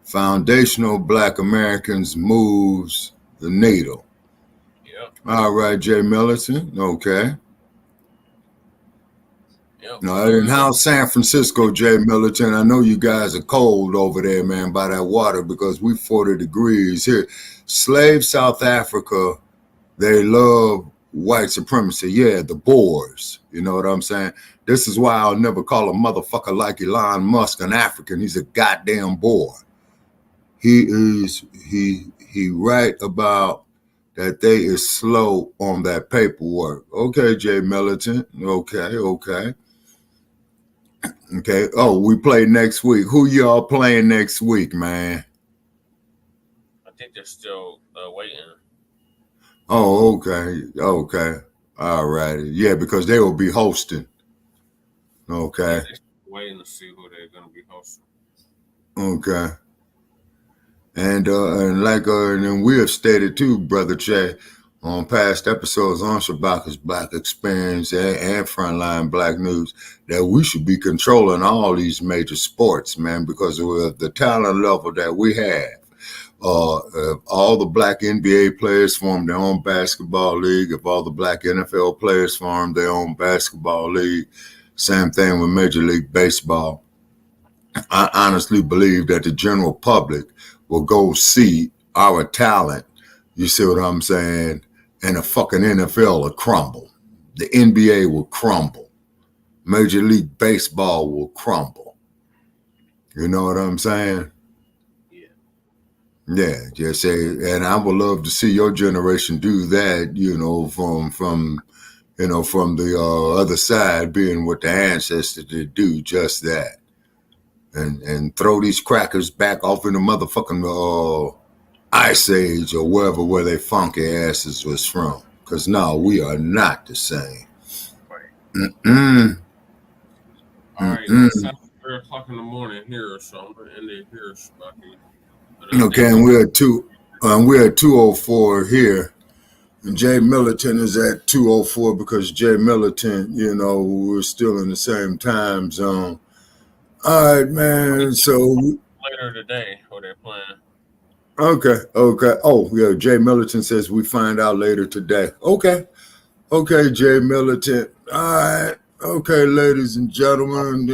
Foundational Black Americans moves the needle. Yep. All right, Jay Militant. Okay. Yep. No, in how's San Francisco, Jay Militant? I know you guys are cold over there, man, by that water because we 40 degrees here. Slave South Africa, they love white supremacy. Yeah, the Boers. You know what I'm saying? This is why I'll never call a motherfucker like Elon Musk an African. He's a goddamn Boer. He right about that they is slow on that paperwork. Okay, Jay Militant. Okay. Oh, we play next week. Who y'all playing next week, man? I think they're still waiting. Oh, okay. All righty. Yeah, because they will be hosting. Okay. They're waiting to see who they're going to be hosting. Okay. And and we have stated too, Brother Che, on past episodes on Shabaka's Black Experience and Frontline Black News, that we should be controlling all these major sports, man, because of the talent level that we have. If all the black NBA players form their own basketball league, if all the black NFL players form their own basketball league, same thing with Major League Baseball. I honestly believe that the general public will go see our talent, you see what I'm saying, and the fucking NFL will crumble. The NBA will crumble. Major League Baseball will crumble. You know what I'm saying? Yeah, just say, and I would love to see your generation do that, you know, from the other side, being with the ancestors to do just that. And throw these crackers back off in the motherfucking Ice Age or wherever where they funky asses was from. Because no, we are not the same. All right, it's 3 o'clock in the morning here, so I'm gonna end it here, Sparky. Okay, and we're at 204 here. And Jay Militant is at 204 because Jay Militant, you know, we're still in the same time zone. All right, man. So later today, what they're playing. Okay. Oh, yeah. Jay Militant says we find out later today. Okay, Jay Militant. All right. Okay, ladies and gentlemen.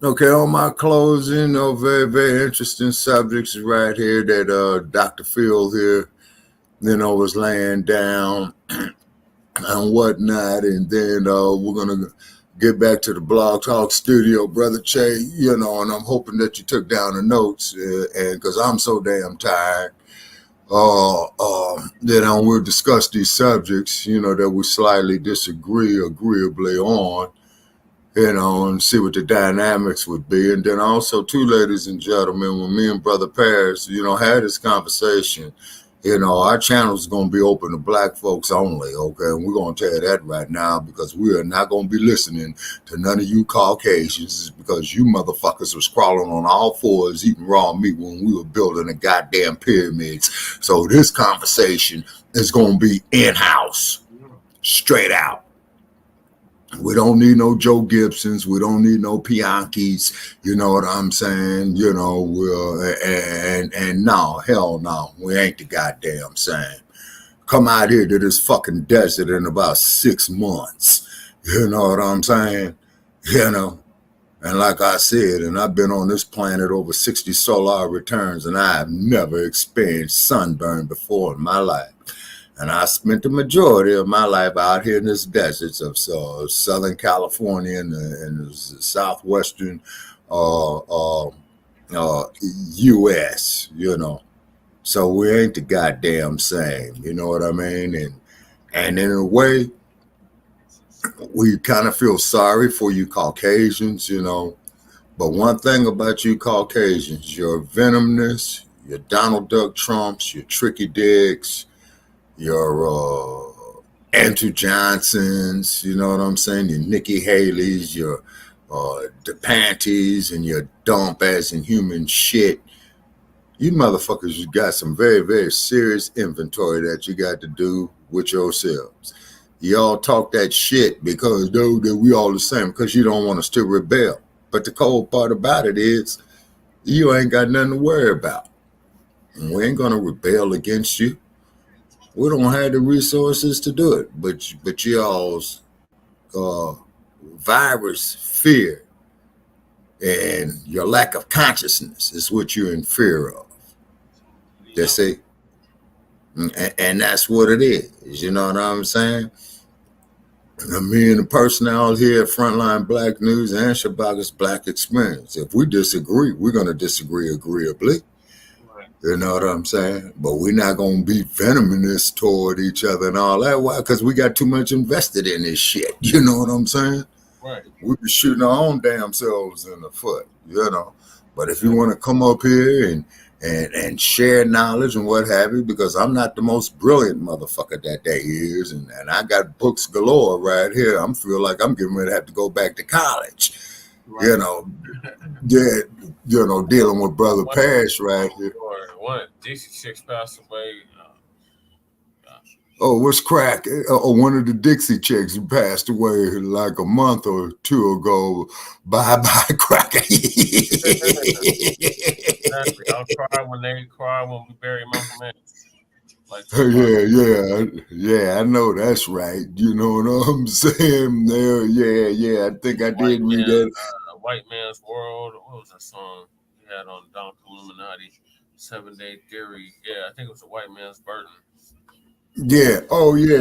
Okay, on my closing, very, very interesting subjects right here that Dr. Phil here, you know, was laying down and whatnot. And then we're going to get back to the Blog Talk studio, Brother Che, you know, and I'm hoping that you took down the notes, and because I'm so damn tired. Then we'll discuss these subjects, you know, that we slightly disagree agreeably on, you know, and see what the dynamics would be. And then also, too, ladies and gentlemen, when me and Brother Paris, you know, had this conversation, you know, our channel is going to be open to black folks only, okay? And we're going to tell you that right now because we are not going to be listening to none of you Caucasians because you motherfuckers was crawling on all fours eating raw meat when we were building the goddamn pyramids. So this conversation is going to be in-house, straight out. We don't need no Joe Gibsons. We don't need no Piankis. You know what I'm saying? You know, and no, hell no. We ain't the goddamn same. Come out here to this fucking desert in about 6 months. You know what I'm saying? You know, and like I said, and I've been on this planet over 60 solar returns, and I have never experienced sunburn before in my life. And I spent the majority of my life out here in this deserts of Southern California and the southwestern U.S., you know. So we ain't the goddamn same, you know what I mean? And in a way, we kind of feel sorry for you Caucasians, you know. But one thing about you Caucasians, your venomness, your Donald Duck Trumps, your Tricky Dicks, your Andrew Johnsons, you know what I'm saying? Your Nikki Haley's, your the panties, and your dump ass and human shit. You motherfuckers, you got some very, very serious inventory that you got to do with yourselves. Y'all talk that shit because though that we all the same because you don't want us to rebel. But the cold part about it is you ain't got nothing to worry about. And we ain't gonna rebel against you. We don't have the resources to do it, but y'all's virus fear and your lack of consciousness is what you're in fear of. That's it. And that's what it is. You know what I'm saying? And me and the personnel here at Frontline Black News and Shabaka's Black Experience. If we disagree, we're going to disagree agreeably. You know what I'm saying? But we're not going to be venomous toward each other and all that. Why? Because we got too much invested in this shit. You know what I'm saying? Right. We be shooting our own damn selves in the foot, you know. But if you want to come up here and share knowledge and what have you, because I'm not the most brilliant motherfucker that there is, and I got books galore right here. I feel like I'm getting ready to have to go back to college. Right. You know, yeah, you know, dealing with Brother Parrish right here. One DC chicks passed away. Oh, what's crack? Oh, one of the Dixie chicks who passed away like a month or two ago. Bye-bye, cracker. Exactly. I'll cry when they cry when we bury Malcolm X. Like Yeah, I know that's right. You know what I'm saying? Yeah. I think I did read that. White Man's World. What was that song he had on Don Illuminati? 7 Day Theory. Yeah, I think it was a White Man's Burden. Yeah. Oh, yeah.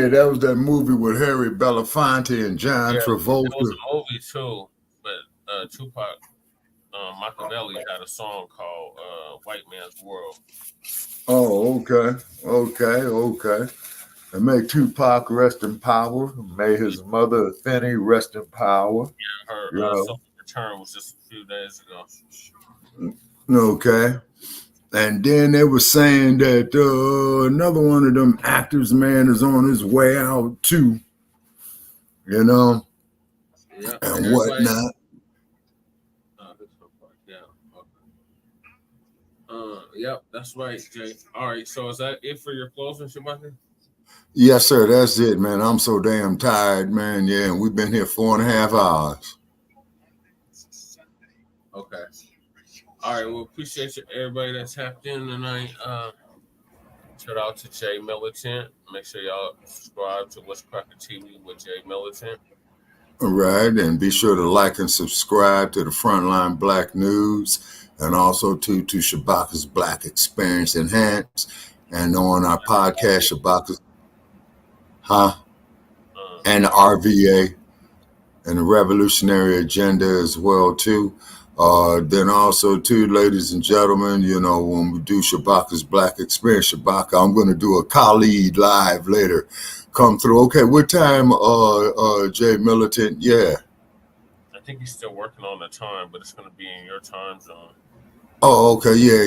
That was that movie with Harry Belafonte and John Travolta. It was a movie too, but Tupac Machiavelli had a song called White Man's World. Oh, okay. And may Tupac rest in power. May his mother, Finney, rest in power. Yeah, her social return was just a few days ago. Okay. And then they were saying that another one of them actors, man, is on his way out too. You know? Yeah, and whatnot. Yep, that's right, Jay. All right, so is that it for your closing, Shabaka? Yes, sir. That's it, man. I'm so damn tired, man. Yeah, and we've been here 4.5 hours. Okay. All right, well, appreciate you, everybody that tapped in tonight. Shout out to Jay Militant. Make sure y'all subscribe to What's Cracking TV with Jay Militant. All right, and be sure to like and subscribe to the Frontline Black News, and also to Shabaka's Black Experience Enhanced, and on our podcast, Shabaka's, and the RVA, and the Revolutionary Agenda as well too. Then also too, ladies and gentlemen, you know, when we do Shabaka's Black Experience, Shabaka, I'm going to do a Khalid live later. Come through. Okay, what time, Jay Militant? Yeah. I think he's still working on the time, but it's going to be in your time zone. Oh, okay, yeah.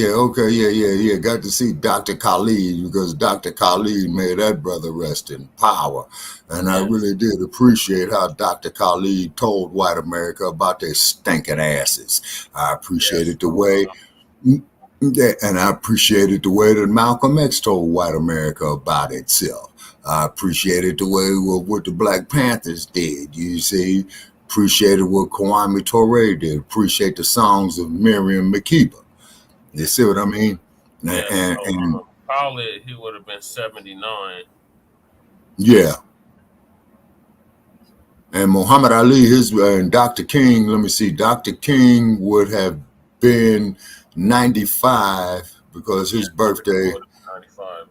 Okay, yeah. Got to see Dr. Khalid, because Dr. Khalid made that brother rest in power. And I really did appreciate how Dr. Khalid told white America about their stinking asses. I appreciated the way, and I appreciated the way that Malcolm X told white America about itself. I appreciated the way what the Black Panthers did, you see. Appreciated what Kwame Ture did. Appreciate the songs of Miriam Makeba. You see what I mean? And Khalid, he would have been 79. Yeah. And Muhammad Ali, and Dr. King, let me see, Dr. King would have been 95 because his birthday. 95,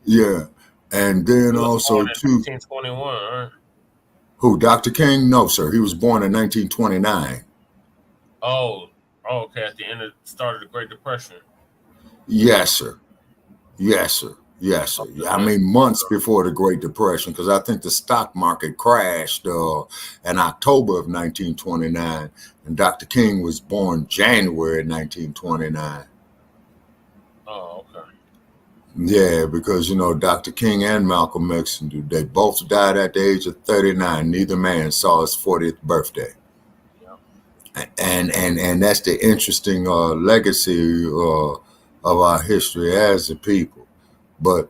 yeah. And then also too. 1921, right? Who, Dr. King? No, sir. He was born in 1929. Oh, okay. At the end of start of the Great Depression. Yes, sir. I mean, months before the Great Depression, because I think the stock market crashed in October of 1929, and Dr. King was born January 1929. Oh, okay. Yeah, because, you know, Dr. King and Malcolm X, they both died at the age of 39. Neither man saw his 40th birthday. Yeah. And that's the interesting legacy of our history as a people. But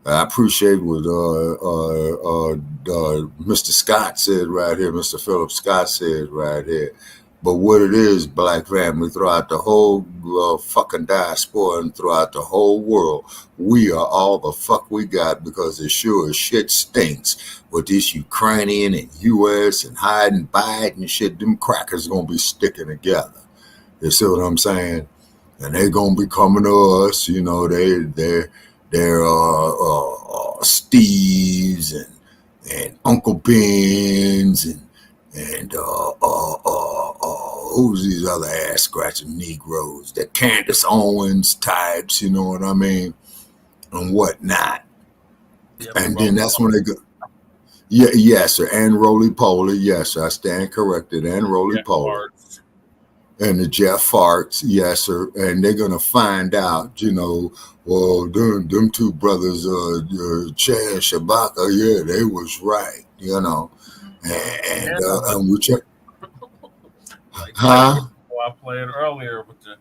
I appreciate what Mr. Scott said right here, Mr. Philip Scott said right here. But what it is, Black family, throughout the whole fucking diaspora and throughout the whole world, we are all the fuck we got, because it sure as shit stinks with this Ukrainian and U.S. and hiding Biden shit. Them crackers gonna be sticking together. You see what I'm saying? And they gonna be coming to us. You know, they're Steve's and Uncle Ben's and who's these other ass scratching Negroes, the Candace Owens types, you know what I mean, and whatnot. Yeah, and then that's when they go. Yeah, yes, sir. And Roly Poly, yes, sir. I stand corrected. And Roly Poly. And the Jeff Farts, yes, sir. And they're gonna find out, you know, well, them two brothers, Chad and Shabaka, yeah, they was right, you know. And we check. I played earlier with the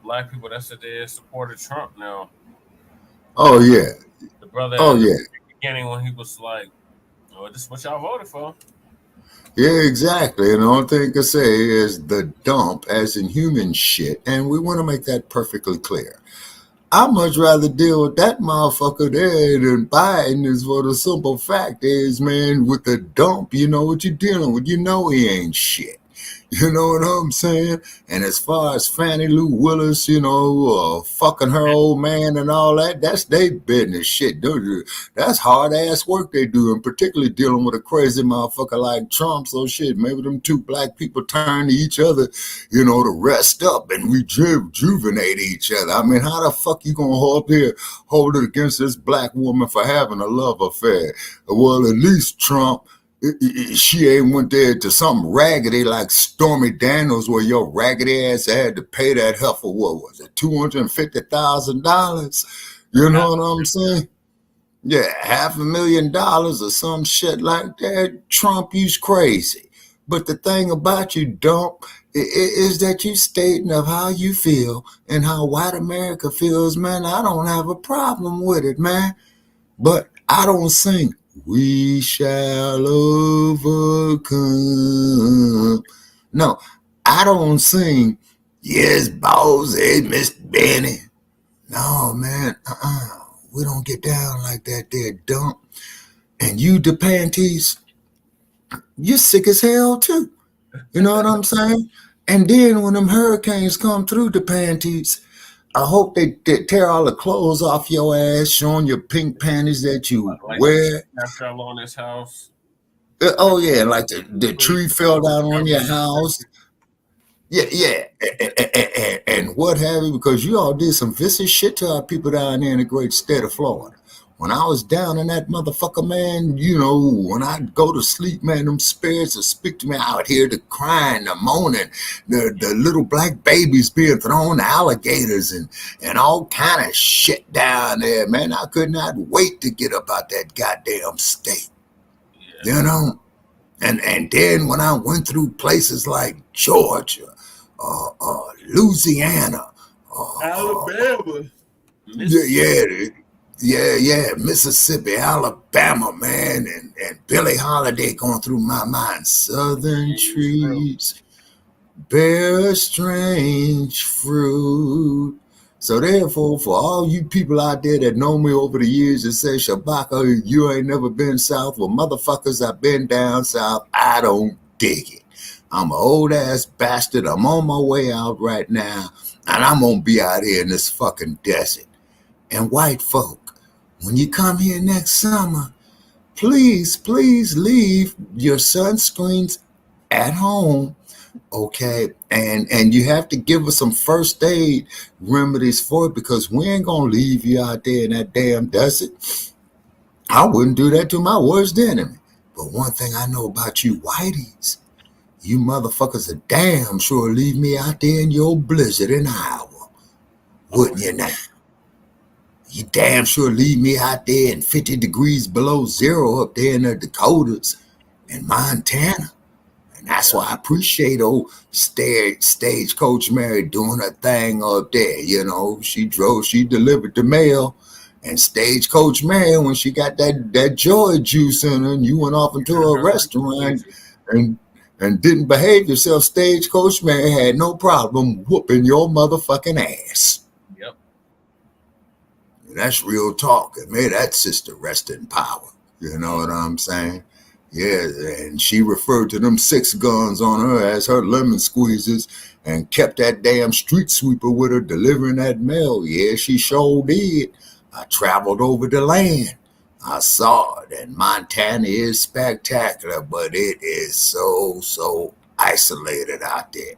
black people that said they supported Trump now. Oh yeah. The brother. Oh yeah. At the beginning when he was like, "Oh, this is what y'all voted for." Yeah, exactly. And the only thing I can say is the dump, as in human shit. And we want to make that perfectly clear. I'd much rather deal with that motherfucker there than Biden, is for the simple fact is, man, with the dump, you know what you're dealing with. You know he ain't shit. You know what I'm saying? And as far as Fannie Lou Willis, you know, fucking her old man and all that, that's their business shit. That's hard ass work they do, and particularly dealing with a crazy motherfucker like Trump. So shit, maybe them two black people turn to each other, you know, to rest up and rejuvenate each other. I mean, how the fuck you gonna hold it against this black woman for having a love affair? Well, at least Trump, she ain't went there to some raggedy like Stormy Daniels, where your raggedy ass had to pay that heifer, what was it, $250,000? You know what I'm saying? Yeah, $500,000 or some shit like that. Trump, you's crazy. But the thing about you, Dump, is that you stating of how you feel and how white America feels, man. I don't have a problem with it, man. But I don't sing "We shall overcome." No, I don't sing "Yes, boss, hey, Mr. Benny." No, man, we don't get down like that there, Dump. And you, the panties, you're sick as hell too. You know what I'm saying? And then when them hurricanes come through the panties, I hope they tear all the clothes off your ass, showing your pink panties that you wear. That fell on his house. Oh yeah, like the tree fell down on your house. Yeah, and what have you? Because you all did some vicious shit to our people down there in the great state of Florida. When I was down in that motherfucker, man, you know, when I go to sleep, man, them spirits will speak to me. I would hear the crying, the moaning, the little black babies being thrown, alligators and all kind of shit down there, man. I could not wait to get up out that goddamn state, you know? And then when I went through places like Georgia, Louisiana, Alabama. Yeah, Mississippi, Alabama, man, and Billie Holiday going through my mind. Southern trees bear strange fruit. So therefore, for all you people out there that know me over the years that say, Shabaka, you ain't never been south, well, motherfuckers, I've been down south. I don't dig it. I'm an old ass bastard. I'm on my way out right now, and I'm gonna be out here in this fucking desert. And white folk, when you come here next summer, please leave your sunscreens at home, okay? And you have to give us some first aid remedies for it, because we ain't gonna leave you out there in that damn desert. I wouldn't do that to my worst enemy. But one thing I know about you whiteys, you motherfuckers are damn sure leave me out there in your blizzard in Iowa, wouldn't you now? You damn sure leave me out there in 50 degrees below zero up there in the Dakotas and Montana. And that's why I appreciate old Stagecoach Mary doing her thing up there. You know, she delivered the mail. And Stagecoach Mary, when she got that joy juice in her and you went off into a restaurant and didn't behave yourself, Stagecoach Mary had no problem whooping your motherfucking ass. That's real talk. And may that sister rest in power. You know what I'm saying? Yeah, and she referred to them 6 guns on her as her lemon squeezes and kept that damn street sweeper with her delivering that mail. Yeah, she sure did. I traveled over the land. I saw it, and Montana is spectacular, but it is so isolated out there.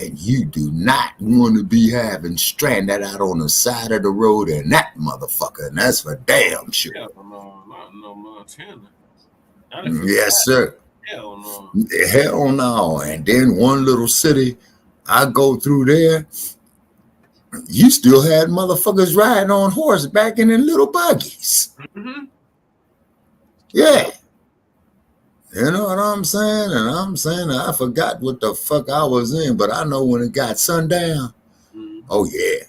And you do not want to be having stranded out on the side of the road in that motherfucker, and that's for damn sure. Yeah, no Montana. Yes, sir. Hell no. Hell no. And then one little city, I go through there, you still had motherfuckers riding on horseback and in little buggies. Mm-hmm. Yeah. You know what I'm saying? And I'm saying I forgot what the fuck I was in, but I know when it got sundown, oh yeah,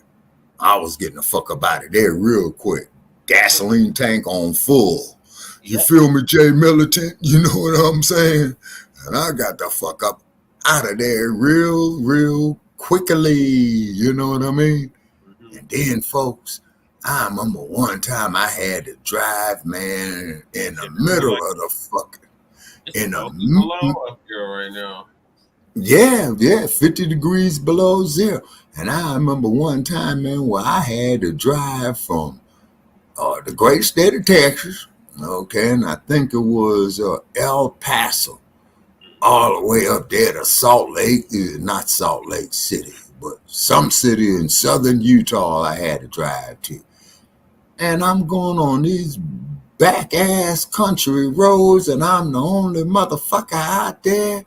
I was getting the fuck up out of there real quick. Gasoline tank on full. You feel me, Jay Militant? You know what I'm saying? And I got the fuck up out of there real quickly. You know what I mean? And then, folks, I remember one time I had to drive, man, in the middle of the fucking, below up here right now. Yeah, 50 degrees below zero. And I remember one time, man, where I had to drive from the great state of Texas, okay, and I think it was El Paso, all the way up there to Salt Lake, not Salt Lake City, but some city in southern Utah I had to drive to. And I'm going on these back-ass country roads, and I'm the only motherfucker out there.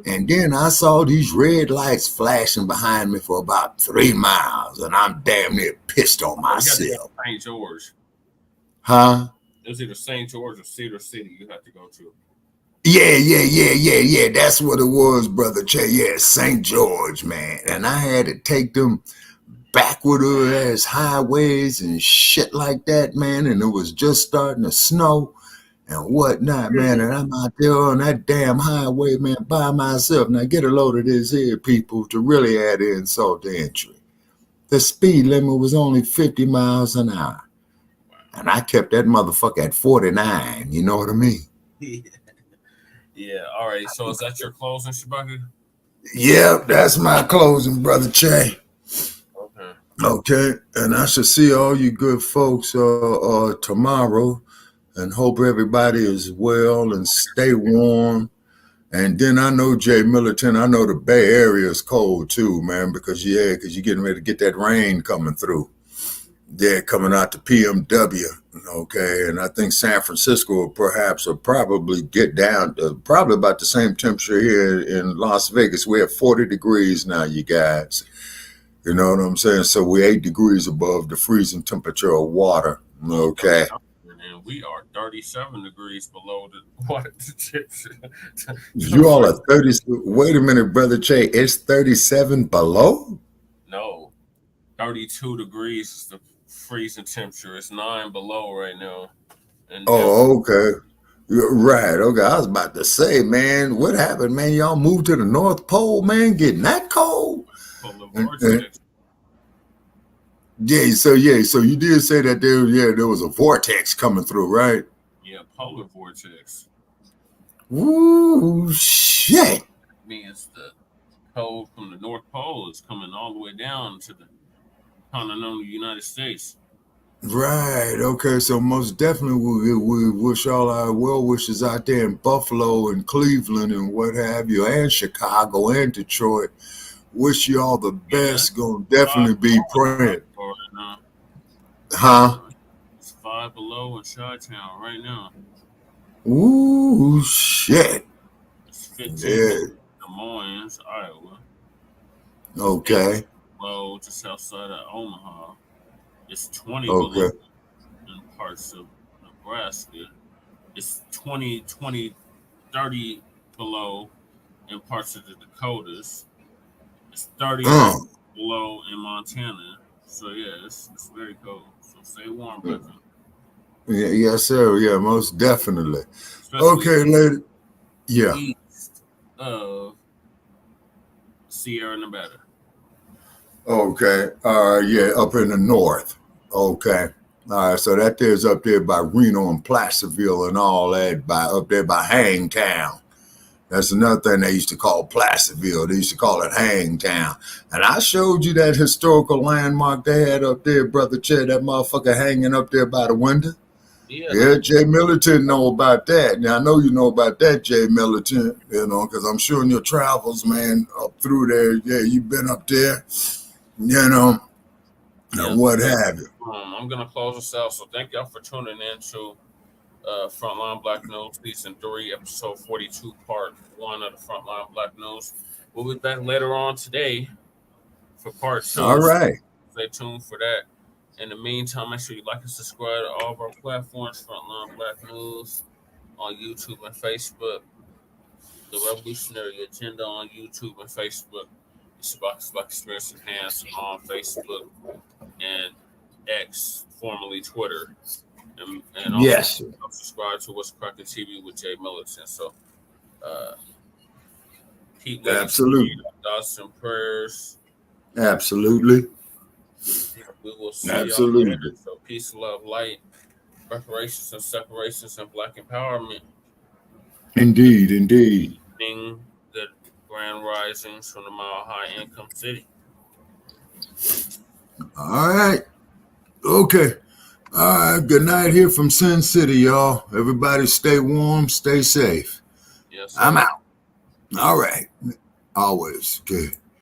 And then I saw these red lights flashing behind me for about 3 miles, and I'm damn near pissed on myself. St. George. Huh? It was either St. George or Cedar City you had to go to. Yeah. That's what it was, Brother Che. Yeah, St. George, man. And I had to take them backward ass highways and shit like that, man. And it was just starting to snow and whatnot, man. And I'm out there on that damn highway, man, by myself. Now get a load of this here, people, to really add insult to injury. The speed limit was only 50 miles an hour. And I kept that motherfucker at 49. You know what I mean? Yeah. All right. So is that your closing, Shabaka? Yep, that's my closing, Brother Che. Okay. And I should see all you good folks tomorrow, and hope everybody is well and stay warm. And then I know Jay Militant, I know the Bay Area is cold too, man, because you're getting ready to get that rain coming through. Yeah, coming out to PMW, okay, and I think San Francisco will probably get down to probably about the same temperature here in Las Vegas. We're at 40 degrees now, you guys. You know what I'm saying? So we're 8 degrees above the freezing temperature of water, okay? And we are 37 degrees below the water temperature. You all are 30. Wait a minute, Brother Che, it's 37 below? No, 32 degrees is the freezing temperature. It's 9 below right now. And okay. Right. Okay. I was about to say, man, what happened, man? Y'all moved to the North Pole, man, getting that cold? So you did say that there was a vortex coming through, right? Yeah, polar vortex. Ooh, shit. That means the cold from the North Pole is coming all the way down to the continental United States. Right. Okay. So most definitely we wish all our well wishes out there in Buffalo and Cleveland and what have you, and Chicago and Detroit. Wish you all the best. Gonna definitely be praying. Huh? It's 5 below in Chi-Town right now. Ooh, shit. It's 15 in Des Moines, Iowa. Okay. Well, just outside of Omaha. It's 20 Okay. below in parts of Nebraska. It's 20, 30 below in parts of the Dakotas. It's 30 below in Montana. So, yeah, it's very cold. So, stay warm, brother. Yeah, yes, sir. Yeah, most definitely. Especially okay, lady. Yeah. East of Sierra Nevada. Okay. Yeah, up in the north. Okay. All right. So that there's up there by Reno and Placerville and all that, up there by Hangtown. That's another thing they used to call Placerville. They used to call it Hangtown. And I showed you that historical landmark they had up there, Brother Che, that motherfucker hanging up there by the window. Yeah, Jay Militant know about that. Now, I know you know about that, Jay Militant, because I'm sure in your travels, man, up through there, yeah, you've been up there, and what have you. I'm going to close this out. So thank y'all for tuning in to Frontline Black News Season 3, Episode 42, Part 1 of the Frontline Black News. We'll be back later on today for Part 2. All right. Stay tuned for that. In the meantime, make sure you like and subscribe to all of our platforms, Frontline Black News on YouTube and Facebook, The Revolutionary Agenda on YouTube and Facebook, the Black Experience Enhanced on Facebook and X, formerly Twitter. And also yes, subscribe to What's Cracking TV with Jay Militant. So Keep Absolutely. thoughts and prayers. Absolutely. We will see Absolutely. y'all later. So peace, love, light, reparations and separations and Black empowerment. Indeed, indeed. The grand risings from the Mile High Income City. All right. Okay. All right. Good night here from Sin City, y'all. Everybody stay warm, stay safe. Yes, I'm out. All right. Always. Okay.